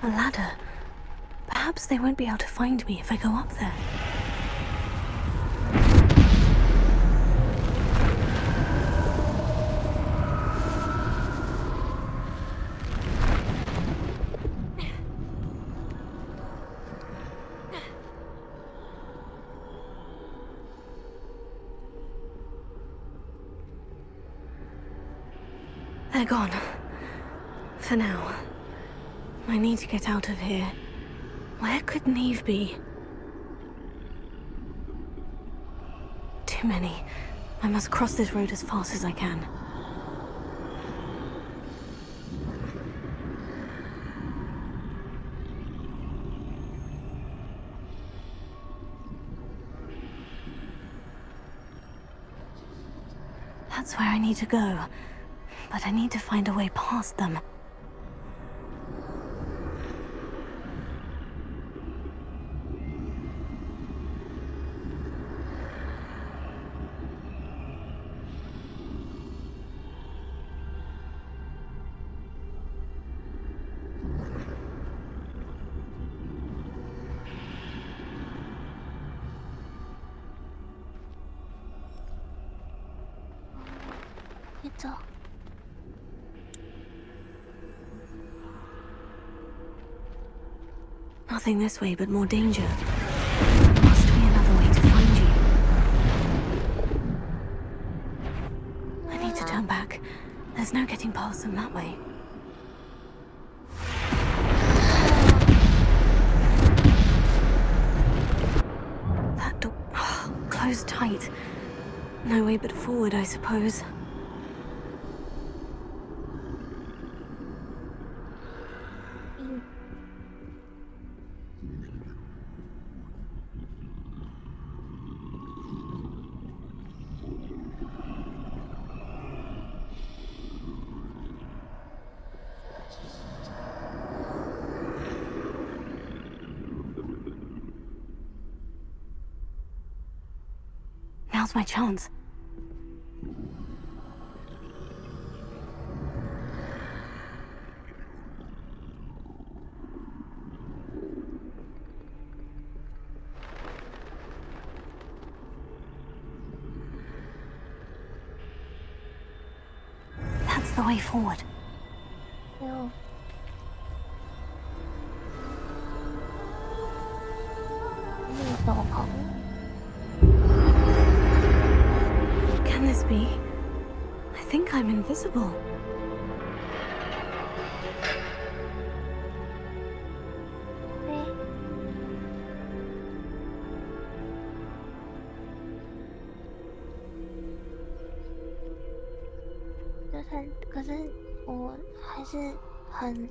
A ladder. Perhaps they won't be able to find me if I go up there. They're gone. For now. I need to get out of here. Where could Neve be? Too many. I must cross this road as fast as I can. That's where I need to go. But I need to find a way past them. 走。Nothing this way but more danger. There must be another way to find you. I need to turn back. There's no getting past them that way. That door... closed tight. No way but forward, I suppose. Now's my chance. That's the way forward. No. Can this be? I think I'm invisible. Okay. 可是我还是很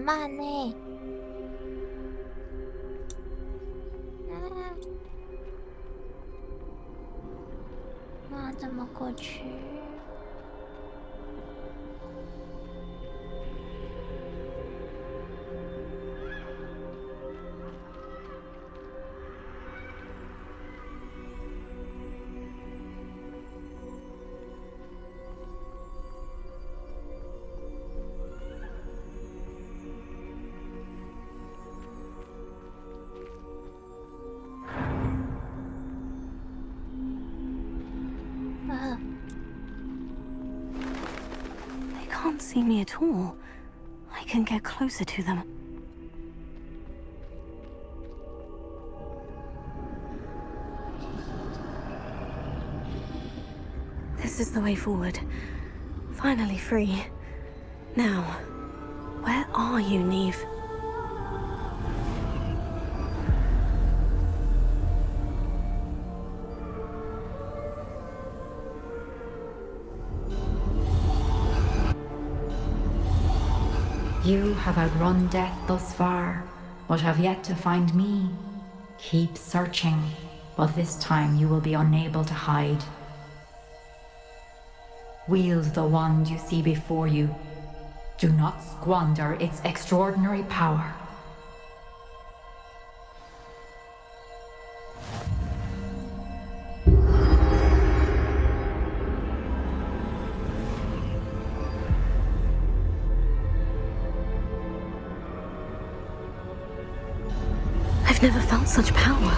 慢呢。那怎么过去？They can't see me at all. I can get closer to them. This is the way forward. Finally free. Now, where are you, Neve? You have outrun death thus far, but have yet to find me. Keep searching, but this time you will be unable to hide. Wield the wand you see before you. Do not squander its extraordinary power. I've never felt such power.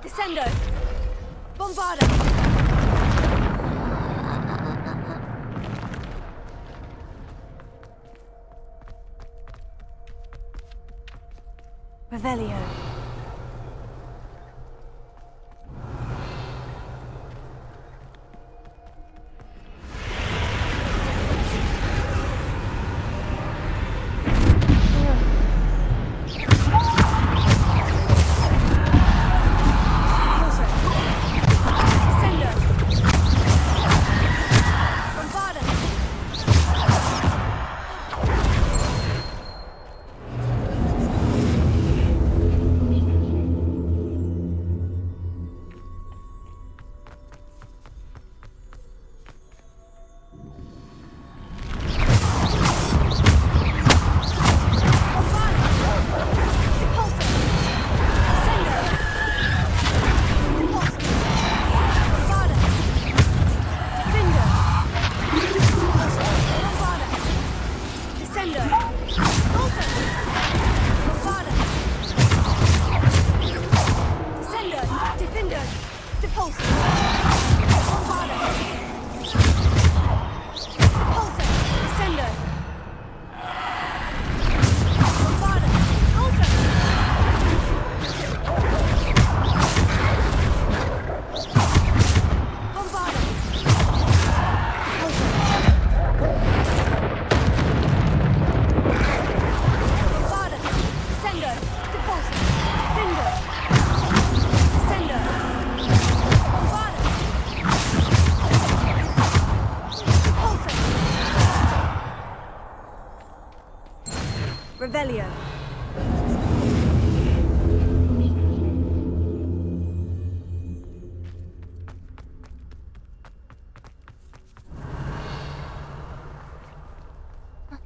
Descendo! Bombarda! Revelio. Revelio.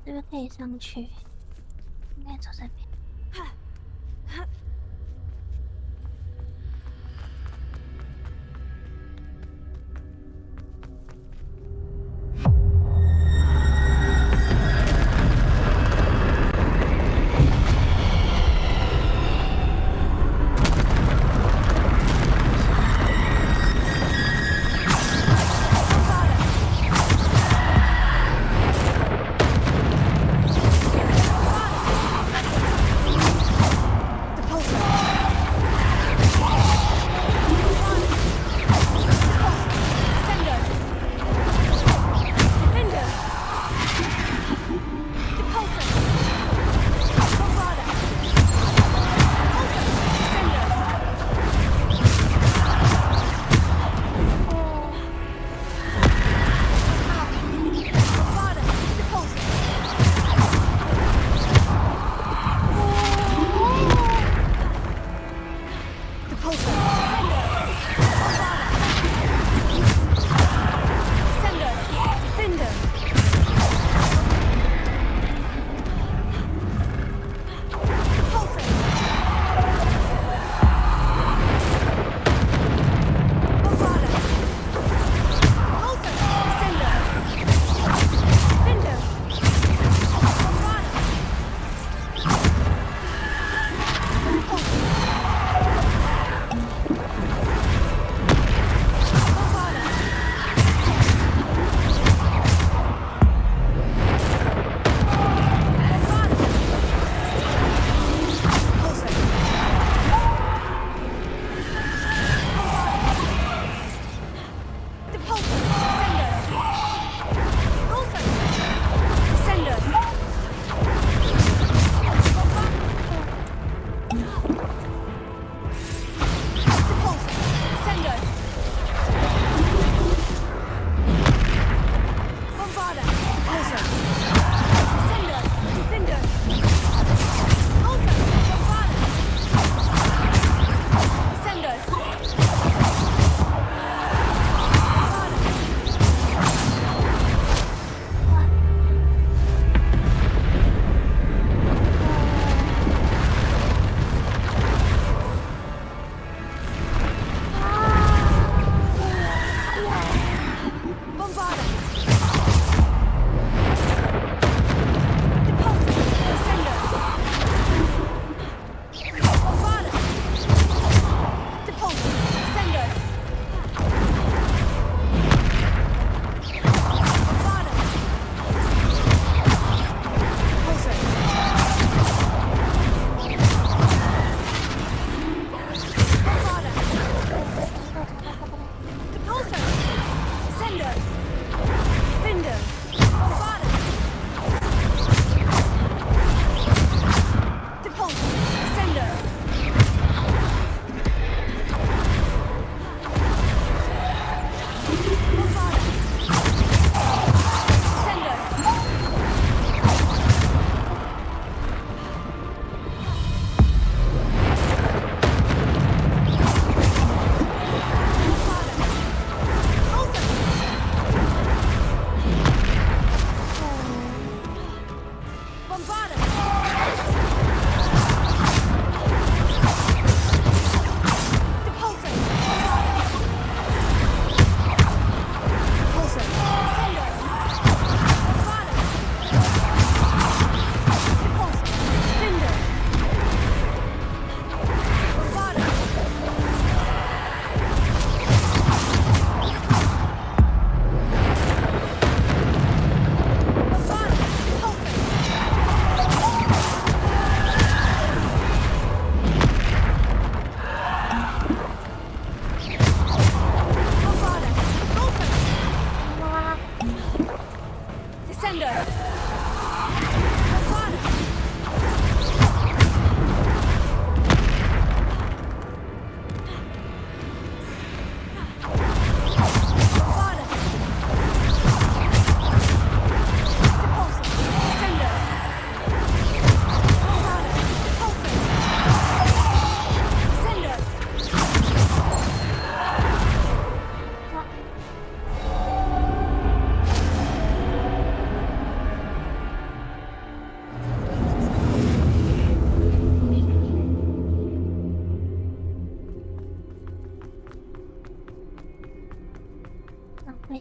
这边可以上去，应该走这边。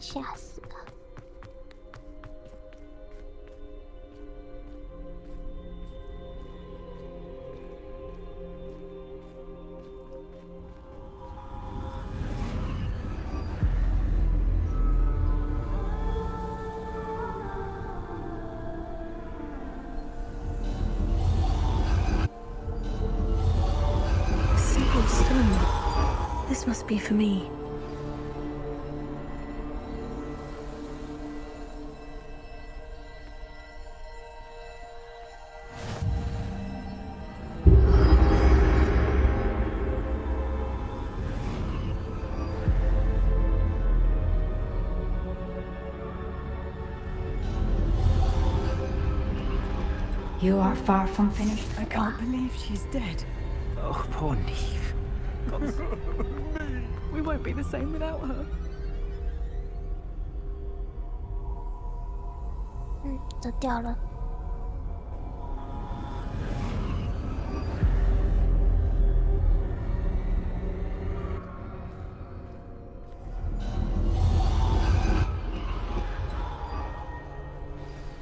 吓死了。Simple stone. This must be for me. You are far from finished. I can't believe she's dead. Oh, poor Neve. We won't be the same without her. 折掉了。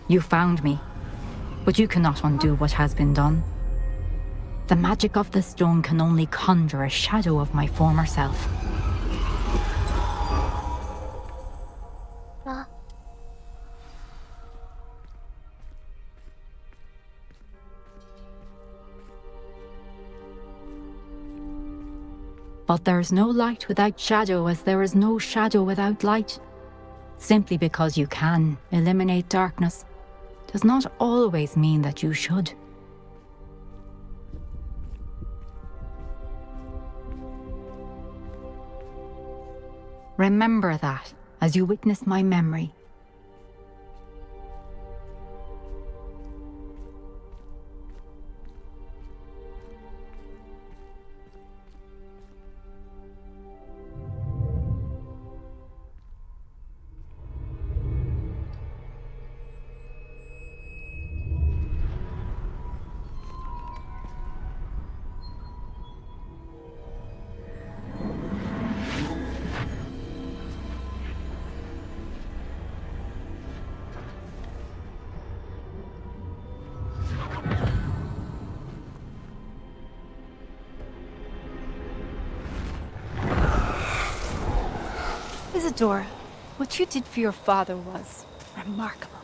You found me, but you cannot undo what has been done. The magic of the stone can only conjure a shadow of my former self. But there is no light without shadow, as there is no shadow without light. Simply because you can eliminate darkness does not always mean that you should. Remember that as you witness my memory. Isadora, what you did for your father was remarkable,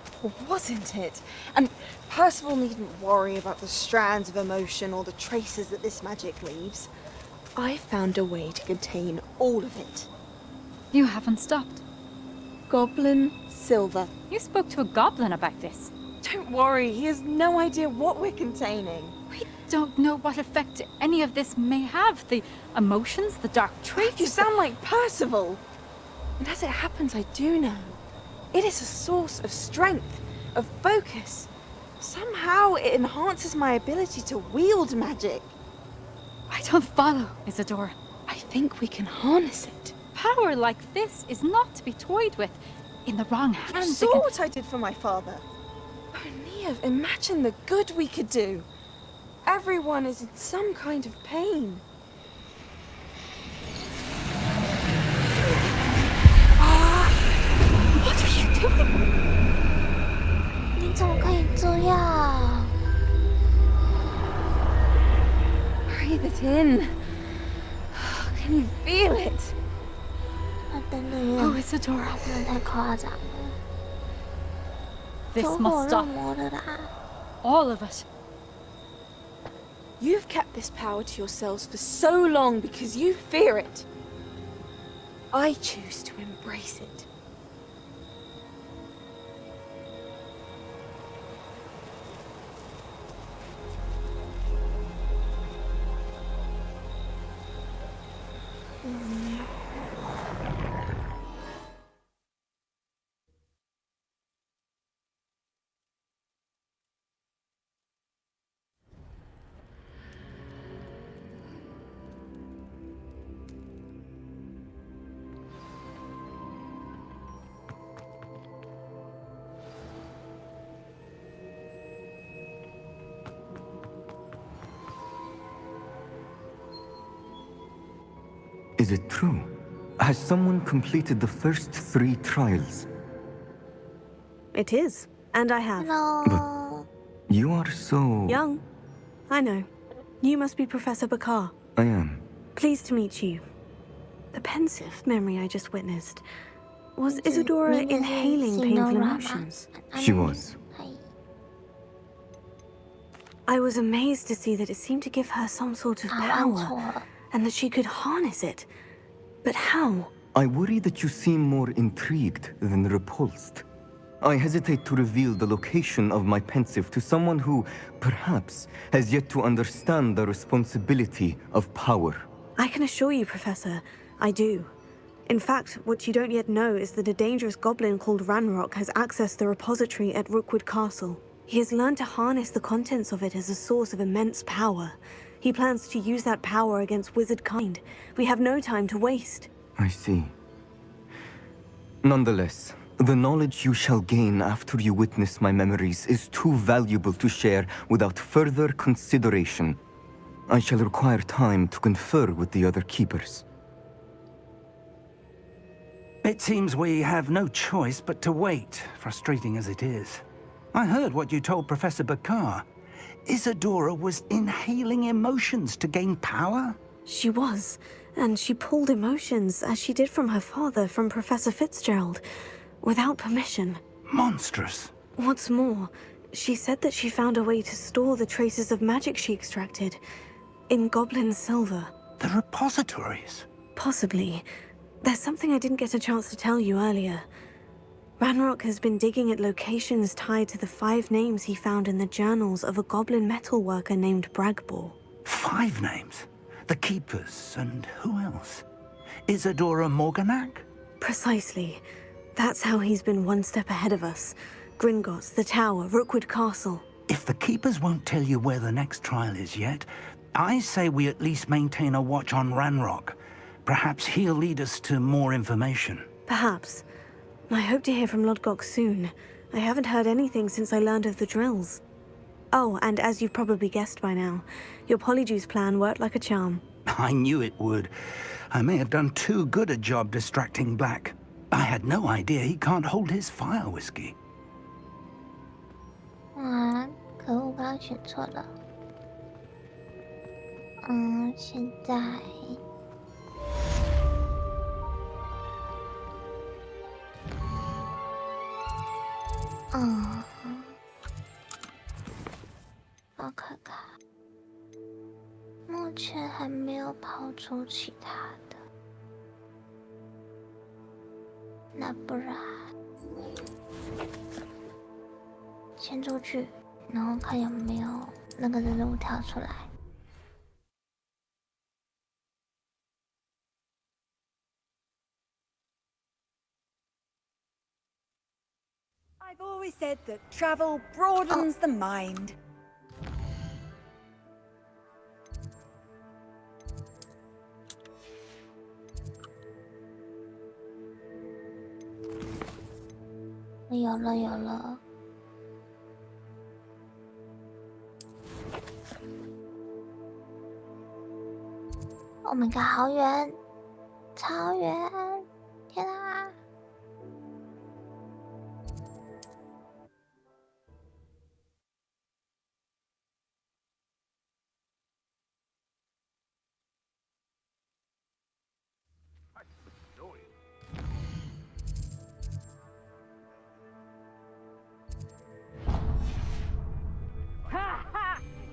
wasn't it? And Percival needn't worry about the strands of emotion or the traces that this magic leaves. I found a way to contain all of it. You haven't stopped. Goblin Silver. You spoke to a goblin about this. Don't worry, he has no idea what we're containing. We don't know what effect any of this may have. The emotions, the dark traits. You sound like Percival. And as it happens, I do know. It is a source of strength, of focus. Somehow it enhances my ability to wield magic. I don't follow, Isadora. I think we can harness it. Power like this is not to be toyed with. In the wrong hands. You saw what I did for my father. Oh, Neve, imagine the good we could do. Everyone is in some kind of pain. What are you doing? 你怎么可以这样？ Breathe it in. Can you feel it? 等等 Oh, Isadora. 不能太夸张了。 This 走 must 火入 stop. 魔的啦。 All of it. You've kept this power to yourselves for so long because you fear it. I choose to embrace it. Is it true? Has someone completed the first 3 trials? It is, and I have. No. You are so... Young. I know. You must be Professor Bakar. I am. Pleased to meet you. The pensive memory I just witnessed. Was Isadora inhaling painful emotions? She was. I was amazed to see that it seemed to give her some sort of power, and that she could harness it. But how? I worry that you seem more intrigued than repulsed. I hesitate to reveal the location of my pensive to someone who, perhaps, has yet to understand the responsibility of power. I can assure you, Professor, I do. In fact, what you don't yet know is that a dangerous goblin called Ranrock has accessed the repository at Rookwood Castle. He has learned to harness the contents of it as a source of immense power. He plans to use that power against wizard kind. We have no time to waste. I see. Nonetheless, the knowledge you shall gain after you witness my memories is too valuable to share without further consideration. I shall require time to confer with the other keepers. It seems we have no choice but to wait, frustrating as it is. I heard what you told Professor Bakar. Isadora was inhaling emotions to gain power? She was, and she pulled emotions, as she did from her father, from Professor Fitzgerald, without permission. Monstrous. What's more, she said that she found a way to store the traces of magic she extracted in goblin silver. The repositories? Possibly. There's something I didn't get a chance to tell you earlier. Ranrock has been digging at locations tied to the 5 names he found in the journals of a goblin metalworker named Bragbor. 5 names? The Keepers, and who else? Isadora Morganac? Precisely. That's how he's been one step ahead of us. Gringotts, the Tower, Rookwood Castle. If the Keepers won't tell you where the next trial is yet, I say we at least maintain a watch on Ranrock. Perhaps he'll lead us to more information. Perhaps. I hope to hear from Lodgok soon. I haven't heard anything since I learned of the drills. Oh, and as you've probably guessed by now, your Polyjuice plan worked like a charm. I knew it would. I may have done too good a job distracting Black. I had no idea he can't hold his fire whiskey. 啊，可恶，刚刚选错了。现在。我看看，目前还没有跑出其他的，那不然先出去，然后看有没有那个任务跳出来。I've always said that travel broadens the mind. 有了，有了。Oh my god， 好远，超远！天啊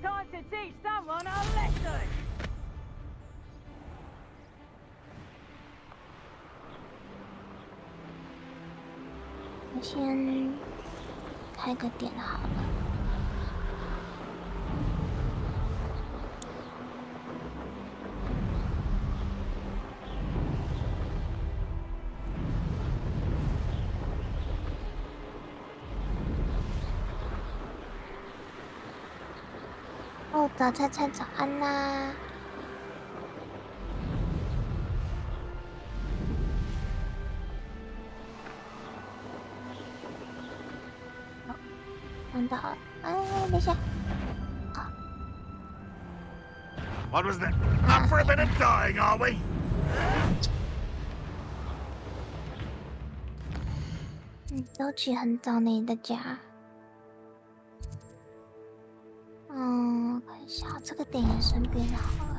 ！Time to teach someone a lesson. 我先开个点好了。哦，早菜菜早安啦！看到了，哎，等一下。What was that? Up for a bit of dying, are we? 都去很早你的家。看一下这个点也顺便好了。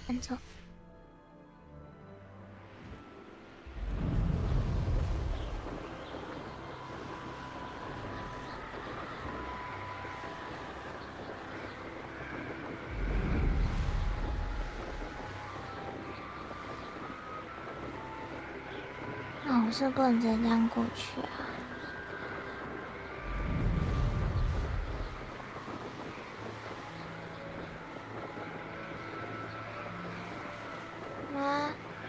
按错。那我是不能直接这样过去啊。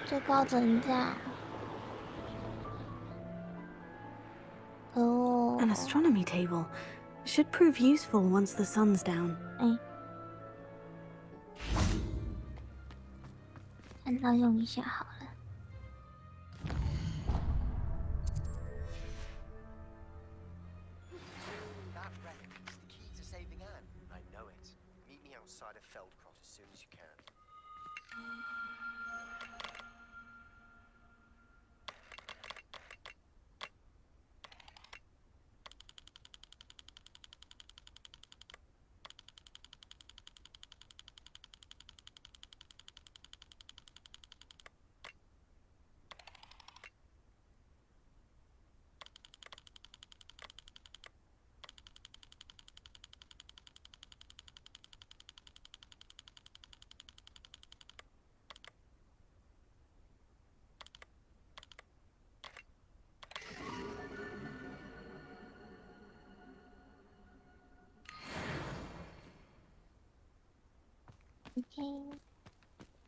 最高怎样？An astronomy table should prove useful once the sun's down. 看到用一下好了。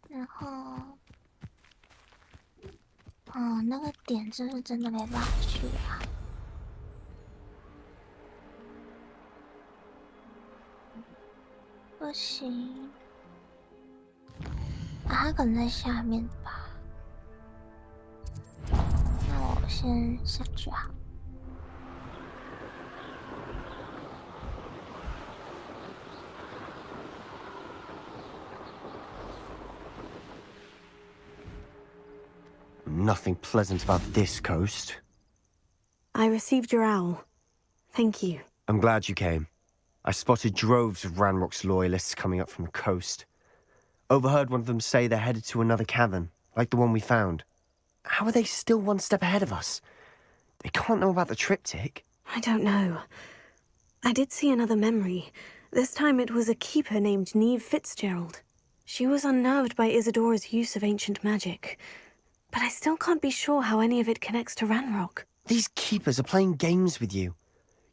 然后，那个点是不是真的没办法去啊？不行，它可能在下面吧。那我先下去好。Nothing pleasant about this coast. I received your owl. Thank you. I'm glad you came. I spotted droves of Ranrock's loyalists coming up from the coast. Overheard one of them say they're headed to another cavern, like the one we found. How are they still one step ahead of us? They can't know about the triptych. I don't know. I did see another memory. This time it was a keeper named Neve Fitzgerald. She was unnerved by Isadora's use of ancient magic. But I still can't be sure how any of it connects to Ranrock. These keepers are playing games with you.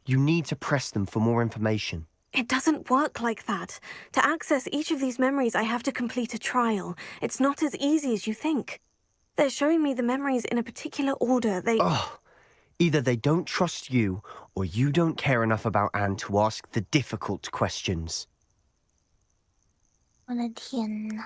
You need to press them for more information. It doesn't work like that. To access each of these memories, I have to complete a trial. It's not as easy as you think. They're showing me the memories in a particular order. Either they don't trust you, or you don't care enough about Anne to ask the difficult questions. 我的天哪！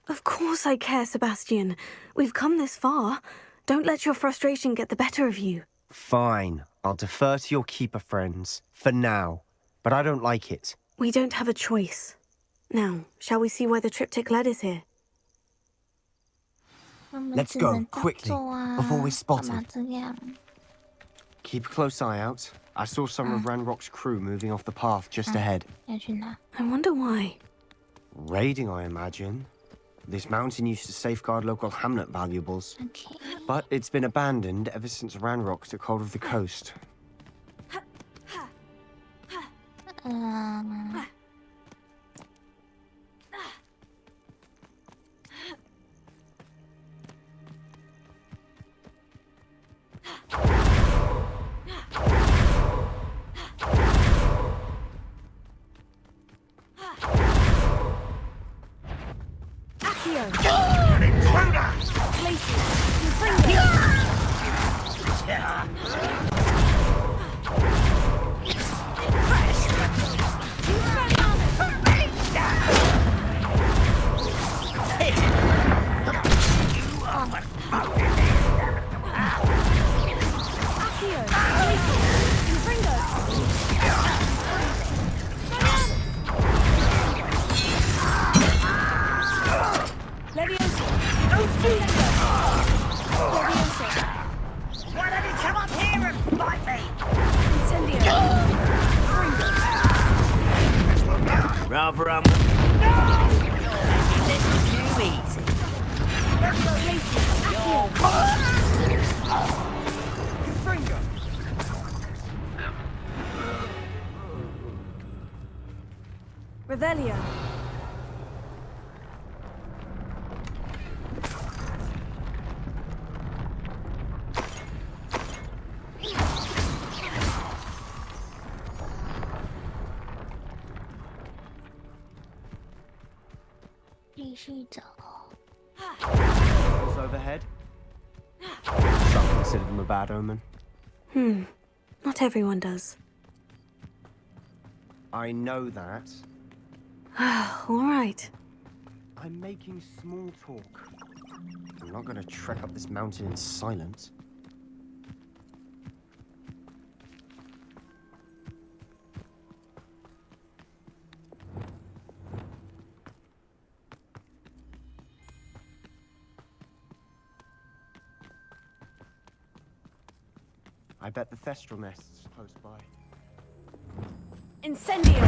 Of course I care, Sebastian. We've come this far. Don't let your frustration get the better of you. Fine. I'll defer to your keeper friends, for now. But I don't like it. We don't have a choice. Now, shall we see why the triptych led us here? Let's go, quickly, before we're spotted. Keep a close eye out. I saw some of Ranrock's crew moving off the path just ahead. I wonder why. Raiding, I imagine. This mountain used to safeguard local hamlet valuables. But it's been abandoned ever since Ranrock took hold of the coast. Why don't you come up here and fight me? Rather, too easy. Revelio. Those overhead? Some consider them a bad omen. Not everyone does. I know that. All right. I'm making small talk. I'm not going to trek up this mountain in silence. I bet the Thestral nest's close by. Incendio!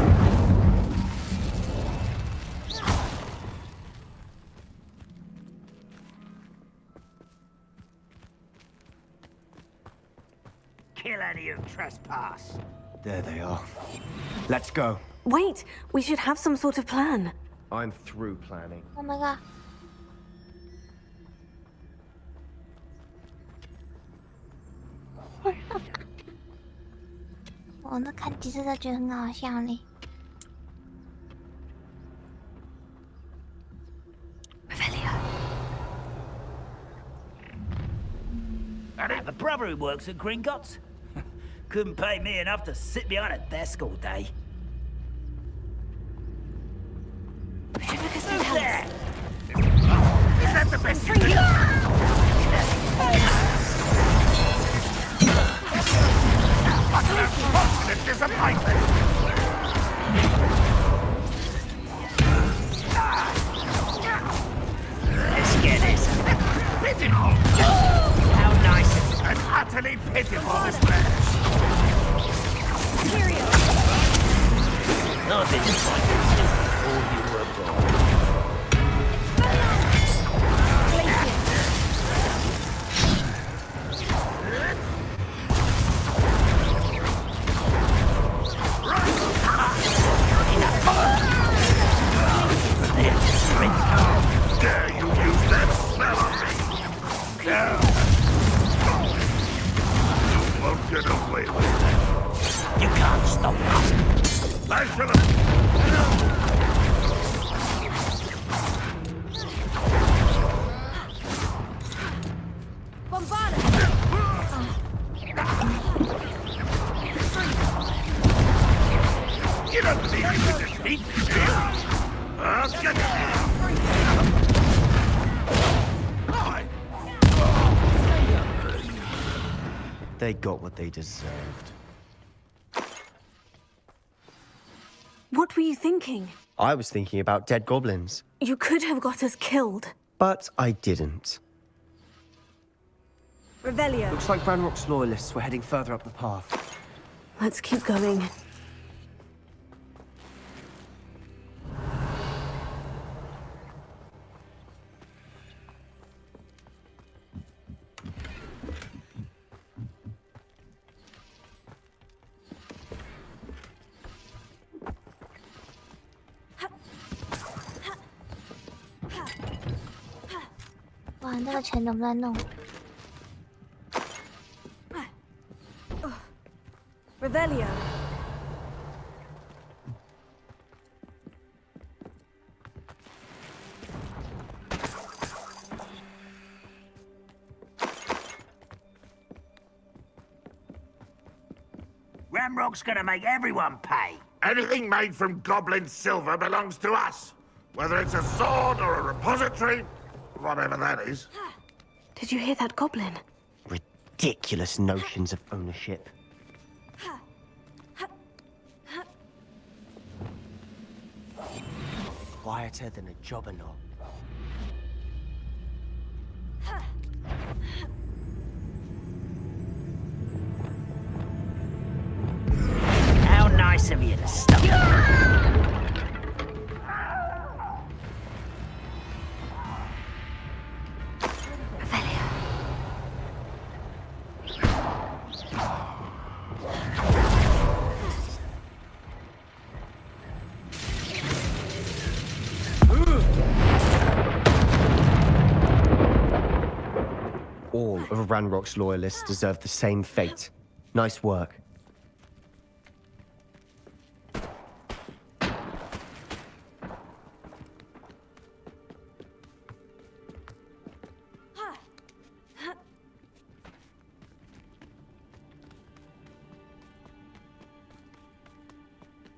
Kill any who trespass. There they are. Let's go. Wait, we should have some sort of plan. I'm through planning. Oh my god. 我那看几次都觉得很好笑嘞。I have a brother who works at Gringotts. Couldn't pay me enough to sit behind a desk all day. Who's there? Is that the best you can do? What a disappointment! Let's get this. Pitiful! How nice is it? And utterly pitiful, this place. Not disappointed. All you were for. Dare you use that spell on me? No. You won't get away with that. You can't stop us. I shall have... You don't believe you can defeat me, do you? I'll get you. They got what they deserved. What were you thinking? I was thinking about dead goblins. You could have got us killed. But I didn't. Revelio. Looks like Ranrock's loyalists were heading further up the path. Let's keep going. Wow, 那个钱怎么在弄 Revelio. Ranrock's gonna make everyone pay. Anything made from goblin silver belongs to us. Whether it's a sword or a repository, whatever that is. Did you hear that goblin? Ridiculous notions of ownership. Quieter than a jobberknoll. How nice of you to stop. All of Ranrock's loyalists deserve the same fate. Nice work.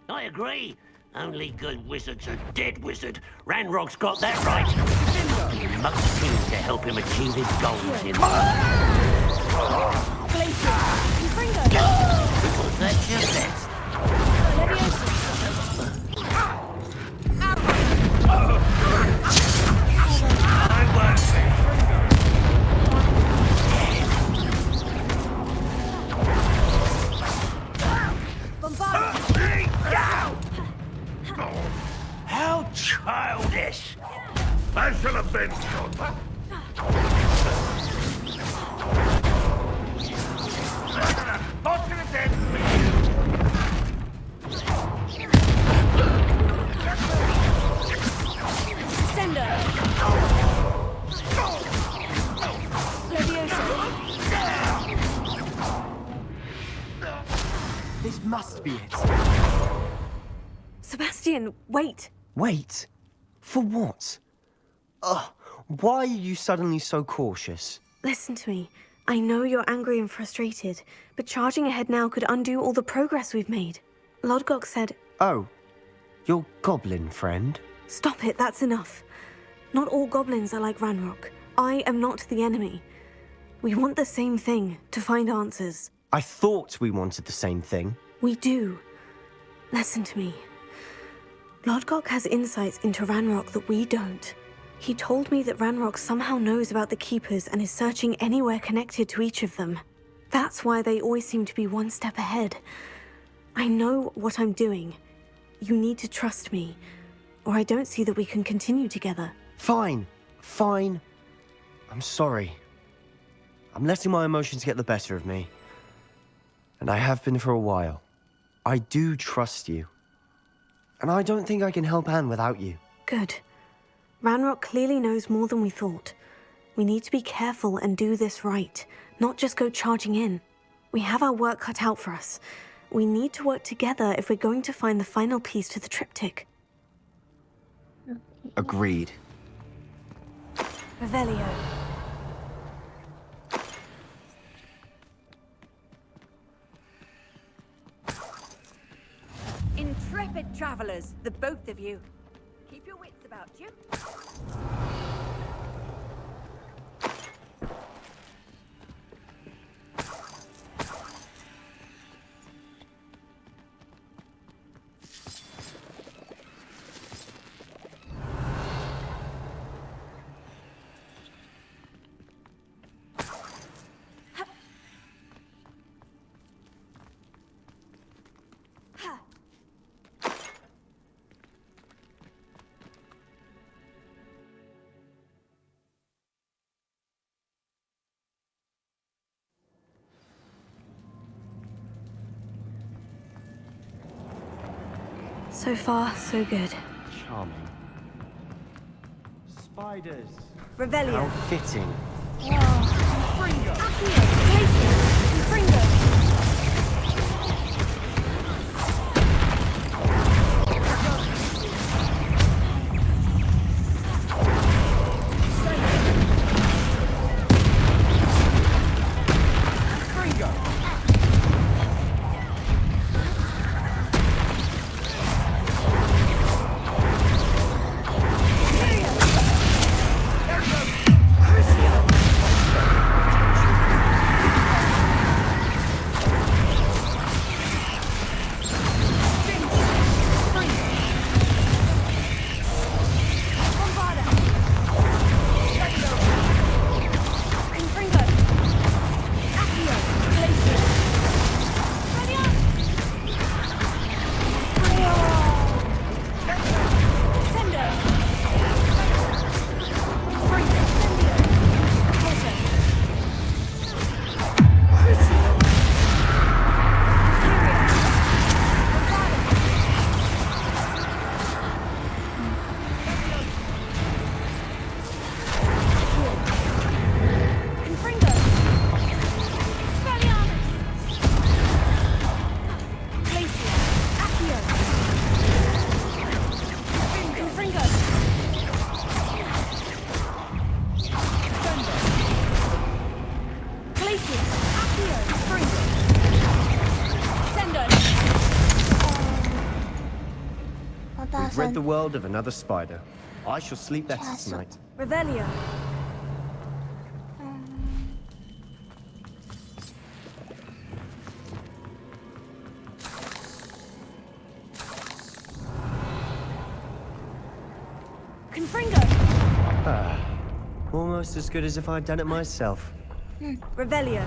I agree. Only good wizards are dead wizard. Ranrock's got that right. He must be to help him achieve his goals in life. Because that's your best. I won't How childish! I shall avenge God. Fortunate end for Sender! This must be it. Sebastian, wait! Wait? For what? Ugh, why are you suddenly so cautious? Listen to me. I know you're angry and frustrated, but charging ahead now could undo all the progress we've made. Lodgok said... Oh, your goblin friend? Stop it, that's enough. Not all goblins are like Ranrock. I am not the enemy. We want the same thing, to find answers. I thought we wanted the same thing. We do. Listen to me. Lodgok has insights into Ranrock that we don't. He told me that Ranrock somehow knows about the Keepers and is searching anywhere connected to each of them. That's why they always seem to be one step ahead. I know what I'm doing. You need to trust me, or I don't see that we can continue together. Fine. Fine. I'm sorry. I'm letting my emotions get the better of me. And I have been for a while. I do trust you. And I don't think I can help Anne without you. Good. Ranrock clearly knows more than we thought. We need to be careful and do this right, not just go charging in. We have our work cut out for us. We need to work together if we're going to find the final piece to the triptych. Agreed. Revelio. Intrepid travelers, the both of you. Keep your wits about you. So far, so good. Charming. Spiders. Revelio. How fitting. Fringo. Accio. Glacier. Fringo. rid the world of another spider. I shall sleep better tonight. Revelio. Confringo. Almost as good as if I'd done it myself. Revelio.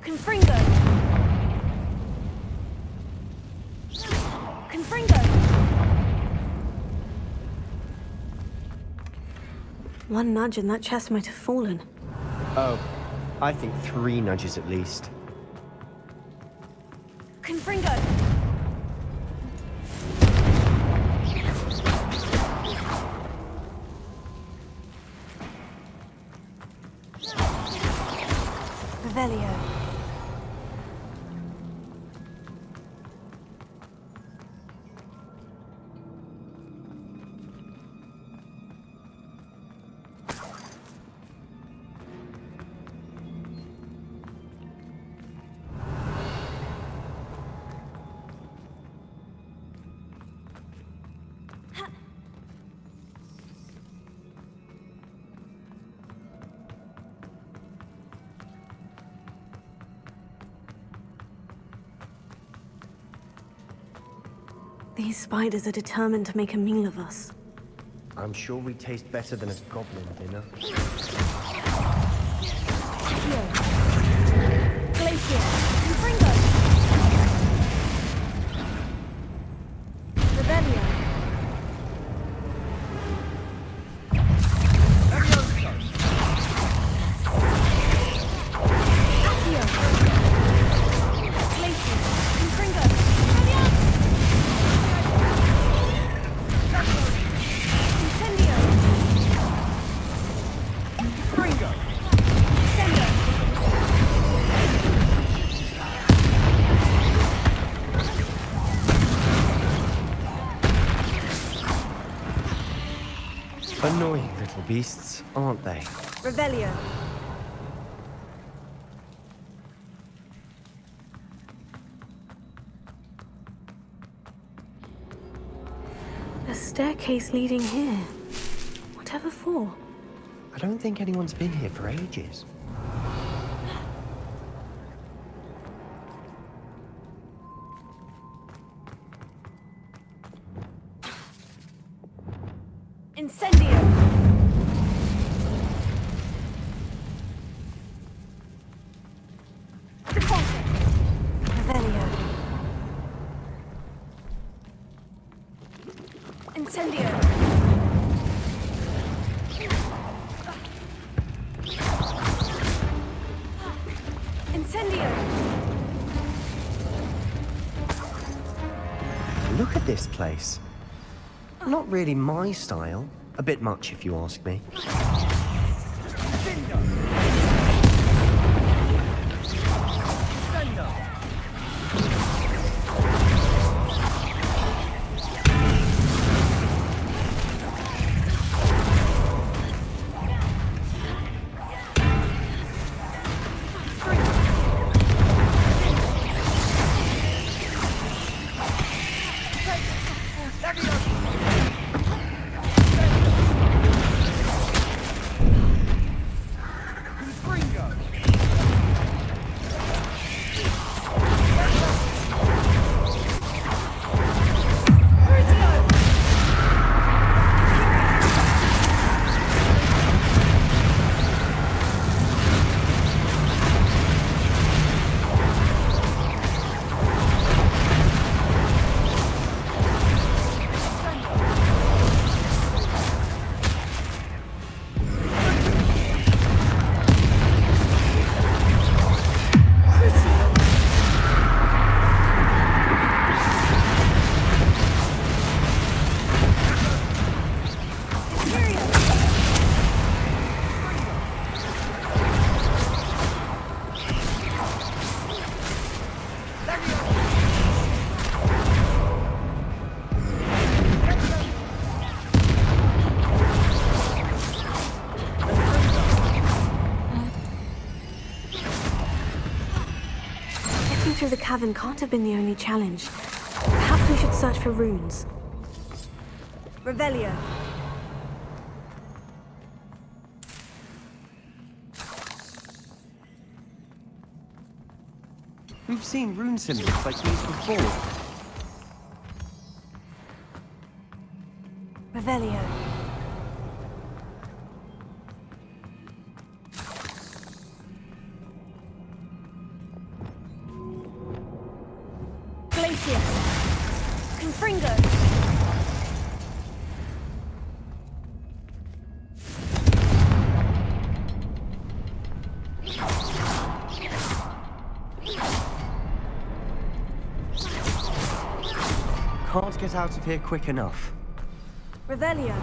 Confringo. Confringo. One nudge and that chest might have fallen. Oh, I think 3 nudges at least. Confringo. Revelio. These spiders are determined to make a meal of us. I'm sure we taste better than a goblin dinner. Glacier. Confringo. Revelio. Accio. Glacier. Confringo. Incendio. Confringo. Incendio. Annoying little beasts, aren't they? Revelio. A staircase leading here. Whatever for? I don't think anyone's been here for ages. Incendio. Deposit. Revelio. Incendio. Incendio. Look at this place. Not really my style. A bit much, if you ask me. Getting through the cavern can't have been the only challenge. Perhaps we should search for runes. Revelio. We've seen rune symbols like these before. Revelio. Glacius. Confringo. Can't get out of here quick enough. Revelio.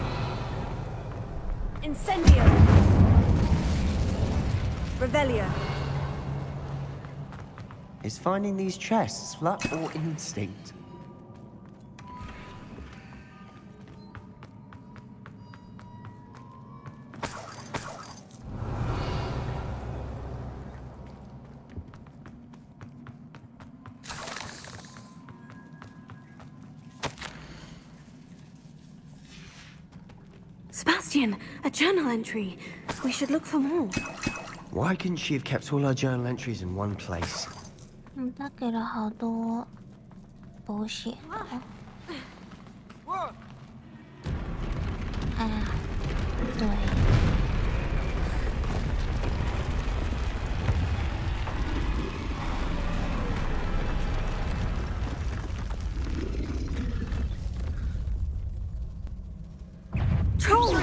Incendio. Revelio. Is finding these chests luck or instinct? Sebastian, a journal entry. We should look for more. Why couldn't she have kept all her journal entries in one place? 他给了好多补血的。哎呀，对。Troll!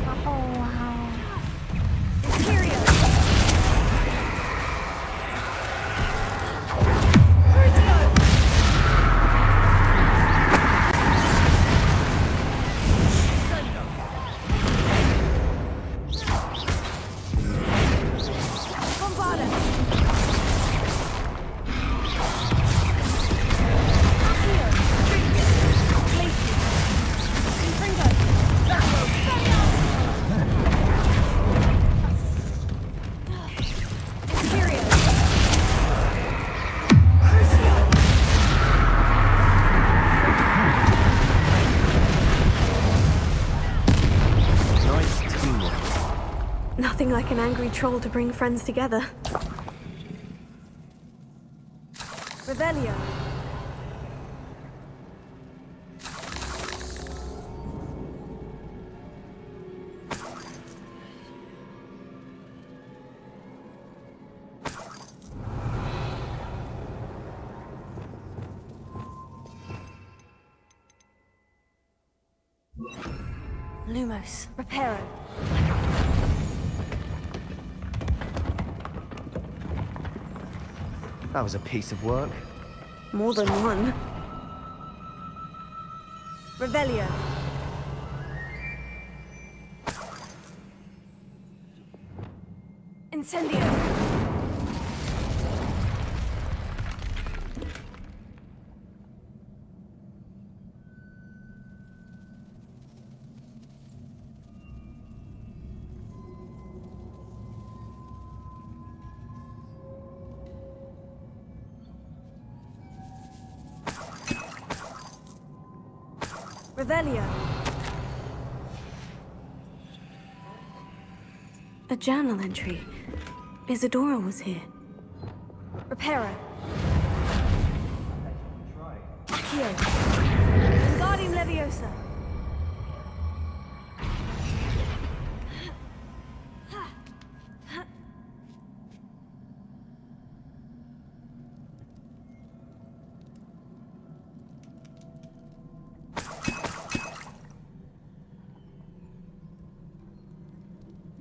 然后哇哦。 Nothing like an angry troll to bring friends together. Revelio. Lumos. Reparo. That was a piece of work. More than one. Revelio. Incendio. Revelio. A journal entry. Isadora was here. Reparo. Accio. Wingardium Leviosa.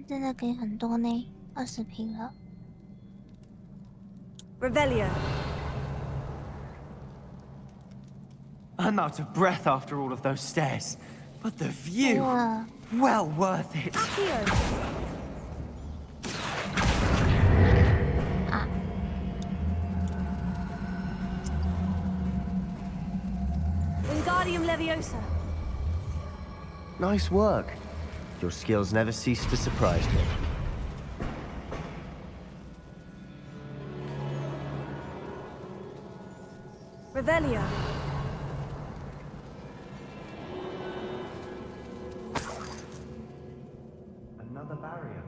真的给很多呢，20瓶了。Revelio. I'm out of breath after all of those stairs, but the view, well worth it. Accio. Wingardium Leviosa. Nice work. Your skills never cease to surprise me. Revelio. Another barrier.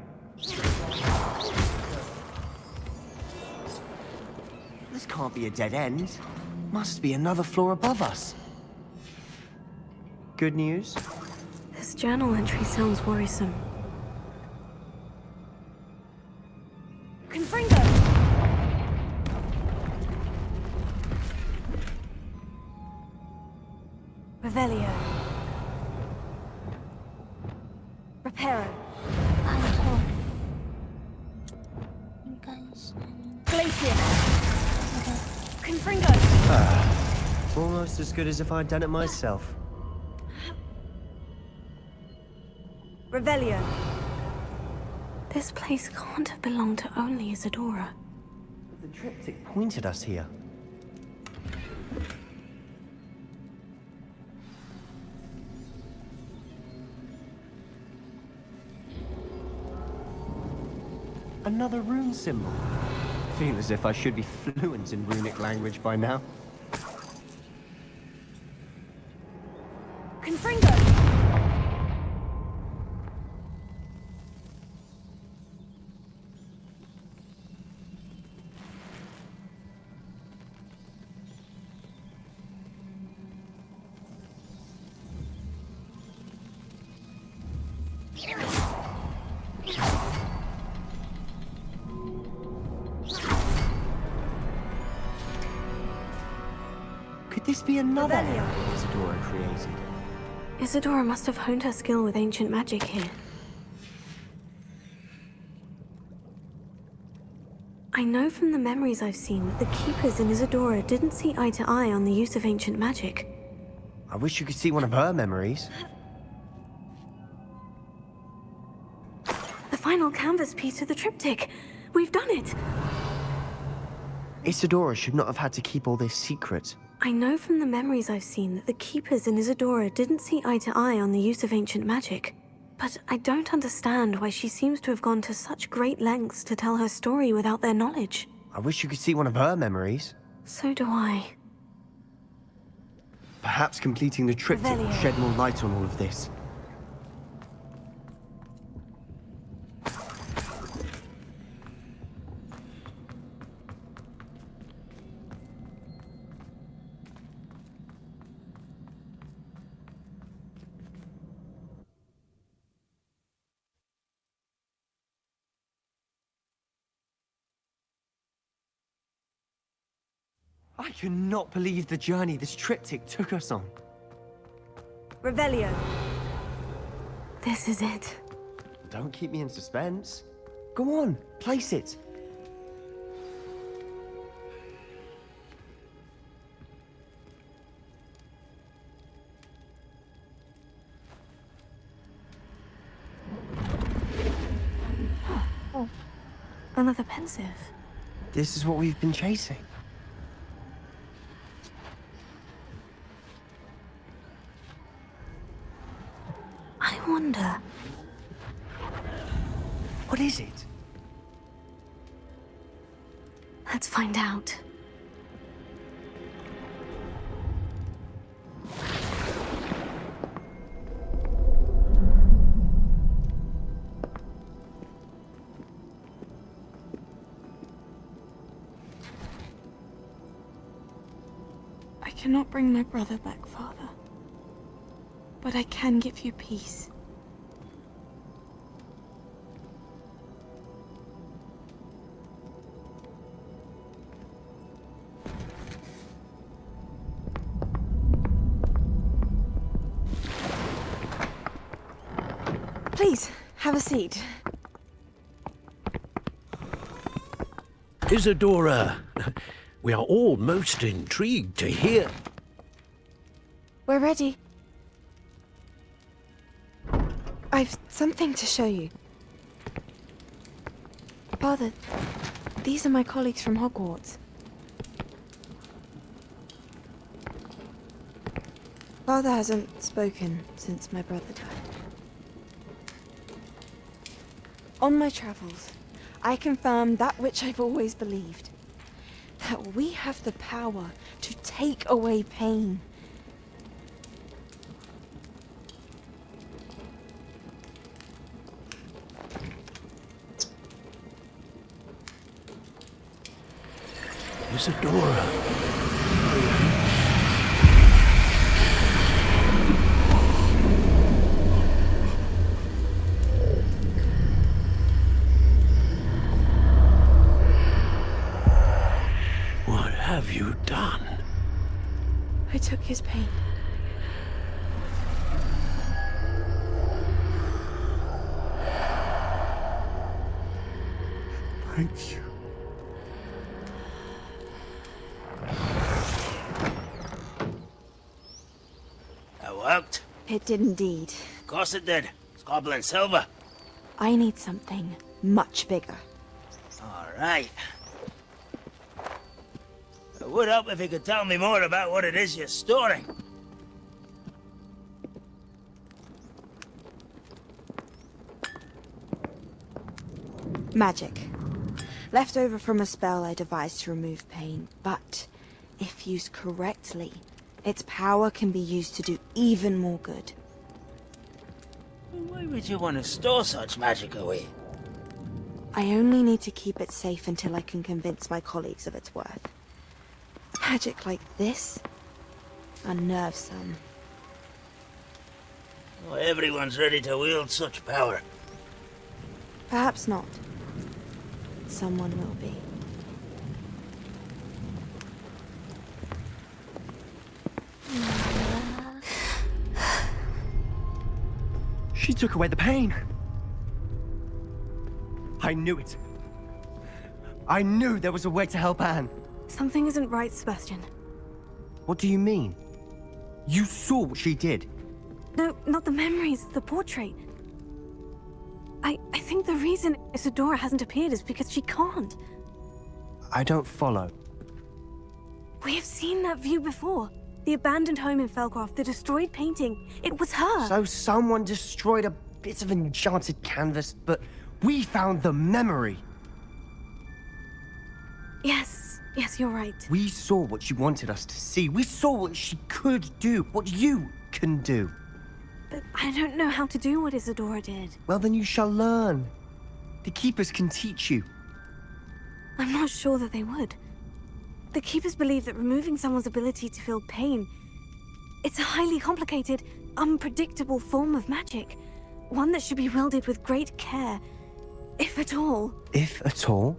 This can't be a dead end. Must be another floor above us. Good news? This journal entry sounds worrisome. Confringo! Revelio. Reparo. Glacier. Confringo. Almost as good as if I'd done it myself. Revelio. This place can't have belonged to only Isadora. The triptych pointed us here. Another rune symbol. Feel as if I should be fluent in runic language by now. Confringo! Could this be another area Isadora created? Isadora must have honed her skill with ancient magic here. I know from the memories I've seen that the Keepers in Isadora didn't see eye to eye on the use of ancient magic. I wish you could see one of her memories. The final canvas piece of the triptych. We've done it! Isadora should not have had to keep all this secret. I know from the memories I've seen that the Keepers in Isadora didn't see eye to eye on the use of ancient magic. But I don't understand why she seems to have gone to such great lengths to tell her story without their knowledge. I wish you could see one of her memories. So do I. Perhaps completing the triptych will shed more light on all of this. I cannot believe the journey this triptych took us on. Revelio. This is it. Don't keep me in suspense. Go on, place it. Oh, another pensive. This is what we've been chasing. I wonder... What is it? Let's find out. I cannot bring my brother back, Father. But I can give you peace. Please, have a seat. Isadora, we are all most intrigued to hear. We're ready. I've something to show you. Father, these are my colleagues from Hogwarts. Father hasn't spoken since my brother died. On my travels, I confirmed that which I've always believed. That we have the power to take away pain. Isadora. What have you done? I took his pain. Thank you. That worked? It did indeed. Of course it did. It's goblin silver. I need something much bigger. All right. It would help if you could tell me more about what it is you're storing. Magic. Left over from a spell I devised to remove pain, but if used correctly, its power can be used to do even more good. Why would you want to store such magic away? I only need to keep it safe until I can convince my colleagues of its worth. Magic like this unnerves some. Not everyone's ready to wield such power. Perhaps not. Someone will be. She took away the pain. I knew it. I knew there was a way to help Anne. Something isn't right, Sebastian. What do you mean? You saw what she did. No, not the memories, the portrait. I think the reason Isadora hasn't appeared is because she can't. I don't follow. We have seen that view before. The abandoned home in Felcroft, the destroyed painting. It was her. So someone destroyed a bit of enchanted canvas, but we found the memory. Yes, you're right. We saw what she wanted us to see. We saw what she could do, what you can do. But I don't know how to do what Isadora did. Well, then you shall learn. The Keepers can teach you. I'm not sure that they would. The Keepers believe that removing someone's ability to feel pain, it's a highly complicated, unpredictable form of magic. One that should be wielded with great care, if at all. If at all?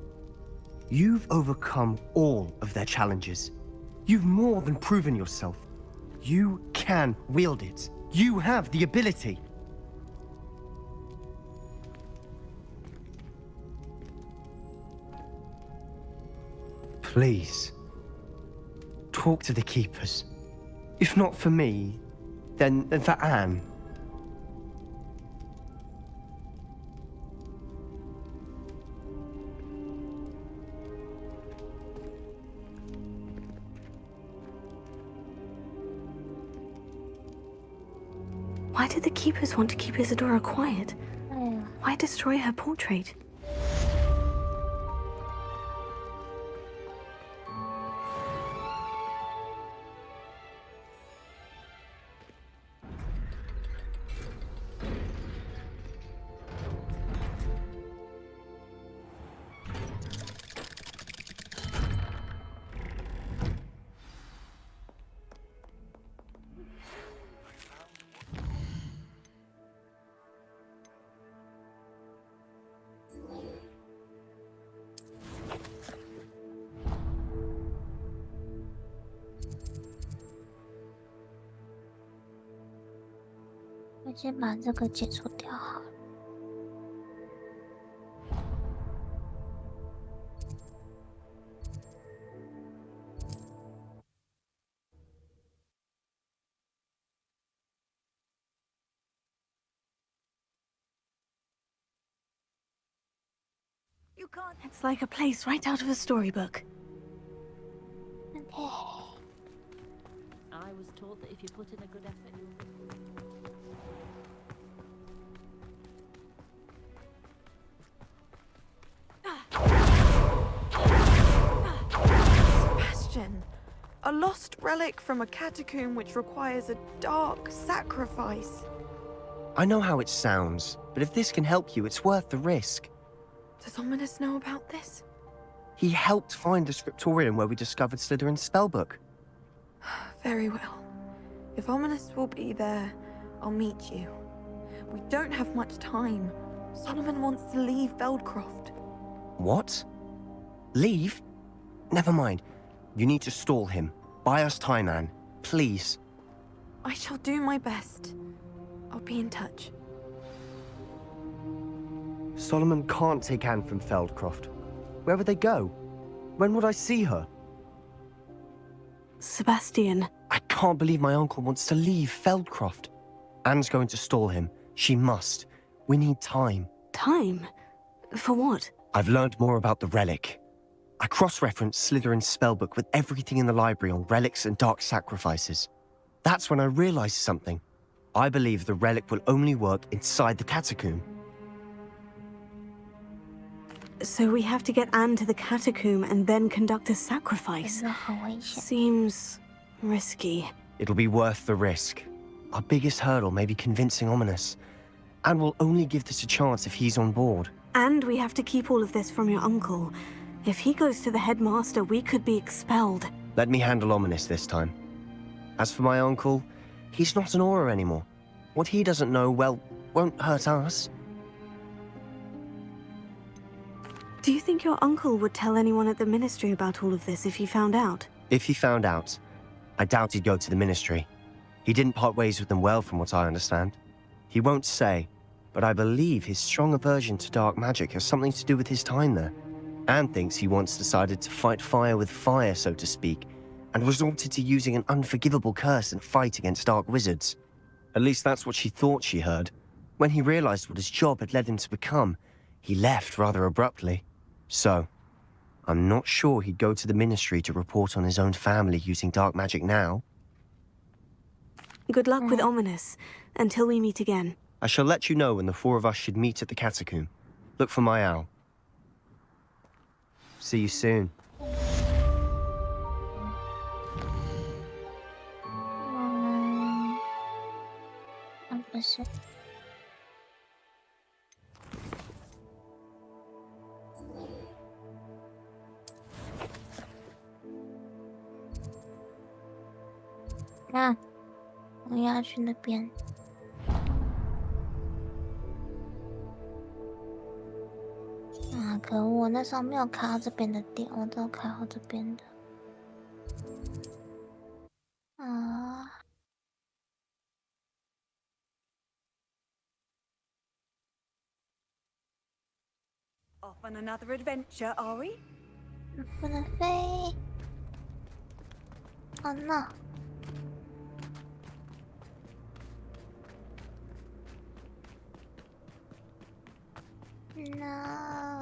You've overcome all of their challenges. You've more than proven yourself. You can wield it. You have the ability. Please, talk to the Keepers. If not for me, then for Anne. Why did the Keepers want to keep Isadora quiet? Why destroy her portrait?我先把这个解除掉好了。You can't. It's like a place right out of a storybook. Okay. I was told that if you put in a good effort, you'll... A lost relic from a catacomb which requires a dark sacrifice. I know how it sounds, but if this can help you, it's worth the risk. Does Ominous know about this? He helped find the scriptorium where we discovered Slytherin's spellbook. Very well. If Ominous will be there, I'll meet you. We don't have much time. Solomon wants to leave Feldcroft. What? Leave? Never mind. You need to stall him. Buy us time, Anne. Please. I shall do my best. I'll be in touch. Solomon can't take Anne from Feldcroft. Where would they go? When would I see her? Sebastian. I can't believe my uncle wants to leave Feldcroft. Anne's going to stall him. She must. We need time. Time? For what? I've learned more about the relic. I cross-referenced Slytherin's spellbook with everything in the library on relics and dark sacrifices. That's when I realized something. I believe the relic will only work inside the catacomb. So we have to get Anne to the catacomb and then conduct a sacrifice. Seems risky. It'll be worth the risk. Our biggest hurdle may be convincing Ominous. And we'll only give this a chance if he's on board. And we have to keep all of this from your uncle. If he goes to the headmaster, we could be expelled. Let me handle Ominous this time. As for my uncle, he's not an Auror anymore. What he doesn't know, well, won't hurt us. Do you think your uncle would tell anyone at the ministry about all of this if he found out? If he found out, I doubt he'd go to the ministry. He didn't part ways with them well, from what I understand. He won't say, but I believe his strong aversion to dark magic has something to do with his time there. Anne thinks he once decided to fight fire with fire, so to speak, and resorted to using an unforgivable curse in a fight against dark wizards. At least that's what she thought she heard. When he realized what his job had led him to become, he left rather abruptly. So, I'm not sure he'd go to the ministry to report on his own family using dark magic now. Good luck with Ominous, until we meet again. I shall let you know when the four of us should meet at the catacomb. Look for my owl. See you soon. Ah, 我要去那边。啊，可恶！我那时候没有开到这边的点，我都开好这边的。啊。Off on another adventure, are we? 不能飞。Oh no. No.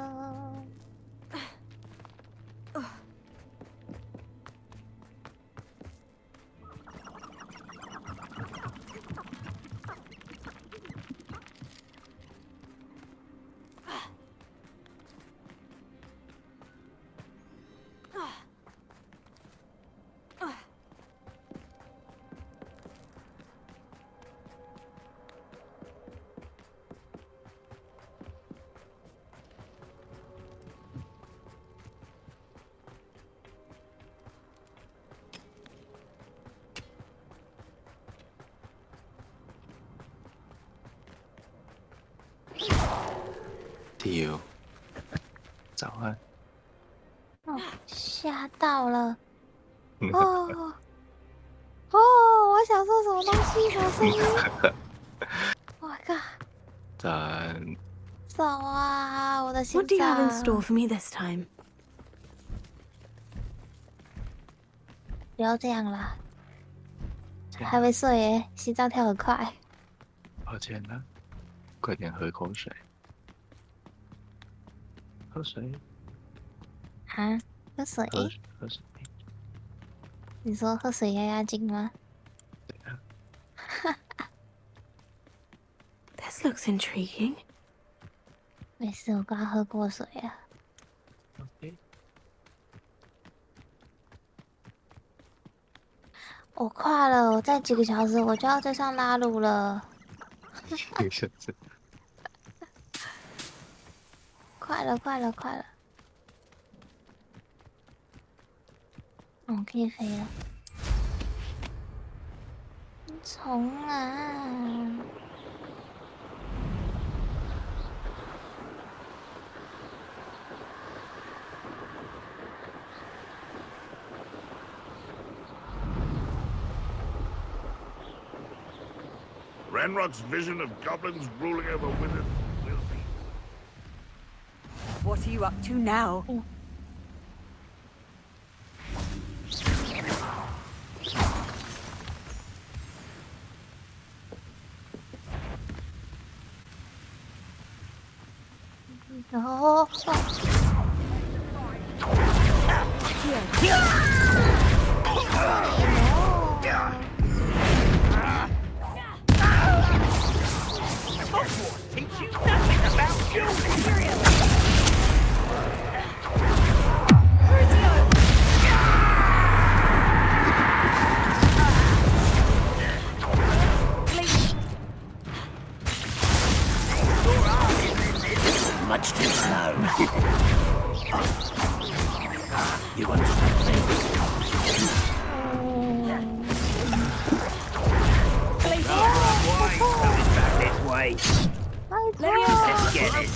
Dio， 早安。哦，吓到了。哦，我想说什么东西？什么声音 ？Oh my god！ 早安。走啊，我的心脏。What do you have in store for me this time? 不要这样啦，还没睡耶，心脏跳很快。抱歉了，快点喝口水。喝水。啊？喝水？喝水。你说喝水压压惊吗？对啊。This looks intriguing. 没事，我刚喝过水啊。OK。我快了，我再几个小时我就要再上拉鲁了。几个小时。快了！可以飞了。虫啊！Ranrock's vision of goblins ruling over wizards will be. What are you up to now? Oh. Teach you nothing about children. Much too slow. You won't stop me. This way. Let's get it.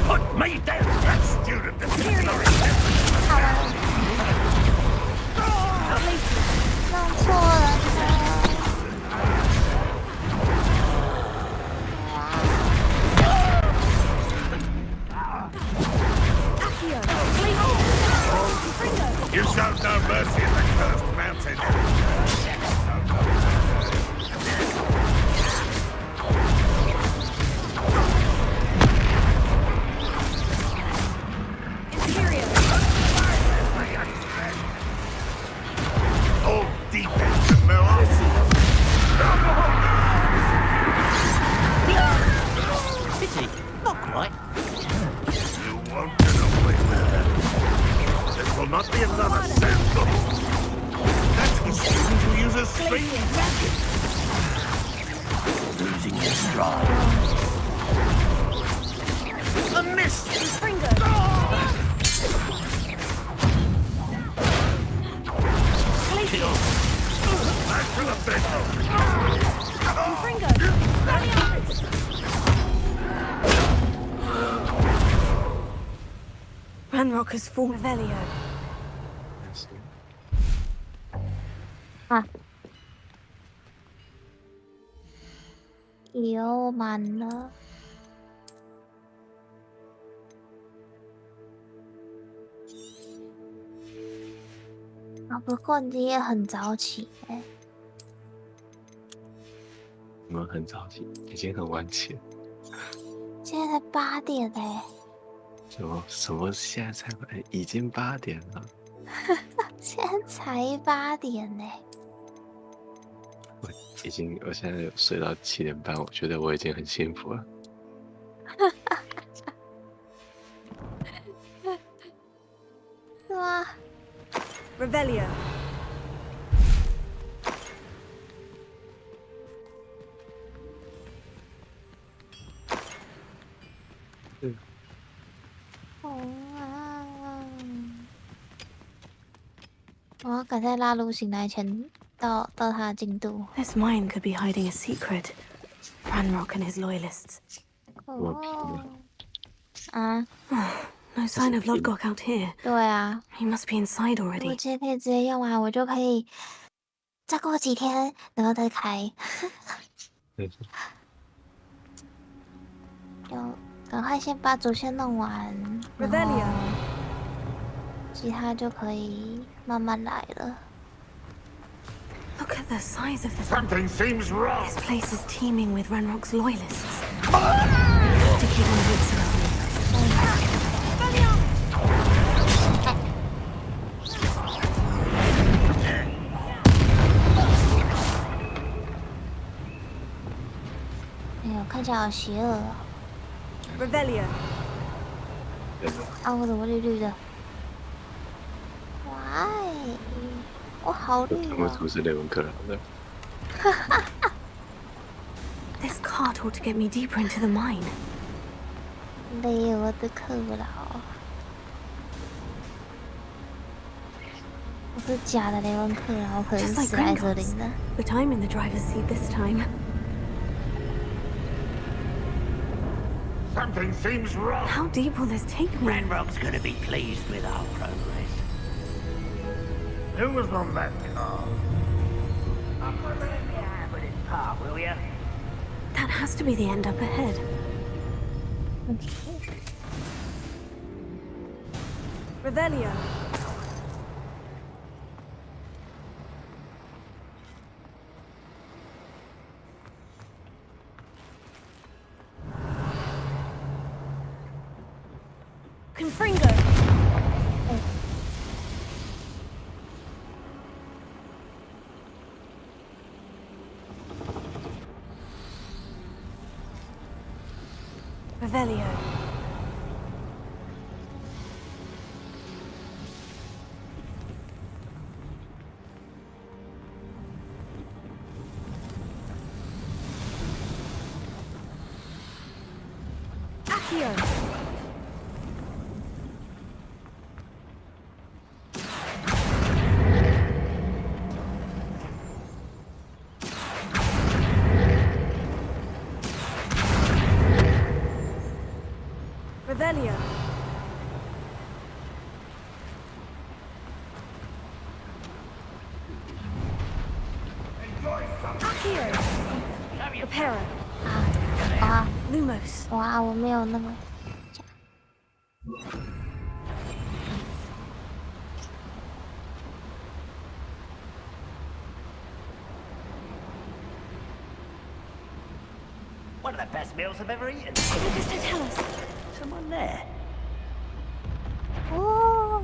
Put me down, that student of history. 弄错了。You show no mercy in the cursed mountain. All defense and Pity, not quite. You won't get away with that. This will not be another sandal. That's the student who uses strange magic. Losing your stride. A miss! Kill. Back to the bedroom. Ranrock has fallen. Revelio. 有满了。不过你也很早起哎。我们很早起，已经很晚起了。现在才8点哎。什么？现在才已经8点了。现在才8点呢。我现在有睡到7点半，我觉得我已经很幸福了。是吗 Revelio. Oh. 我要赶在拉鲁醒来前到他的进度。This mine could be hiding a secret. Ranrock and his loyalists. 啊 No sign of Lodgok out here. 对啊 He must be inside 我 already. 今天可以直接用完，我就可以再过几天，然后再开。就赶快先把主线弄完，然后其他就可以慢慢来了。Look at the size of this. Something seems wrong. This place is teeming with Ranrock's loyalists. To keep on wits about me. 哎呦，看起来好邪恶啊！ Revelio. 啊，我怎么绿绿的？Why？我好累啊！为什么是雷文克劳的？ This cart ought to get me deeper into the mine. 雷文的克劳，不是假的雷文克劳，可能 Just like 死在这里 Gringotts, 呢。 but I'm in the driver's seat this time. Something seems wrong. How deep will this take me? Ranrock's gonna be pleased with our progress. Who was on that car? I'll put it in the hand with his part, will ya? That has to be the end up ahead. Revelio. Confringo. Revelio. Accio. Revelio. Accio. Reparo. Lumos. 哇，我没有那么。 One of the best meals I've ever eaten. Just tell us. Someone there. 哦。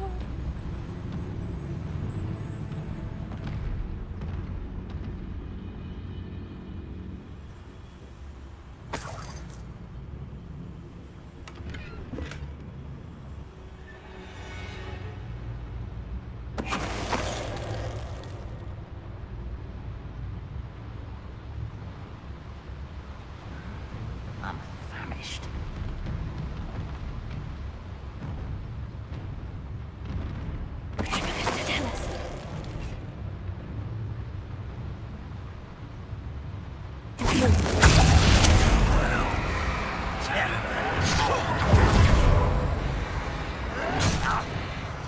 I'm famished. Tell us.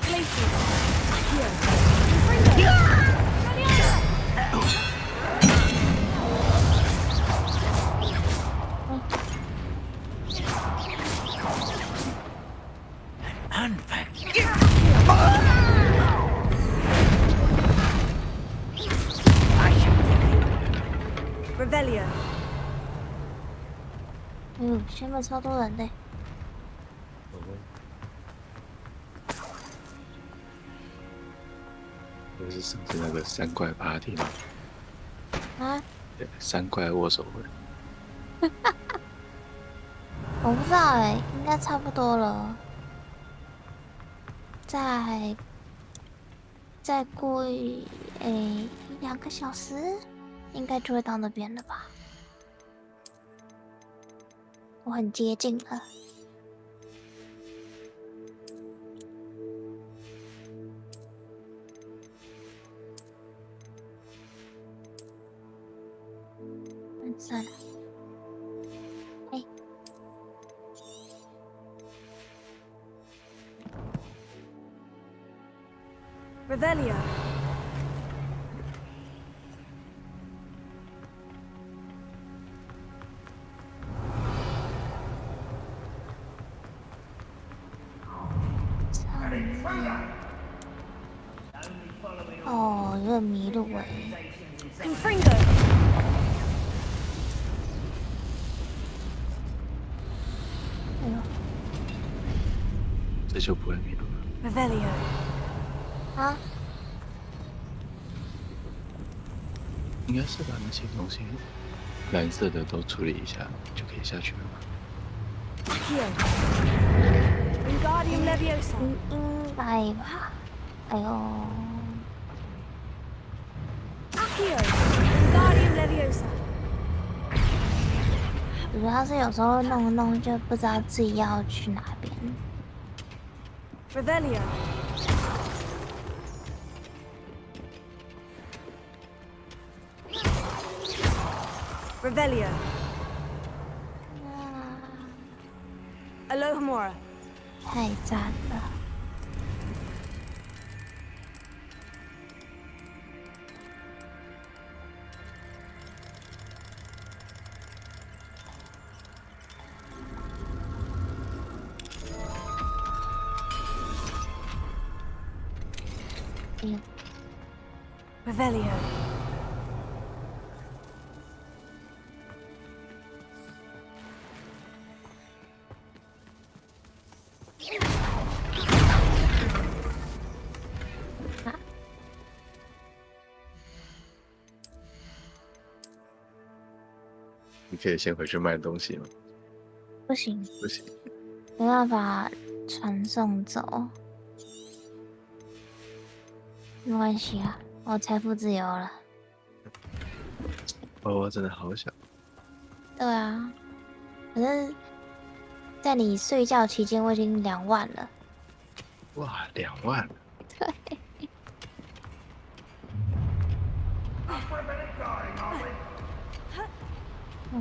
Places. Accio. Confringo. Revelio. 前面超多人的。这是上次那个三怪 party 吗？啊？对，三怪握手会。我不知道哎，应该差不多了。再过1-2个小时，应该就会到那边了吧？我很接近了。算了。哎。 Revelio. Oh, 有点迷路哎。Confringo. 哎呦，这就不会迷路了。 Revelio. 啊？应该是把那些东西蓝色的都处理一下，就可以下去了吧？ Accio. Wingardium Leviosa. 应该吧？哎呦， Accio, Wingardium Leviosa. 主要是有时候弄一弄就不知道自己要去哪边。Revelio. Revelio. Alohomora. 太赞了！Revelio. Ah. 你可以先回去卖东西吗？不行，不行，没办法传送走。没关系啊，我财富自由了。我真的好想。对啊，可是，在你睡觉期间，我已经2万了。哇，2万！对。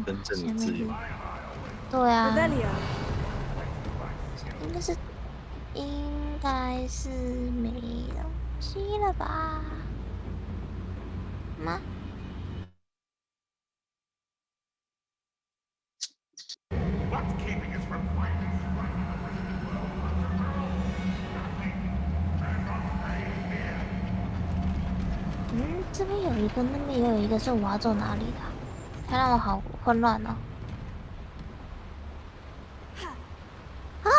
真正的自由。对啊。应该是没东西了吧？吗？这边有一个，那边也有一个，是我要走哪里的？它让我好混乱哦。啊！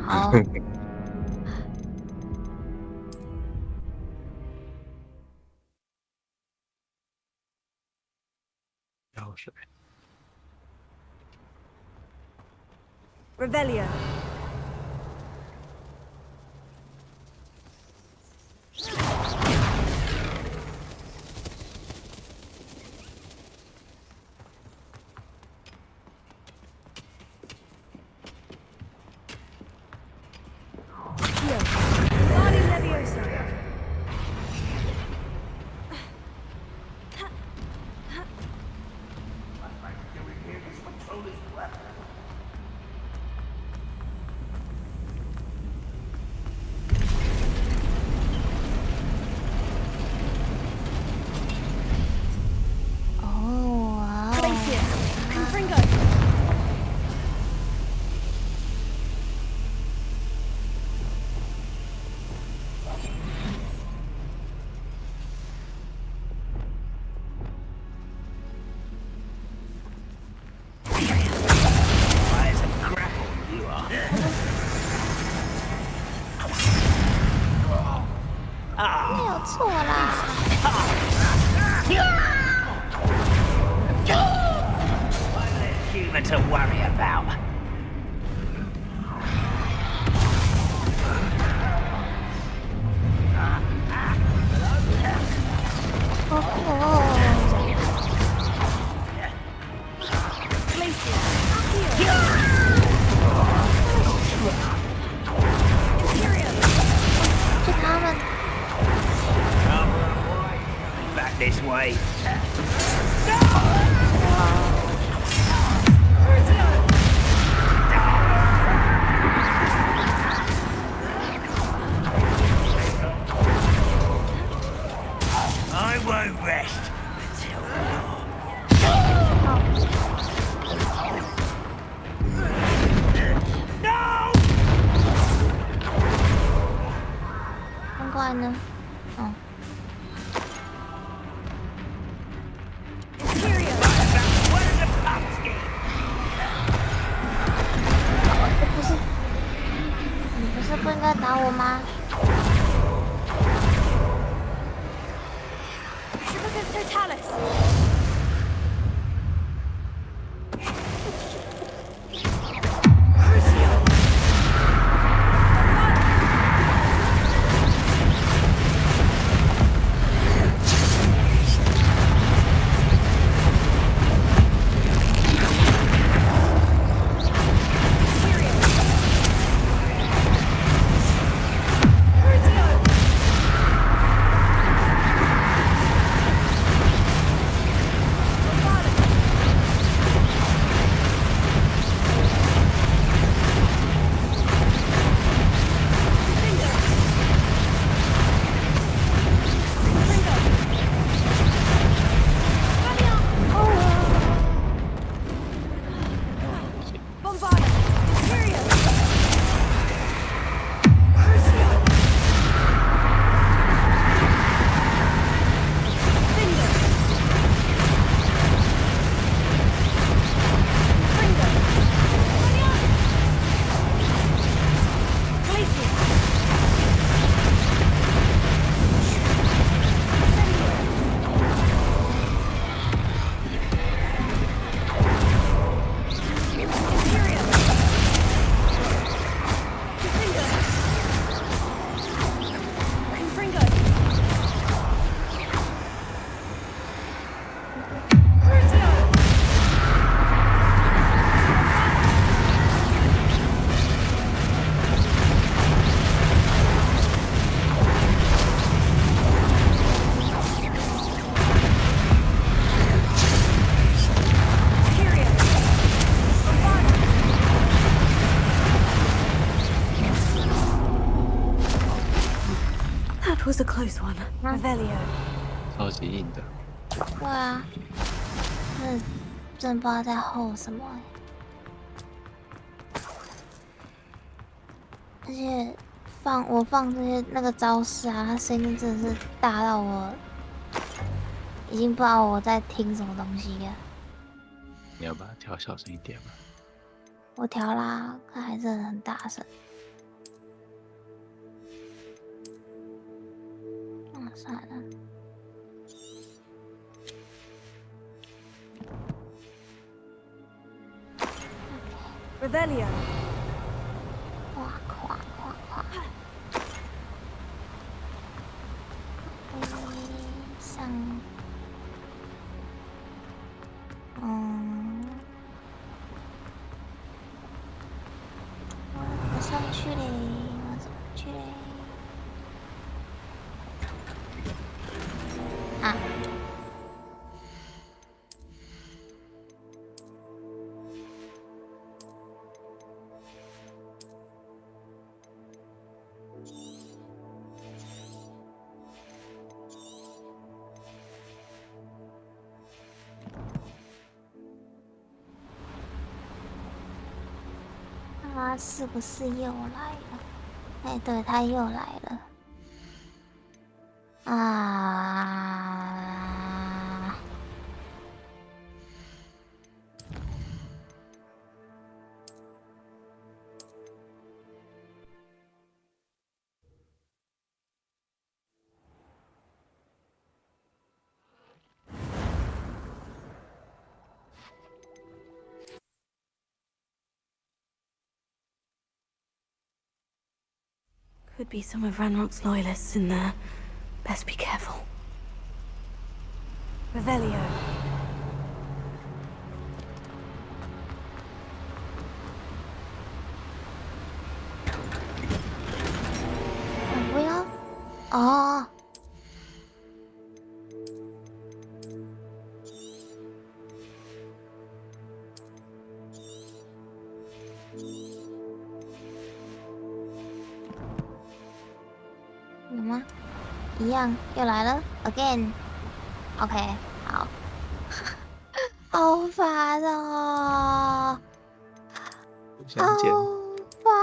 好。药水。Revelio. Wingardium Leviosa. Human to worry about. Back this way. I won't rest until No! 难怪呢。哦。你不是不应该打我吗？ Totalis. That was a close one. Revelio. 超级硬的。对啊，真不知道在吼什么而且我放这些那个招式啊，它声音真的是大到我已经不知道我在听什么东西了。你要把它调小声一点吗？我调啦，它还是很大声。算了。Revelio. 哇夸夸夸！上，我上去嘞，我上去嘞。啊！他是不是又来了？哎，对，他又来了。啊！ Could be some of Ranrock's loyalists in there. Best be careful. Revelio.不要！哦。有吗？一样，又来了 ，again。OK， 好。好烦哦！好烦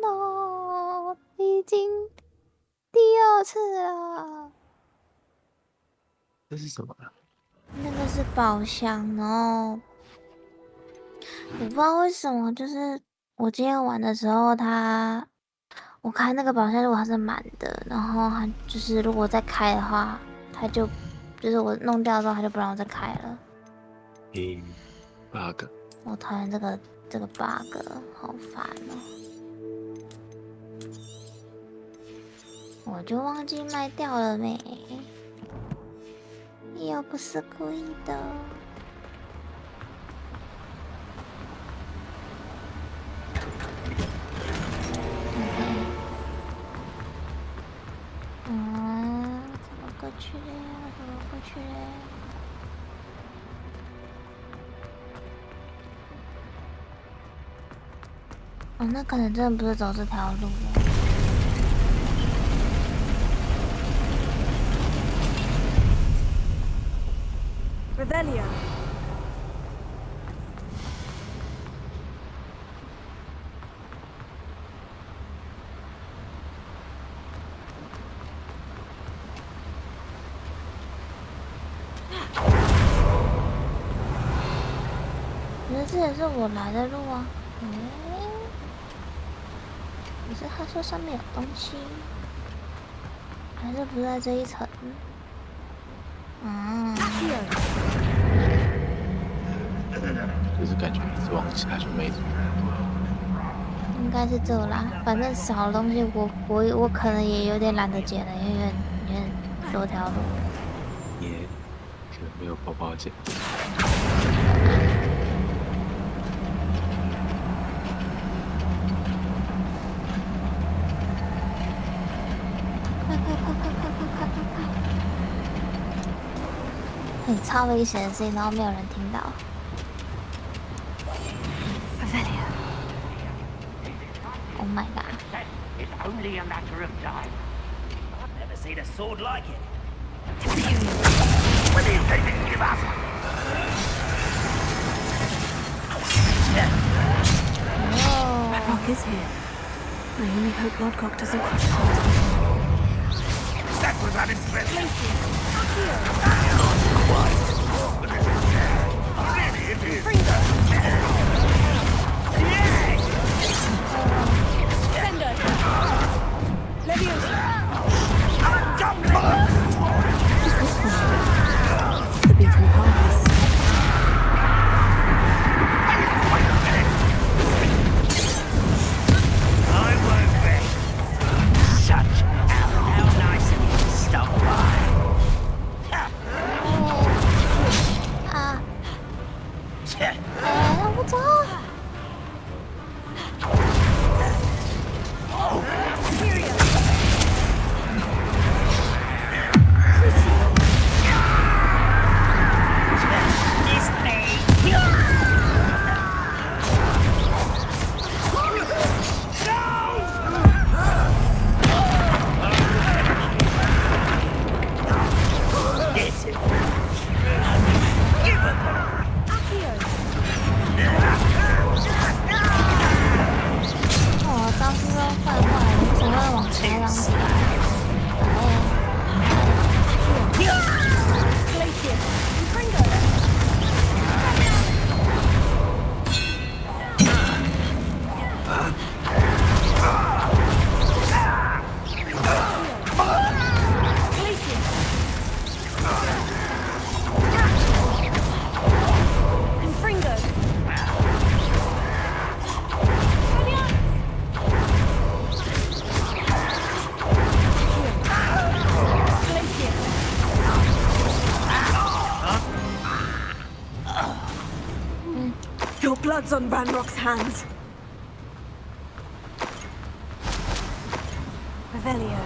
哦！已经第2次了。这是什么啊？那个是宝箱哦。我不知道为什么，就是我今天玩的时候，我开那个宝箱，如果它是满的，然后它就是如果再开的话，它就是我弄掉之后，它就不让我再开了。bug。我讨厌这个 bug， 好烦哦！我就忘记卖掉了没，又不是故意的。怎么过去嘞？怎么过去嘞？哦，那可能真的不是走这条路了。Revelio. 可是这也是我来的路啊。可是他说上面有东西，还是不在这一层？就是感觉一直往下就没怎么。应该是这啦，反正少的东西我可能也有点懒得捡了，因为有点多条路。也可能没有包包捡。很超危险的声音，然后没有人听到。Oh my god！ It's only a matter of time. I've never seen a sword like it. What do you think they give us? Ranrock is here. I only hope Lodgok doesn't cross paths. That was unimpressive. Really, it is. Sender! Leviosa! The beaten paths. I won't be. Such how nice of you to stop by. Your blood's on Ranrock's hands. Revelio.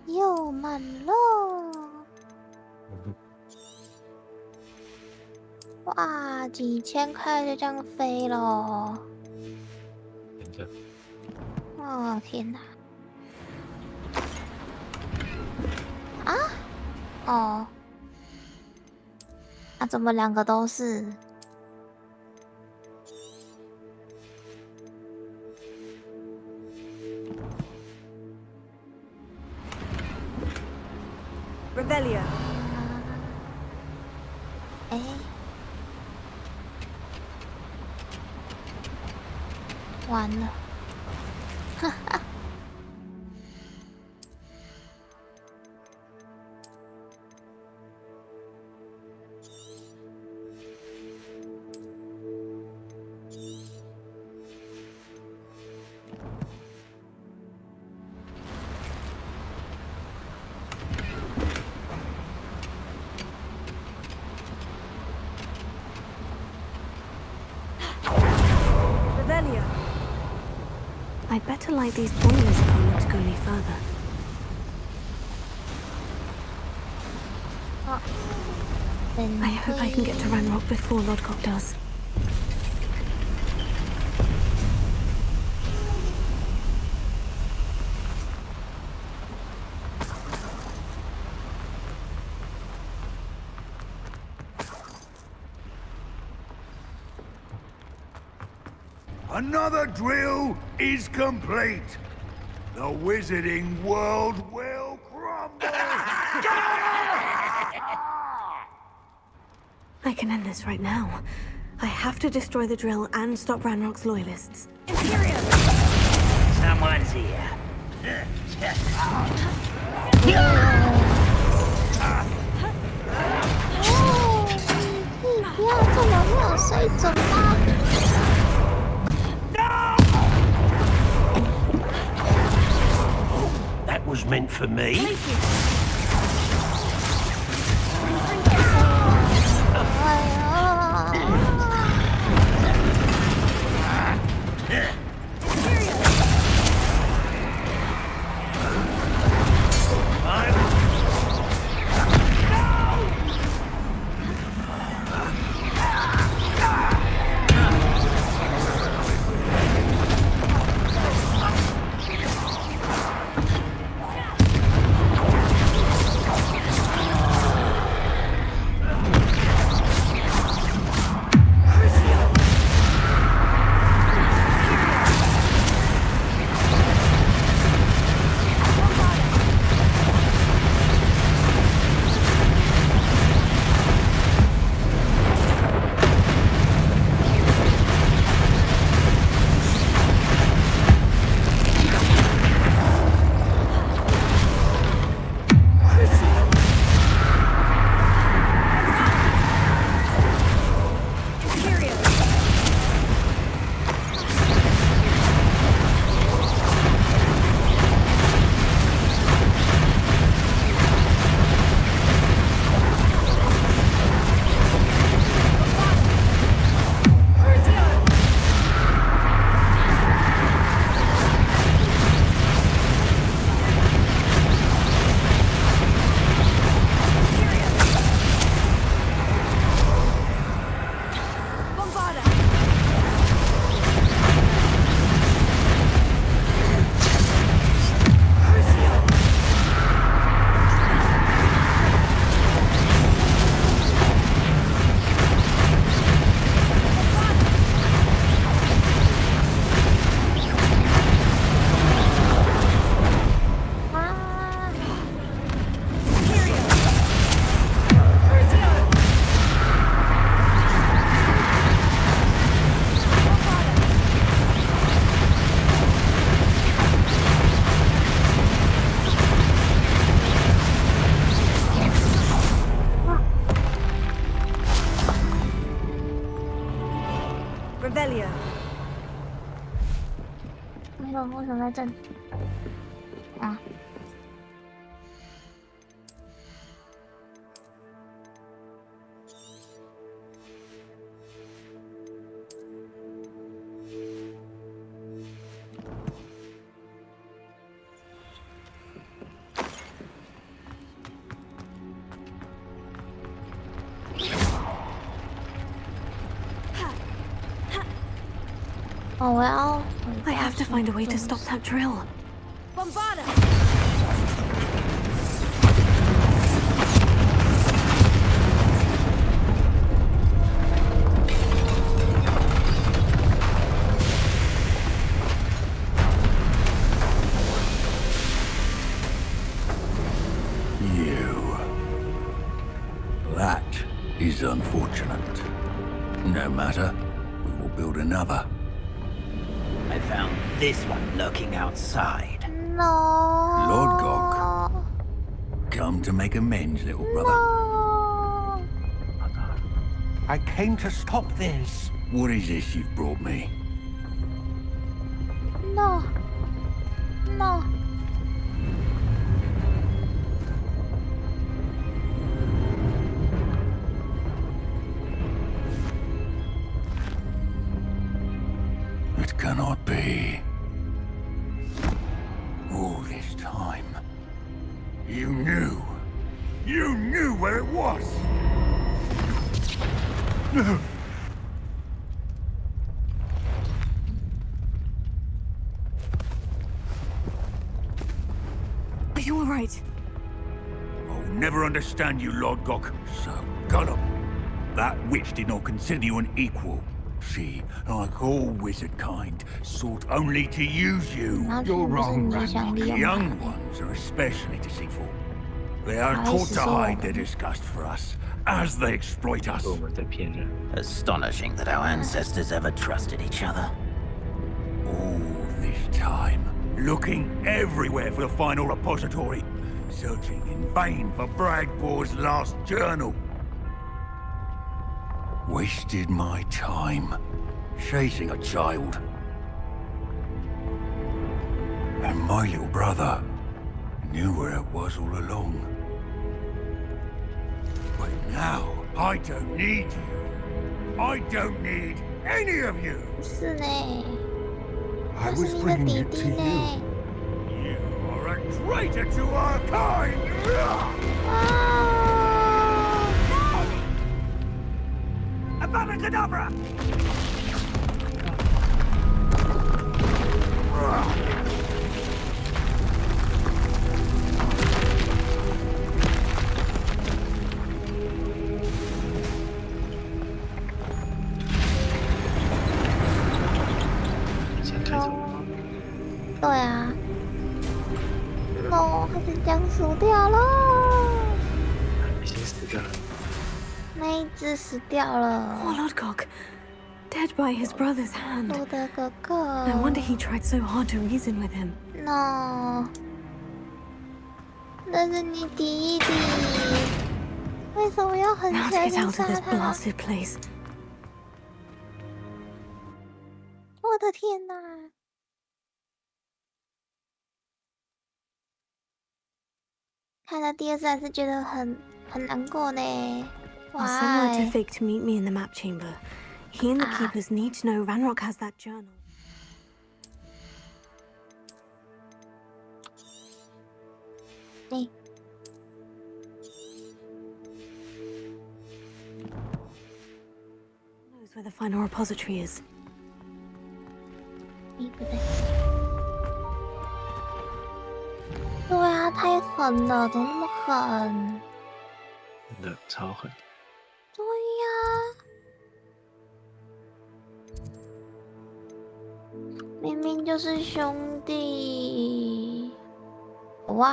又满了，哇，几千块就这样飞了。等一下，哦天哪！啊？哦，啊，怎么两个都是？ Revelio. 哎，完了，哈哈。I'd better light these boilers if I want to go any further. I hope I can get to Ranrock before Lodgok does. Another drill is complete. The wizarding world will crumble. I can end this right now. I have to destroy the drill and stop Ranrock's loyalists. Someone's here. 你不要这么没有水准吗？ That was meant for me. failure. 为什么在这里？啊。哦，I have to find a way to stop that drill. Bombarda! You. That is unfortunate. No matter, we will build another. I found this one lurking outside. No. Lord Gok. Come to make amends, little brother. No. I came to stop this. What is this you've brought me? No. No. It cannot be. All this time, you knew. You knew where it was. No. Are you all right? I'll never understand you, Lord Gok. So gullible. That witch did not consider you an equal. She, like all wizard kind, sought only to use you. You're wrong, Randy. Young ones are especially deceitful. They are taught to hide their disgust for us, as they exploit us. Astonishing that our ancestors ever trusted each other. All this time, looking everywhere for the final repository, searching in vain for Bragbor's last journal. Wasted my time, chasing a child. And my little brother knew where it was all along. But now, I don't need you. I don't need any of you. 是呢， I 这 was 是你的 bringing 弟 it 弟 to 呢 you.。You are a traitor to our kind! Avada Kedavra! 对啊，no，他就这样死掉了。已经死掉了。那一只死掉了。 Poor Lord Gok, dead by his brother's hand. 我的哥哥。 No wonder he tried so hard to reason with him. No， 那是你弟弟，为什么要狠 Now to 下 get 心 out of 杀 this 他？ blasted place. 我的天哪！看到第二次还是觉得很难过呢。 I'll send word to Why？ Fig to meet me in the map chamber. He and the keepers need to know Ranrock has that journal. Hey. Knows where the final repository is. 不对。对啊，太狠了，怎么那么狠？真的超狠。对呀、明明就是兄弟，Why？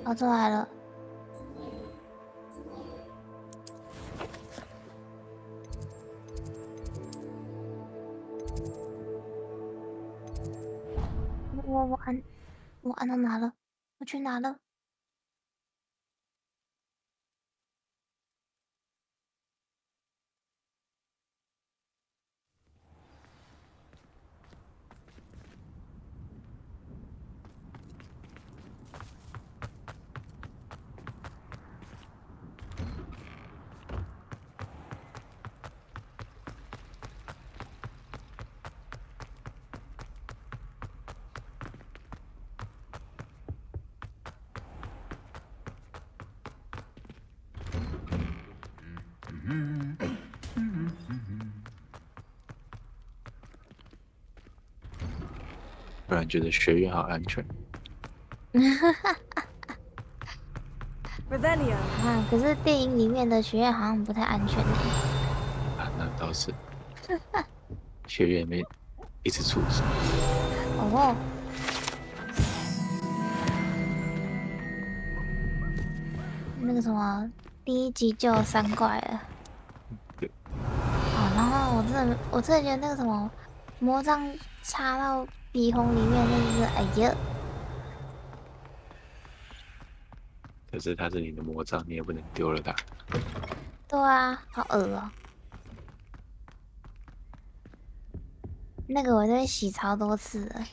跑出来了。我按到哪了？我去哪了？突然觉得学院好安全。Revelio. 啊，可是电影里面的学院好像不太安全呢。啊，那倒是。学院里面一直出事。哦。那个什么，第一集就有3怪了。对。哦，然后我真的觉得那个什么魔杖插到鼻孔里面，那就是哎呀。可是它是你的魔杖，你也不能丢了它。对啊，好恶哦。那个我在洗超多次了。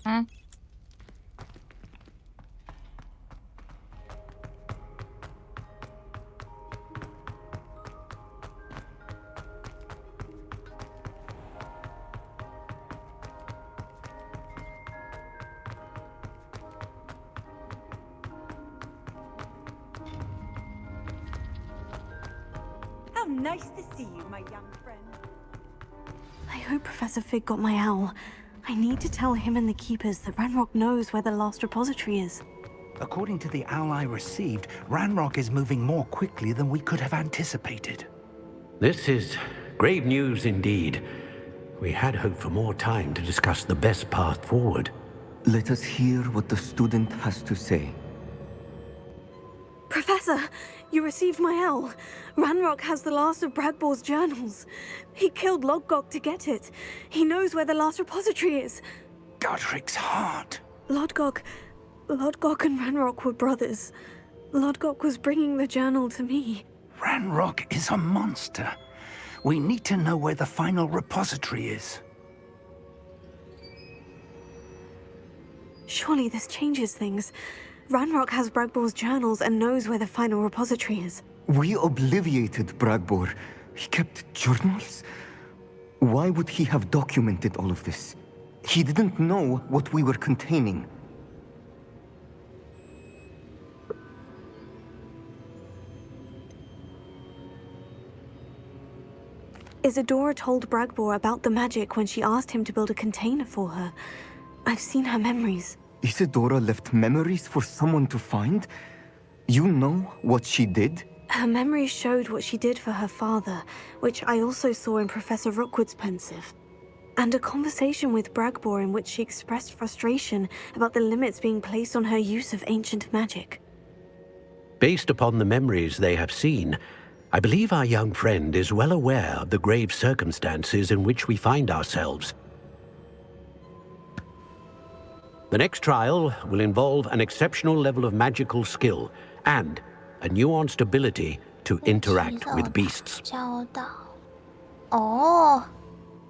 嗯。How nice to see you, my young friend. I hope Professor Fig got my owl. I need to tell him and the keepers that Ranrock knows where the last repository is. According to the owl I received, Ranrock is moving more quickly than we could have anticipated. This is grave news indeed. We had hoped for more time to discuss the best path forward. Let us hear what the student has to say. Professor, you received my owl. Ranrock has the last of Bradbor's journals. He killed Lodgok to get it. He knows where the last repository is. Godric's heart. Lodgok and Ranrock were brothers. Lodgok was bringing the journal to me. Ranrock is a monster. We need to know where the final repository is. Surely this changes things. Ranrock has Bradbor's journals and knows where the final repository is. We obliviated Bradbor. He kept journals? Why would he have documented all of this? He didn't know what we were containing. Isadora told Bragbor about the magic when she asked him to build a container for her. I've seen her memories. Isadora left memories for someone to find? You know what she did? Her memories showed what she did for her father, which I also saw in Professor Rookwood's pensive. And a conversation with Bragbor in which she expressed frustration about the limits being placed on her use of ancient magic. Based upon the memories they have seen, I believe our young friend is well aware of the grave circumstances in which we find ourselves. The next trial will involve an exceptional level of magical skill and a nuanced ability to interact with beasts.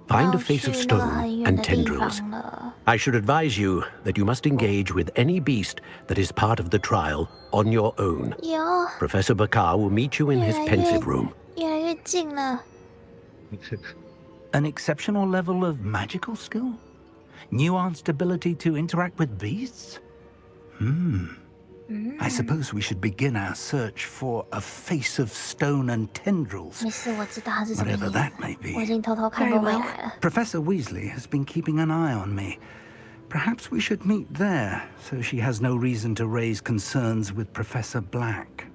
Find a face of stone and tendrils. I should advise you that you must engage with any beast that is part of the trial on your own. Professor Bakar will meet you in his pensive room. An exceptional level of magical skill? Nuanced ability to interact with beasts? I suppose we should begin our search for a face of stone and tendrils. Whatever that may be. Very well. Professor Weasley has been keeping an eye on me. Perhaps we should meet there, so she has no reason to raise concerns with Professor Black.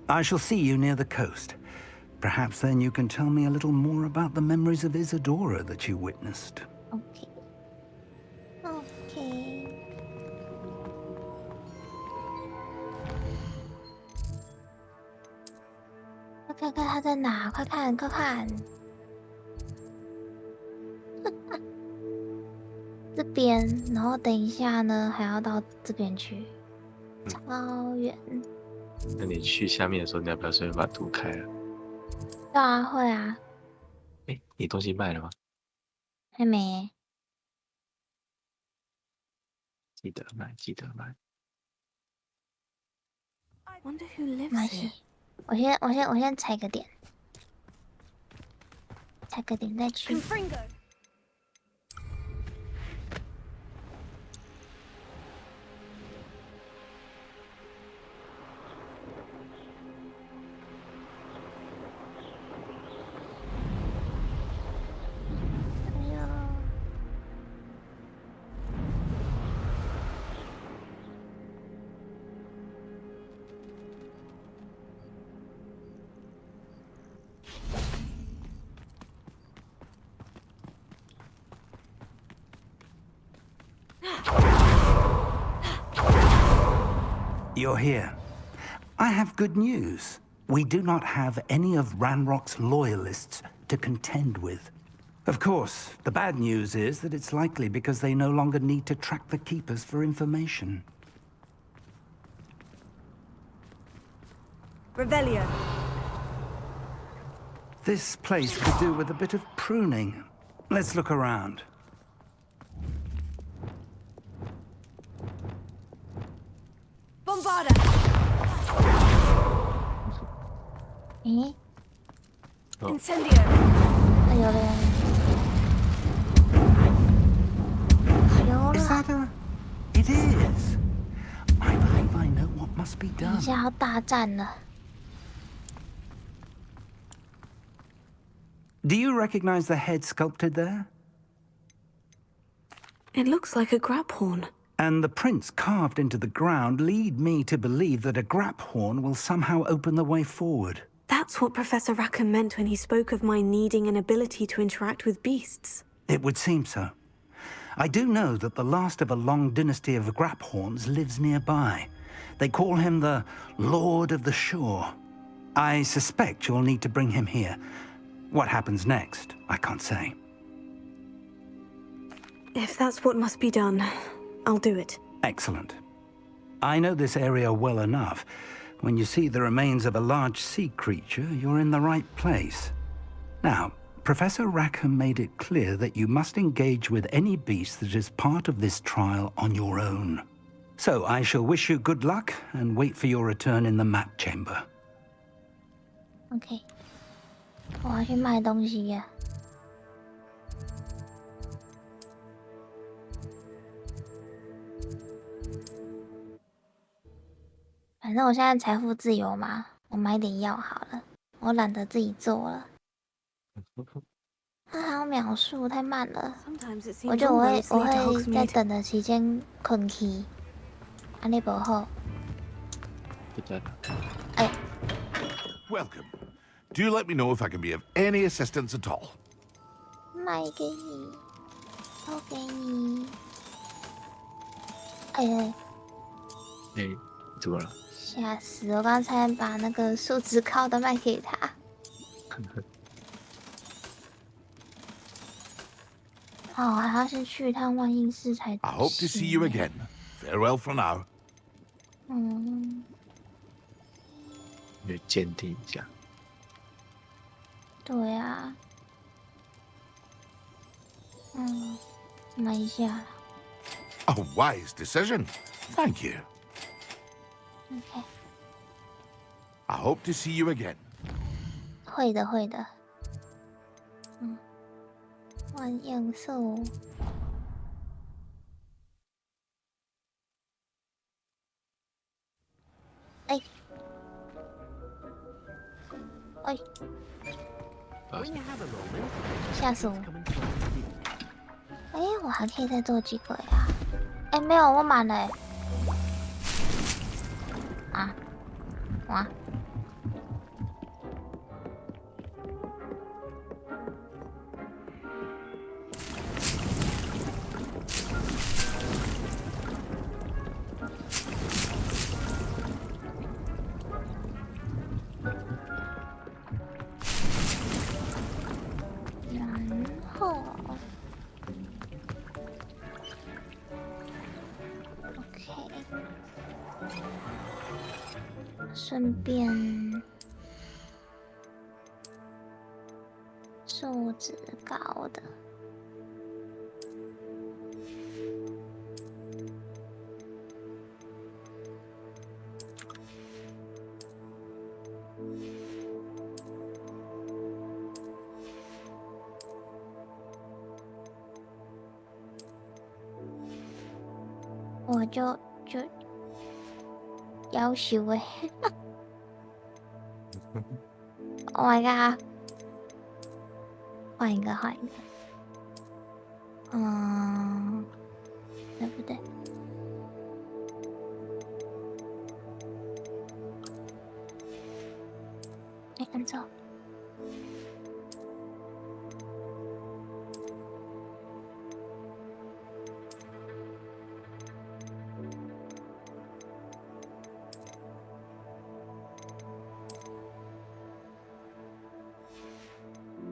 I shall see you near the coast. Perhaps then you can tell me a little more about the memories of Isadora that you witnessed. Okay. Oh. 看看他在哪，快看快看。这边，然后等一下呢，还要到这边去，超远。那你去下面的时候，你要不要顺便把图开了？对啊，会啊。哎，你东西卖了吗？还没。记得买，记得买。Wonder who lives 没关 here. 系，我先踩个点，踩个点再去。You're here. I have good news. We do not have any of Ranrock's loyalists to contend with. Of course, the bad news is that it's likely because they no longer need to track the Keepers for information. Revelio. This place could do with a bit of pruning. Let's look around. Bombarda. 咦 Incendio. 有了。 Is that a... It is. I believe I know what must be 等 done. 一下要大战了。 Do you recognize the head sculpted there? It looks like a grab horn. And the prints carved into the ground lead me to believe that a grap horn will somehow open the way forward. That's what Professor Rackham meant when he spoke of my needing an ability to interact with beasts. It would seem so. I do know that the last of a long dynasty of grap horns lives nearby. They call him the Lord of the Shore. I suspect you'll need to bring him here. What happens next, I can't say. If that's what must be done, I'll do it. Excellent. I know this area well enough. When you see the remains of a large sea creature, you're in the right place. Now, Professor Rackham made it clear that you must engage with any beast that is part of this trial on your own. So I shall wish you good luck and wait for your return in the map chamber. OK， 我要去卖东西呀。反正我现在财富自由嘛，我买点药好了，我懒得自己做了。它还要秒数，太慢了。我觉得我会在等的期间困起，安利不好。哎。 Welcome. Do you let me know if I can be of any assistance at all? 卖给你，都给你。哎哎。哎，怎么了？ 吓死！我刚才把那个树枝靠的卖给他。哦，还要先去一趟万应室才。I hope to see you again. Farewell for now. 嗯。你鉴定一下。对啊。嗯，买一下。A wise decision. Thank you. OK。 I hope to see you again. 会的，会的。嗯，万应树。哎。哎。吓死我！哎，我还可以再做几个呀？哎，没有，我满了哎。啊？哇！顺便素质高的。我就要求哎！Oh my god！ 换一个，对不对？哎，按错。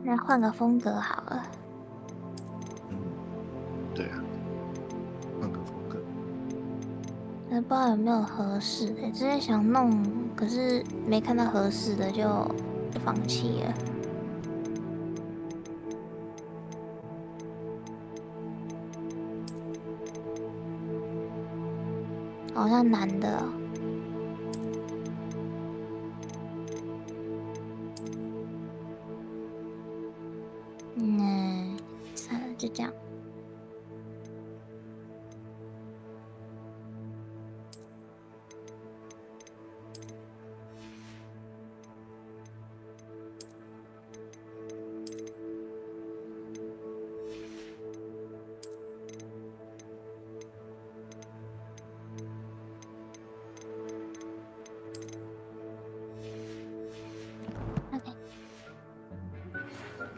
那换个风格好了。对啊，换个风格。不知道有没有合适的，之前想弄，可是没看到合适的就放弃了。好像男的哦。算了，就这样。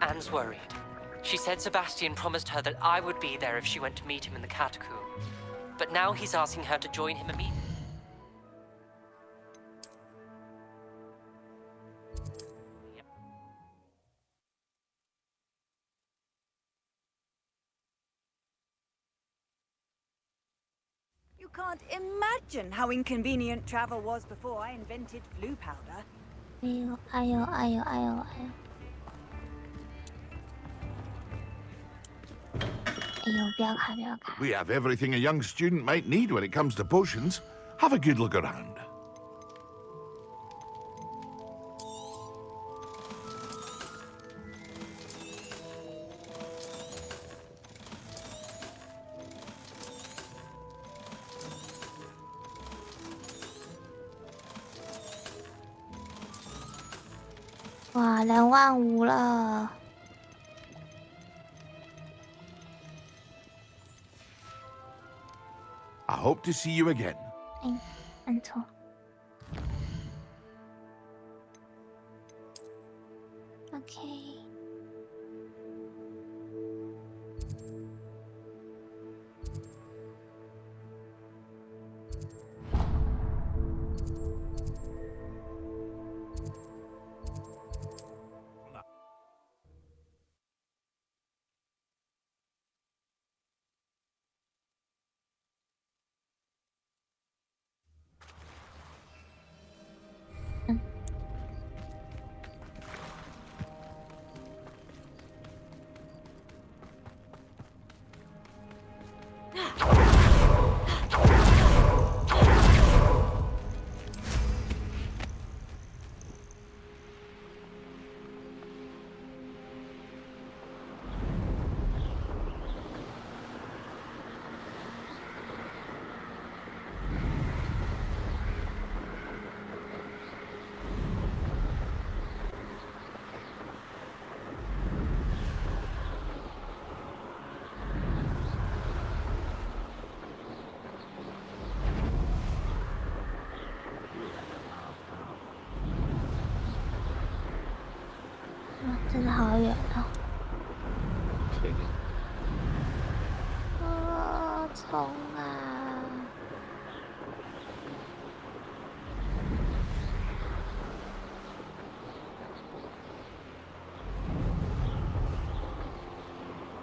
Anne's worried. She said Sebastian promised her that I would be there if she went to meet him in the catacomb. But now he's asking her to join him immediately. You can't imagine how inconvenient travel was before I invented blue powder. 哎呦！不要卡！ We have everything a young student might need when it comes to potions. Have a good look around. Wow, 25000了。I hope to see you again. 按错。OK。真的好远哦！冲啊！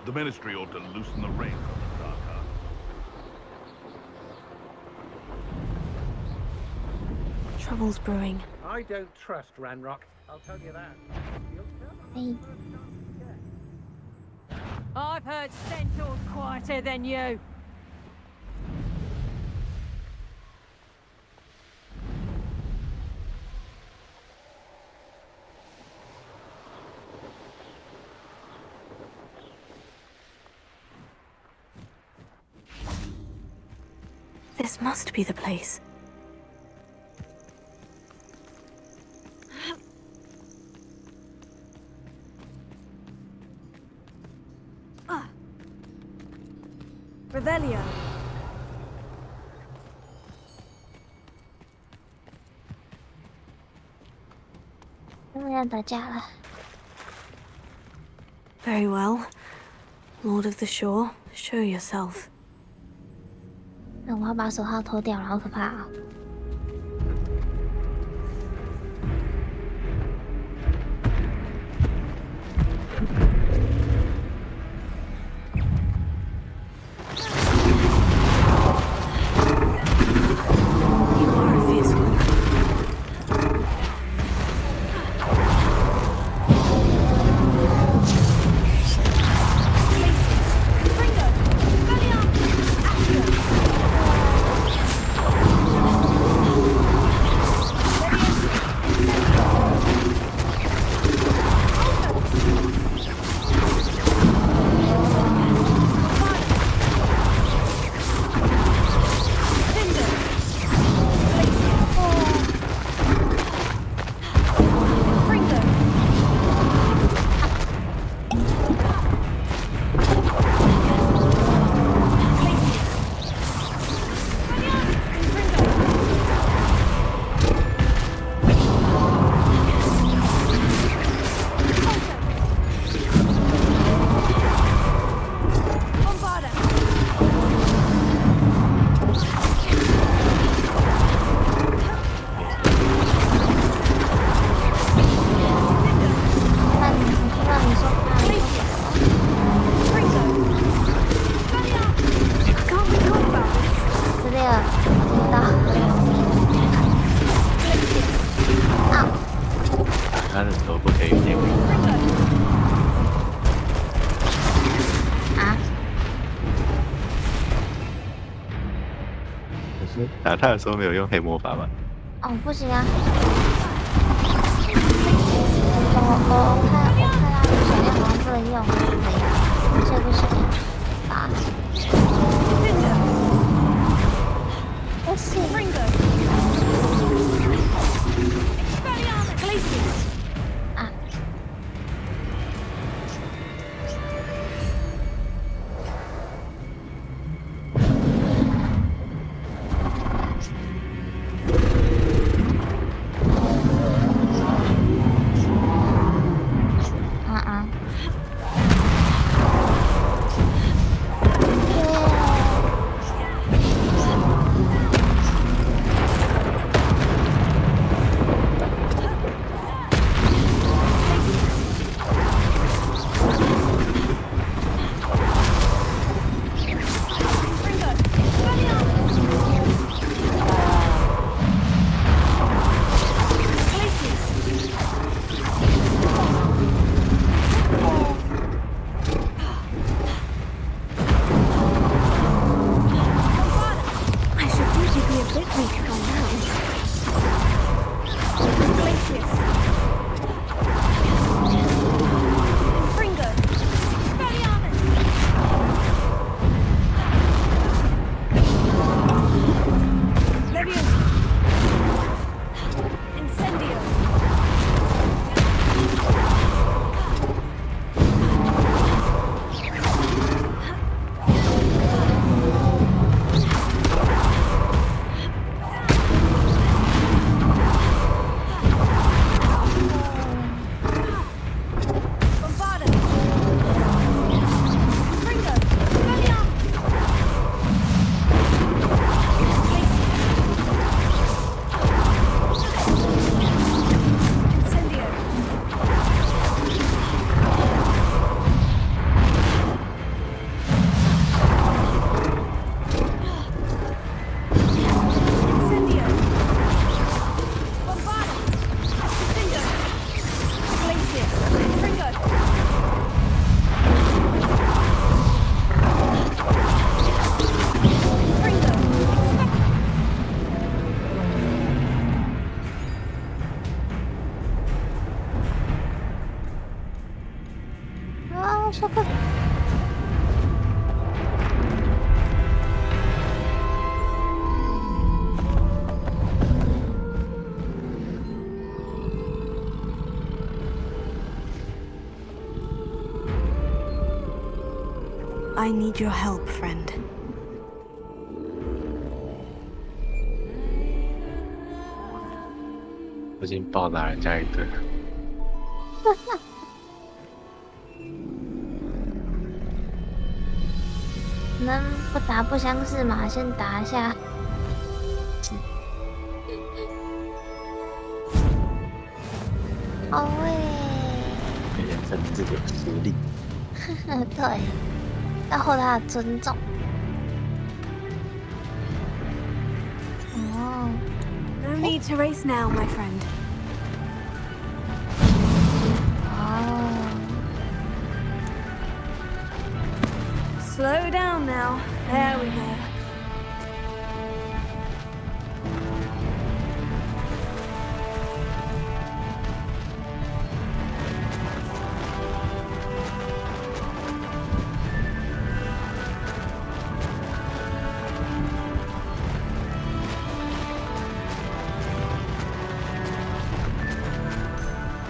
The Ministry ought to loosen the reins on the dark arts. Trouble's brewing. I don't trust Ranrock. I'll tell you that. Hey. I've heard centaurs quieter than you. This must be the place. Revelio. 他们要打架了。 Very well. Lord of the Shore, show yourself. 那我要把手套脱掉了，好可怕啊！他的头不可以点啊？可是打他的时候没有用黑魔法吧？哦，不行啊！我看他的手链好像不能用，这不行啊！不行。啊！哦，说个。I need your help, friend. 我已经暴打人家一顿了。能不打不相识嘛？先打一下。哦喂！可以证明自己有实力。对，要获得他的尊重。哦。No need to race now, my friend. Slow down now. There we go.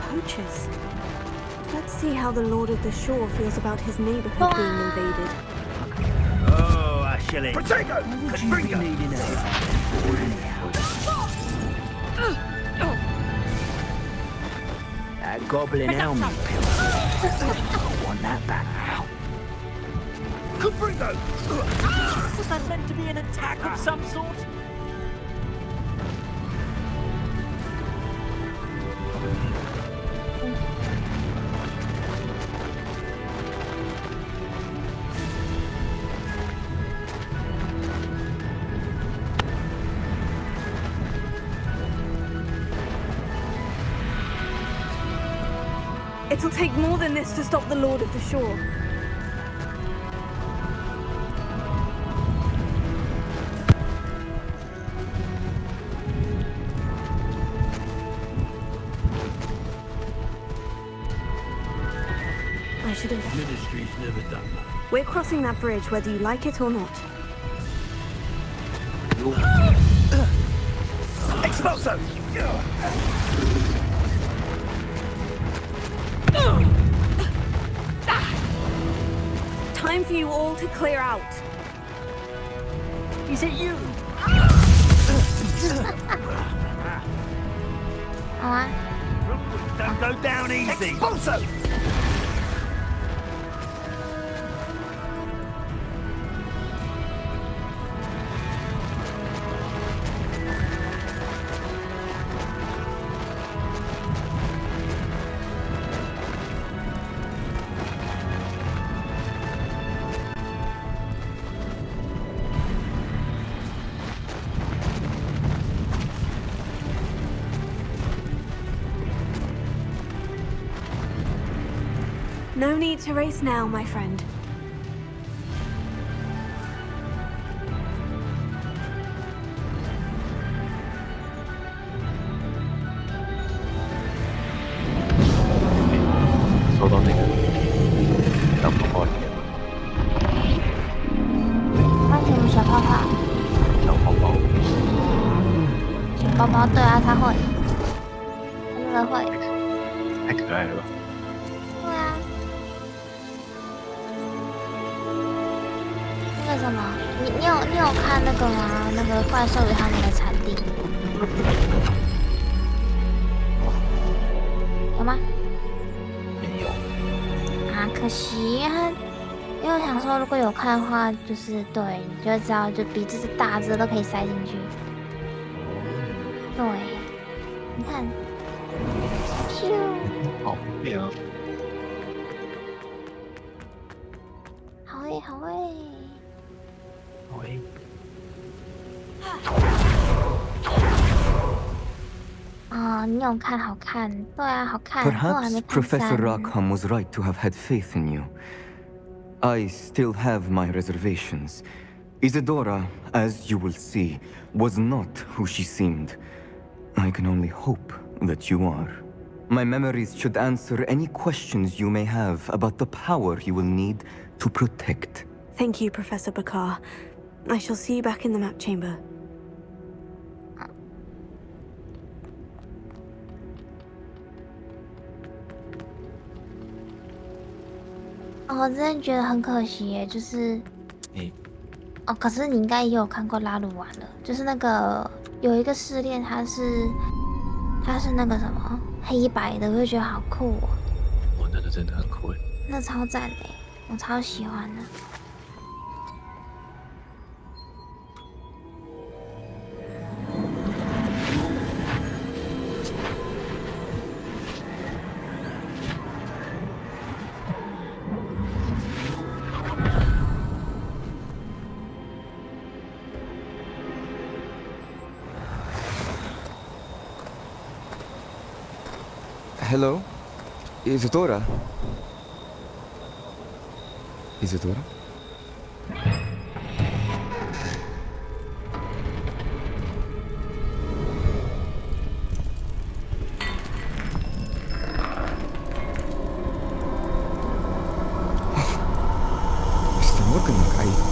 Poachers. Let's see how the Lord of the Shore feels about his neighborhood being invaded. Oh, Ashley. Protego! What would you be needing That goblin helmet pill. I want that back now. Cabrigo! Was that meant to be an attack of some sort? It'll take more than this to stop the Lord of the Shore. I should have... Ministry's never done that. We're crossing that bridge whether you like it or not. Expulso! Time for you all to clear out. Is it you? 好啊。Don't go down easy. Expulso! No need to race now, my friend.《怪兽与他们的产地》有吗？没有啊，可惜啊！因为我想说，如果有看的话，就是对，你就会知道，就比这只大只都可以塞进去。对，你看，咻，好漂亮，好诶，好诶，好诶。哦，你有看好看？对啊，好看。我还没 Perhaps 看 Professor 3。 Rackham was right to have had faith in you. I still have my reservations. Isadora, as you will see, was not who she seemed. I can only hope that you are. My memories should answer any questions you may have about the power you will need to protect. Thank you, Professor Bakar. I shall see you back in the map chamber. 我真的觉得很可惜耶，就是，哦，可是你应该也有看过拉鲁完了，就是那个有一个试炼，它是那个什么黑白的，我就觉得好酷哦。哦，那个真的很酷哎。那超赞的，我超喜欢的。Hello? Isadora? Isadora? Está loca na calle.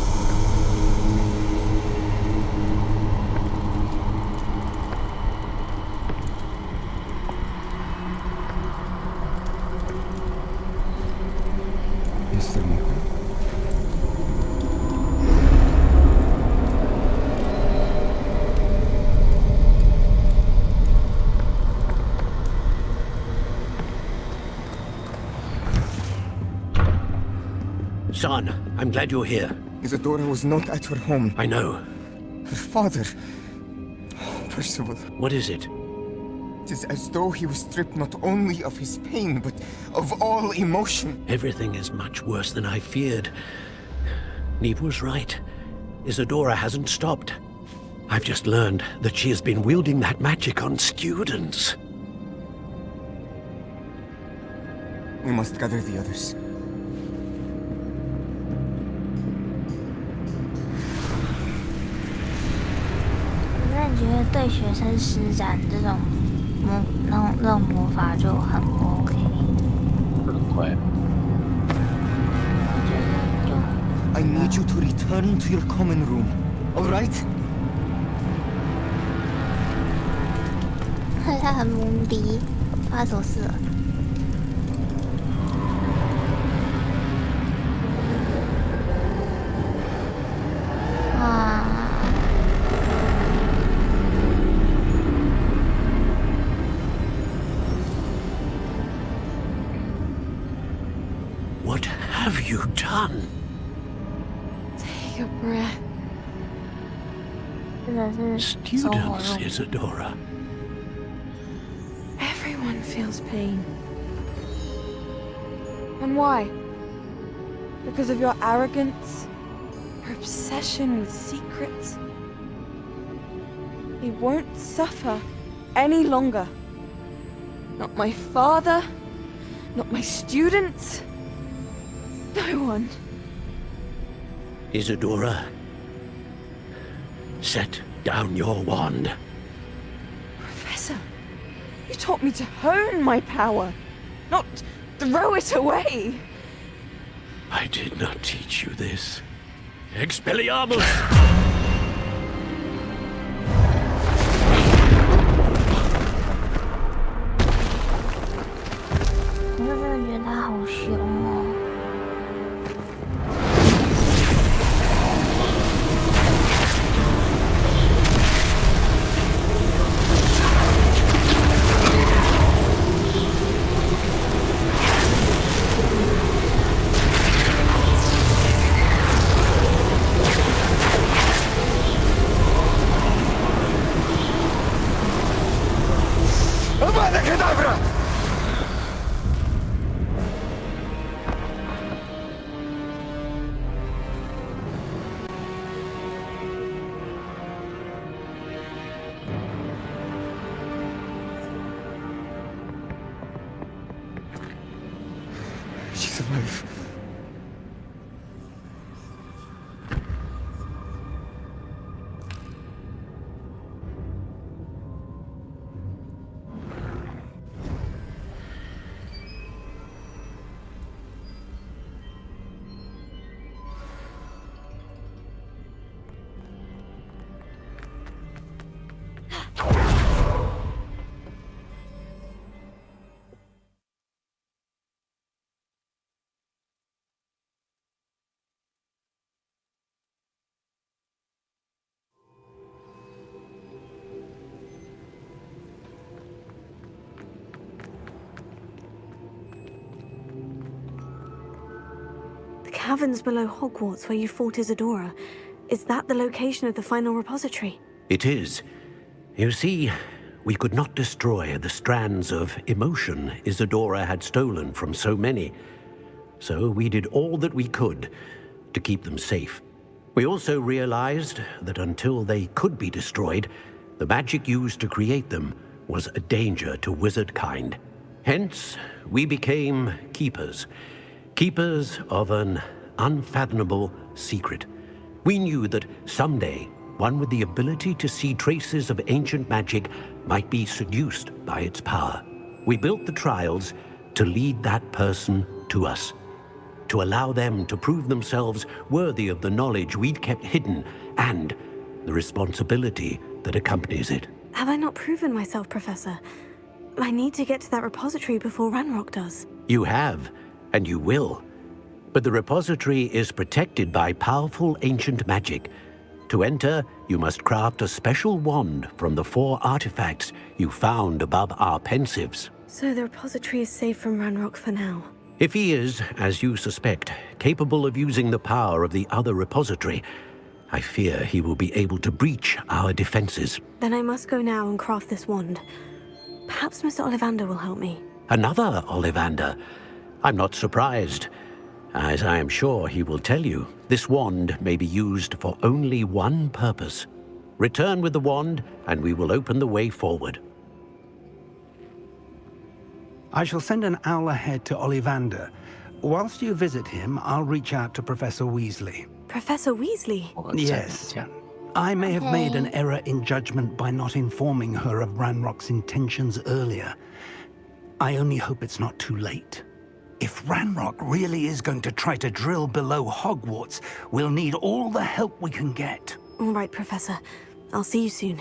Son, I'm glad you're here. Isadora was not at her home. I know. Her father... Percival. What is it? It is as though he was stripped not only of his pain, but of all emotion. Everything is much worse than I feared. Neve was right. Isadora hasn't stopped. I've just learned that she has been wielding that magic on students. We must gather the others. 我觉得对学生施展这种魔法就很不 OK。很快。I need you to return to your common room. All right? 他很懵逼，发生什么事了？啊！ What have you done? Take a breath. Students, Isadora. Everyone feels pain. And why? Because of your arrogance? Your obsession with secrets? He won't suffer any longer. Not my father, not my students. No one. Isadora, set down your wand. Professor, you taught me to hone my power, not throw it away. I did not teach you this. Expelliarmus! 我真的觉得他好凶哦。 Avada Kedavra! She's alive. caverns below Hogwarts where you fought Isadora. Is that the location of the final repository? It is. You see, we could not destroy the strands of emotion Isadora had stolen from so many. So we did all that we could to keep them safe. We also realized that until they could be destroyed, the magic used to create them was a danger to wizard kind. Hence, we became keepers. Keepers of an unfathomable secret. We knew that someday, one with the ability to see traces of ancient magic might be seduced by its power. We built the trials to lead that person to us, to allow them to prove themselves worthy of the knowledge we'd kept hidden and the responsibility that accompanies it. Have I not proven myself, Professor? I need to get to that repository before Ranrock does. You have, and you will. But the repository is protected by powerful ancient magic. To enter, you must craft a special wand from the 4 artifacts you found above our pensives. So the repository is safe from Ranrock for now. If he is, as you suspect, capable of using the power of the other repository, I fear he will be able to breach our defenses. Then I must go now and craft this wand. Perhaps Mr. Ollivander will help me. Another Ollivander? I'm not surprised. As I am sure he will tell you, this wand may be used for only one purpose. Return with the wand, and we will open the way forward. I shall send an owl ahead to Ollivander. Whilst you visit him, I'll reach out to Professor Weasley. Professor Weasley? Yes. I may have made an error in judgment by not informing her of Ranrock's intentions earlier. I only hope it's not too late. If Ranrock really is going to try to drill below Hogwarts, we'll need all the help we can get. All right, Professor. I'll see you soon.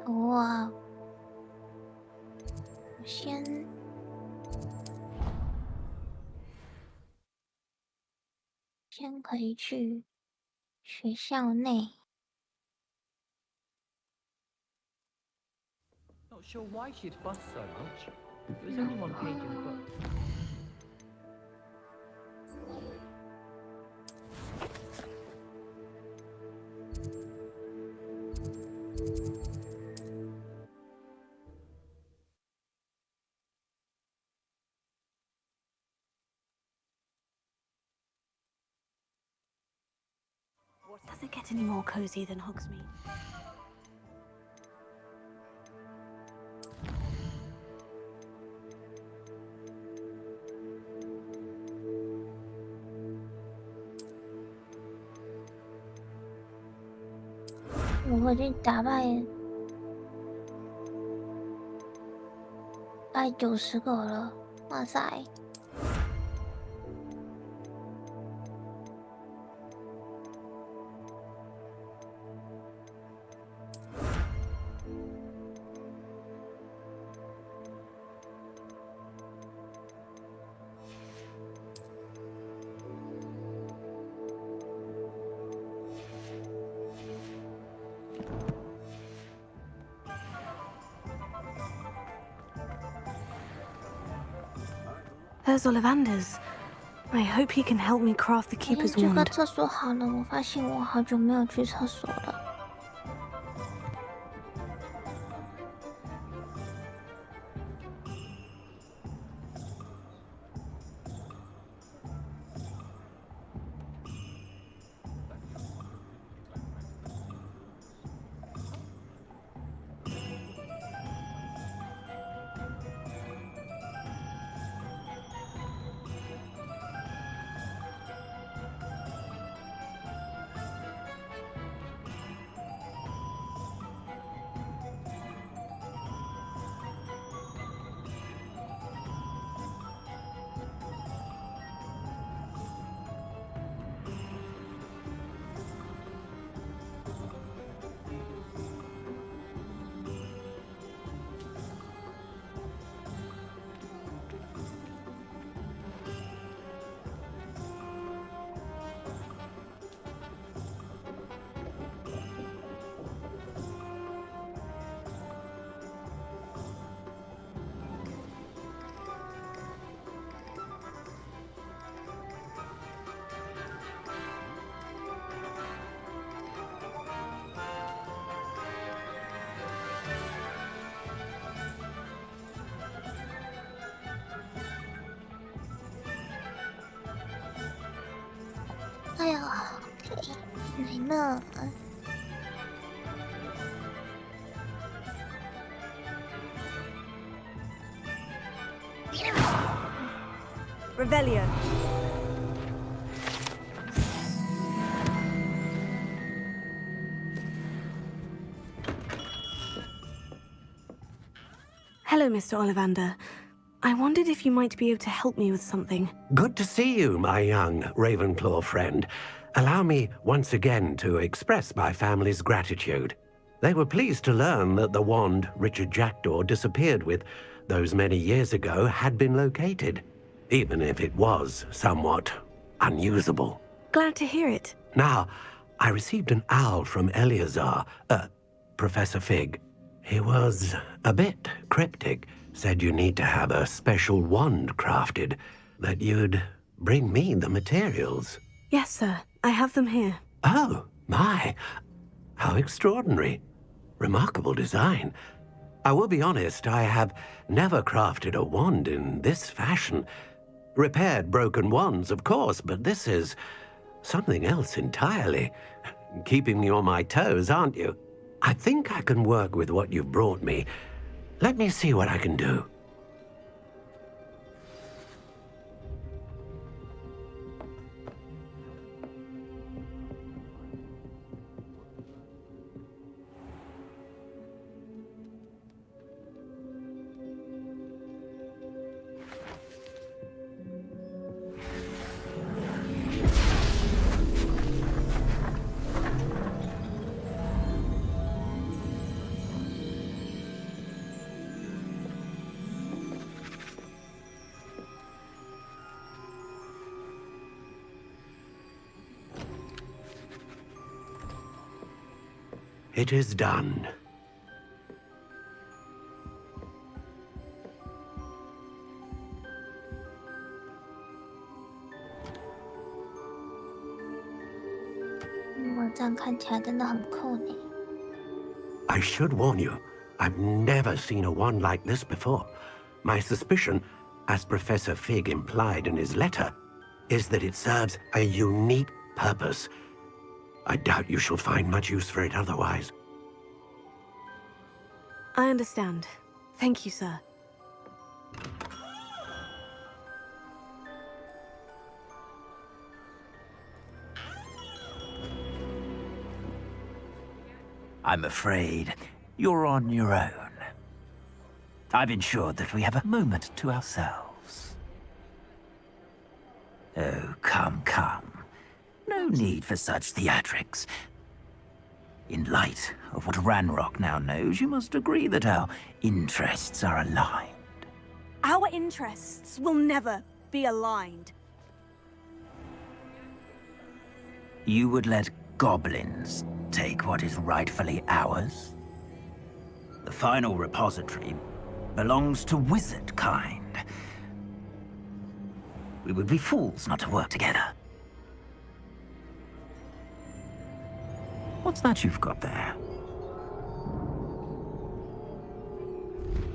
哇，先可以去学校内。Not sure why she'd fuss so much. It was only one page in the book. Does it get any more cozy than Hogsmeade?我已经打败90个了，哇塞！There's Ollivander's. I hope he can help me craft the keeper's 这个 wand. 厕所好了，我发现我好久没有去厕所了。Revelio. Hello, Mr. Ollivander. I wondered if you might be able to help me with something. Good to see you, my young Ravenclaw friend. Allow me once again to express my family's gratitude. They were pleased to learn that the wand Richard Jackdaw disappeared with those many years ago had been located, even if it was somewhat unusable. Glad to hear it. Now, I received an owl from Eleazar, Professor Fig. He was a bit cryptic, said you need to have a special wand crafted, that you'd bring me the materials. Yes, sir. I have them here. Oh, my. How extraordinary. Remarkable design. I will be honest, I have never crafted a wand in this fashion. Repaired broken wands, of course, but this is something else entirely. Keeping me on my toes, aren't you? I think I can work with what you've brought me. Let me see what I can do. It is done. I should warn you, I've never seen a wand like this before. My suspicion, as Professor Fig implied in his letter, is that it serves a unique purpose. I doubt you shall find much use for it otherwise. I understand. Thank you, sir. I'm afraid you're on your own. I've ensured that we have a moment to ourselves. Oh, come, come. No need for such theatrics. In light of what Ranrock now knows, you must agree that our interests are aligned. Our interests will never be aligned. You would let goblins take what is rightfully ours? The final repository belongs to wizard kind. We would be fools not to work together. What's that you've got there?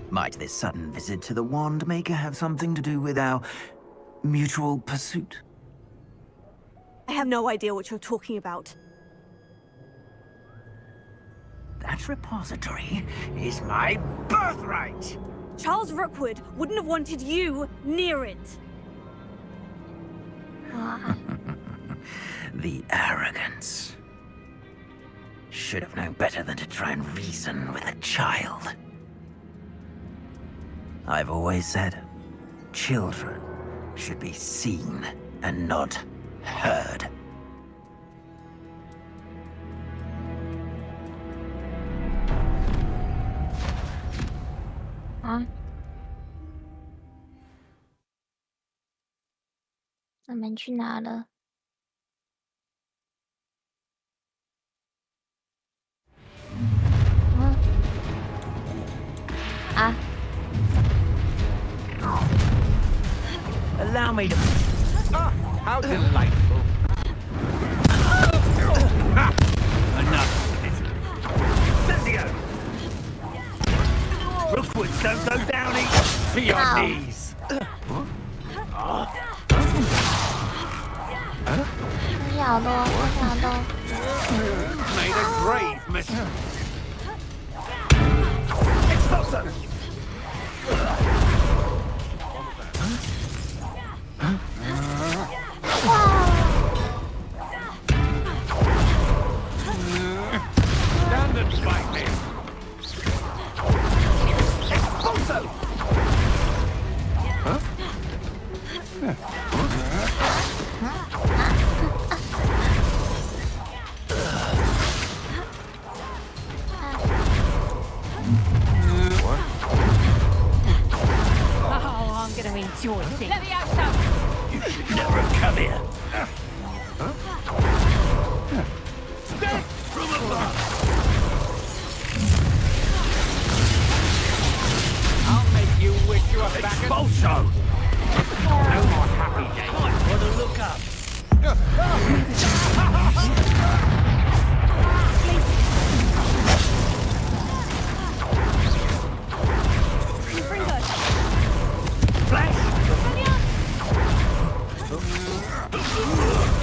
Might this sudden visit to the Wand Maker have something to do with our mutual pursuit? I have no idea what you're talking about. That repository is my birthright! Charles Rookwood wouldn't have wanted you near it. The arrogance. Should have known better than to try and reason with a child. I've always said, children should be seen and not heard. Huh? 咱们去哪了？啊！ Allow me to... Ah, how delightful. Enough of it. Cynthia! Rookwoods don't go down each to your knees. 不要好多，东西好多。Made a grave mission. Expulso. Stand and fight me. Expulso. Huh? Oh, I'm gonna enjoy things. Let me out, son. You should never have come here. Death from above. I'll make you wish you were back. Expulso. No more happy days. For the look up.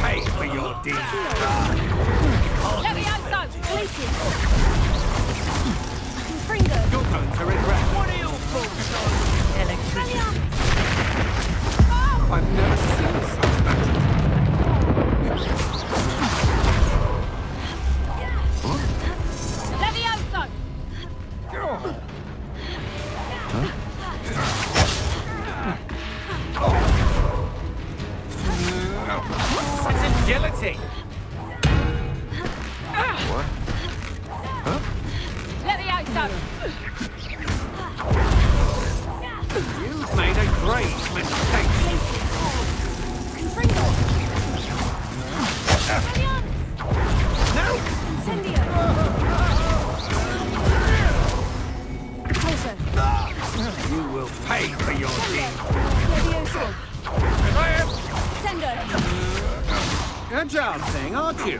Pay for your deeds. Let me out, son. Places. Fringo. You're going to regret. What are your thoughts on electricity? I've never seen such magic. Let me out, son. Such agility. What? Huh? Let me out, son. You've made a great mistake. Fringo. No! Incendio. Closer. You will pay for your deeds. Levioso. Sendo. Agile thing, aren't you?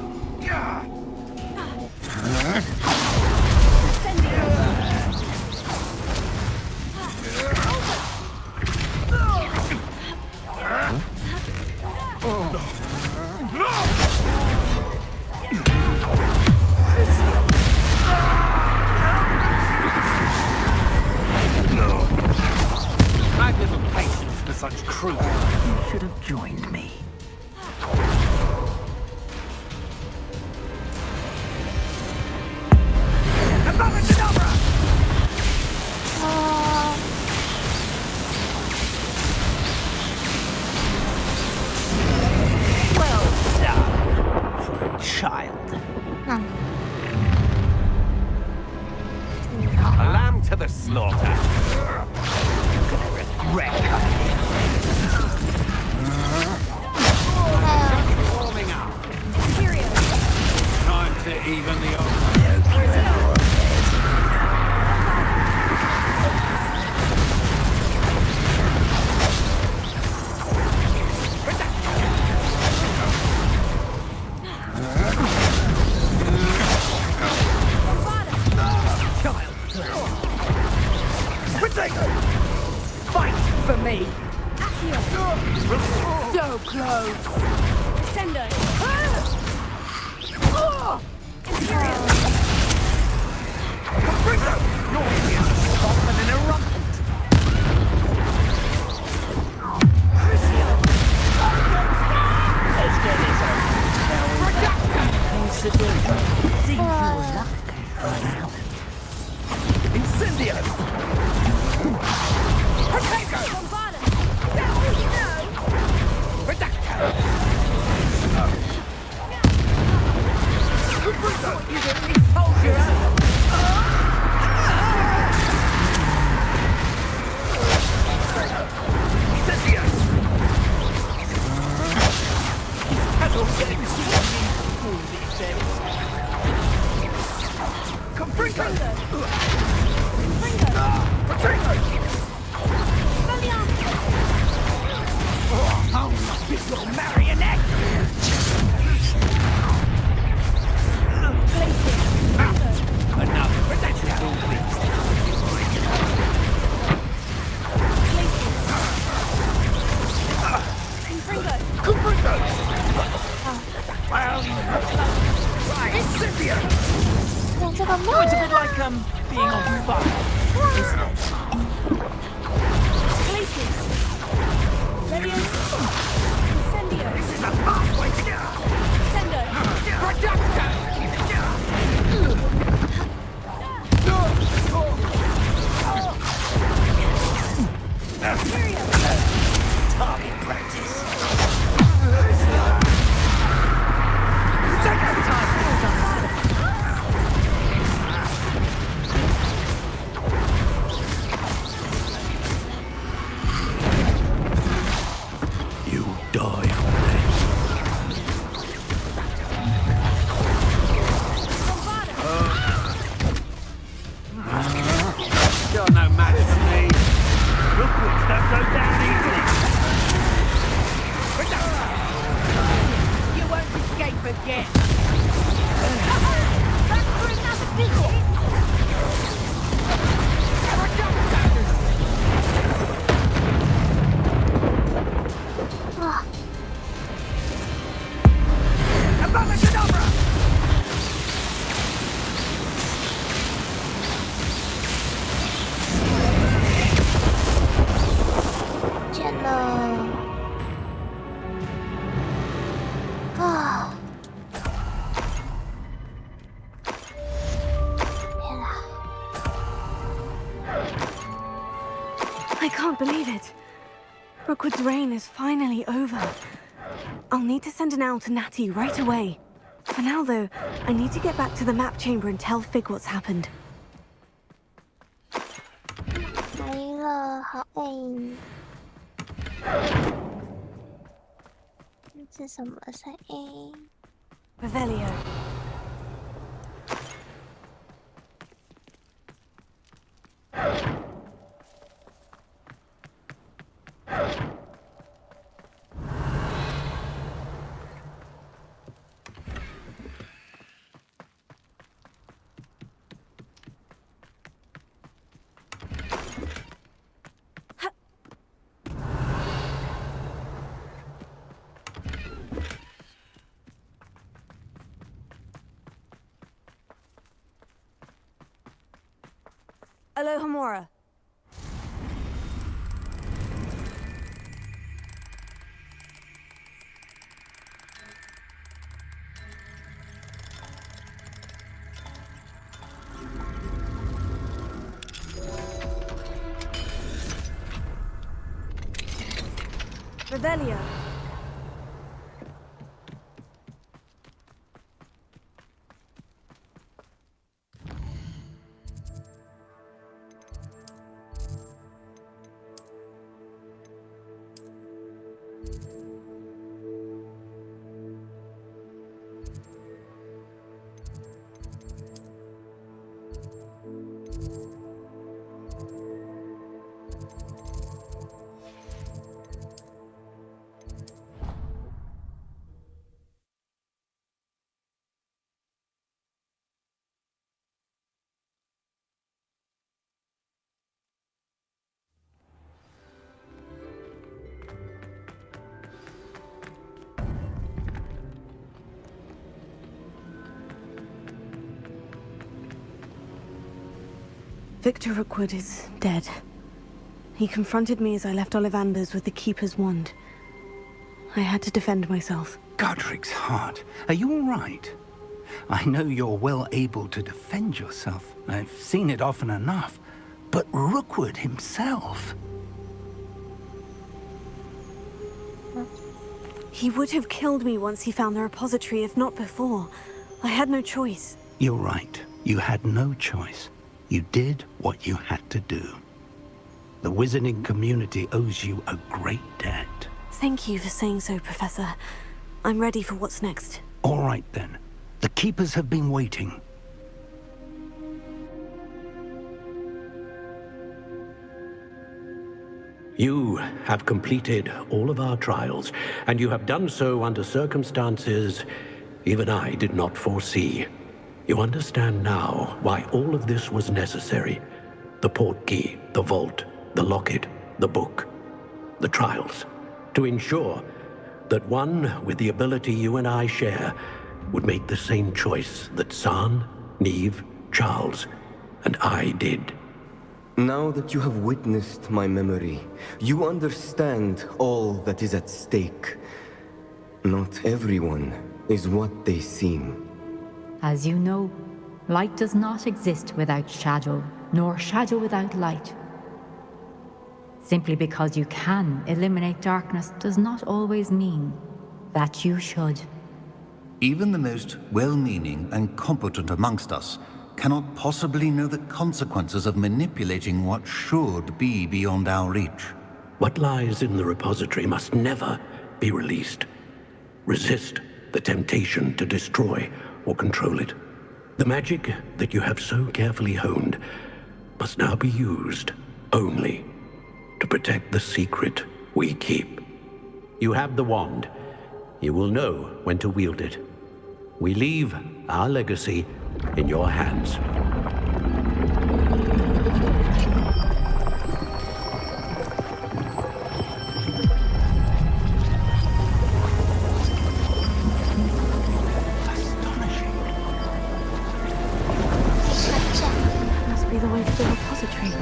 I've never patience for such cruelty. You should have joined me. Well done for a child. A lamb to the slaughter. Warming up. Time to even the odds. Fight for me. So close. Sendo. Imperial. Soften and eruptant. Crucio. Let's get this over. Seems your luck has run out. Incendio. Protego. Bombada. You didn't need soldier. It's a bit like being on fire, isn't it? Places. Ready? Incendio. This is a fast way to go. Sendo. Projector. Target practice. Take your time. You die for this. You're no match for me. Rookwoods don't go down easily. You won't escape again. Back for another people. I can't believe it. Rookwood's reign is finally over. I'll need to send an owl to Natty right away. For now, though, I need to get back to the map chamber and tell Fig what's happened. 没了，好哎。这是什么声音 Revelio. Alohomora. Revelio. Victor Rookwood is dead. He confronted me as I left Ollivander's with the Keeper's wand. I had to defend myself. Godric's heart. Are you all right? I know you're well able to defend yourself. I've seen it often enough. But Rookwood himself... He would have killed me once he found the repository, if not before. I had no choice. You're right. You had no choice. You did what you had to do. The wizarding community owes you a great debt. Thank you for saying so, Professor. I'm ready for what's next. All right, then. The Keepers have been waiting. You have completed all of our trials, and you have done so under circumstances even I did not foresee. You understand now why all of this was necessary. The portkey, the vault, the locket, the book, the trials. To ensure that one with the ability you and I share would make the same choice that Zahn, Neve, Charles, and I did. Now that you have witnessed my memory, you understand all that is at stake. Not everyone is what they seem. As you know, light does not exist without shadow, nor shadow without light. Simply because you can eliminate darkness does not always mean that you should. Even the most well-meaning and competent amongst us cannot possibly know the consequences of manipulating what should be beyond our reach. What lies in the repository must never be released. Resist the temptation to destroy or control it. The magic that you have so carefully honed must now be used only to protect the secret we keep. You have the wand. You will know when to wield it. We leave our legacy in your hands. Must be the way to the repository.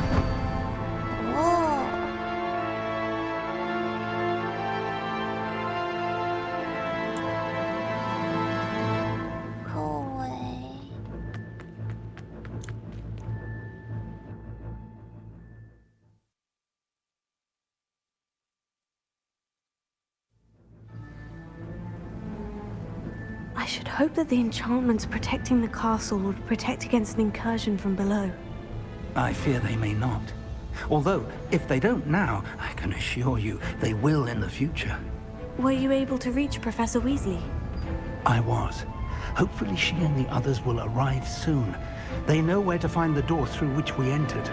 I should hope that the enchantments protecting the castle would protect against an incursion from below. I fear they may not. Although, if they don't now, I can assure you they will in the future. Were you able to reach Professor Weasley? I was. Hopefully she and the others will arrive soon. They know where to find the door through which we entered.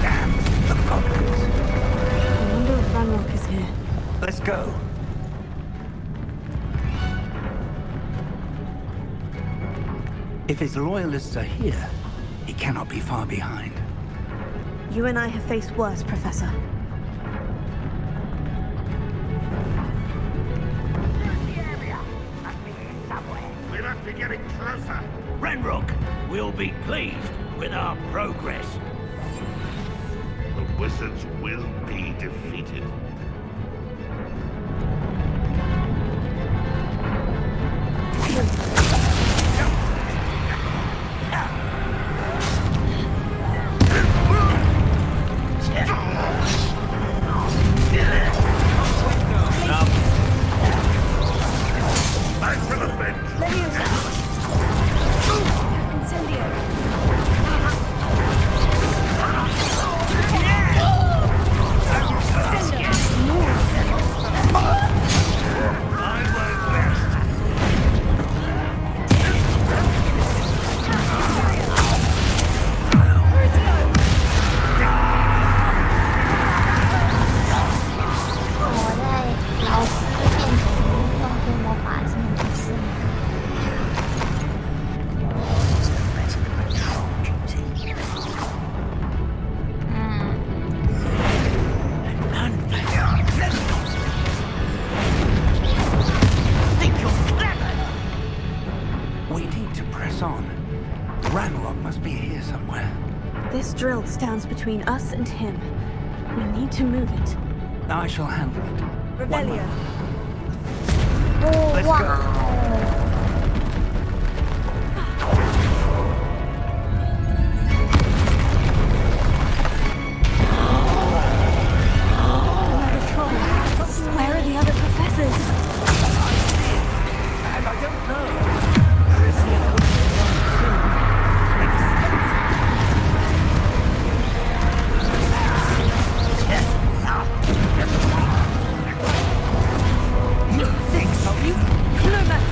Damn, the goblins. I wonder if Ranrock is here. Let's go. If his loyalists are here, he cannot be far behind. You and I have faced worse, Professor. We must be getting closer. Ranrock will be pleased with our progress. The wizards will be defeated. Back to the bench. We need to press on. Ranrock must be here somewhere. This drill stands between us and him. We need to move it. I shall handle it. Revelio. Let's go. Another troll. Where are the other professors? And I don't know. You think so? You no matter.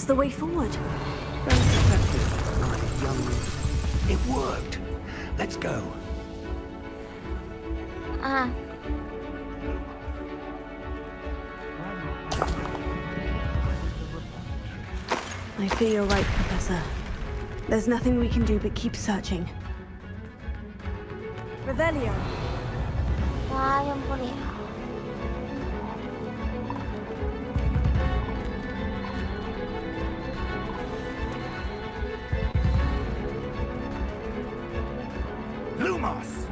the way forward. It worked. Let's go. I fear you're right, Professor. There's nothing we can do but keep searching. Revelio. 哇，用不了。Lumos!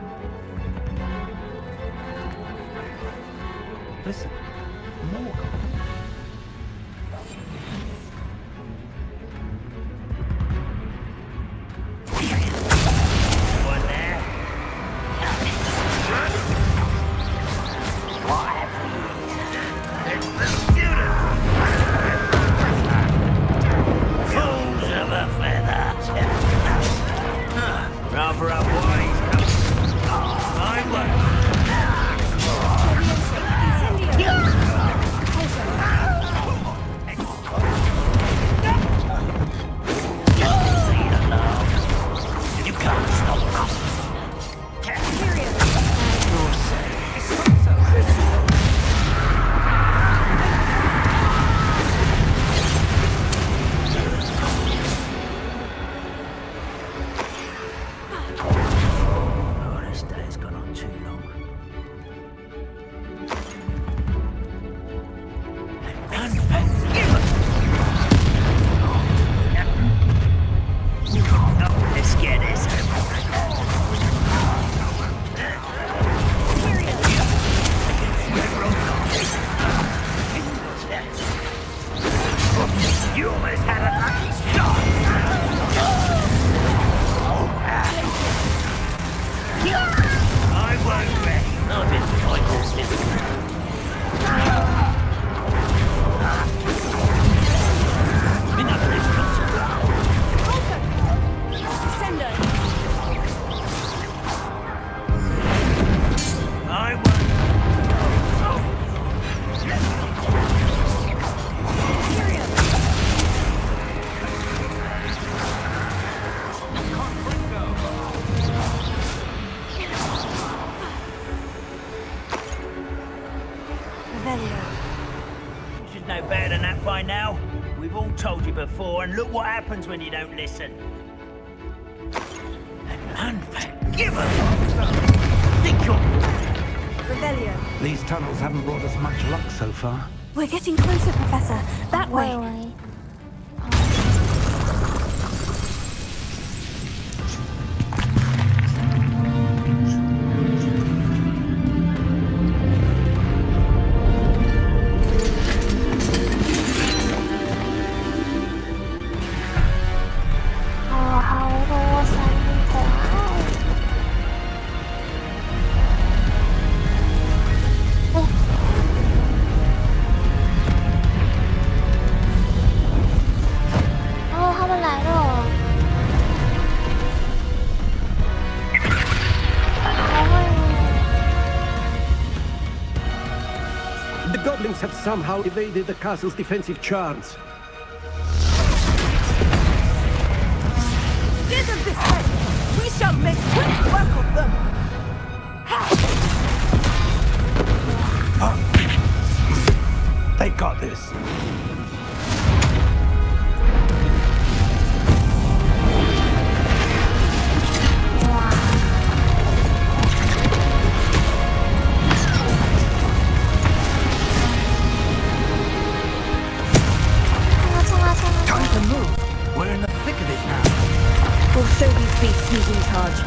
Listen, more. Before, and look what happens when you don't listen. Unforgivable! Think you're... Revelio. These tunnels haven't brought us much luck so far. We're getting closer, Professor. That way. Have somehow evaded the castle's defensive charms. Steers of this head, we shall make quick work of them. They got this. We'll show these beasts who's in charge.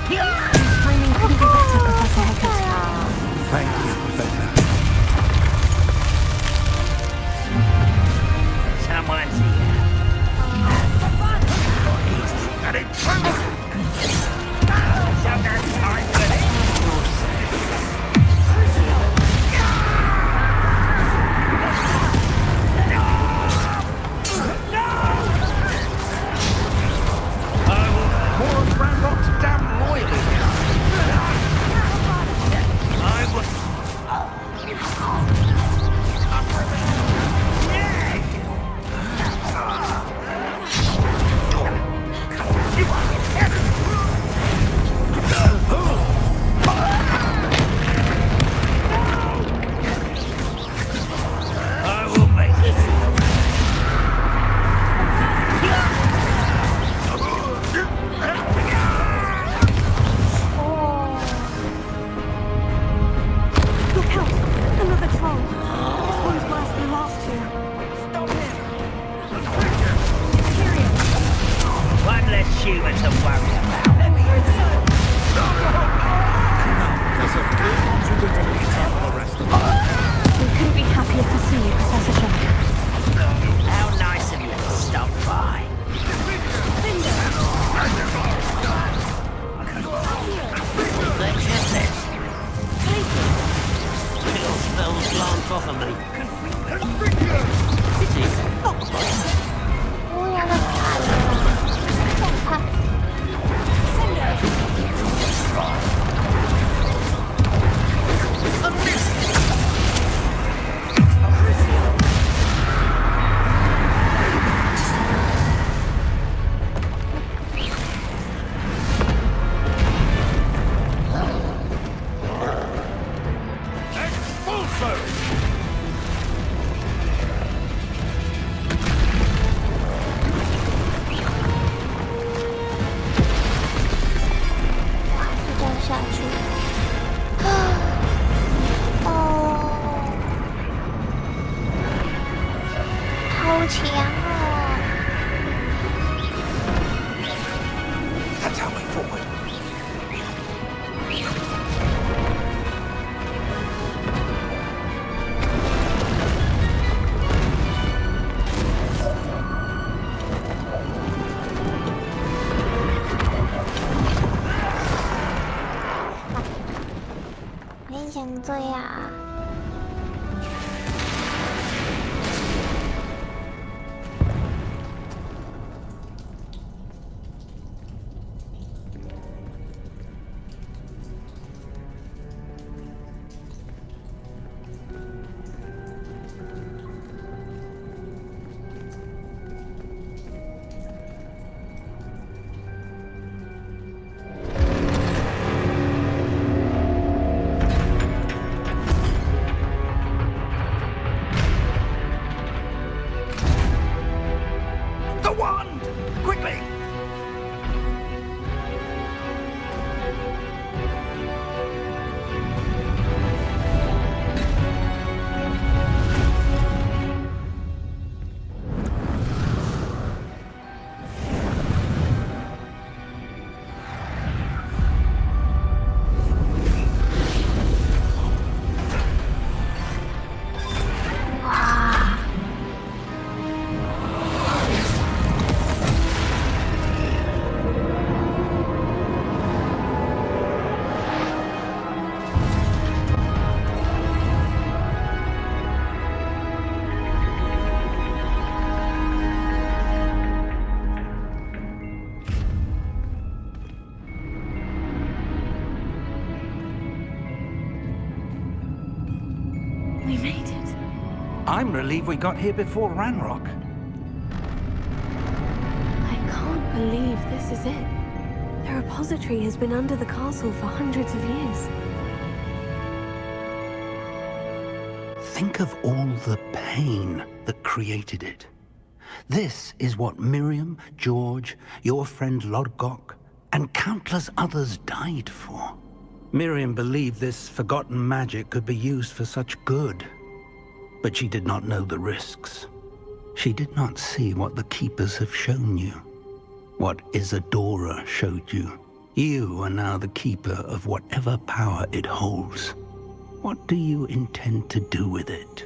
Timing couldn't be better, Professor Hecat. Thank you, Professor. off of me. 乌鸦的卡了，动它。这样。I'm relieved we got here before Ranrock. I can't believe this is it. The repository has been under the castle for hundreds of years. Think of all the pain that created it. This is what Miriam, George, your friend Lodgok, and countless others died for. Miriam believed this forgotten magic could be used for such good. But she did not know the risks. She did not see what the Keepers have shown you. What Isadora showed you. You are now the Keeper of whatever power it holds. What do you intend to do with it?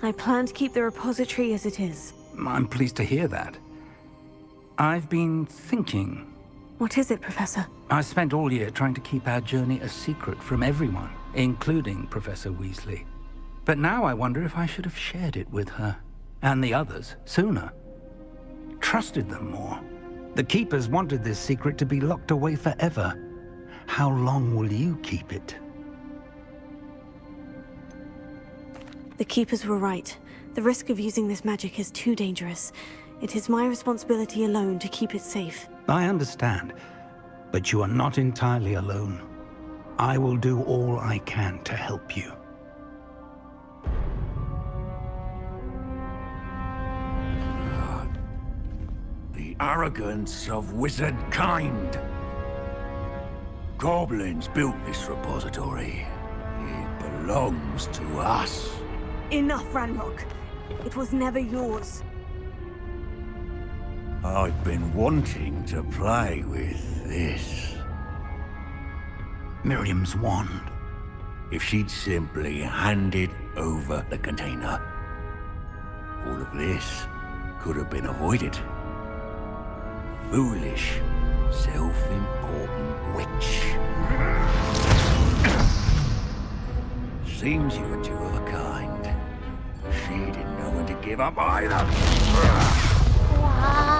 I plan to keep the repository as it is. I'm pleased to hear that. I've been thinking. What is it, Professor? I spent all year trying to keep our journey a secret from everyone, including Professor Weasley. But now I wonder if I should have shared it with her, and the others, sooner. Trusted them more. The Keepers wanted this secret to be locked away forever. How long will you keep it? The Keepers were right. The risk of using this magic is too dangerous. It is my responsibility alone to keep it safe. I understand, but you are not entirely alone. I will do all I can to help you. The arrogance of wizard kind. Goblins built this repository. It belongs to us. Enough, Ranrock. It was never yours. I've been wanting to play with this. Miriam's wand. If she'd simply handed over the container, all of this could have been avoided. Foolish, self-important witch. Seems you were two of a kind. She didn't know when to give up either. Wow.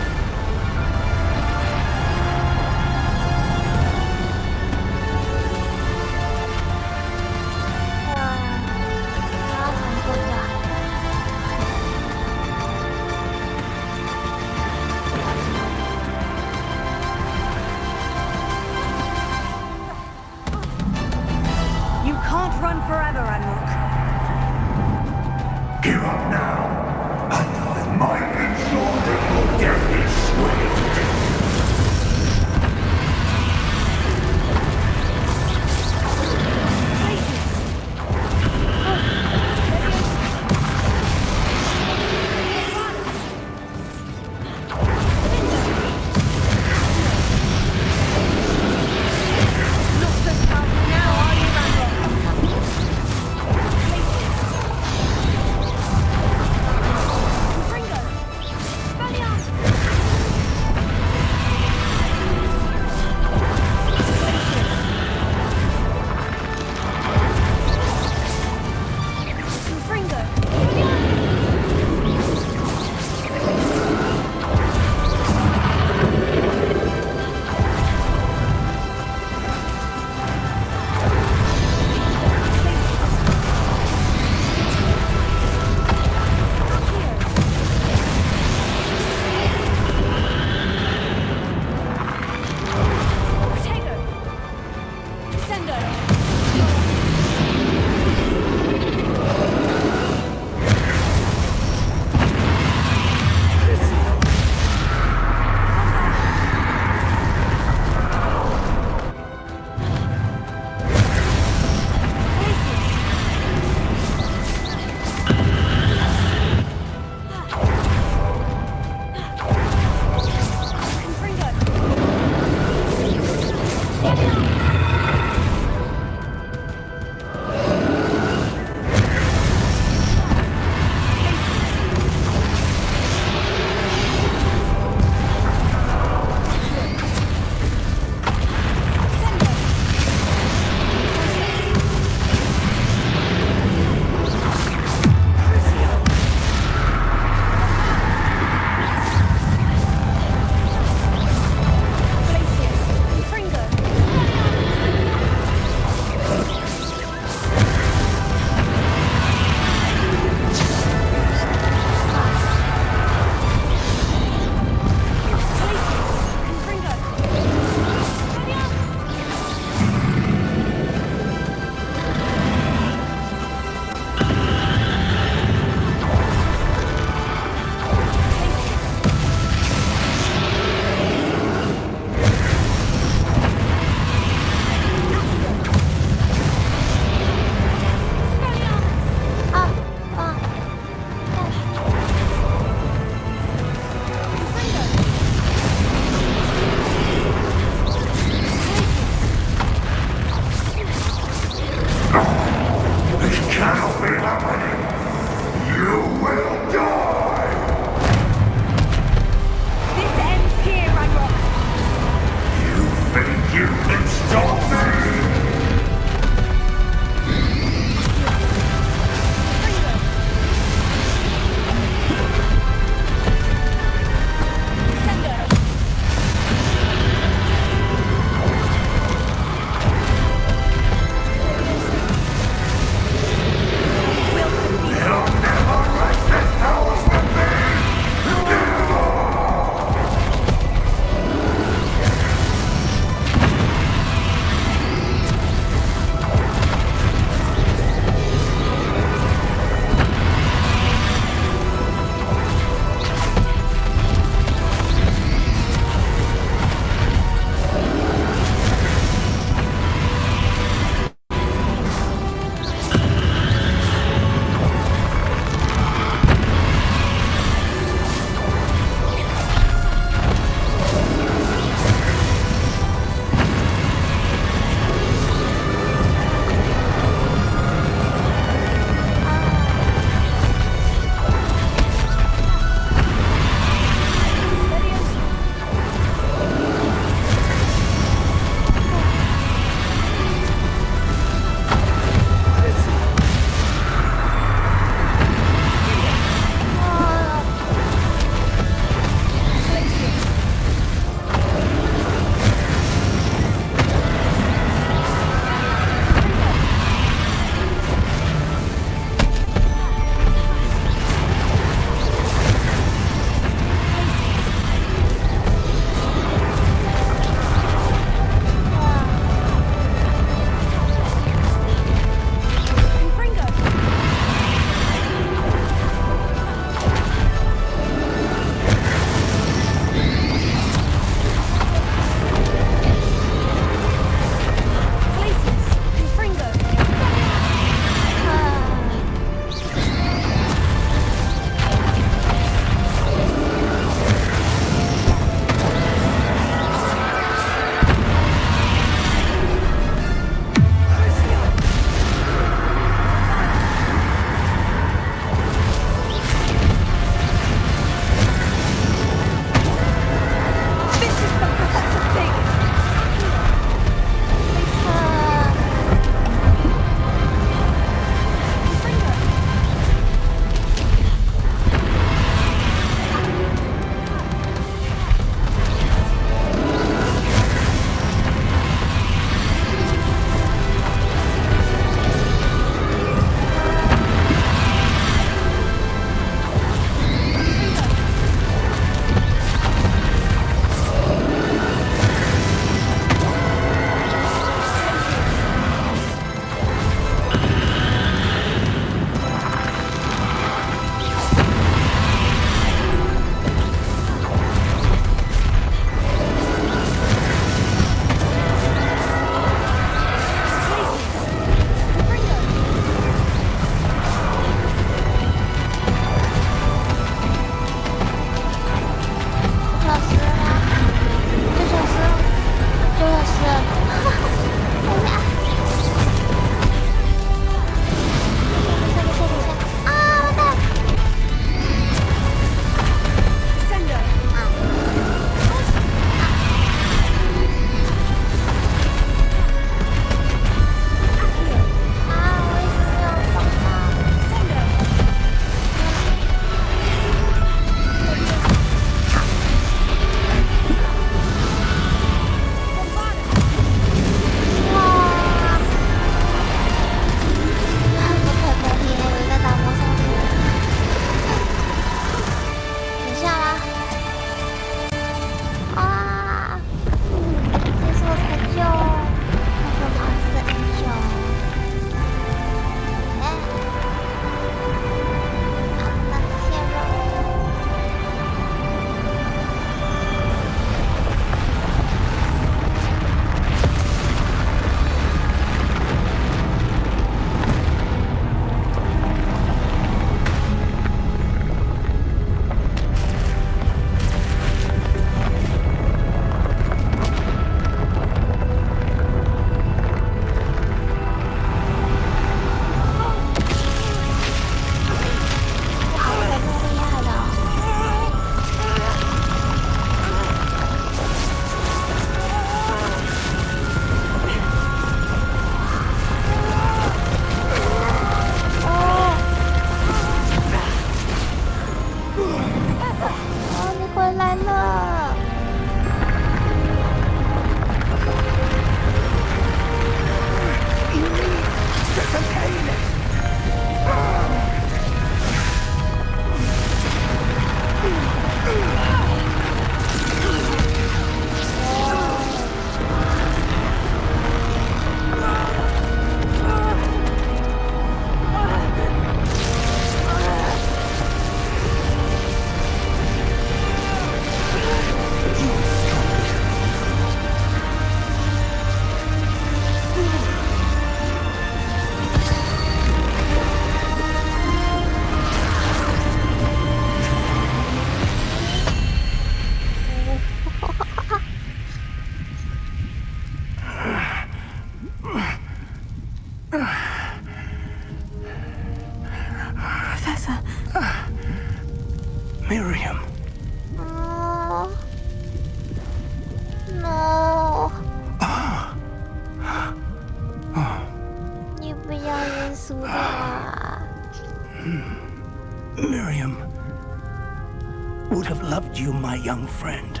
you, my young friend.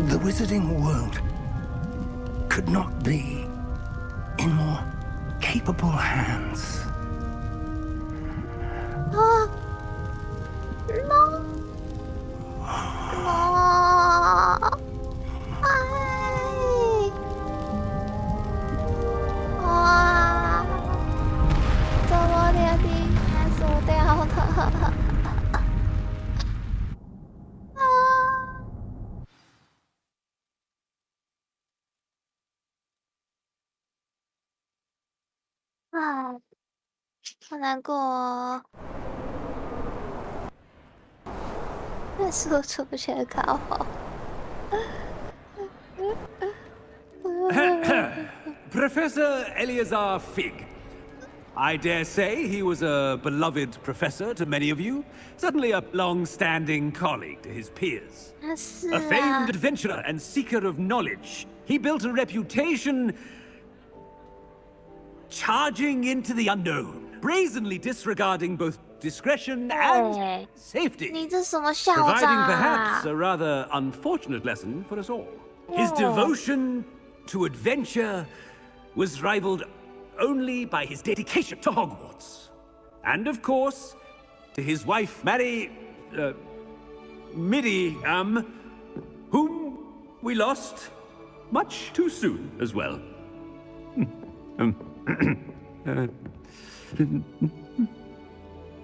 The wizarding world could not be in more capable hands. No. Ah, 好难过哦。那是我出不去的考好。Professor Eleazar Fig. I dare say he was a beloved professor to many of you, certainly a long-standing colleague to his peers. A famed adventurer and seeker of knowledge, he built a reputation charging into the unknown, brazenly disregarding both discretion and safety, 你这什么校长 providing 啊 perhaps a rather unfortunate lesson for us all. His devotion to adventure was rivaled only by his dedication to Hogwarts. And of course, to his wife, Middy, whom we lost much too soon as well.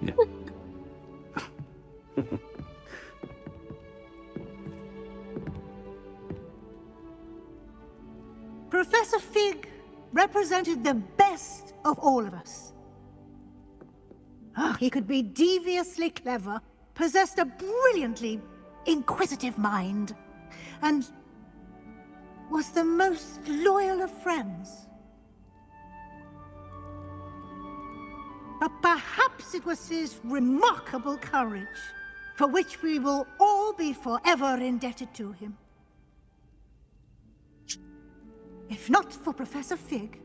Yeah. Professor Fig represented the best of all of us. He could be deviously clever, possessed a brilliantly inquisitive mind, and was the most loyal of friends. But perhaps it was his remarkable courage, for which we will all be forever indebted to him. If not for Professor Fig,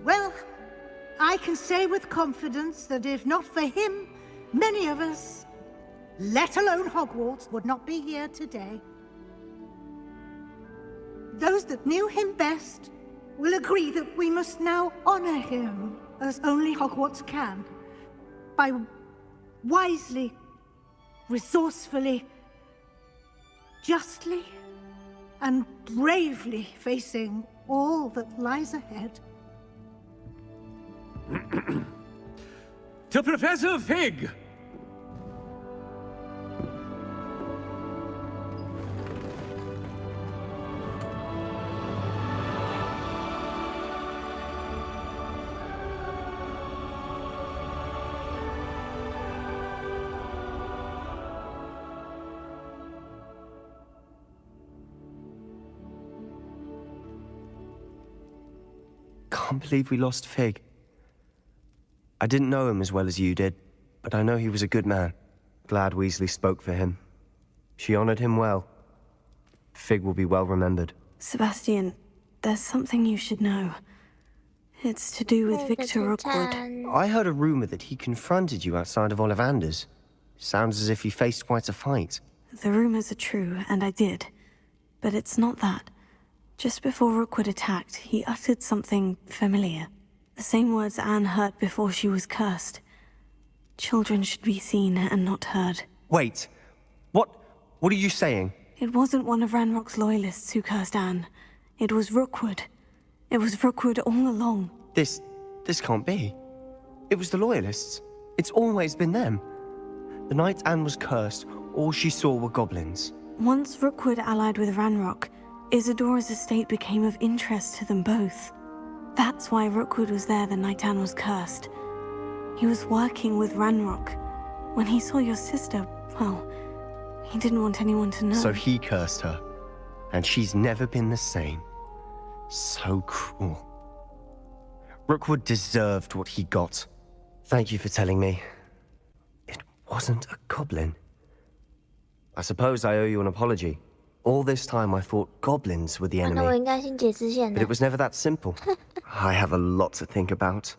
well, I can say with confidence that if not for him, many of us, let alone Hogwarts, would not be here today. Those that knew him best will agree that we must now honor him as only Hogwarts can, by wisely, resourcefully, justly, and bravely facing all that lies ahead. To Professor Fig! Can't believe we lost Fig. I didn't know him as well as you did, but I know he was a good man. Glad Weasley spoke for him. She honored him well. Fig will be well remembered. Sebastian, there's something you should know. It's to do with Victor Rookwood. I heard a rumor that he confronted you outside of Ollivander's. Sounds as if he faced quite a fight. The rumors are true, and I did. But it's not that. Just before Rookwood attacked, he uttered something familiar. The same words Anne heard before she was cursed. Children should be seen and not heard. Wait. What are you saying? It wasn't one of Ranrock's loyalists who cursed Anne. It was Rookwood. It was Rookwood all along. This can't be. It was the loyalists. It's always been them. The night Anne was cursed, all she saw were goblins. Once Rookwood allied with Ranrock, Isadora's estate became of interest to them both. That's why Rookwood was there the night Anne was cursed. He was working with Ranrock. When he saw your sister, well, he didn't want anyone to know. So he cursed her, and she's never been the same. So cruel. Rookwood deserved what he got. Thank you for telling me. It wasn't a goblin. I suppose I owe you an apology. All this time I thought goblins were the enemy. But it was never that simple. I have a lot to think about.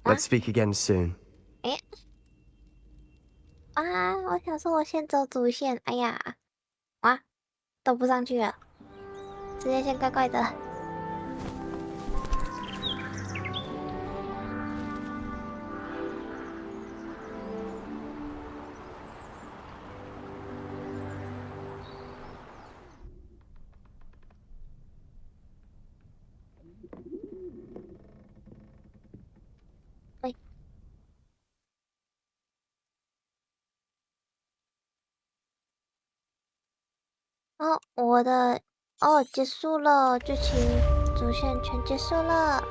Let's speak again soon. 我想说我先走主线，哎呀，哇，走不上去了，直接先怪怪的。我的结束了，剧情主线全结束了。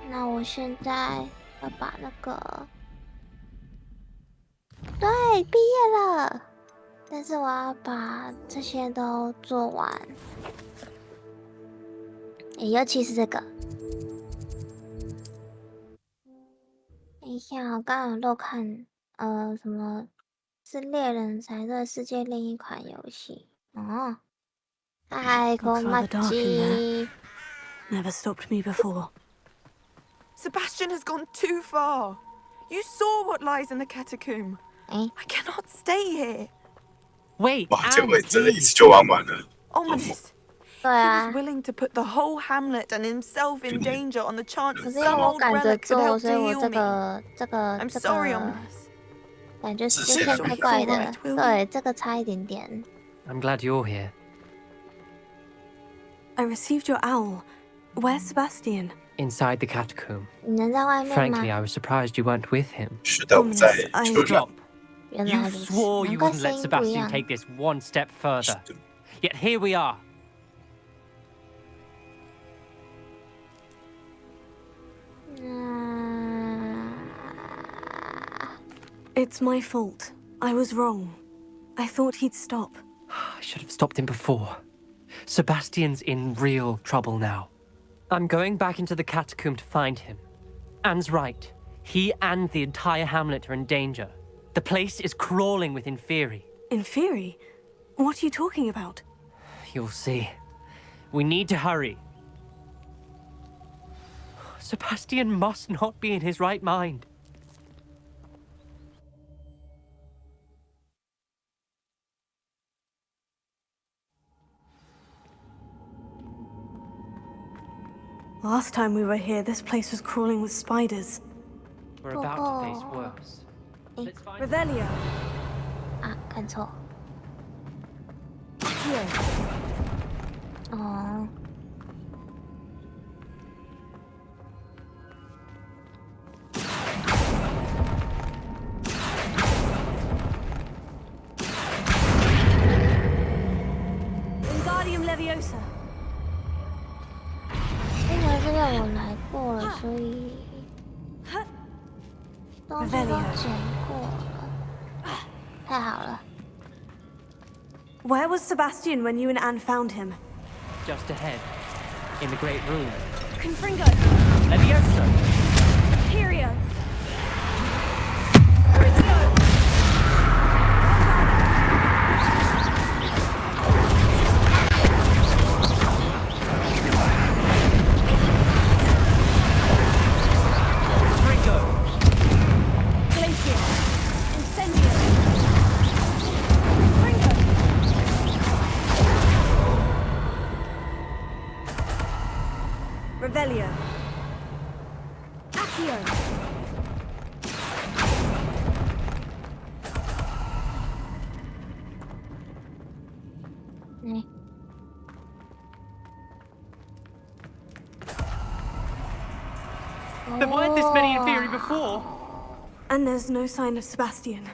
那我现在要把那个，对，毕业了，但是我要把这些都做完，尤其是这个。等一下，我刚刚有漏看，什么？是猎人才对世界另一款游戏哦。太空马基 Never stopped me before. Sebastian has gone too far. You saw what lies in the catacomb. I cannot stay here. Wait, 哇，结果真的一次就玩完了。 Ominous. He was willing to put the whole hamlet and himself in danger on the chance that some old relic could help to heal me. I'm sorry, Ominous. 感觉是线怪怪的，对，这个差一点点。I'm glad you're here. I received your owl. Where's Sebastian? Inside the catacomb. 你能在外面吗 Frankly, I was surprised you weren't with him. 是的，我在车上。 原来 You 如此， swore 难 you 怪 wouldn't 声 let 音不一 Sebastian 样。 take this one step further. Yet here we are. It's my fault. I was wrong. I thought he'd stop. I should have stopped him before. Sebastian's in real trouble now. I'm going back into the catacomb to find him. Anne's right. He and the entire hamlet are in danger. The place is crawling with Inferi. Inferi? What are you talking about? You'll see. We need to hurry. Sebastian must not be in his right mind. Last time we were here, this place was crawling with spiders. We're about to face worse. Let's find Revelio. 看错。 Here. 哦。 Wingardium Leviosa. 因为这个我来过了，所以东西都捡过了，太好了。 Where was Sebastian when you and Anne found him? just ahead, in the great room. Confringo. Leviosa. Imperio. Revelio. Accio. There weren't this many Inferi before. And there's no sign of Sebastian.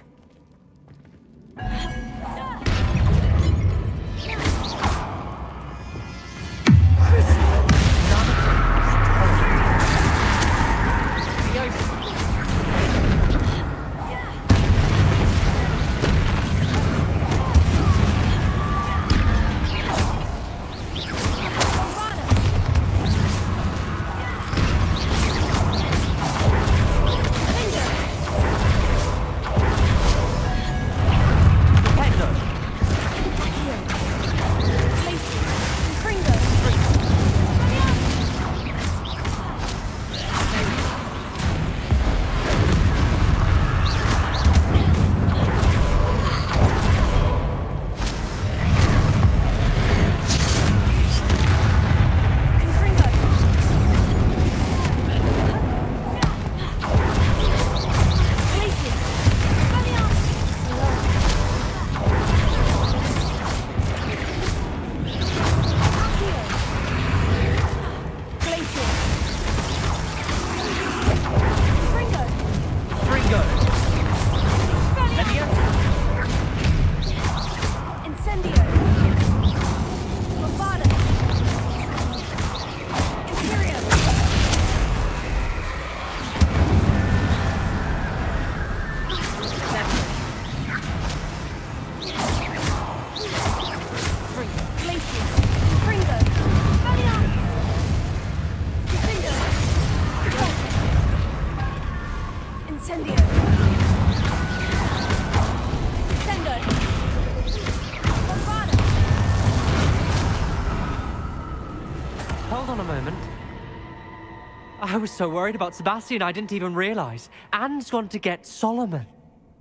I was so worried about Sebastian I didn't even realize. Anne's gone to get Solomon.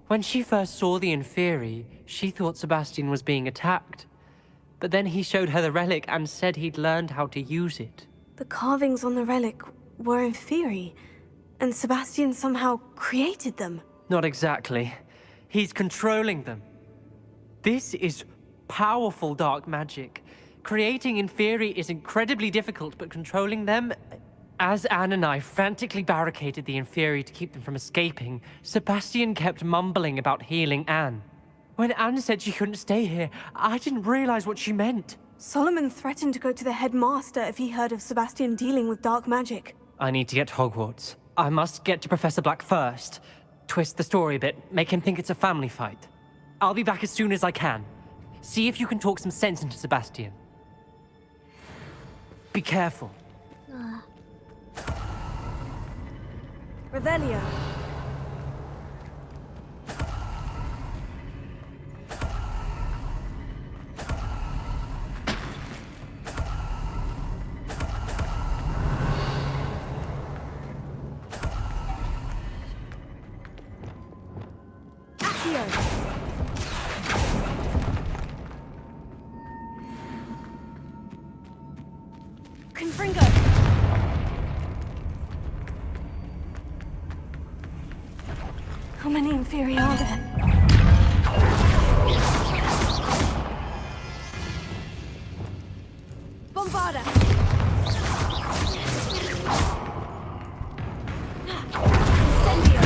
When she first saw the Inferi, she thought Sebastian was being attacked. But then he showed her the relic and said he'd learned how to use it. The carvings on the relic were Inferi, and Sebastian somehow created them. Not exactly. He's controlling them. This is powerful dark magic. Creating Inferi is incredibly difficult, but controlling them... As Anne and I frantically barricaded the Inferi to keep them from escaping, Sebastian kept mumbling about healing Anne. When Anne said she couldn't stay here, I didn't realize what she meant. Solomon threatened to go to the headmaster if he heard of Sebastian dealing with dark magic. I need to get to Hogwarts. I must get to Professor Black first. Twist the story a bit, make him think it's a family fight. I'll be back as soon as I can. See if you can talk some sense into Sebastian. Be careful. Revelio. Confringo. How many Inferi are there? Bombarda! Incendio!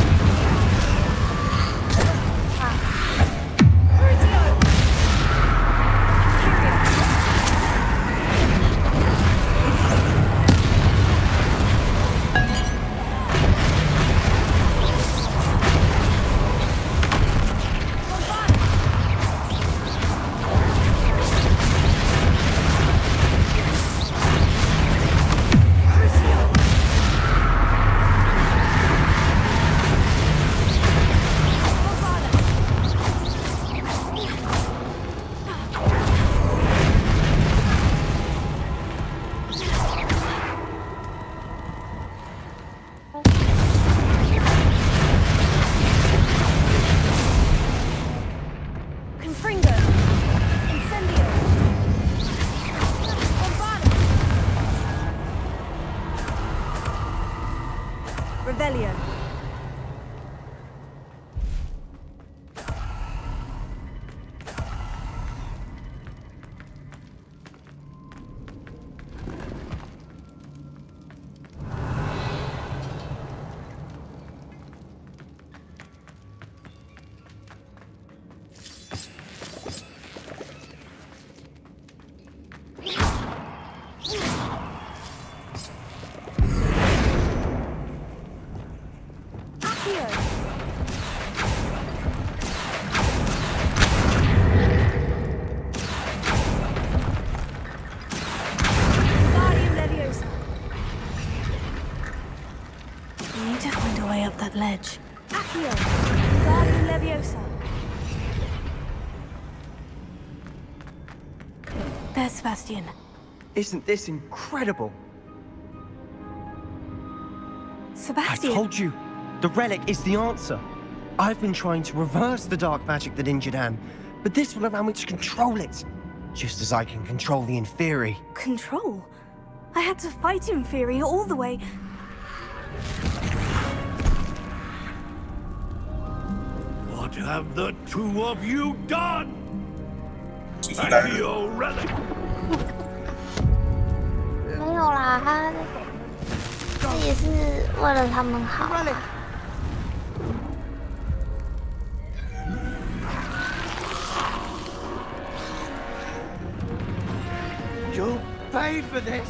Crucio! Confringo! Incendio! Bombarda! Revelio. We need to find a way up that ledge. Accio! Guardian Leviosa! There's Sebastian. Isn't this incredible? Sebastian! I told you! The relic is the answer. I've been trying to reverse the dark magic that injured Anne, but this will allow me to control it. Just as I can control the Inferi. Control? I had to fight Inferi all the way... What have the two of you done? And your relic. 没有啦，他这也是为了他们好啊。You'll pay for this.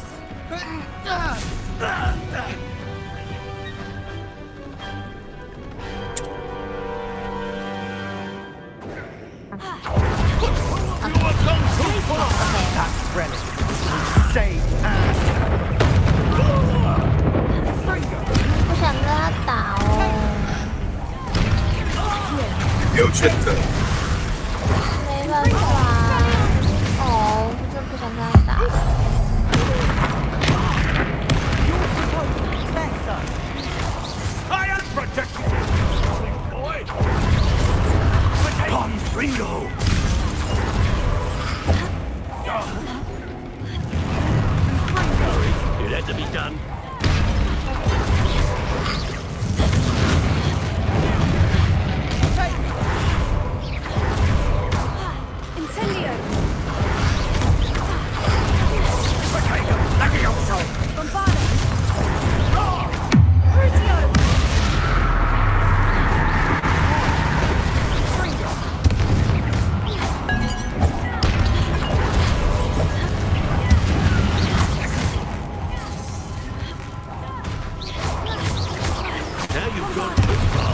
That relic save Anne. 不想跟他打哦。有钱的。没办法。哦，我真的不想跟他打。you've gone too far.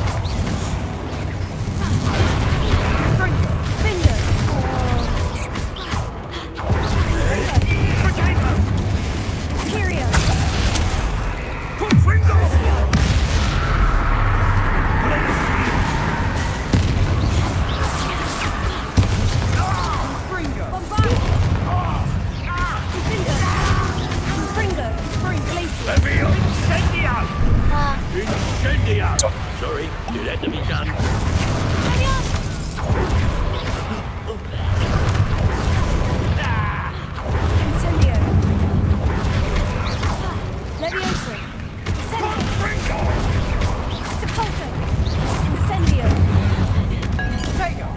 Sorry, it had to be done. Incendio. Levioso. Incendio. Depulso. Incendio. Fuego.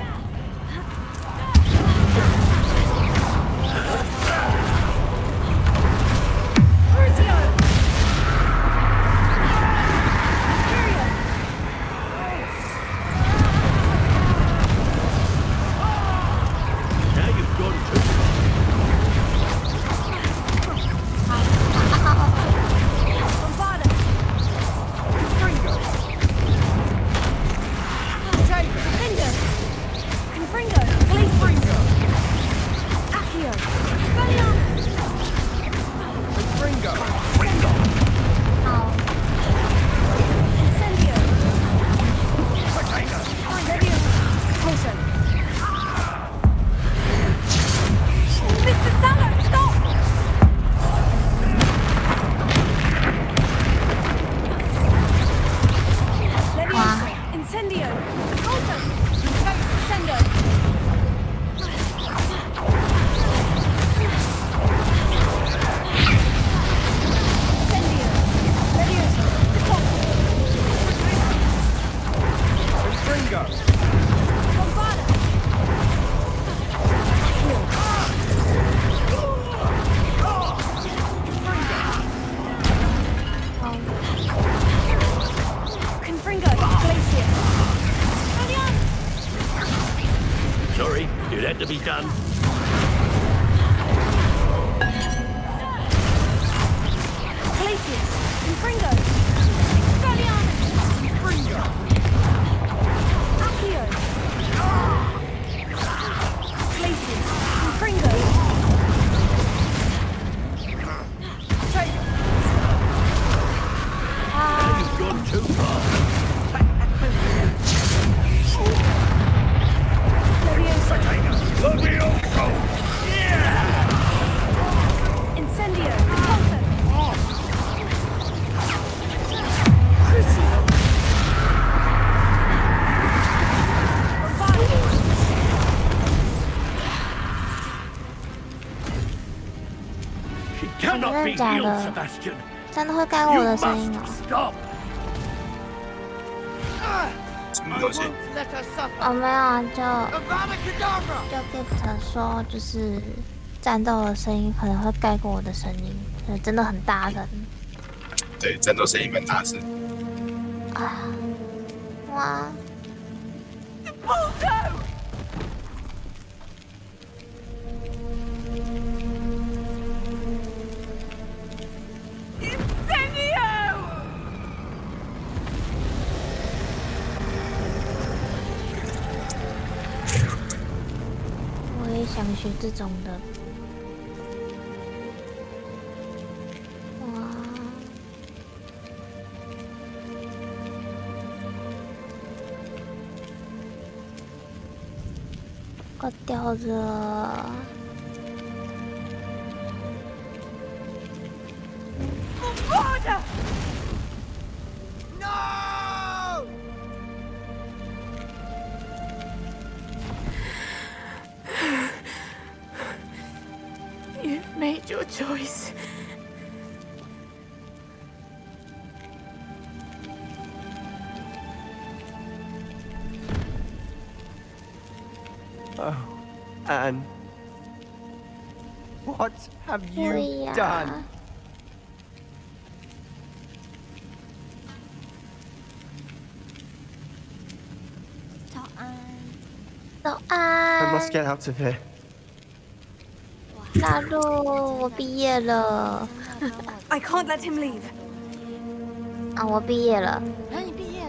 Crucio. Sorry, it had to be done. Glacius. Confringo. Expelliarmus. Confringo. Accio. Glacius. Confringo. You've gone too far. Levioso. Incendio. Repulso. Crucio. She cannot be healed, Sebastian. 真的会盖我的声音哦。 Stop. 什么东西？哦，没有啊，就 Gift 说，就是战斗的声音可能会盖过我的声音，所以真的很大声。对，战斗声音蛮大声。啊，哇！ 我也想学这种的。哇！挂掉了。No! You've made your choice. Oh, Anne. What have you done? 早安。早安。 I must get out of here. 大陆，我毕业了。 I can't let him leave. 啊，我毕业了。啊，你毕业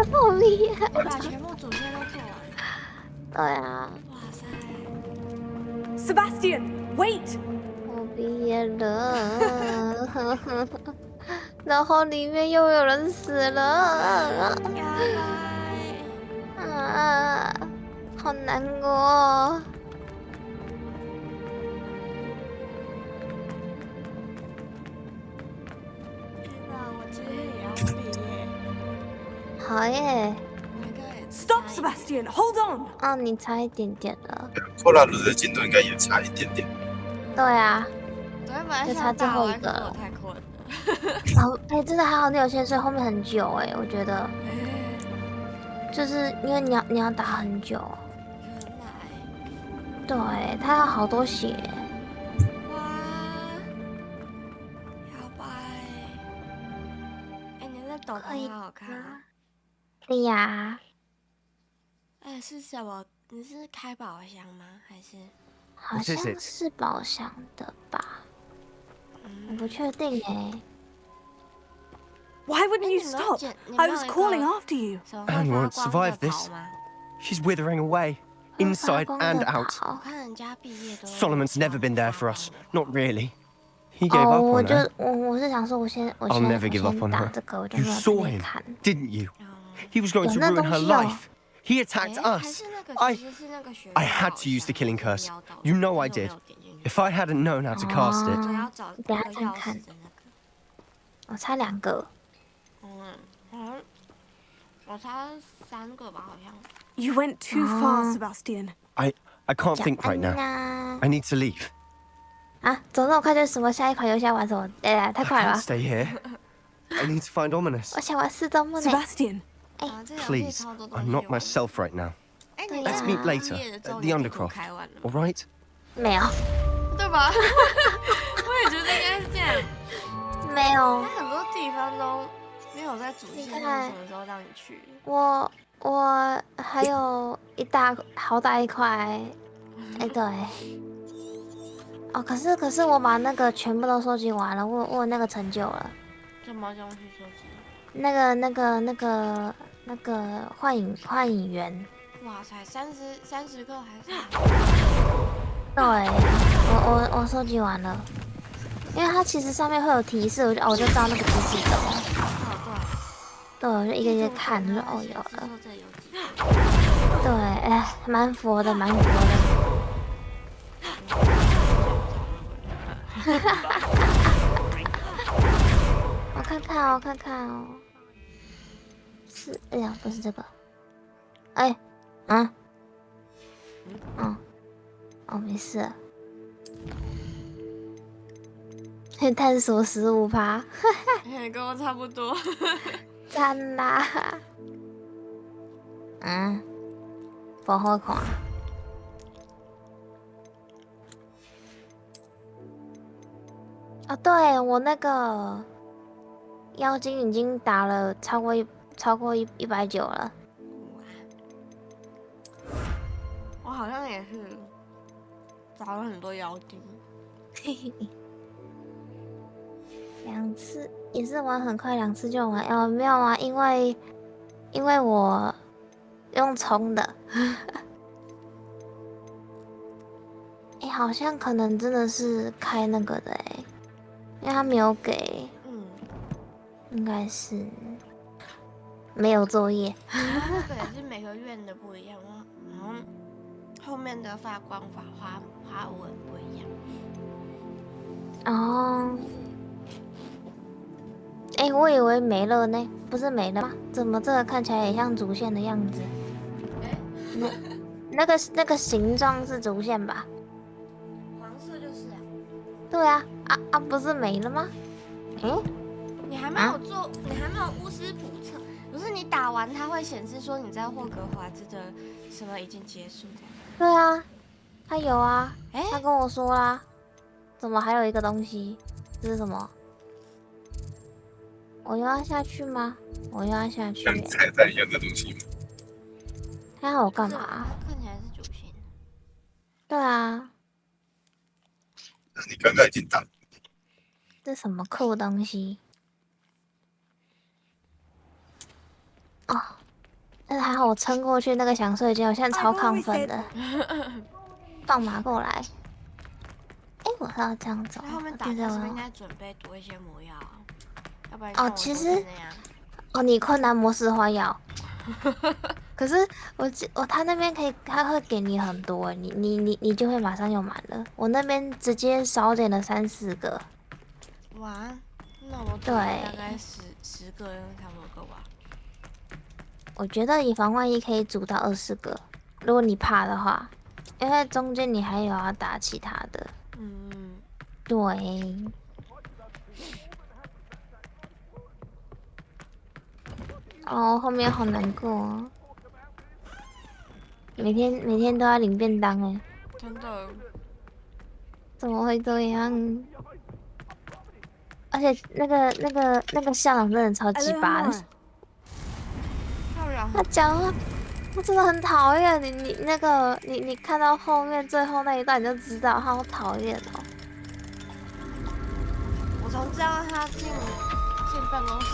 好厉害！把全部主线都做完。对啊。哇塞 Sebastian, wait! 我毕业了，然后里面又有人死了，啊，好难过。好耶 Stop, Sebastian! Hold on! 哦，你差一点点了。拖拉鲁的进度应该也差一点点。对啊，昨天本来就差想最后一打完，可是我个了。太困了。哦，哎，真的还好，你有先睡后面很久哎，我觉得，就是因为你要打很久。对，他有好多血。哇，摇摆。哎，你的抖音好好看啊。对呀。哎，是什么？你是开宝箱吗？还是？好像是宝箱的吧，我不确定哎。Why wouldn't you stop? I was calling after you. Anne won't survive this. She's withering away, inside and out. 我看人家毕业都。Solomon's never been there for us. Not really. He gave up on her. 我是想说，我先 never give up on 打 her. 这个，我就 You 没有 saw 特别 him, 看。didn't you? He was going to ruin her life. He attacked us. I had to use the killing curse. You know I did. If I hadn't known how to cast it. 等下看看。我差2个。我差3个吧，好像。 You went too far, Sebastian. I can't think right now. I need to leave. 啊，走那么快就什么下一款游戏要玩什么？哎，太快了 I 吧 can't stay here. I need to find Ominous. 我想玩4周目呢。Sebastian. Please, I'm not myself right now. Let's meet later at the Undercroft. All right? 没有。对吧？我也觉得应该是这样。没有。它很多地方都没有在主线，什么时候让你去？我还有好大一块。哎，对。哦，可是我把那个全部都收集完了，我有那个成就了。什么东西收集？那个幻影员。哇塞，30个还是？对，我收集完了，因为它其实上面会有提示，我就照那个提示走。对，我就一个一个看，就说哦有了。对，哎，蛮佛的。我看看哦。是，哎呀，不是这个。哎，哦，没事。探索15%，跟我差不多。赞啦！不好看。啊，对我那个妖精已经打了超过190了。我好像也是打了很多妖精。2次也是玩很快，2次就完。哦，没有啊，因为我用冲的。哎，好像可能真的是开那个的哎，因为他没有给。应该是没有作业。那个也是每个院的不一样，然后后面的发光法花纹不一样。哦。哎，我以为没了呢，不是没了吗？怎么这个看起来也像主线的样子？那个形状是主线吧？黄色就是啊。对啊，不是没了吗？你还没有做，你还没有巫师普测，不是你打完它会显示说你在霍格华兹的什么已经结束这样。对啊，他有啊，他跟我说啦。怎么还有一个东西？这是什么？我又要下去吗？我又要下去。像彩蛋一样的东西吗？他要我干嘛？看起来是主线。对啊。你刚刚已经打。这什么酷东西？哦，但是还好我撑过去那个想睡觉，我现在超亢奋的。放马过来！哎，我是要这样走。后面打架是不是应该准备多一些魔药啊？要不然哦，其实哦，你困难模式花药。可是他那边他会给你很多，你就会马上用满了。我那边直接少点了3、4个。哇，那我对大概10个差不多够吧。我觉得以防万一可以组到20个，如果你怕的话，因为中间你还有要打其他的。嗯，对。哦，后面好难过哦。每天都要领便当哎。真的。怎么会这样？而且那个校长真的超级巴的。他讲话，我真的很讨厌你看到后面最后那一段你就知道他好讨厌哦。我从知道他进办公室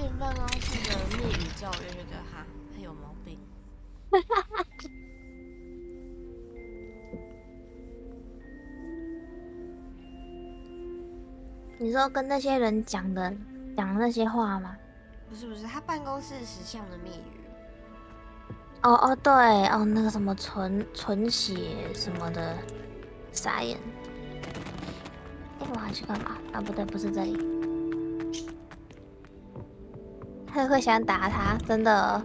的密语之后，我就觉得他有毛病。你说跟那些人讲那些话吗？不是，他办公室时项的密语。哦，对哦，那个什么纯血什么的，傻眼。哎，我还去干嘛？啊，不对，不是这里。会想打他，真的。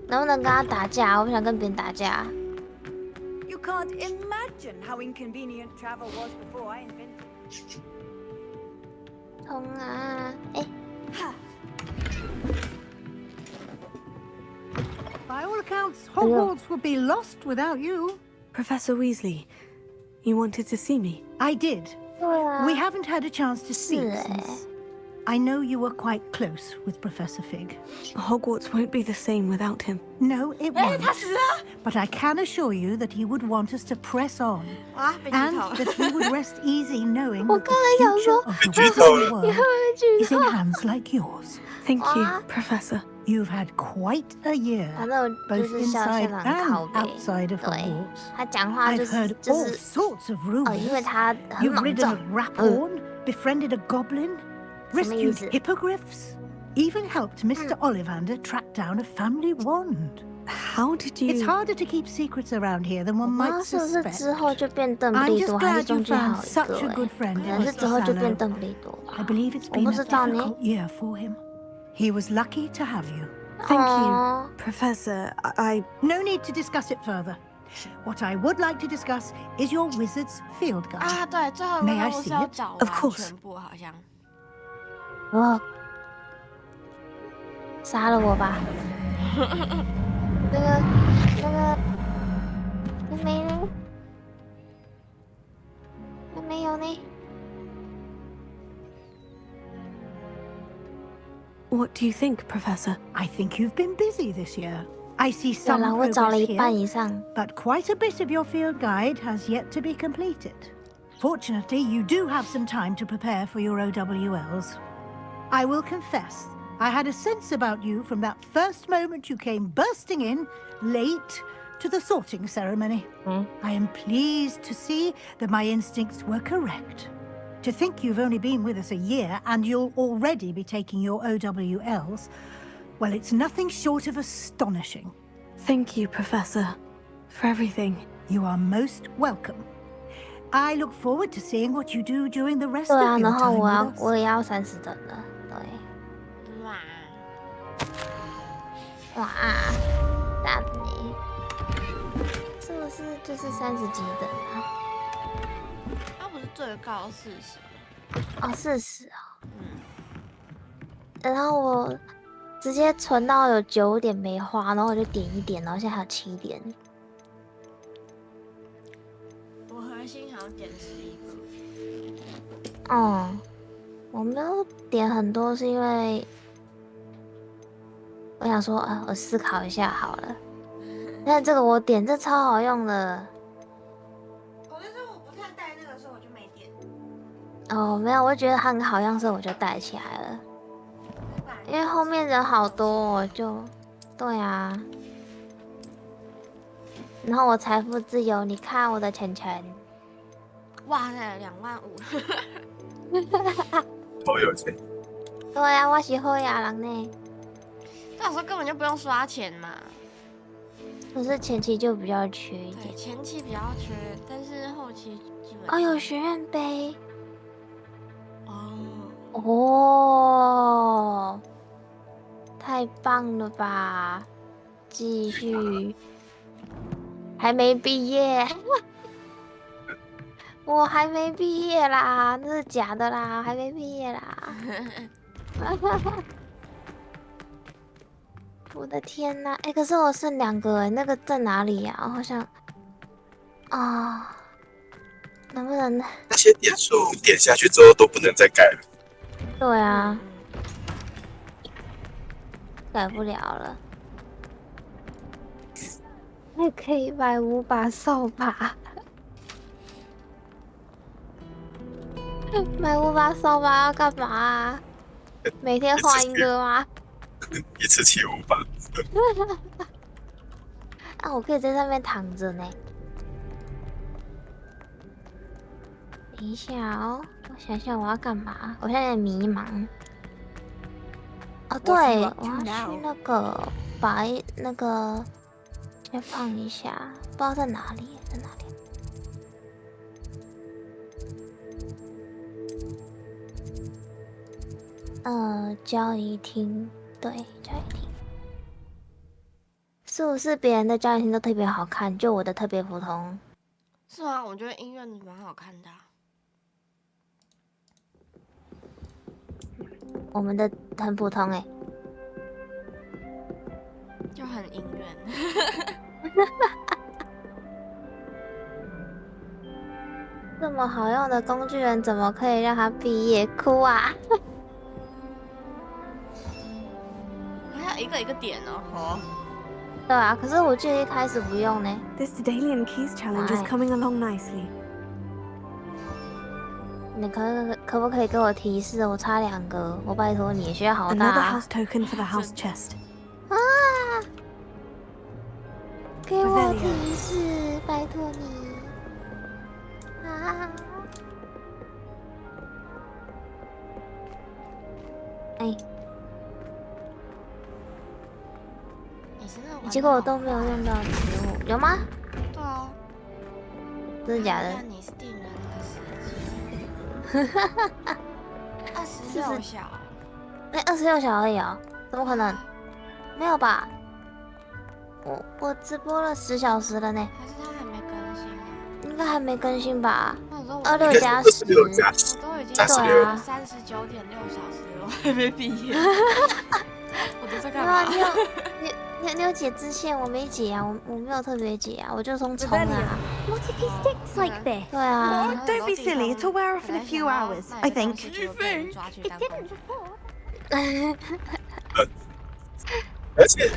能不能跟他打架？我不想跟别人打架。You can't imagine how inconvenient travel was before I invented. 冲啊！哎。By all accounts, Hogwarts would be lost without you. Professor Weasley, you wanted to see me? I did. We haven't had a chance to speak since. I know you were quite close with Professor Fig. Hogwarts won't be the same without him. No, it won't. But I can assure you that he would want us to press on. And that he would rest easy knowing that the future of the Wizarding world is in hands like yours. Thank you, Professor. You've had quite a year, both inside and outside of Hogwarts. I've heard all sorts of rumors. You've ridden a raphorn, befriended a goblin, rescued hippogriffs, even helped Mr. Ollivander track down a family wand. How did you... It's harder to keep secrets around here than one might suspect. I'm just glad you found such a good friend in Mr. Sallow. I believe it's been a difficult year for him. He was lucky to have you. Thank you, Professor. No need to discuss it further. What I would like to discuss is your wizard's field guide. May I see it? Of course. 杀了我吧！那个，没有呢。What do you think, Professor? I think you've been busy this year. I see some progress here, but quite a bit of your field guide has yet to be completed. Fortunately, you do have some time to prepare for your OWLs. I will confess, I had a sense about you from that first moment you came bursting in, late, to the sorting ceremony. I am pleased to see that my instincts were correct. To think you've only been with us a year and you'll already be taking your OWLs, well, it's nothing short of astonishing. Thank you, Professor, for everything. You are most welcome. I look forward to seeing what you do during the rest of your time with us. 我也要30等了，对。哇，打你，是不是就是30几等啊？他不是最高40吗？哦，40哦。然后我直接存到有9点没花，然后我就点1点，然后现在还有7点。我核心好像点11个。哦，我没有点很多，是因为我想说，我思考一下好了。但这个我点，这超好用的。但是我不太带那个，所以我就没点。哦，没有，我觉得它很好用，所以我就带起来了。我本来因为后面人好多哦，对啊。然后我财富自由，你看我的钱钱。哇塞，25000。好有钱。对啊，我是好亚人呢。那时候根本就不用刷钱嘛。可是前期就比较缺一点。对，前期比较缺，但是后期基本。哦，有学院杯。哦，太棒了吧！继续，还没毕业，我还没毕业啦，那是假的啦，还没毕业啦。我的天哪！可是我剩2个那个在哪里呀？我好像啊，能不能那些点数点下去之后都不能再改了？对啊，改不了了。还可以买5把扫把，买5把扫把要干嘛啊？每天换一个吗？一次起5把。啊，我可以在上面躺着呢。等一下哦，我想想我要干嘛？我现在有点迷茫。哦，对，我要去那个把那个先放一下，不知道在哪里，在哪里？交易厅，对，交易厅。是不是别人的交易厅都特别好看，就我的特别普通？是吗？我觉得音乐蛮好看的啊。我们的很普通就很音乐。这么好用的工具人，怎么可以让他毕业哭啊？还要一个一个点哦。对啊，可是我记得一开始不用呢。This Daedalian Keys challenge is coming along nicely. 你可不可以给我提示？我差2个，我拜托你，学校好大。Another house token for the house chest. 啊！给我提示，拜托你。啊！结果我都没有用到植物，有吗？对啊。真的假的？你是定了那个时间。26小。26小而已哦，怎么可能？没有吧？我直播了10小时了呢。还是他还没更新啊？应该还没更新吧？26加10。我都已经对啊39.6小时了，我还没毕业。我都在干嘛？你有解支线，我没解啊，我没有特别解啊，我就冲啊。What if he sticks like this? 对啊。Don't be silly. It'll wear off in a few hours, I think. You think? It didn't before. 而且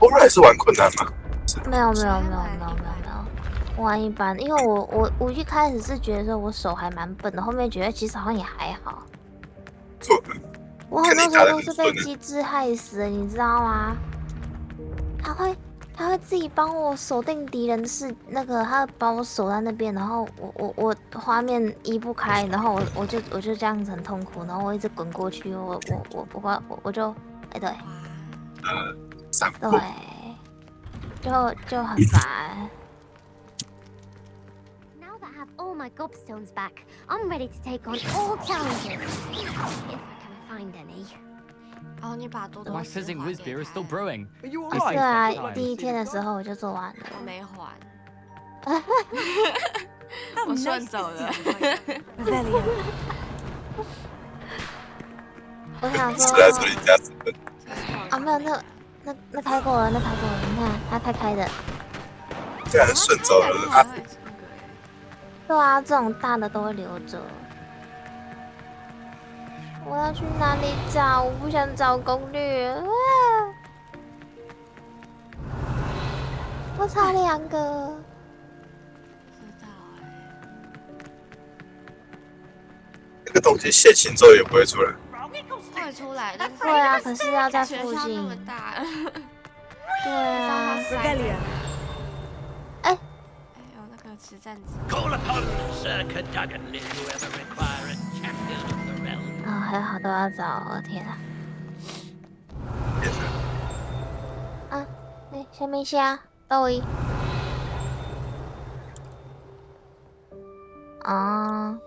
偶尔还是玩困难吗？没有，玩一般，因为我一开始是觉得说我手还蛮笨的，后面觉得其实好像也还好。我很多时候都是被机制害死的，你知道吗？他会自己帮我锁定敌人是那个，他把我锁在那边，然后我画面移不开，然后我就这样子很痛苦，然后我一直滚过去，我就对，对，就很烦。Now that I have all my gobstones back, I'm ready to take on all challenges. If I can find any. 哦，你把多多 My fizzing whiz beer is still brewing. Are you 对啊，第1天的时候我就做完了。我没还。我顺走了。我想说。啊，没有，那开过了，你看它开的。对啊，顺走了。对啊，这种大的都会留着。我要去哪里找？我不想找攻略。啊、我差2个。那个东西写信之后也不会出来。会出来，但是对啊，可是要在学附近。校那么大，对啊。哎呦，那个实战机。 Call upon Sir Cadogan if you ever require a champion of the realm. 啊，还有好多要找，我天啊！啊，哎，下面下豆一。啊。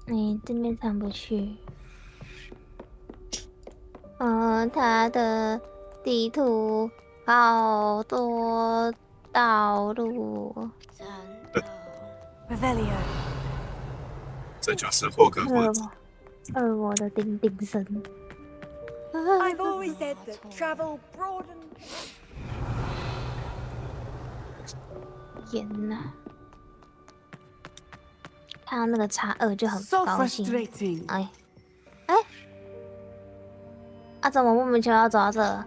你这边上不去。它的地图好多道路。Revelio。这就是霍格华兹。我的叮叮声。I've always said that travel broadens. 天哪！看到那个2就很高兴。哎，啊，怎么莫名其妙要走到这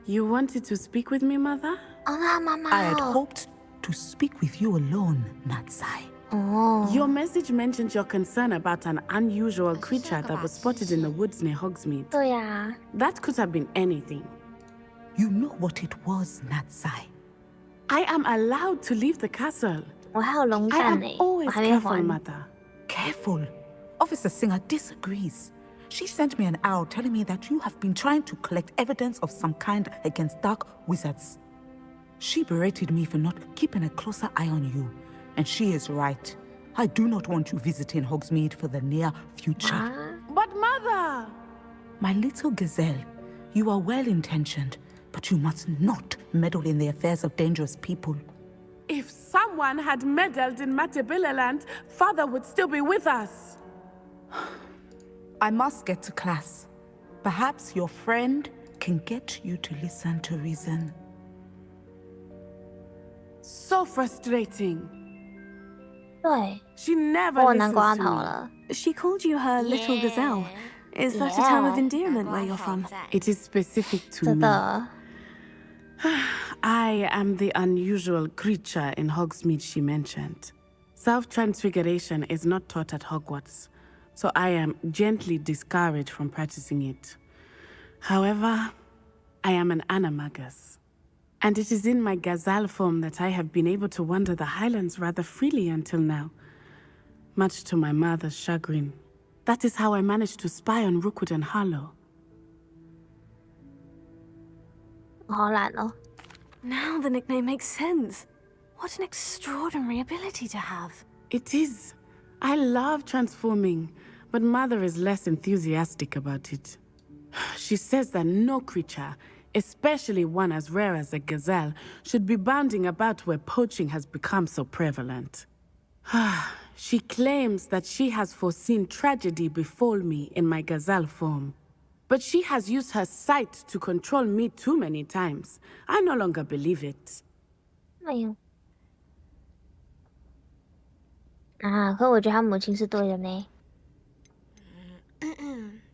You wanted to speak with me, Mother? 哦，那妈妈 I had hoped to speak with you alone, Natsai. Your message mentioned your concern about an unusual creature that was spotted in the woods near Hogsmeade. 对呀。That could have been anything. You know what it was, Natsai. I am allowed to leave the castle. 我还有龙蛋呢，我还没还。 Careful. Officer Singer disagrees. She sent me an owl telling me that you have been trying to collect evidence of some kind against dark wizards. She berated me for not keeping a closer eye on you. And she is right. I do not want you visiting Hogsmeade for the near future. But Mother! My little gazelle, you are well-intentioned, but you must not meddle in the affairs of dangerous people. If someone had meddled in Matabilaland, Father would still be with us. I must get to class. Perhaps your friend can get you to listen to reason. So frustrating. 对。 She never listens to me. She called you her little gazelle. Is that a term of endearment where you're from? It is specific to me. I am the unusual creature in Hogsmeade she mentioned. Self-transfiguration is not taught at Hogwarts, so I am gently discouraged from practicing it. However, I am an animagus, and it is in my gazelle form that I have been able to wander the Highlands rather freely until now, much to my mother's chagrin. That is how I managed to spy on Rookwood and Harlow. 好懒哦。 Now the nickname makes sense. What an extraordinary ability to have. It is. I love transforming, but Mother is less enthusiastic about it. She says that no creature, especially one as rare as a gazelle, should be bounding about where poaching has become so prevalent. She claims that she has foreseen tragedy befall me in my gazelle form. But she has used her sight to control me too many times. I no longer believe it. 哎呦。啊，可我觉得他母亲是对的呢。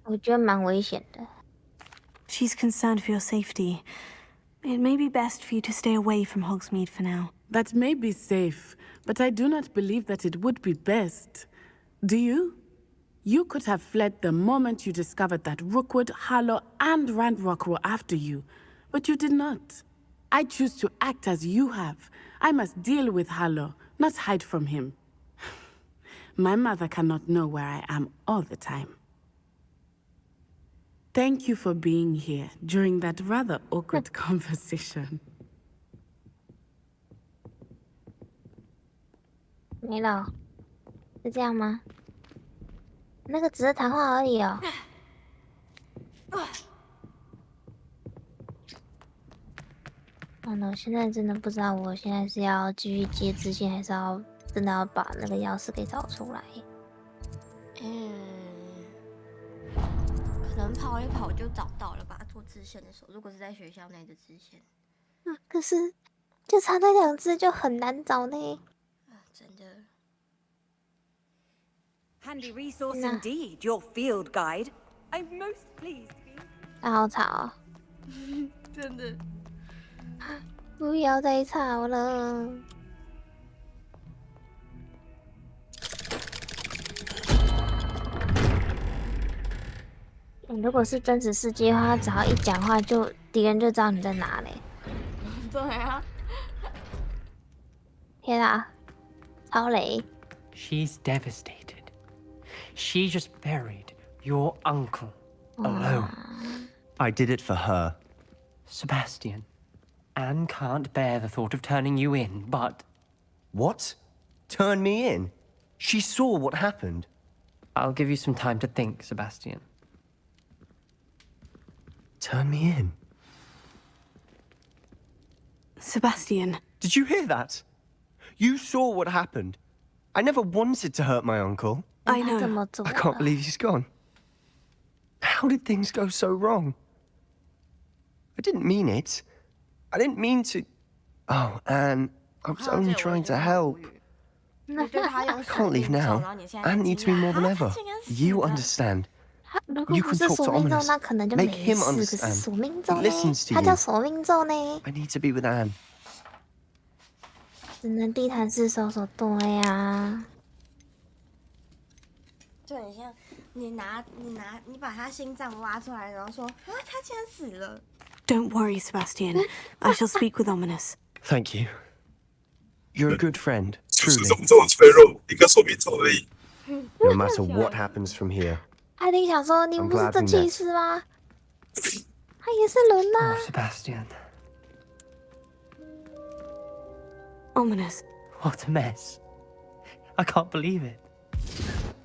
我觉得蛮危险的。 She's concerned for your safety. It may be best for you to stay away from Hogsmeade for now. That may be safe, but I do not believe that it would be best. Do you? You could have fled the moment you discovered that Rookwood, Harlow, and Ranrock were after you, but you did not. I choose to act as you have. I must deal with Harlow, not hide from him. My mother cannot know where I am all the time. Thank you for being here during that rather awkward conversation. 没了，是这样吗？那个只是谈话而已哦。哦，那我现在真的不知道，我现在是要继续接支线，还是要真的要把那个钥匙给找出来？可能跑一跑就找到了吧。做支线的时候，如果是在学校内的支线，可是就差那2只就很难找呢。真的。 Handy resource indeed, your field guide. I'm most pleased to be. 好吵哦。真的。不要再吵了。如果是真实世界的话，只要一讲话，就敌人就知道你在哪嘞。对啊。天啊，超雷！ She's devastated. She just buried your uncle alone. I did it for her. Sebastian, Anne can't bear the thought of turning you in, but... What? Turn me in? She saw what happened. I'll give you some time to think, Sebastian. Turn me in? Sebastian. Did you hear that? You saw what happened. I never wanted to hurt my uncle. I know. I can't believe he's gone. How did things go so wrong? I didn't mean it. I didn't mean to... Oh, Anne, I was only trying to help. I can't leave now. Anne needs me more than ever. You understand. You can talk to Ominous. Make him understand. He listens to you. I need to be with Anne. 只能地毯式搜索，对呀。就很像你把他心脏挖出来，然后说啊，他竟然死了。Don't worry, Sebastian. I shall speak with Ominous. Thank you. You're a good friend, 就是 truly. 这么脆弱，一个手臂走而已。 No matter what happens from here. 他一定想说，你不是这技师吗？他也是人呐。Sebastian. Ominous. What a mess. I can't believe it.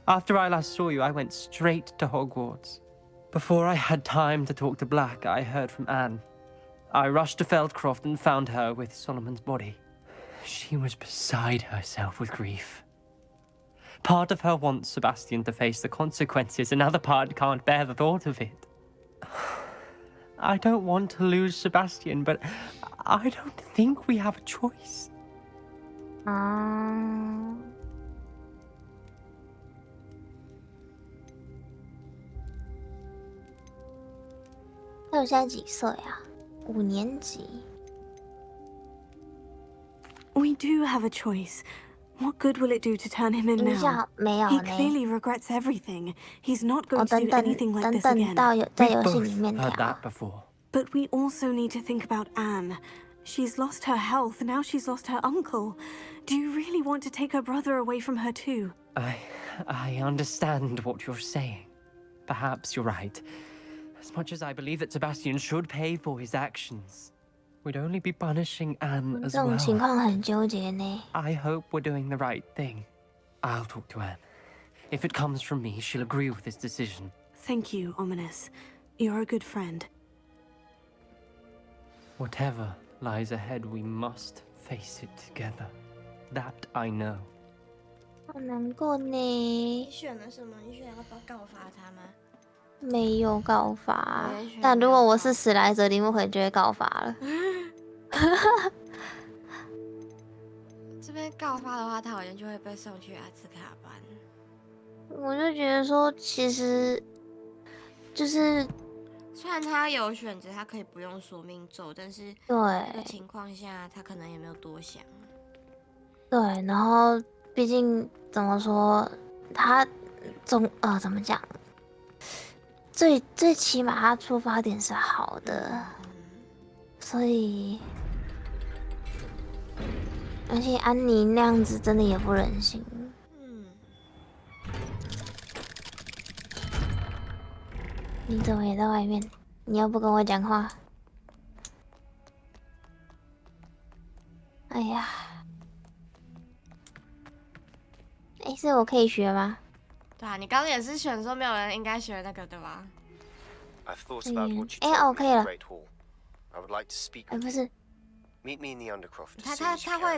After I last saw you, I went straight to Hogwarts. Before I had time to talk to Black, I heard from Anne. I rushed to Feldcroft and found her with Solomon's body. She was beside herself with grief. Part of her wants Sebastian to face the consequences, another part can't bear the thought of it. I don't want to lose Sebastian, but I don't think we have a choice. 那我现在几岁啊？5年级。We do have a choice. What good will it do to turn him in 等一 now? 下，没有 He 呢。 clearly regrets everything. He's not 哦， going to 等 do 等 anything like 等 this 等 again. 到在 We 游戏 both 里面 heard 聊 that。before. But we also need to think about Anne. She's lost her health, now she's lost her uncle. Do you really want to take her brother away from her too? I understand what you're saying. Perhaps you're right. As much as I believe that Sebastian should pay for his actions, we'd only be punishing Anne as 这种 well. 情况很纠结呢。 I hope we're doing the right thing. I'll talk to Anne. If it comes from me, she'll agree with this decision. Thank you, Ominous. You're a good friend. Whatever lies ahead, we must face it together. That I know. 好难过呢。你选了什么？你选要不要告发他吗？没有告发我也选，但如果我是史莱哲林，我可能就会告发了。这边告发的话，他好像就会被送去阿兹卡班。我就觉得说，其实就是虽然他有选择，他可以不用索命咒，但是对这个情况下，他可能也没有多想。对，然后毕竟怎么说，他怎么讲？最起码他出发点是好的，所以而且安妮那样子真的也不忍心。你怎么也在外面？你又不跟我讲话？哎呀，所以我可以学吗？对啊，你刚刚也是选说没有人应该学那个对吧？I've thought about what you 哦， told 可 me 以 in 了。 the Great Hall. I would like to speak with 不 you. 是， Meet me in the Undercroft.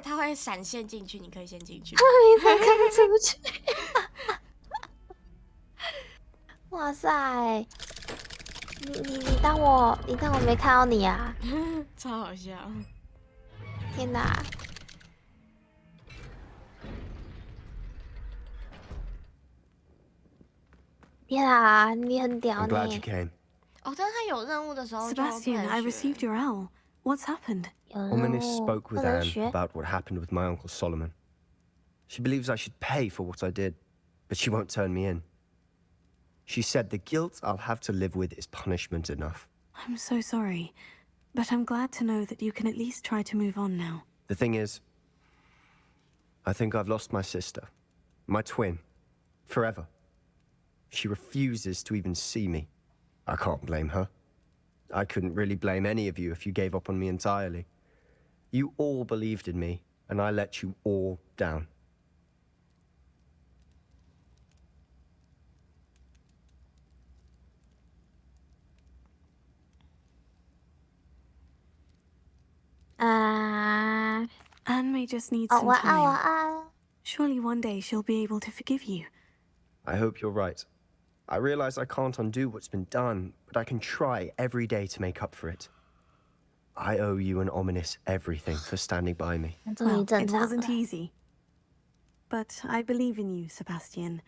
他会闪现进去，你可以先进去。他没才看出去。哇塞！你当我没看到你啊？超好笑！天哪！天啊，你很屌 I'm 呢！ glad you came. 哦，但他有任务的时候就 Sebastian, I received your owl. What's happened? Ominous spoke with Anne about what happened with my Uncle Solomon. She believes I should pay for what I did, but she won't turn me in. She said the guilt I'll have to live with is punishment enough. I'm so sorry, but I'm glad to know that you can at least try to move on now. The thing is, I think I've lost my sister, my twin, forever. She refuses to even see me. I can't blame her. I couldn't really blame any of you if you gave up on me entirely. You all believed in me, and I let you all down. Anne may just need some time. Surely one day she'll be able to forgive you. I hope you're right. I realize I can't undo what's been done, but I can try every day to make up for it. I owe you and Ominous everything for standing by me. Well, it wasn't easy. But I believe in you, Sebastian.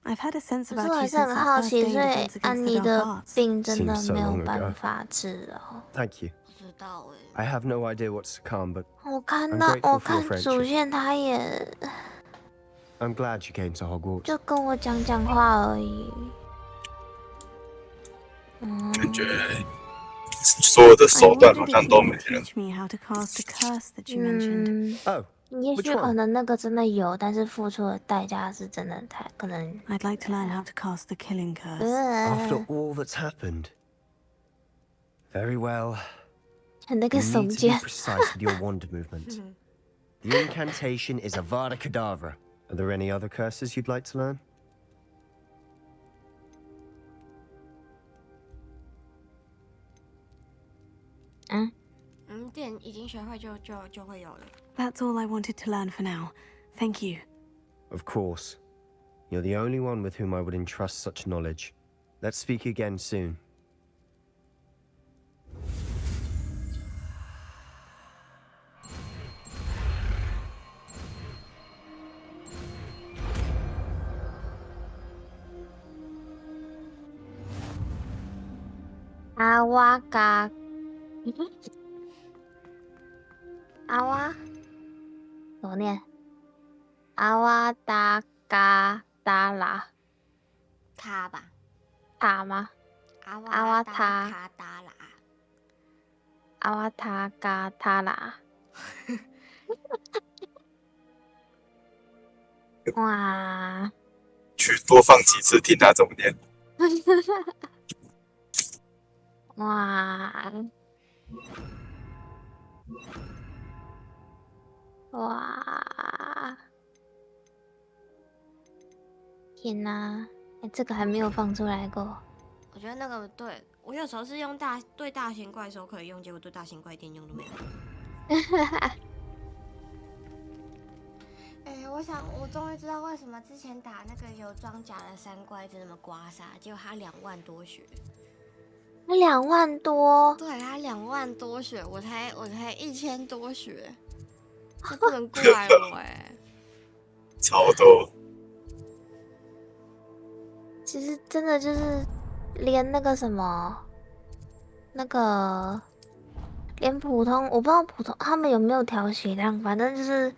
I've had a sense about you since that first day in Defense Against the Dark Arts. Seems so long ago. Thank you. I have no idea what's to come, but I'm grateful for your friendship. I'm glad you came to Hogwarts. 就跟我讲讲话而已。感觉所有的手段好像都没了。也许可能那个真的有，但是付出的代价是真的太可能。I'd like to learn how to cast the killing curse. After all that's happened, very well. 那个手 You need to 剑 be。precise with your wand movement. The incantation is Avada Kedavra. Are there any other curses you'd like to learn? That's all I wanted to learn for now. Thank you. Of course. You're the only one with whom I would entrust such knowledge. Let's speak again soon. Awaka 阿哇，怎么念？阿哇达嘎达拉，他吧？塔吗？阿哇塔卡达拉，阿哇塔嘎塔拉。哇！去多放几次，听他怎么念。哇！哇！天哪！哎，这个还没有放出来过。我觉得那个对我有时候是用对大型怪兽可以用，结果对大型怪电用都没有。我终于知道为什么之前打那个有装甲的三怪子那么刮痧，结果他2万多血。他2万多？对，他2万多血，我才1000多血，这不能怪我哎。超多。其实真的就是连那个什么，那个连普通，我不知道普通他们有没有调血量，反正就是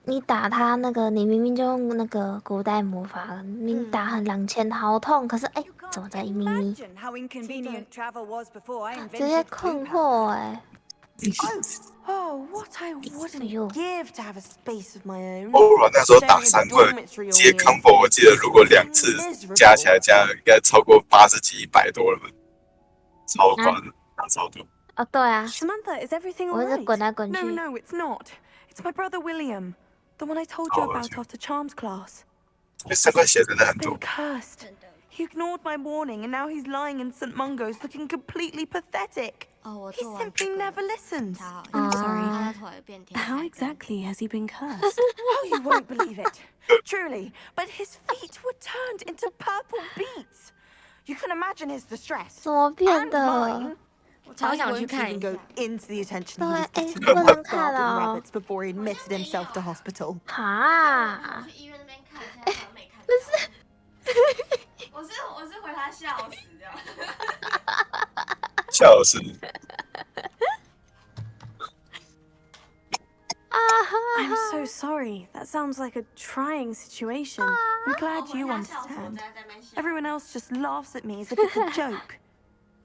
你打他那个，你明明就用那个古代魔法，你打很2000，好痛，可是哎，怎么在一咪咪？直接困惑哎。Oh, what I wouldn't give to have a space of my own. 我那时候打3会接 combo， 我记得如果2次加起来应该超过80几100多了吧，超夸的，打超多。哦，对啊。 Samantha, is everything 我 alright? 是滚来滚去。 No, it's not. It's my brother William, the one I told you about after charms class. 3块血真的很多。 Cursed. He ignored my warning, and now he's lying in St. Mungo's looking completely pathetic. He simply never listens. I'm sorry. How exactly has he been cursed? Oh, you won't believe it. Truly. But his feet were turned into purple beets. You can imagine his distress. 怎么变的？ I won't even go into the attention he was getting不能 from 看 garden 哦。 rabbits before he admitted himself to hospital. 哈？不是。我是回他笑死这样。笑死。I'm so sorry. That sounds like a trying situation. I'm glad you understand. Everyone else just laughs at me as if it's a joke.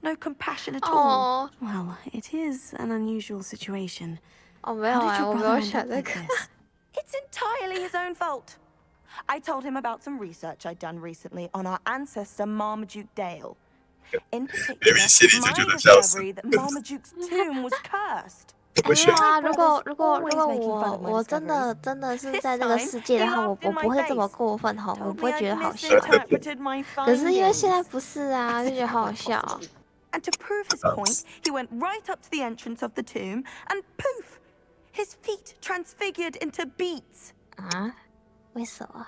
No compassion at all. Well, it is an unusual situation. How did your brother end up like this? It's entirely his own fault. I told him about some research I'd done recently on our ancestor Marmaduke Dale. In particular, my discovery that Marmaduke's tomb was cursed. 没有啊，如果我真的是在这个世界的话，我不会这么过分哈，我不会觉得好笑。可是因为现在不是啊，就觉得好好笑。And to prove his point, he went right up to the entrance of the tomb, and poof, his feet transfigured into beets. 啊？为什么？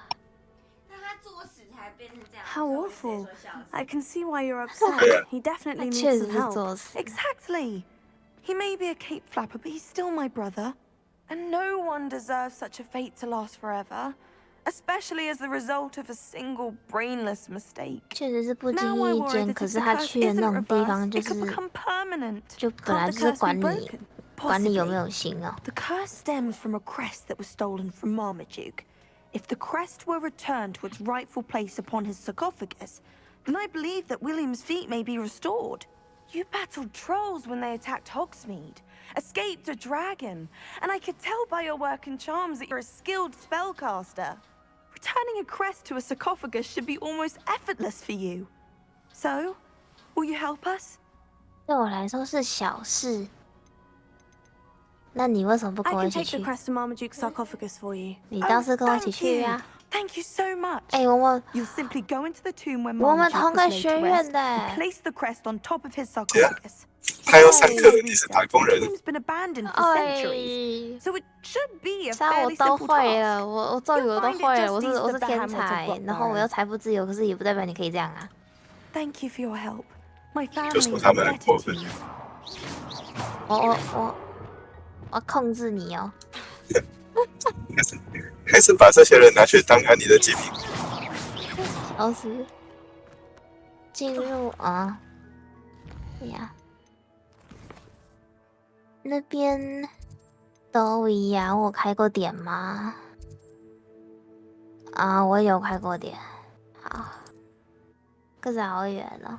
How awful. I can see why you're upset. He definitely needs some help. Exactly. He may be a cape flapper, but he's still my brother. And no one deserves such a fate to last forever. Especially as the result of a single brainless mistake. 确实是不经意间，可是他去的那种地方就本来就是管你有没有心哦。 The curse stems from a crest that was stolen from Marmaduke. If the crest were returned to its rightful place upon his sarcophagus, then I believe that William's feet may be restored. You battled trolls when they attacked Hogsmeade, escaped a dragon, and I could tell by your work and charms that you're a skilled spellcaster. Returning a crest to a sarcophagus should be almost effortless for you. So, will you help us? 对我来说是小事。那你为什么不跟我一起去？ I can take the crest to Marmaduke's sarcophagus for you. 你倒是跟我一起去呀！Thank you so much. 我 simply go into the tomb where 我们 Marmaduke 同 was 个 laid 学 to 院 rest 的 and place the crest on top of his sarcophagus. 他要上课，你是打工人。 The tomb's been abandoned for centuries, so it should be a 我 fairly 都 simple 会 task. 了，我咒语我都会了，我是天才，然后我又财富自由，可是也不代表你可以这样啊。Thank you for your help. My 就 family 说 is 他们很过 indebted 分 to。you. 我控制你哦。还是把这些人拿去当你的精灵。老师，进入啊，呀，那边都一样。我开过点吗？啊，我有开过点。好，可是好远哦。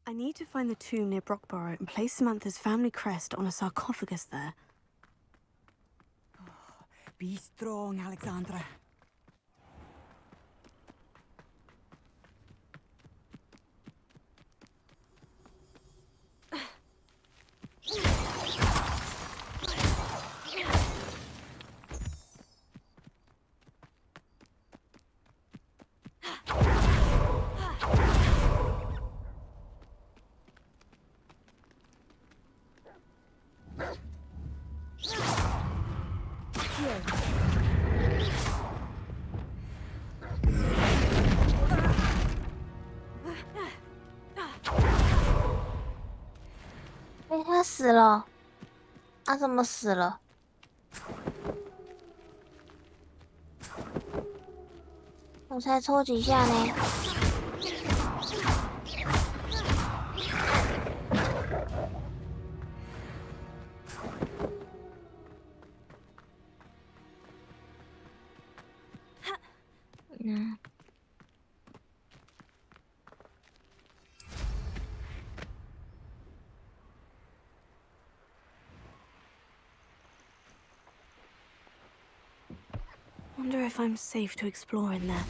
I need to find the tomb near Brockborough and place Samantha's family crest on a sarcophagus there. Be strong, Alexandra. Here. 哎，他死了！他怎么死了？我才抽几下呢。嗯。 Wonder if I'm safe to explore in there.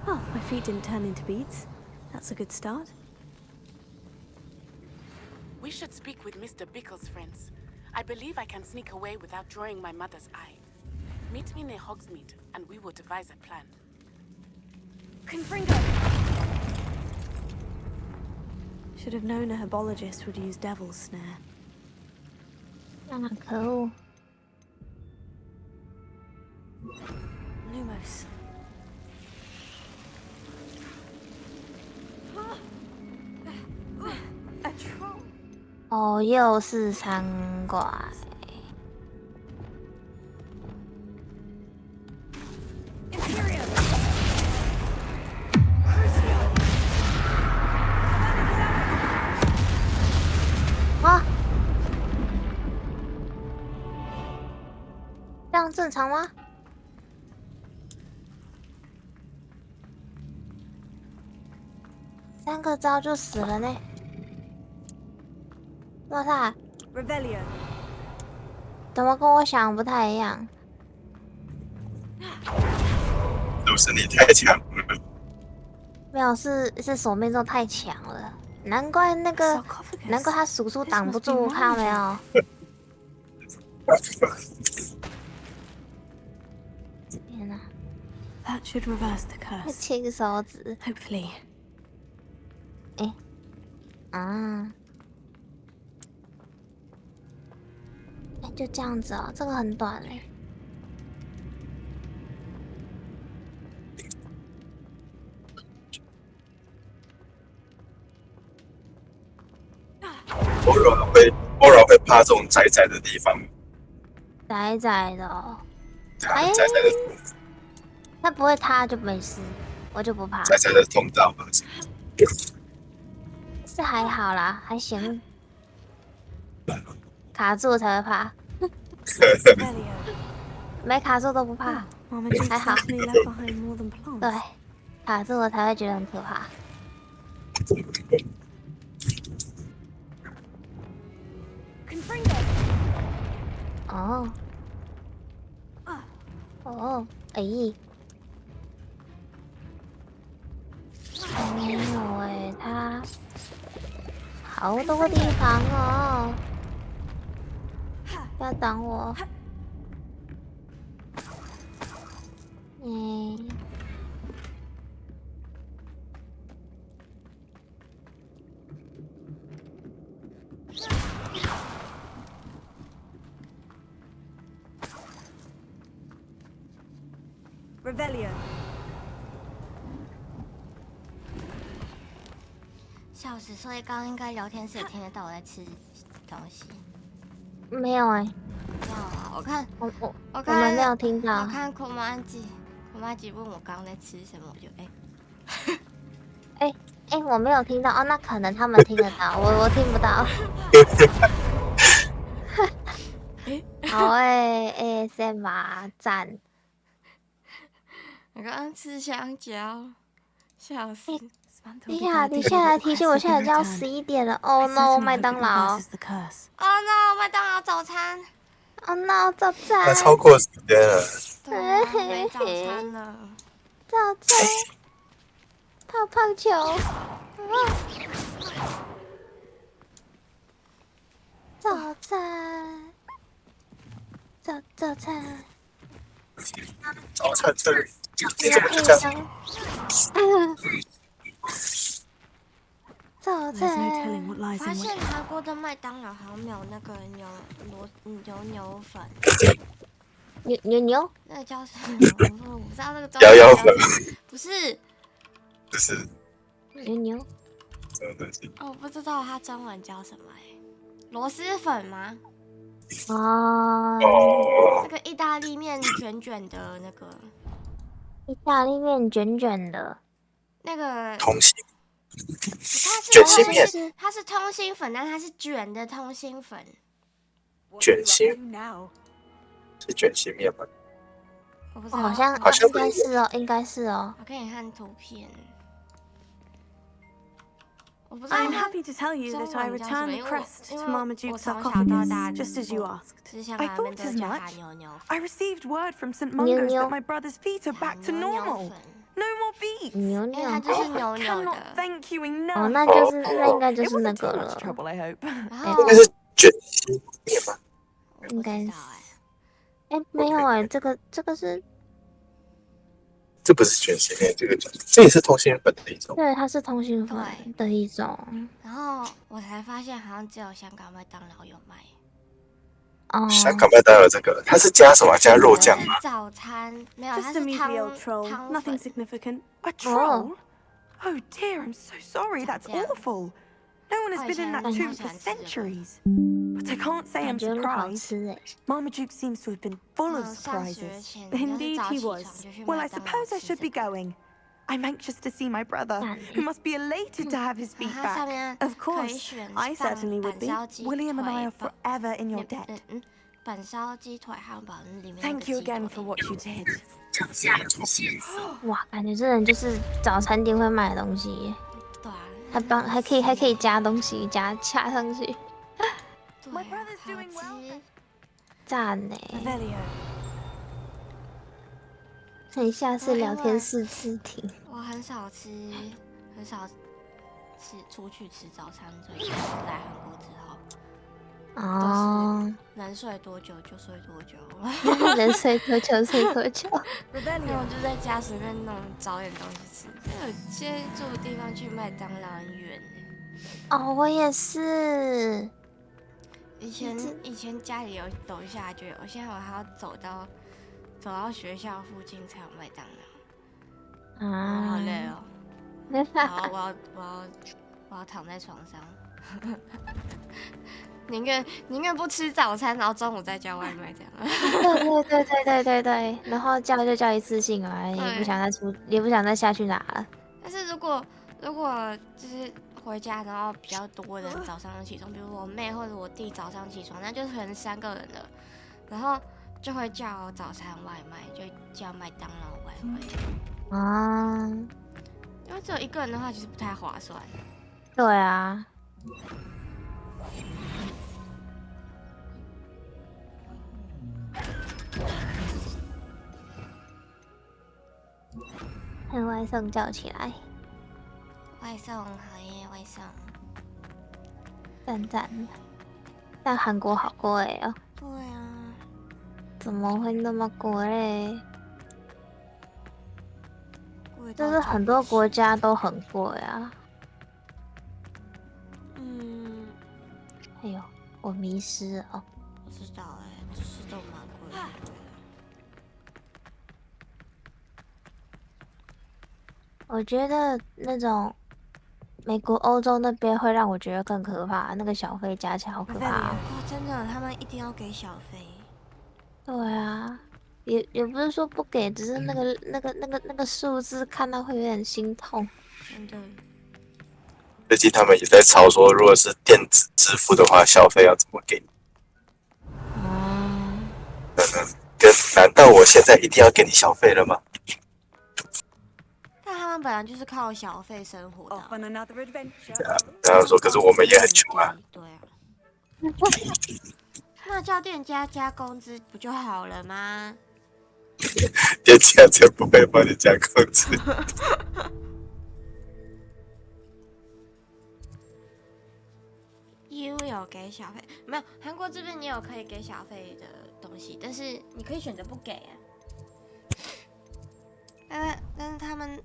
Oh, my feet didn't turn into beads. That's a good start. We should speak with Mr. Bickle's friends. I believe I can sneak away without drawing my mother's eye. Meet me near Hogsmeade, and we will devise a plan. Confringo! Should have known a herbologist would use devil's snare. Ah, cool. Lumos. A troll? 哦，又是三怪。啊，这样正常吗？3个招就死了呢！哇塞， Rebellion. 怎么跟我想不太一样？是不是你太强了？没有，是守命咒太强了，难怪他数数挡不住，看到没有？天哪 That should reverse the curse. 切个手指 Hopefully. 就这样子哦，这个很短哎。偶尔会怕这种窄窄的地方。窄窄的哦。窄窄的。它不会塌就没事，我就不怕。窄窄的通道吧。是还好啦，还行。卡住才会怕。没卡住都不怕，还好。对，卡住了才会觉得很可怕。哦，哎，没有哎，它好多地方哦。不要挡我！Rebellion. 笑死！所以刚刚应该聊天室也听得到我在吃东西。没有哎。没有啊，我看我们没有听到。我看孔妈吉问我刚刚在吃什么，我就我没有听到哦，那可能他们听得到，我听不到。好ASMR 赞。我刚刚吃香蕉，笑死！你下来提醒我，现在已经要11点了。Oh no， 麦当劳。Oh no， 麦当劳早餐。Oh no， 早餐。那超过时间了。对啊，没早餐了。早餐。泡泡球。早餐。早餐。早餐这里。早餐。发现韩国的麦当劳好像没有那个牛粉。牛？那个叫什么？我不知道那个中文摇粉。不是。不是。牛。什么东西？我不知道它中文叫什么螺蛳粉吗？那个意大利面卷卷的那个。意大利面卷卷的。那个。通心。卷心面。它是通心粉，但它是卷的通心粉。卷心。是卷心面吗？我不知道，好像应该是哦。我给你看图片。I'm happy to tell you that I returned the crest to Marmaduke's sarcophagus, just as you asked. I thought as much. I received word from St. Mungo's that my brother's feet are back to normal. No more beats. I cannot thank you enough. 那应该就是那个了。应该是卷心面吧？应该是。没有这个是。这不是卷心面，这也是通心粉的一种。对，它是通心粉的一种。然后我才发现，好像只有香港麦当劳有卖。香港麦当劳这个，它是加什么？加肉酱吗？早餐没有，它 Just 是 a measly old troll, nothing significant. A troll? Oh dear, I'm so sorry. That's awful. No one has been in that tomb for centuries. But I can't say I'm surprised. Marmaduke seems to have been full of surprises. Indeed he was. Well, I suppose I should be going. I'm anxious to see my brother, who must be elated to have his feet back. Of course, I certainly would be. William and I are forever in your debt. 板烧鸡腿汉堡里面。Thank you again for what you did. 哇，感觉这人就是早餐店会卖的东西。对啊。还可以加东西加上去。My brother's doing well. 赞呢。很像是聊天室自停。我很少出去吃早餐，就是来韩国之后。哦。能睡多久就睡多久。能睡多久睡多久。那我就在家随便弄找点东西吃。因为我现在住的地方去麦当劳很远。哦，我也是。以前家里有走一下就有，现在我还要走到学校附近才有麦当劳。好累哦。好，我要躺在床上。宁愿不吃早餐，然后中午再叫外卖这样。对，然后叫就叫一次性啊，也不想再下去拿了。但是如果就是回家，然后比较多人早上起床，比如我妹或者我弟早上起床，那就是可能3个人的，然后就会叫早餐外卖，就叫麦当劳外卖。啊，因为只有1个人的话，其实不太划算。对啊。看外送叫起来，外送好耶，外送，赞！但韩国好贵哦。对啊。怎么会那么贵？就是很多国家都很贵啊。哎呦，我迷失了哦。我知道就是都蛮贵的。我觉得那种美国、欧洲那边会让我觉得更可怕，那个小费加起来好可怕。真的，他们一定要给小费。对啊，也不是说不给，只是那个数字看到会有点心痛。真的。最近他们也在吵说，如果是电子支付的话，小费要怎么给你？难道我现在一定要给你小费了吗？但他们本来就是靠小费生活的。然后说，可是我们也很穷啊。对啊。那叫店家加工资不就好了吗？店家才不会帮你加工资。有给小费没有？韩国这边也有可以给小费的东西，但是你可以选择不给啊。但是他们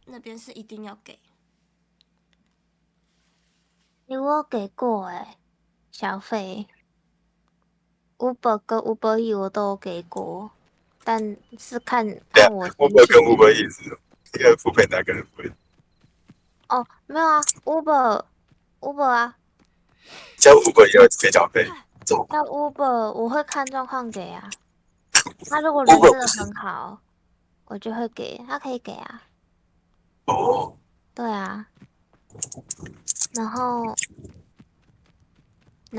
那边是一定要给。我有给过小费，Uber 跟 Uber E 我都有给过，但是看我。Uber 跟 Uber E 是一个付费哪个人会？哦，没有啊，Uber 啊。叫 Uber 也要给小费，叫 Uber 我会看状况给啊。他如果人真的很好，我就会给，他可以给啊。哦。对啊。然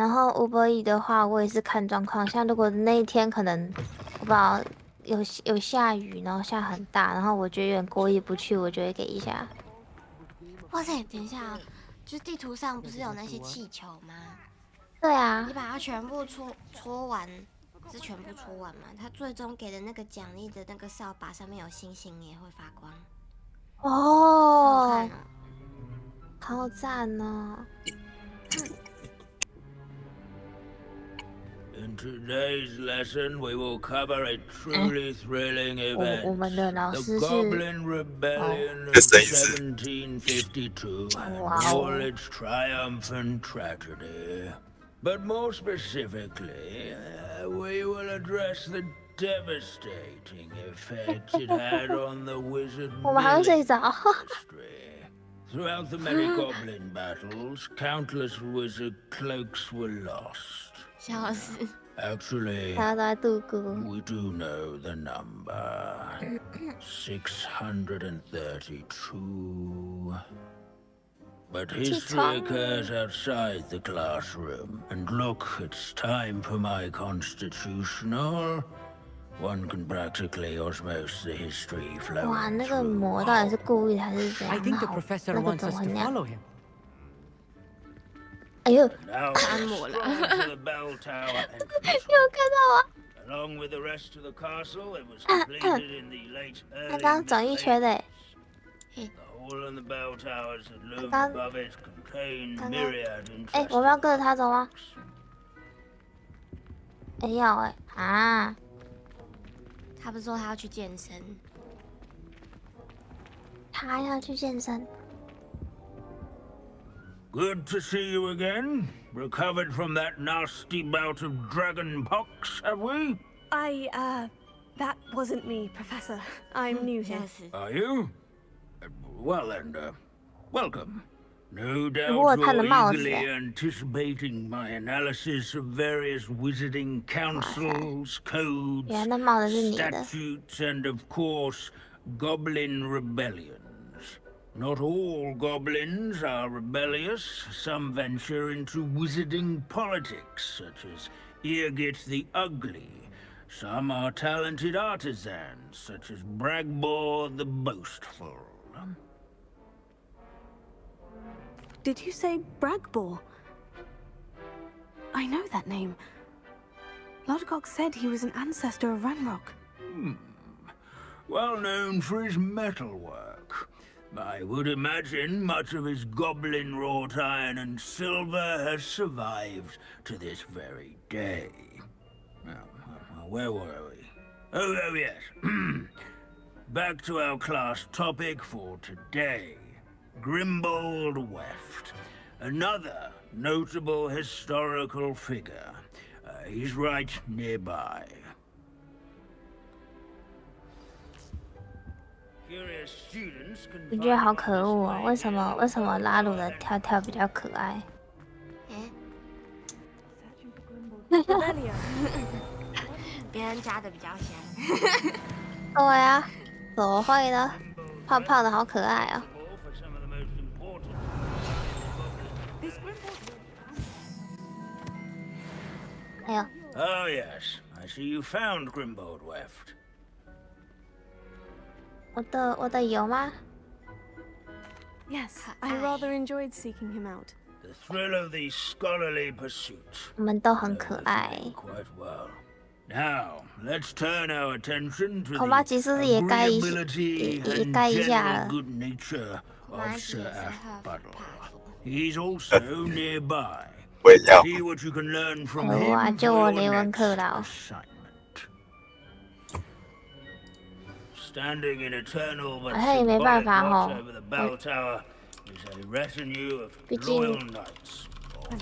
后 Uber E 的话，我也是看状况。像如果那一天可能我不知道有下雨，然后下很大，然后我觉得有点过意不去，我就会给一下。哇塞，等一下啊！就是地图上不是有那些气球吗？对啊。你把它全部戳完，是全部戳完吗？它最终给的那个奖励的那个扫把上面有星星也会发光。哦。好赞哦！ In today's lesson, we will cover a truly thrilling event: the Goblin Rebellion of 1752, and all its triumph and tragedy. But more specifically, we will address the devastating effects it had on the wizard industry. Throughout the many goblin battles, countless wizard cloaks were lost. Actually, we do know the number. 632. But history occurs outside the classroom. And look, it's time for my constitutional. One can practically osmose the history flowing. 哇，那个魔到底是故意还是怎样？ I think the professor wants us to follow him. 哎呦， Now, 穿魔了。 to the bell tower entrance. 有看到啊？ Along with the rest of the castle, it was completed in the late 他 early 刚转一圈的。 The hall and the bell towers that loom above it contain myriad 哎， interesting. 我们要跟着他走吗？哎要哎啊！ 他不是说他要去健身？他要去健身。 Good to see you again. Recovered from that nasty bout of dragon pox, have we? That wasn't me, Professor. I'm new here. Are you? Well then, welcome. No doubt 如果他的 you're 帽子 eagerly anticipating my analysis of various wizarding councils, codes, 原来那帽子是你的。 statutes, and of course, goblin rebellions. Not all goblins are rebellious. Some venture into wizarding politics, such as Eargit the Ugly. Some are talented artisans, such as Bragbor the Boastful. Did you say Bragbor? I know that name. Lodgok said he was an ancestor of Ranrock. Well known for his metalwork. I would imagine much of his goblin wrought iron and silver has survived to this very day. Now, where were we? Oh yes. Back to our class topic for today. Grimbold Weft. Another notable historical figure. He's right nearby. Curious students can 你觉得好可恶哦？为什么拉鲁的跳跳比较可爱？别人家的比较香。对啊，怎么会呢？胖胖的好可爱啊！哎呦， Oh yes, I see you found Grimbold Weft. 我的有吗？ Yes, I rather enjoyed seeking him out. The thrill of the scholarly pursuit. 我们都很可爱。 Quite well. Now, let's turn our attention to 恐怕 the 吉斯也该一 agreeability 也 and 该一下 general 了。 good nature of Sir Aphbuttle. He's also nearby. See what you can learn from 可恶啊！ him 就我 for 雷 your 文 next 克劳。 Standing in eternal but 好像也没办 symbolic 法 watch 哦。 over the bell tower is a retinue of 毕竟 loyal knights, or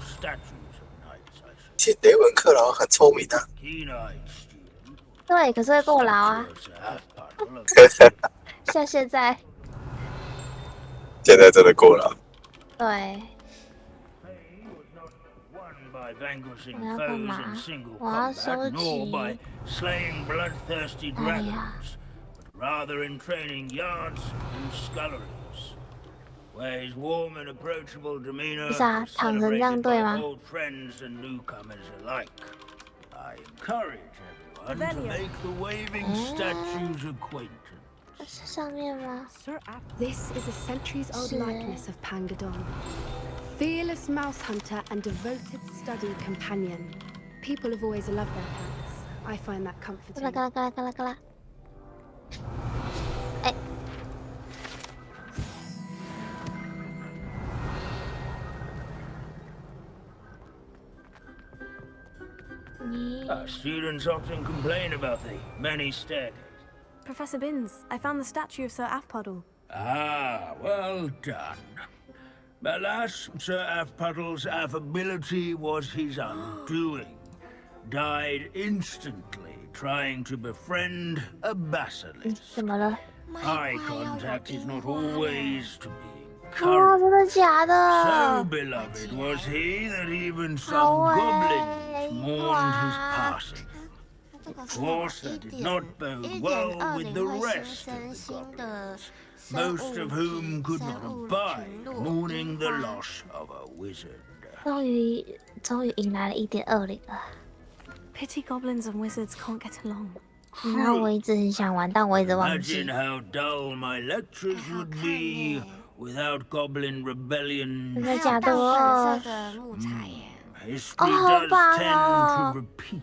statues of knights, I should 其实雷文克劳很聪明的、say. Keen-eyed student, 对，可是会过劳啊。 Sir Aphbuttle of 像现在，现在真的过了。对， by vanquishing 我要干 foes 嘛 in？ single 我要收 combat, 集 nor by slaying bloodthirsty 哎呀， dragons, but rather in training yards and sculleries, where his warm and approachable demeanor 不是啊， is 躺成这样 celebrated 对 by 吗？ old friends and newcomers alike. I encourage everyone to make the waving statue's acquaintance. 是上面吗？ This is a centuries-old 是。 likeness of Pangadon. Fearless mouse hunter and devoted study companion. People have always loved their pets. I find that 嘎 comforting. 啦嘎啦嘎啦嘎啦嘎啦。哎， 你 Students often complain about the many staircases. Professor Binns, I found the statue of Sir Aphbuttle. Ah, well done. Alas, Sir Aphbuttle's affability was his undoing. Died instantly trying to befriend a basilisk. 怎么了？ Eye contact is not always to be 哦，真的假 So 的？ beloved was he that even some goblins mourned his passing. Of course, that did not bode well with the rest of the goblins, most of whom could not abide mourning the loss of a wizard. 终于迎来了1.20了。 Pity goblins and wizards can't get along. 然后我一直很想玩，但我一直忘记。 Imagine how dull my lectures would be without goblin rebellion. 真的假的哦？ History does tend to repeat.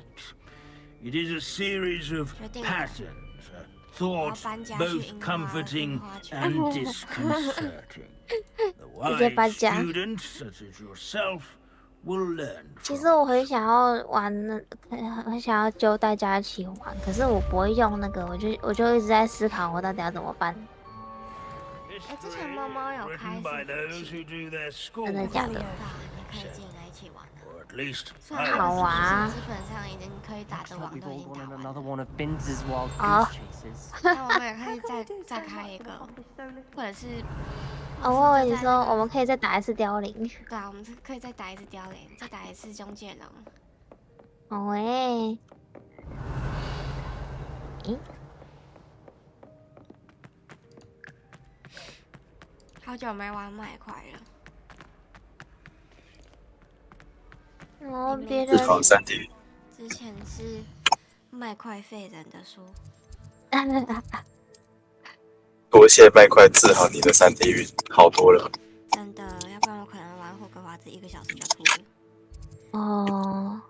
It is a series of patterns, thoughts both comforting and disconcerting. The wise students, such as yourself, will learn. 其实我很想要玩很想要揪大家一起玩，可是我不会用那个，我就一直在思考我到底要怎么办。之前猫猫有开真的假的？可以进来一起玩。 好啊！基本上已经可以打的网都已经打完了。好，那我们也可以再开一个，或者是我以为你说我们可以再打一次凋零。对啊，我们可以再打一次凋零，再打一次中介龙。好诶。咦？好久没玩麦块了。 哦，别人之前是麦块废人的书，多谢麦块治好你的3D 晕，好多了。真的，要不然我可能玩霍格华兹1个小时就吐了。哦。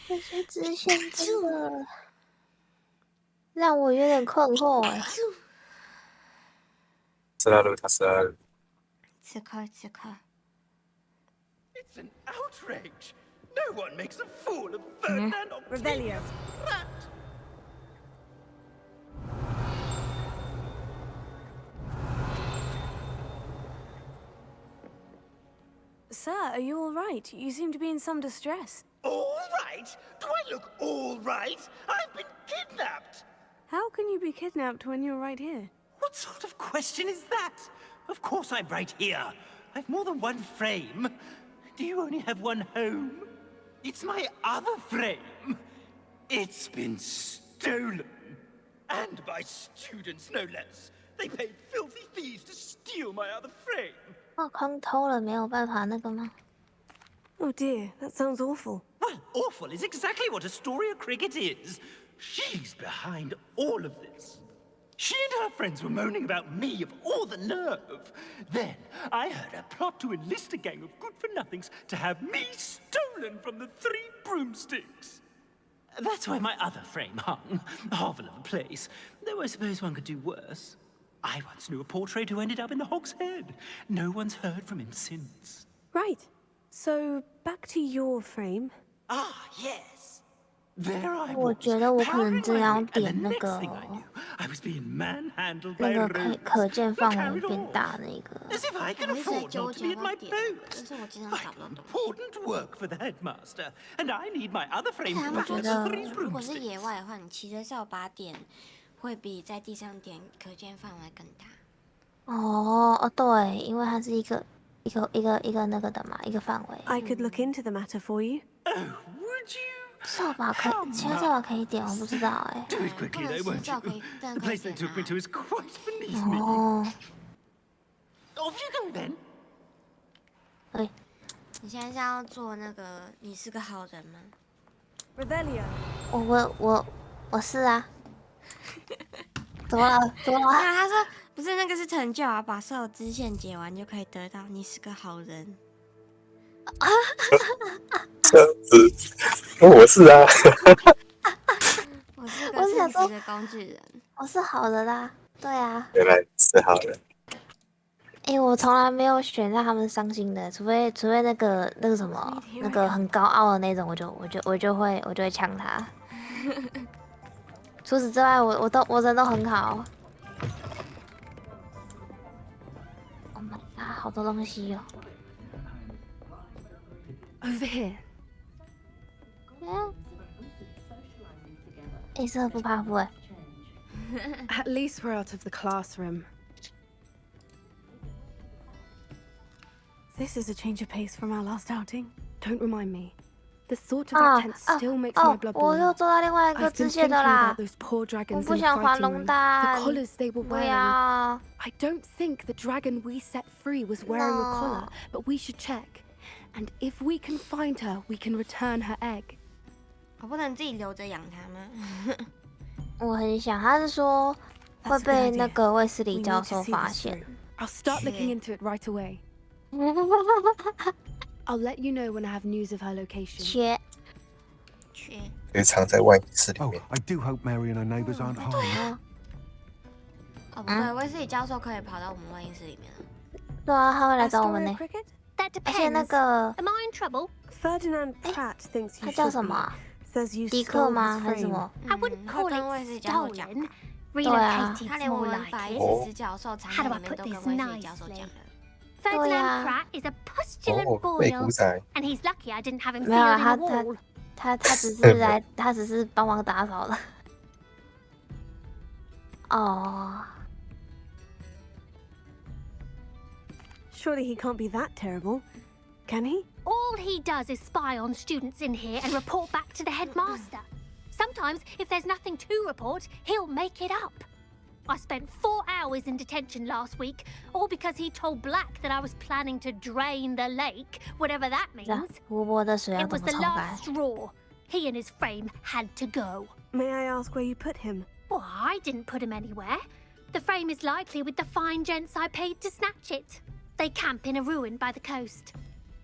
这些支线真的让我有点困惑哎。 斯拉鲁，他斯拉鲁。此刻。 It's an outrage. No one makes a fool of Ferdinand Revelio. Sir, are you all right? You seem to be in some distress. All right? Do I look all right? I've been kidnapped. How can you be kidnapped when you're right here? What sort of question is that? Of course I'm right here. I've more than one frame. Do you only have one home? It's my other frame. It's been stolen. And by students, no less. They paid filthy thieves to steal my other frame. 我空偷了，没有办法那个吗？ Oh dear, that sounds awful. Well, awful is exactly what Astoria Cricket is. She's behind all of this. She and her friends were moaning about me of all the nerve. Then I heard her plot to enlist a gang of good-for-nothings to have me stolen from the 3 broomsticks. That's where my other frame hung. A hovel of a place. Though I suppose one could do worse. I once knew a portrait who ended up in the Hog's Head. No one's heard from him since. Right. So, back to your frame. Ah, yes. There I was. 我觉得我可能真要点那个 I was being manhandled 那 by 个可见范围变大那个。 As if I can afford not to be at my post. 但是我经常找不到东西。 Important work for the headmaster, and I need my other frame 他 to 们 match 觉得 the 3如果是 broomsticks. 野外的话，你骑着扫把点会比在地上点可见范围更大。哦，对，因为它是一个那个的嘛，一个范围。 I could look into the matter for you. Oh, would you? 扫把可以，其他扫把可以点，我不知道哎。 Do it quickly, though, won't you? The place they took me to is quite beneath me. 哦， Off you go then. 哎，你现在是要做那个你是个好人吗 Revelio. 我是啊。怎么了？怎么了？他说不是那个是成就啊，把所有支线解完就可以得到你是个好人。这样子，我是啊。我是个称职的工具人。我是好人啦，对啊。原来是好人。哎，我从来没有选让他们伤心的，除非那个什么那个很高傲的那种，我就会呛他。除此之外，我人都很好。Oh my god， 好多东西哦。 Over here. 你是不怕夫哎。At least we're out of the classroom. This is a change of pace from our last outing. Don't remind me. The thought of that tent still makes my blood 我 boil. 又做到另外一个 I've 支 been 线 thinking 的啦 about。those poor 我 dragons 不 in the 想还 fighting 龙 room. the 蛋。collars they were 不 wearing. 要。I don't think the dragon we set free was wearing a collar, No. but we should check. And if we can find her, we can return her egg. 我不能自己留着养它吗？我很想，他是说会被那个卫斯理教授发现。I'll start looking into it right away. I'll let you know when I have news of her location. 可以藏在外室里面。 I do hope Mary and her neighbours aren't harmed. 哦，不对，卫斯理教授可以跑到我们会议室里面了。对啊，他会来找我们呢。 That 而且那 depends. 个 Am I in trouble? Ferdinand Pratt thinks 他 you 叫 should 什么 be. 啊？ Says you 迪克 stole 吗？ his 还是什 frame. 么？ I wouldn't 他 call 跟卫 it 斯理教授讲， stolen. 对啊。 Relocated 他连我 more 们 like 把 it. 一只教授藏 How 在 do 里 I 面 put 都跟 this 卫斯理教授 nicely? 讲了。 Ferdinand Pratt is a postulant boil, 美仔 and he's lucky I didn't have him 没有 sealed 啊， in a wall. 他只是来，他只是帮忙打扫的。哦。 Surely he can't be that terrible, can he? All he does is spy on students in here and report back to the headmaster. Sometimes, if there's nothing to report, he'll make it up. I spent 4 hours in detention last week, all because he told Black that I was planning to drain the lake, whatever that means. 湖泊的水要 It 怎 was 么 the 抽干？ last straw. He and his frame had to go. May I ask where you put him? Well, I didn't put him anywhere. The frame is likely with the fine gents I paid to snatch it. They camp in a ruin by the coast.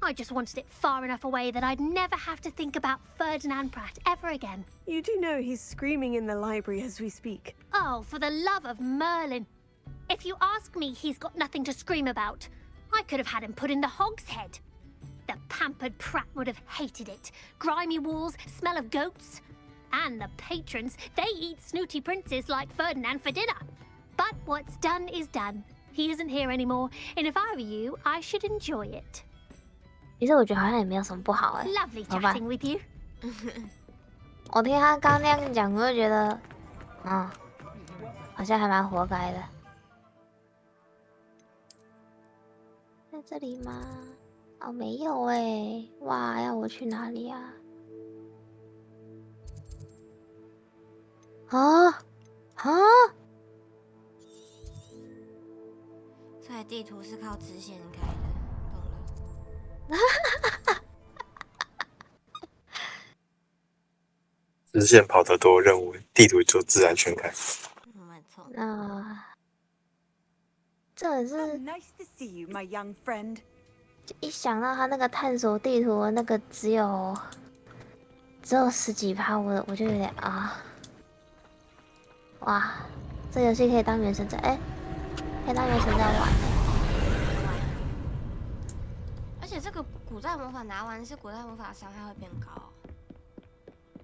I just wanted it far enough away that I'd never have to think about Ferdinand Pratt ever again. You do know he's screaming in the library as we speak. Oh, for the love of Merlin. If you ask me, he's got nothing to scream about. I could have had him put in the hogshead. The pampered Pratt would have hated it. Grimy walls, smell of goats. And the patrons, they eat snooty princes like Ferdinand for dinner. But what's done is done. He isn't here anymore, and if I were you, I should enjoy it. 其实我觉得好像也没有什么不好哎。 Lovely 好吧 chatting with you. 我听他刚那样讲，我就觉得，好像还蛮活该的。在这里吗？哦，没有哎。哇，要我去哪里啊？啊啊！所以地图是靠直线开的，懂了。直线跑得多，任务地图就自然全开。没错。这是 Nice to see you, my young friend. 一想到他那个探索地图的那个只有10几趴，我就有点啊，哇，这游戏可以当原神在可以当原神在玩。而且这个古代魔法拿完是古代魔法伤害会变高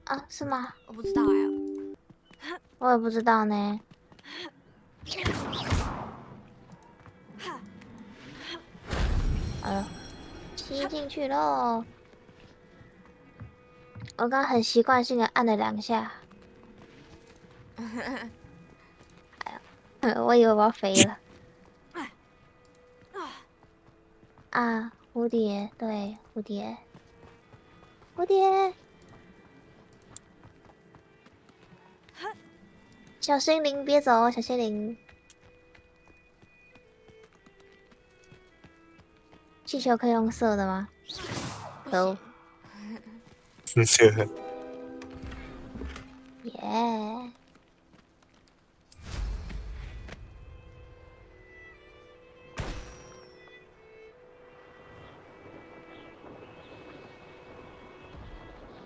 啊？是吗？我不知道哎。我也不知道呢。吸进去喽！我刚很习惯性的按了2下。我以为我要飞了。啊，蝴蝶，对，蝴蝶，蝴蝶，小心灵别走，小心灵。气球可以用射的吗？有。耶！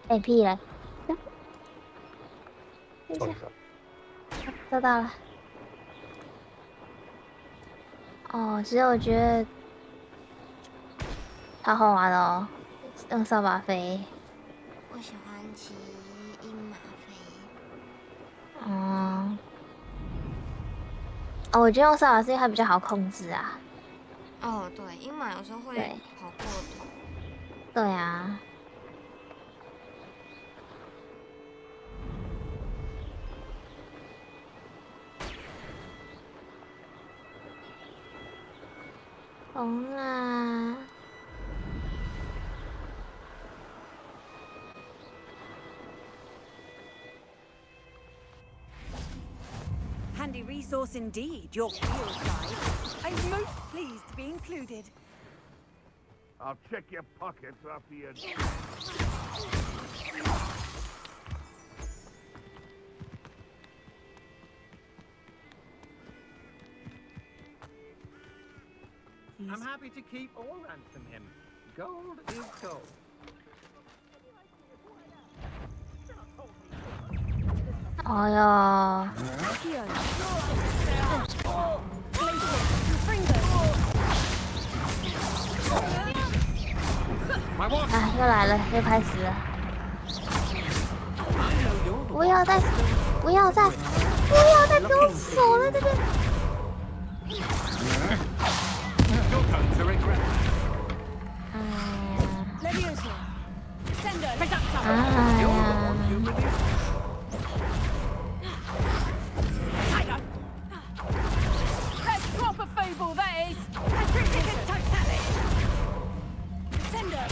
哎屁嘞！收到了。哦，其实我觉得好好玩哦，用扫把飞。我喜欢骑鹰马飞。哦，我觉得用扫把是因为它比较好控制啊。哦，对，鹰马有时候会跑过头。对啊。红啊！ Handy resource indeed, your field guide. I'm most pleased to be included. I'll check your pockets after you. I'm happy to keep or ransom him. Gold is gold. 哎呀！啊，又来了，又开始了！不要再给我守在这边！哎呀！ Proper fable, that is! I critic and totally! Sender!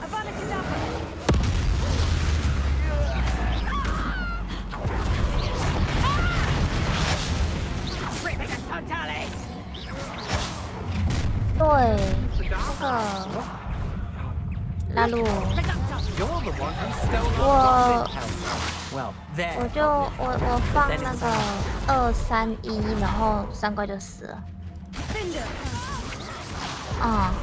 Avada 对，这个拉鲁，我放那个231，然后3怪就死了。啊。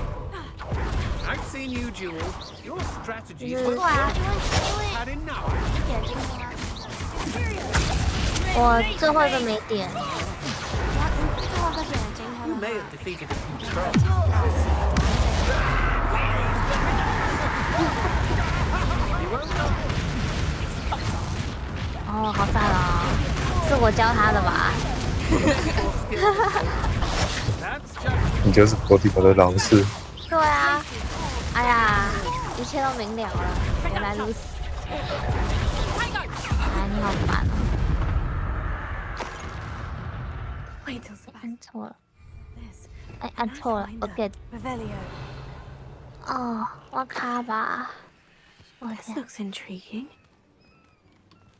就是我最后一个没点。 You may have defeated it from control. 哦，好赞啊！是我教他的吧？你就是国体的老师。对啊，哎呀，一切都明了了，原来如此。哎，你好烦啊！按错了。 哎，按错了 ，OK。哦，我卡吧。我天，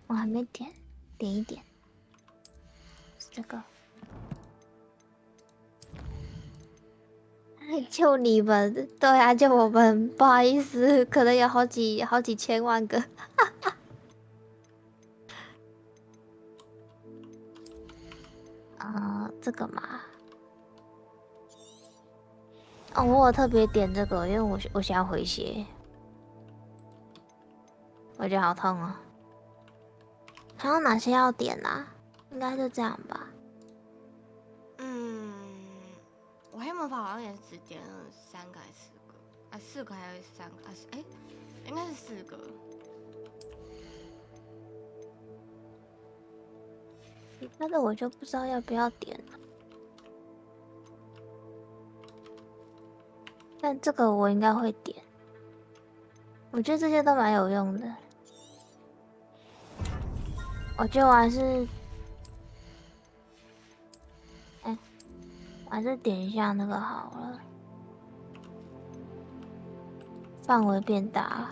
我还没点，点一点。是这个。就你们，对啊，就我们，不好意思，可能有好几千万个。这个嘛。 哦，我有特别点这个，因为我想要回血，我觉得好痛啊！还有哪些要点啊？应该就这样吧。我黑魔法好像也是只点了3个还是4个？啊，4个还是3个？啊，哎，应该是4个。其他的我就不知道要不要点了。 但这个我应该会点，我觉得这些都蛮有用的。我觉得我还是，我还是点一下那个好了，范围变大。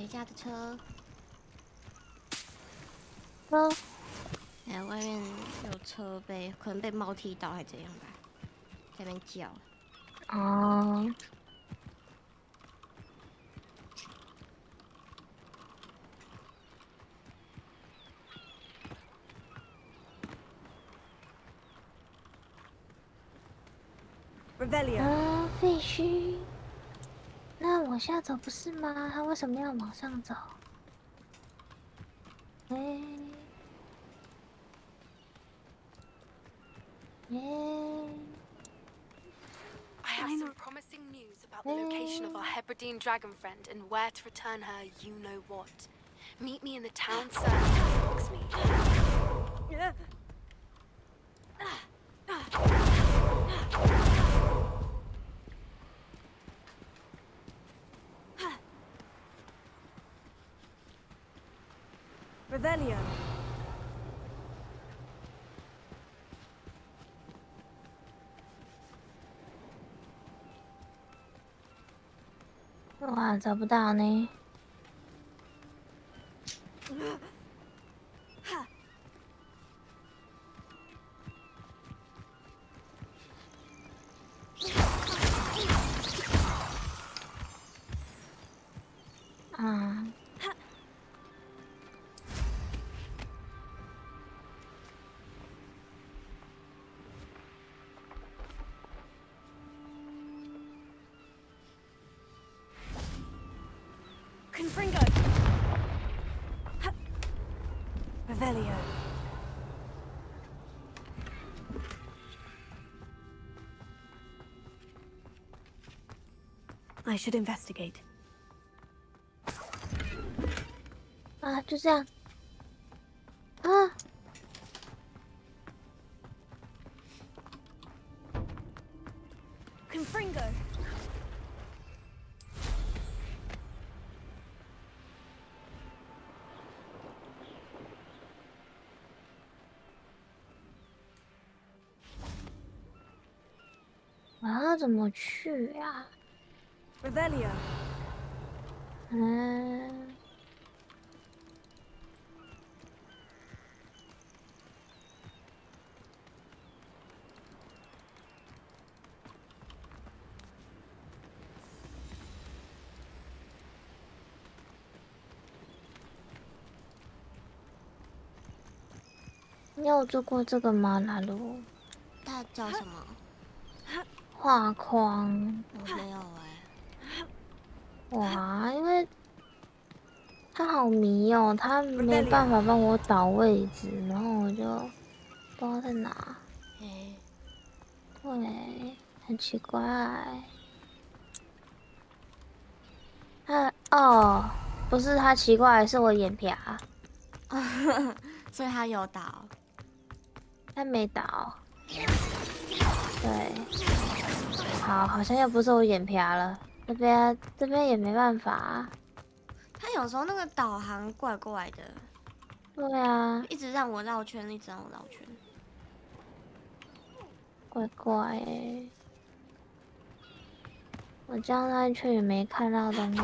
谁家的车？哎，外面有车可能被猫踢到，还怎样吧？在那边叫。哦。啊，废墟。那往下走不是吗？他为什么要往上走？哎。I have some promising news about the location of our Hebridean dragon friend and where to return her you know what. Meet me in the town circle in Hogsmeade. Revelio. 哇，找不到呢。啊。Confringo. Revelio. I should investigate. 啊，就这样。啊。Confringo. 我要怎么去呀？Revelio. 你有做过这个吗，拉鲁？它叫什么？画框。我没有哎。哇，因为他好迷哦，他没办法帮我导位置，然后我就不知道在哪。对，很奇怪。哦，不是他奇怪，是我眼瓢。所以他有导。他没导。对。好像又不是我眼瓢了。这边也没办法。他有时候那个导航怪怪的。对啊。一直让我绕圈，一直让我绕圈。怪怪欸。我这样绕一圈也没看到东西。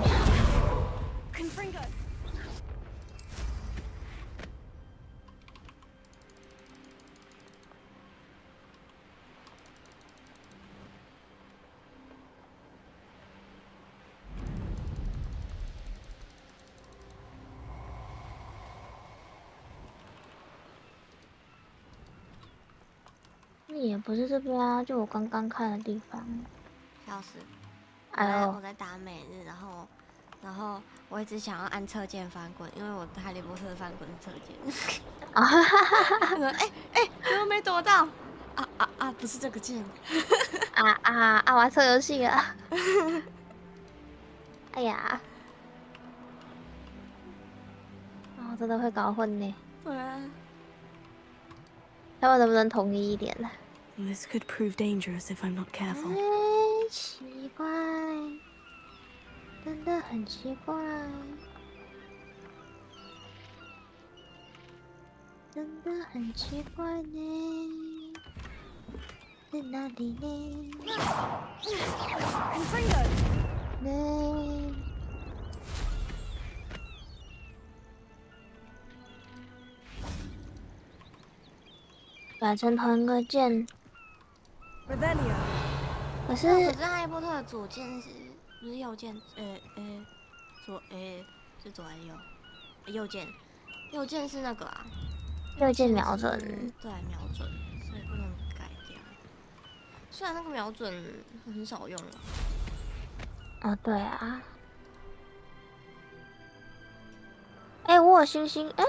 也不是这边啊，就我刚刚看的地方。笑死！哎呦，我在打每日，然后我一直想要按侧键翻滚，因为我哈利波特的翻滚是侧键。啊哈哈哈哈！怎么没躲到？不是这个键。玩错游戏了。哎呀，我真的会搞混呢。对啊。他们能不能统一一点呢？ This could prove dangerous if I'm not careful. 奇怪，真的很奇怪，真的很奇怪呢，在哪里呢？呢？改成同一个键。可是哈利波特的左键不是右键？是左还是右？右键，右键是那个啊，右键瞄准。对，瞄准，所以不能改掉。虽然那个瞄准很少用了。啊，对啊。哎，我有星星，哎，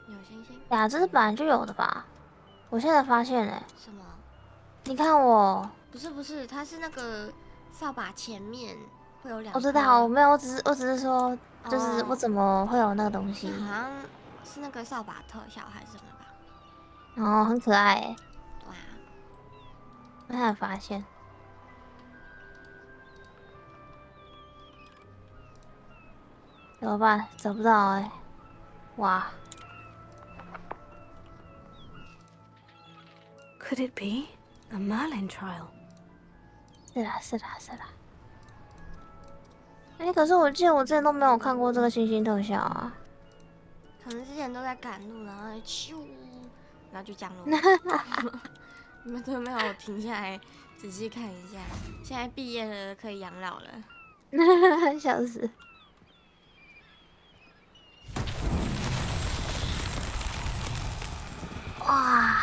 有星星？呀，这是本来就有的吧？我现在发现哎。什么？你看我。不是，它是那个扫把前面会有2颗。我知道，我没有，我只是说，就是我怎么会有那个东西？好像是那个扫把特效还是什么吧？哦，很可爱哎。对啊。我才发现。怎么办？找不到哎！哇 Could it be a Merlin trial? 是啦。哎，可是我记得我之前都没有看过这个星星特效啊。可能之前都在赶路，然后咻，然后就降落。你们都没有停下来仔细看一下。现在毕业了，可以养老了。笑死。哇！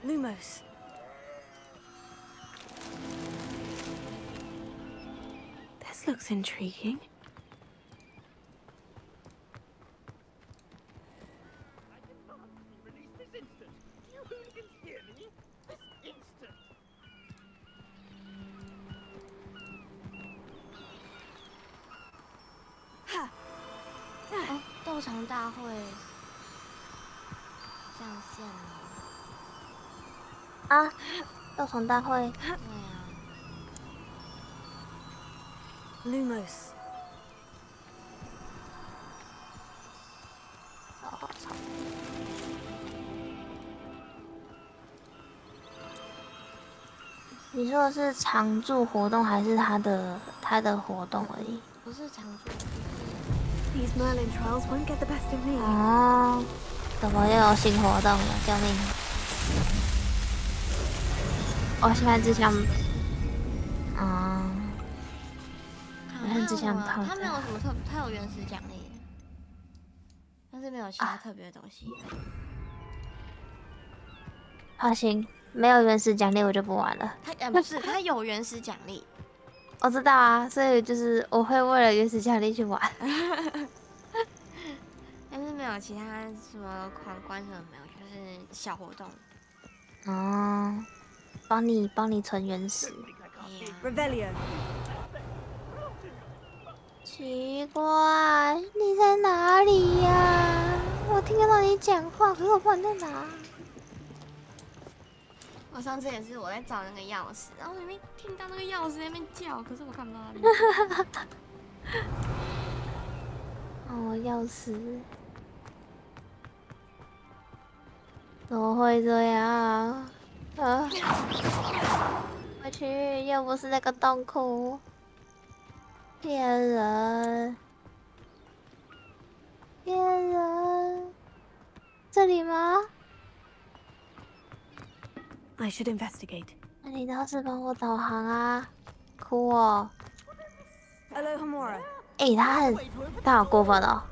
Lumos. This looks intriguing. Oh, 斗场大会上线了。 啊，斗场大会。对啊。Lumos。你说的是常驻活动还是他的活动而已？不是常驻。These Merlin trials won't get the best of me. 哦，怎么又有新活动了？救命！ 我现在只想，我现在只想泡。他没有什么他有原始奖励，但是没有其他特别的东西。好行，没有原始奖励我就不玩了。不是，他有原始奖励。我知道啊，所以就是我会为了原始奖励去玩。但是没有其他什么狂关什么没有，就是小活动。哦。 帮你存原始。Revelio。奇怪，你在哪里呀？我听得到你讲话，可是我不知道你在哪。我上次也是我在找那个钥匙，然后明明听到那个钥匙在那边叫，可是我看不到它。哦，钥匙。怎么会这样？ 我去，又不是那个洞窟，骗人，骗人，这里吗 I should investigate. 那你倒是帮我导航啊，哭哦。Alohomora。哎，他好过分哦。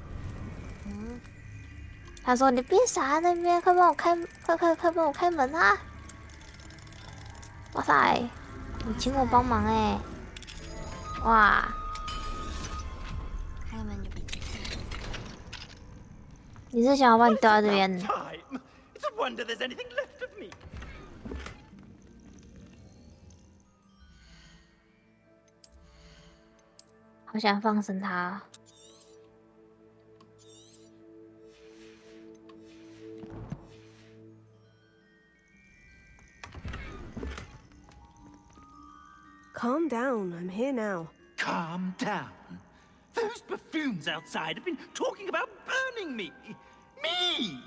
他说你别傻在那边，快帮我开，快帮我开门啊！ 哇塞，你请我帮忙哎！哇，开门就闭。你是想要把你丢在这边？好想放生他。 Calm down, I'm here now. Calm down. Those buffoons outside have been talking about burning me. Me!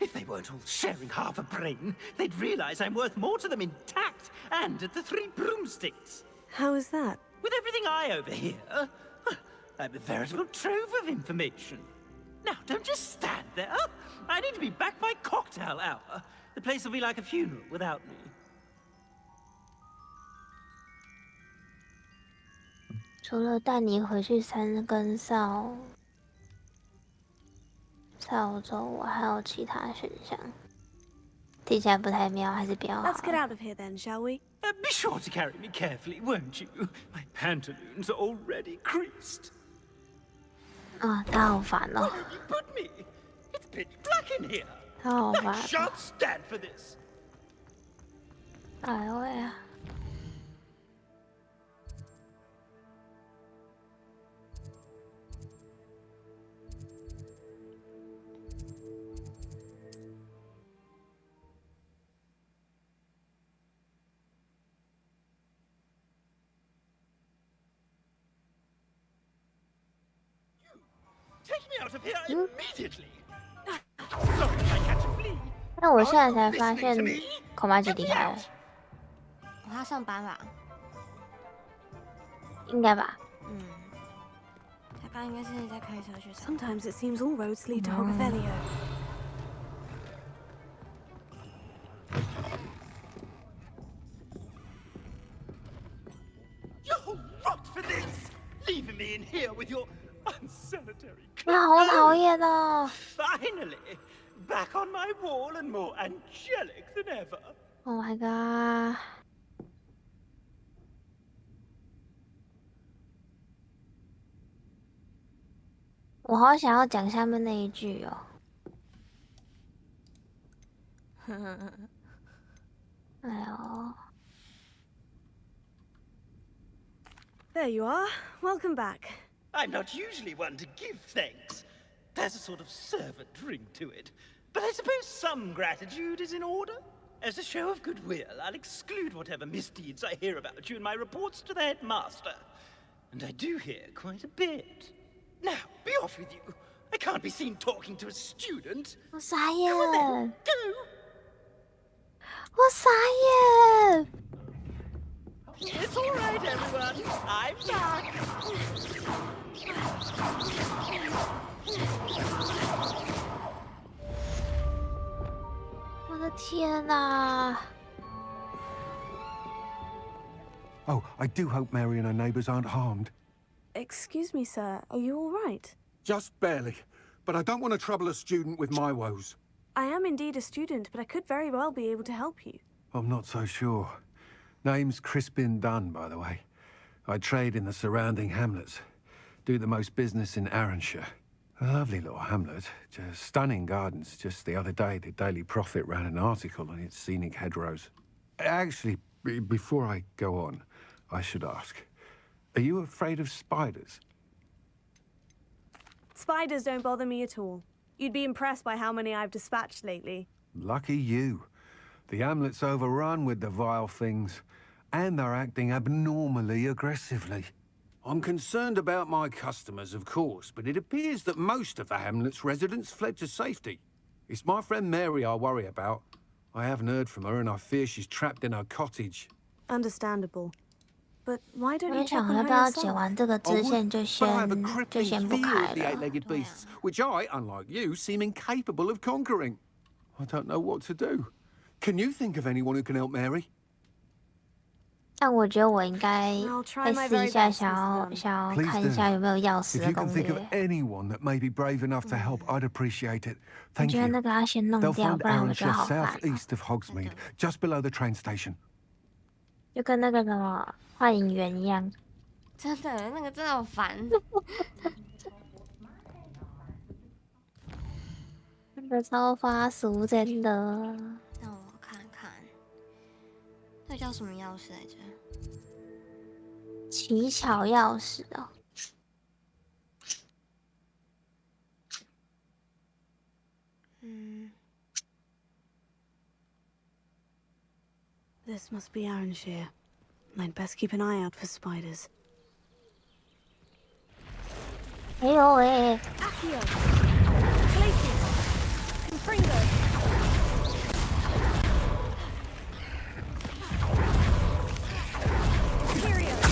If they weren't all sharing half a brain, they'd realize I'm worth more to them intact and at the 3 broomsticks. How is that? With everything I overhear, I'm a veritable trove of information. Now, don't just stand there. I need to be back by cocktail hour. The place will be like a funeral without me. 除了带你回去3根扫帚，我还有其他选项。听起来不太妙，还是不要好了。 Let's get out of here then, shall we? Be sure to carry me carefully, won't you? My pantaloons are already creased. 啊，他好烦哦。 Where did you put me? It's pitch black in here. 他好 I 烦。 shan't stand for this. 哎喂啊！ Take me out of here immediately. Sorry, I catch a flea. 但我现在才发现，孔马姐离开了。他上班吧？应该吧。他刚应该是在开车去上。 Sometimes it seems all roads lead to Hogvelio. You're rot for this. Leaving me in here with your unsanitary 他好讨厌哦。 Finally, back on my wall and more angelic than ever. Oh my god！ 我好想要讲下面那一句哦。哎呦。 There you are. Welcome back. I'm not usually one to give thanks. There's a sort of servant ring to it. But I suppose some gratitude is in order. As a show of goodwill, I'll exclude whatever misdeeds I hear about you in my reports to the headmaster. And I do hear quite a bit. Now, be off with you. I can't be seen talking to a student. 我傻眼。 Come on then, go. 我傻眼。 It's all right, everyone. I'm back. 我的天哪！ Oh, I do hope Mary and her neighbours aren't harmed. Excuse me, sir. Are you all right? Just barely. But I don't want to trouble a student with my woes. I am indeed a student, but I could very well be able to help you. I'm not so sure. Name's Crispin Dunn, by the way. I trade in the surrounding hamlets. Do the most business in Arranshire. A lovely little hamlet. Just stunning gardens. Just the other day, the Daily Prophet ran an article on its scenic hedgerows. Actually, before I go on, I should ask. Are you afraid of spiders? Spiders don't bother me at all. You'd be impressed by how many I've dispatched lately. Lucky you. The hamlet's overrun with the vile things, and they're acting abnormally aggressively. I'm concerned about my customers, of course, but it appears that most of the hamlet's residents fled to safety. It's my friend Mary I worry about. I haven't heard from her, and I fear she's trapped in her cottage. Understandable. But why don't 我 you 也 check 想 on 要 her 不要解 yourself? 完这个支线就 But I have a 先 crippling 不 fear 开 of the 了。 eight-legged beasts, which I, unlike you, seem incapable of conquering. I don't know what to do. Can you think of anyone who can help Mary? 但我觉得我应该会试一下，想要 Please 看一下 do. 有没有钥匙 If 的 you can 攻 think of 略。 anyone that may be brave enough to help, I'd appreciate it. 我 Thank 觉得 you. 那个要先弄 They'll 掉， find 不然我觉得 Arranshire 好烦。 southeast of Hogsmeade, just below the train station. 就跟那个什么幻影园一样。真的，那个真的好烦。那个超发俗，真的。让我看看，这叫什么钥匙来着？奇巧钥匙哦。This must be Arranshire. I'd best keep an eye out for spiders. 哎呦喂！ Accio! Glacius! Confringo! Imperio!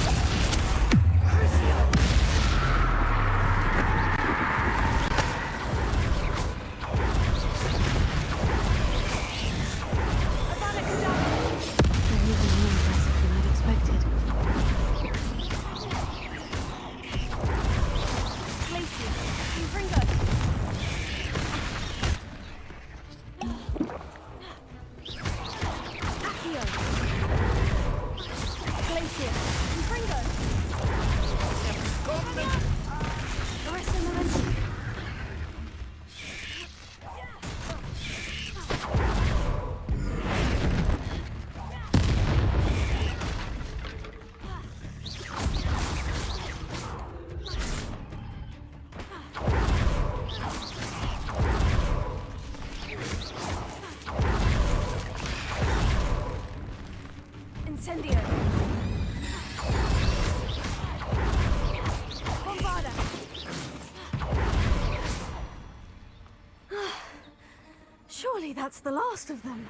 Surely that's the last of them.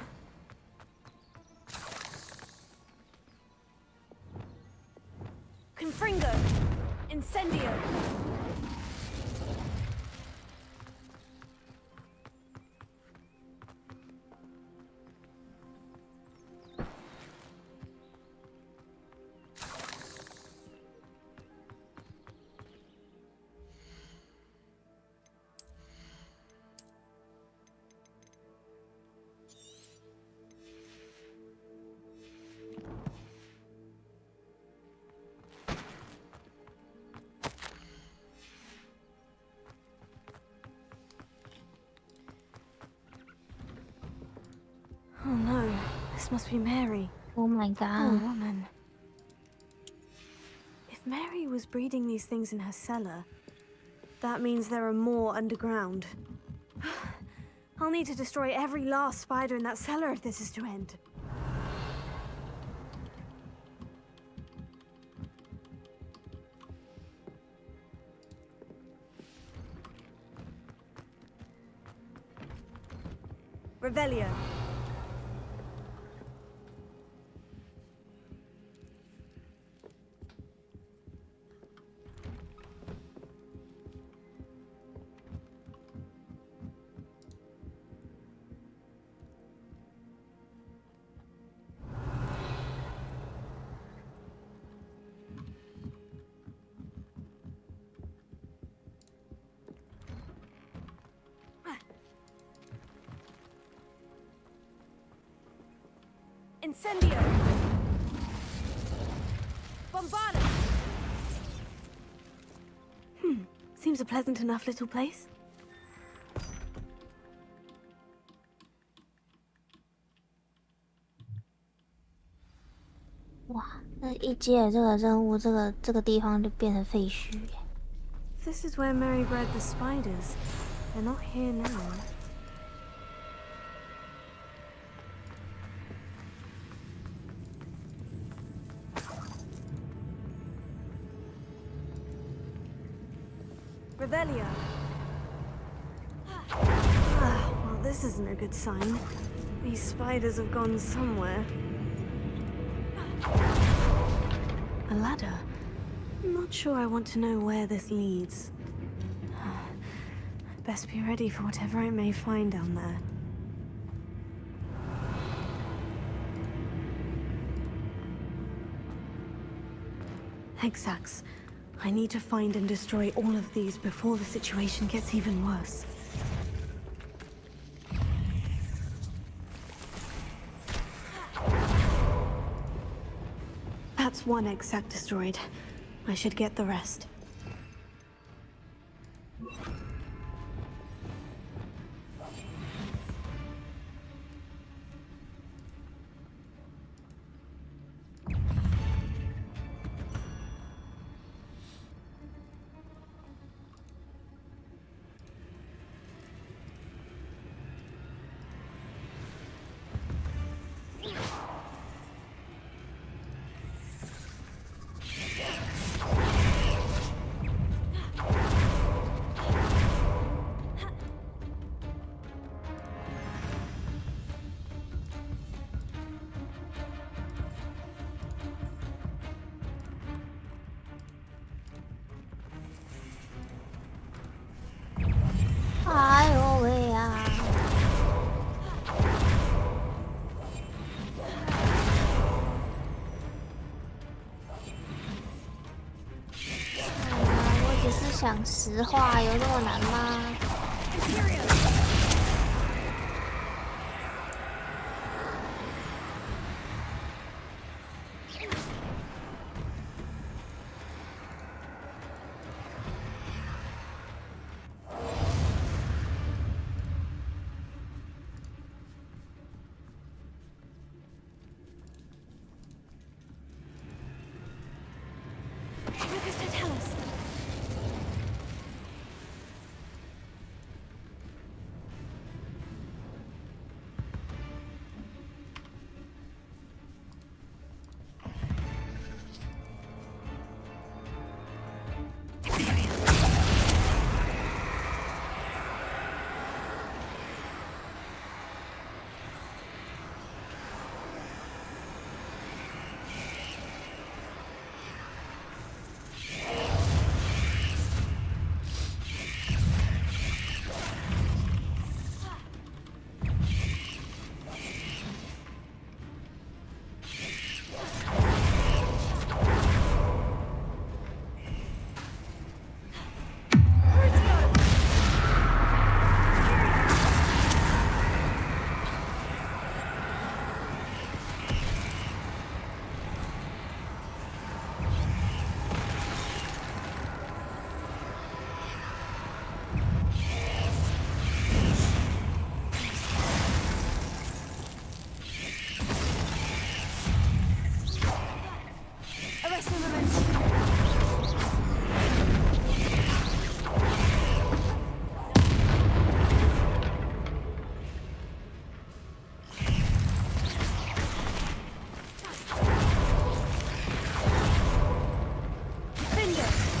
Confringo! Incendio! Oh no, this must be Mary. Oh my god. Poor woman. If Mary was breeding these things in her cellar, that means there are more underground. I'll need to destroy every last spider in that cellar if this is to end. Revelio. Incendio! Bombardus! Seems a pleasant enough little place. 哇，那一接了这个任务，这个地方就变成废墟耶。This is where Mary bred the spiders. They're not here now. Revelio. Well, this isn't a good sign. These spiders have gone somewhere. A ladder? I'm not sure I want to know where this leads. I'd best be ready for whatever I may find down there. Hexax. I need to find and destroy all of these before the situation gets even worse. That's one Hexac destroyed. I should get the rest.我只是想实话，有那么难吗？ 啊！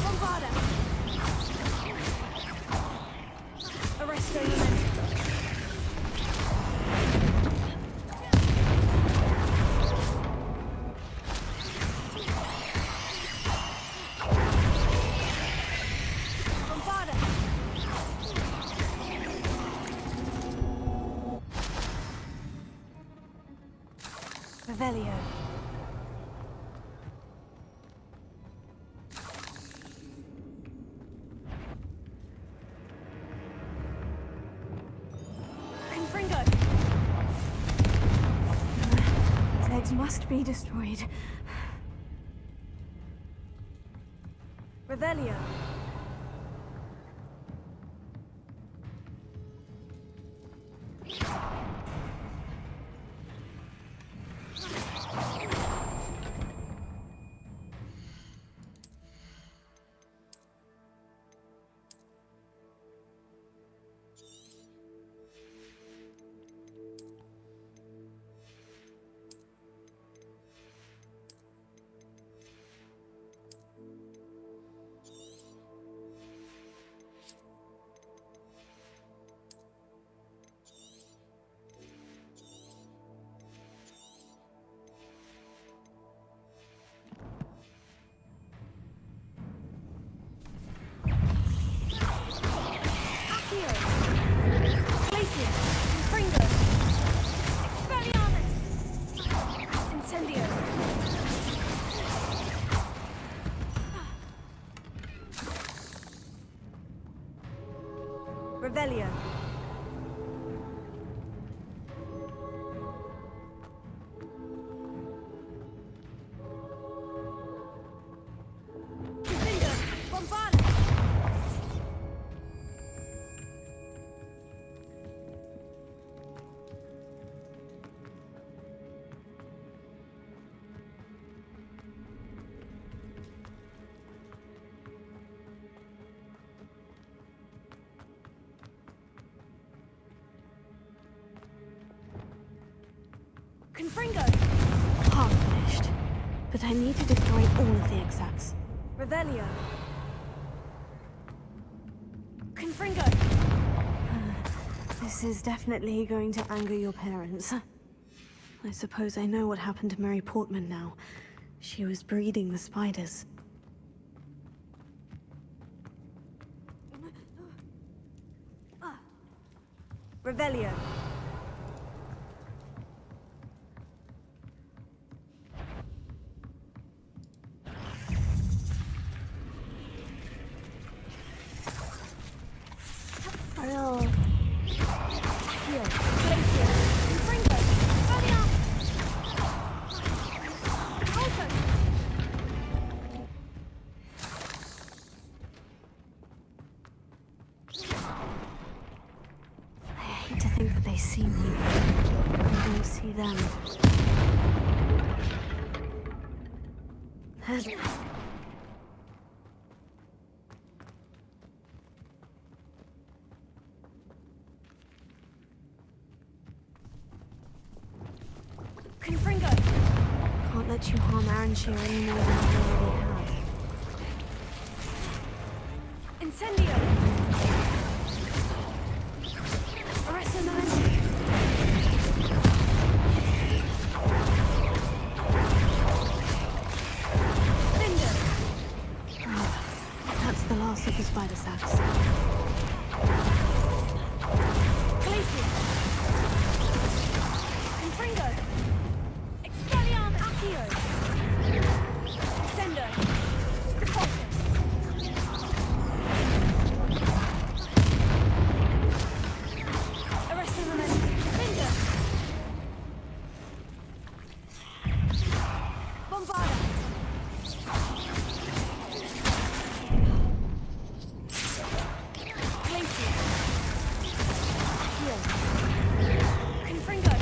Bombarda! Arresto Memento. Bombarda! Revelio. Confringo. His eggs must be destroyed. Revelio. Revelio. Confringo. Bombarda. Confringo! Half finished. But I need to destroy all of the execs. Revelio. Confringo! This is definitely going to anger your parents. I suppose I know what happened to Mary Portman now. She was breeding the spiders. Revelio. Oh. Here. Glacier. Confringo. Valiant. Also. I hate to think that they see me. I don't see them. Confringo. Can't let you harm Aranshir any more than you already have. Incendio. Arresto Memento. That's the last of the spider sacks. Glacier. Confringo. Expelliarm Accio. Sendo. Repulsor. Arresto Memento. Finger. Bombarda. Glacier. Accio. Confringo.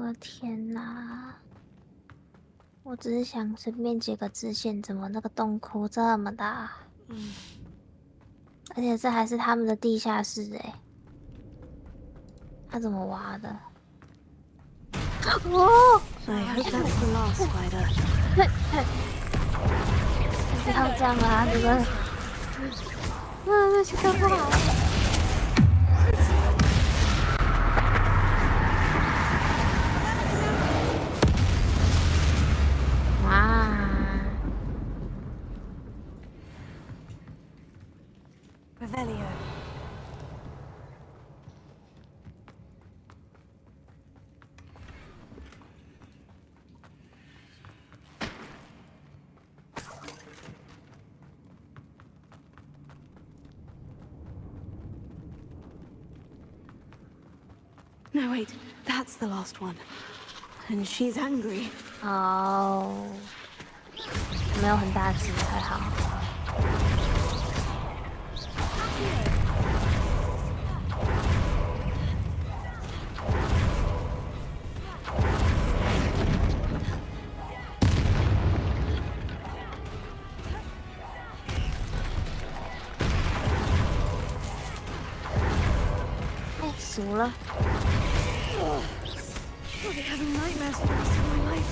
我的天哪！我只是想随便截个支线，怎么那个洞窟这么大？而且这还是他们的地下室哎，他怎么挖的？哦 I hope that's the last spider. 不要这样啊，这个，那是干不好。哇 Revelio. No, wait. That's the last one. And she's angry. 哦，没有很大只，还好。哎，熟了。I'll be having nightmares for the rest of my life.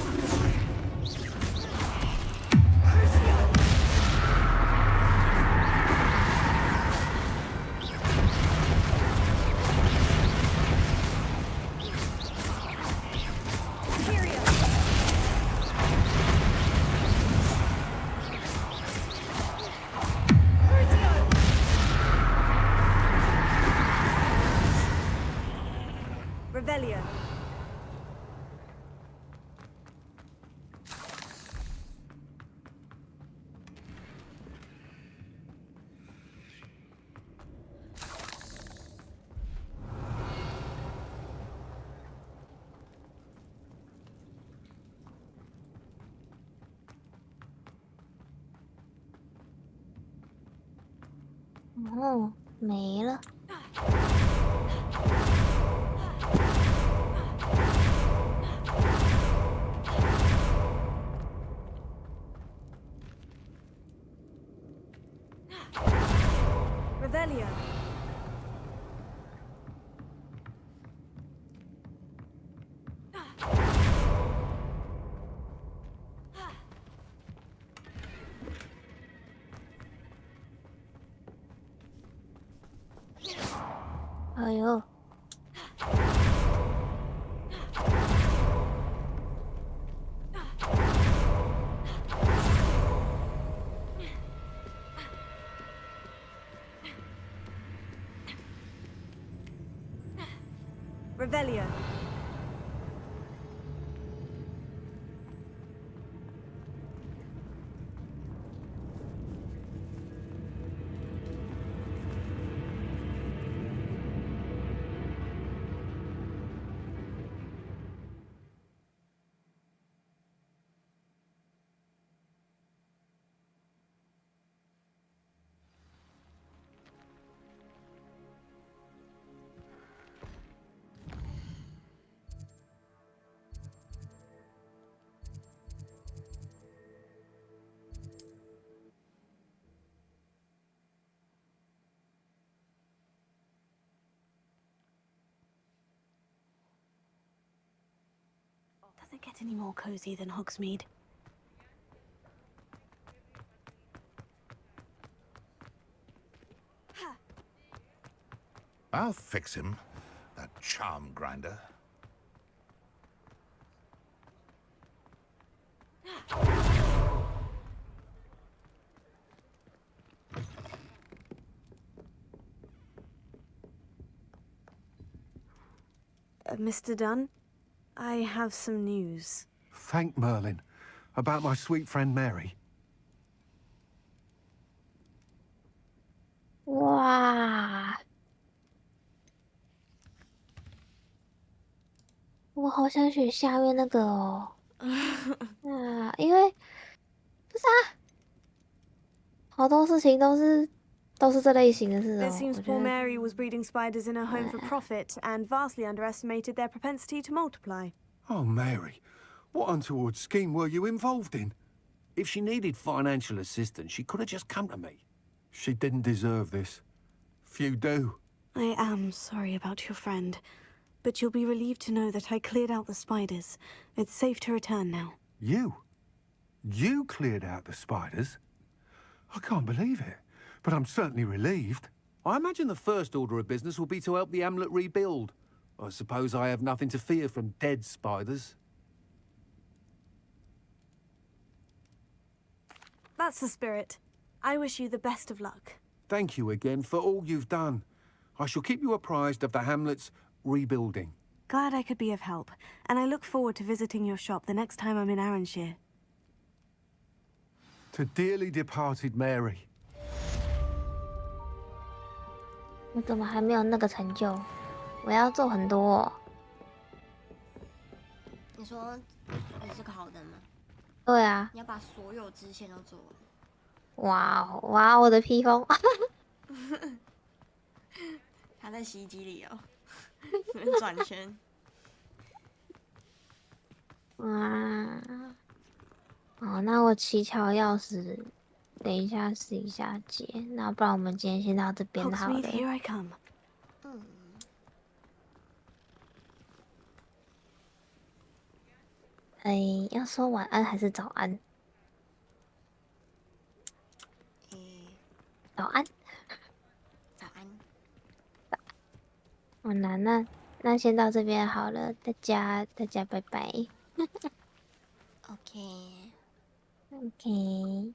Revelio. Oh, 哦，没了。Revelio. Oh, 哎呦！ Revelio. Does it get any more cozy than Hogsmeade? I'll fix him, that charm grinder. Mr. Dunn, I have some news. Thank Merlin. About my sweet friend Mary. 哇！我好想选下面那个哦。啊，因为不是啊，好多事情都是这类型的事哦。 It seems poor Mary was breeding spiders in her home for profit and vastly underestimated their propensity to multiply. Oh, Mary, what untoward scheme were you involved in? If she needed financial assistance, she could have just come to me. She didn't deserve this. Few do. I am sorry about your friend, but you'll be relieved to know that I cleared out the spiders. It's safe to return now. You? You cleared out the spiders? I can't believe it, but I'm certainly relieved. I imagine the first order of business will be to help the hamlet rebuild. I suppose I have nothing to fear from dead spiders. That's the spirit. I wish you the best of luck. Thank you again for all you've done. I shall keep you apprised of the hamlet's rebuilding. Glad I could be of help, and I look forward to visiting your shop the next time I'm in Arranshire. To dearly departed Mary. 我怎么还没有那个成就？我要做很多哦。你说你是个好人吗？对啊。你要把所有支线都做完。哇哦哇！我的披风。他在洗衣机里哦，转圈。哇！哦，那我乞巧钥匙，等一下试一下解。那不然我们今天先到这边好了。Here I come. 哎，要说晚安还是早安？早安。早安。好难那先到这边好了，大家拜拜。OK。OK。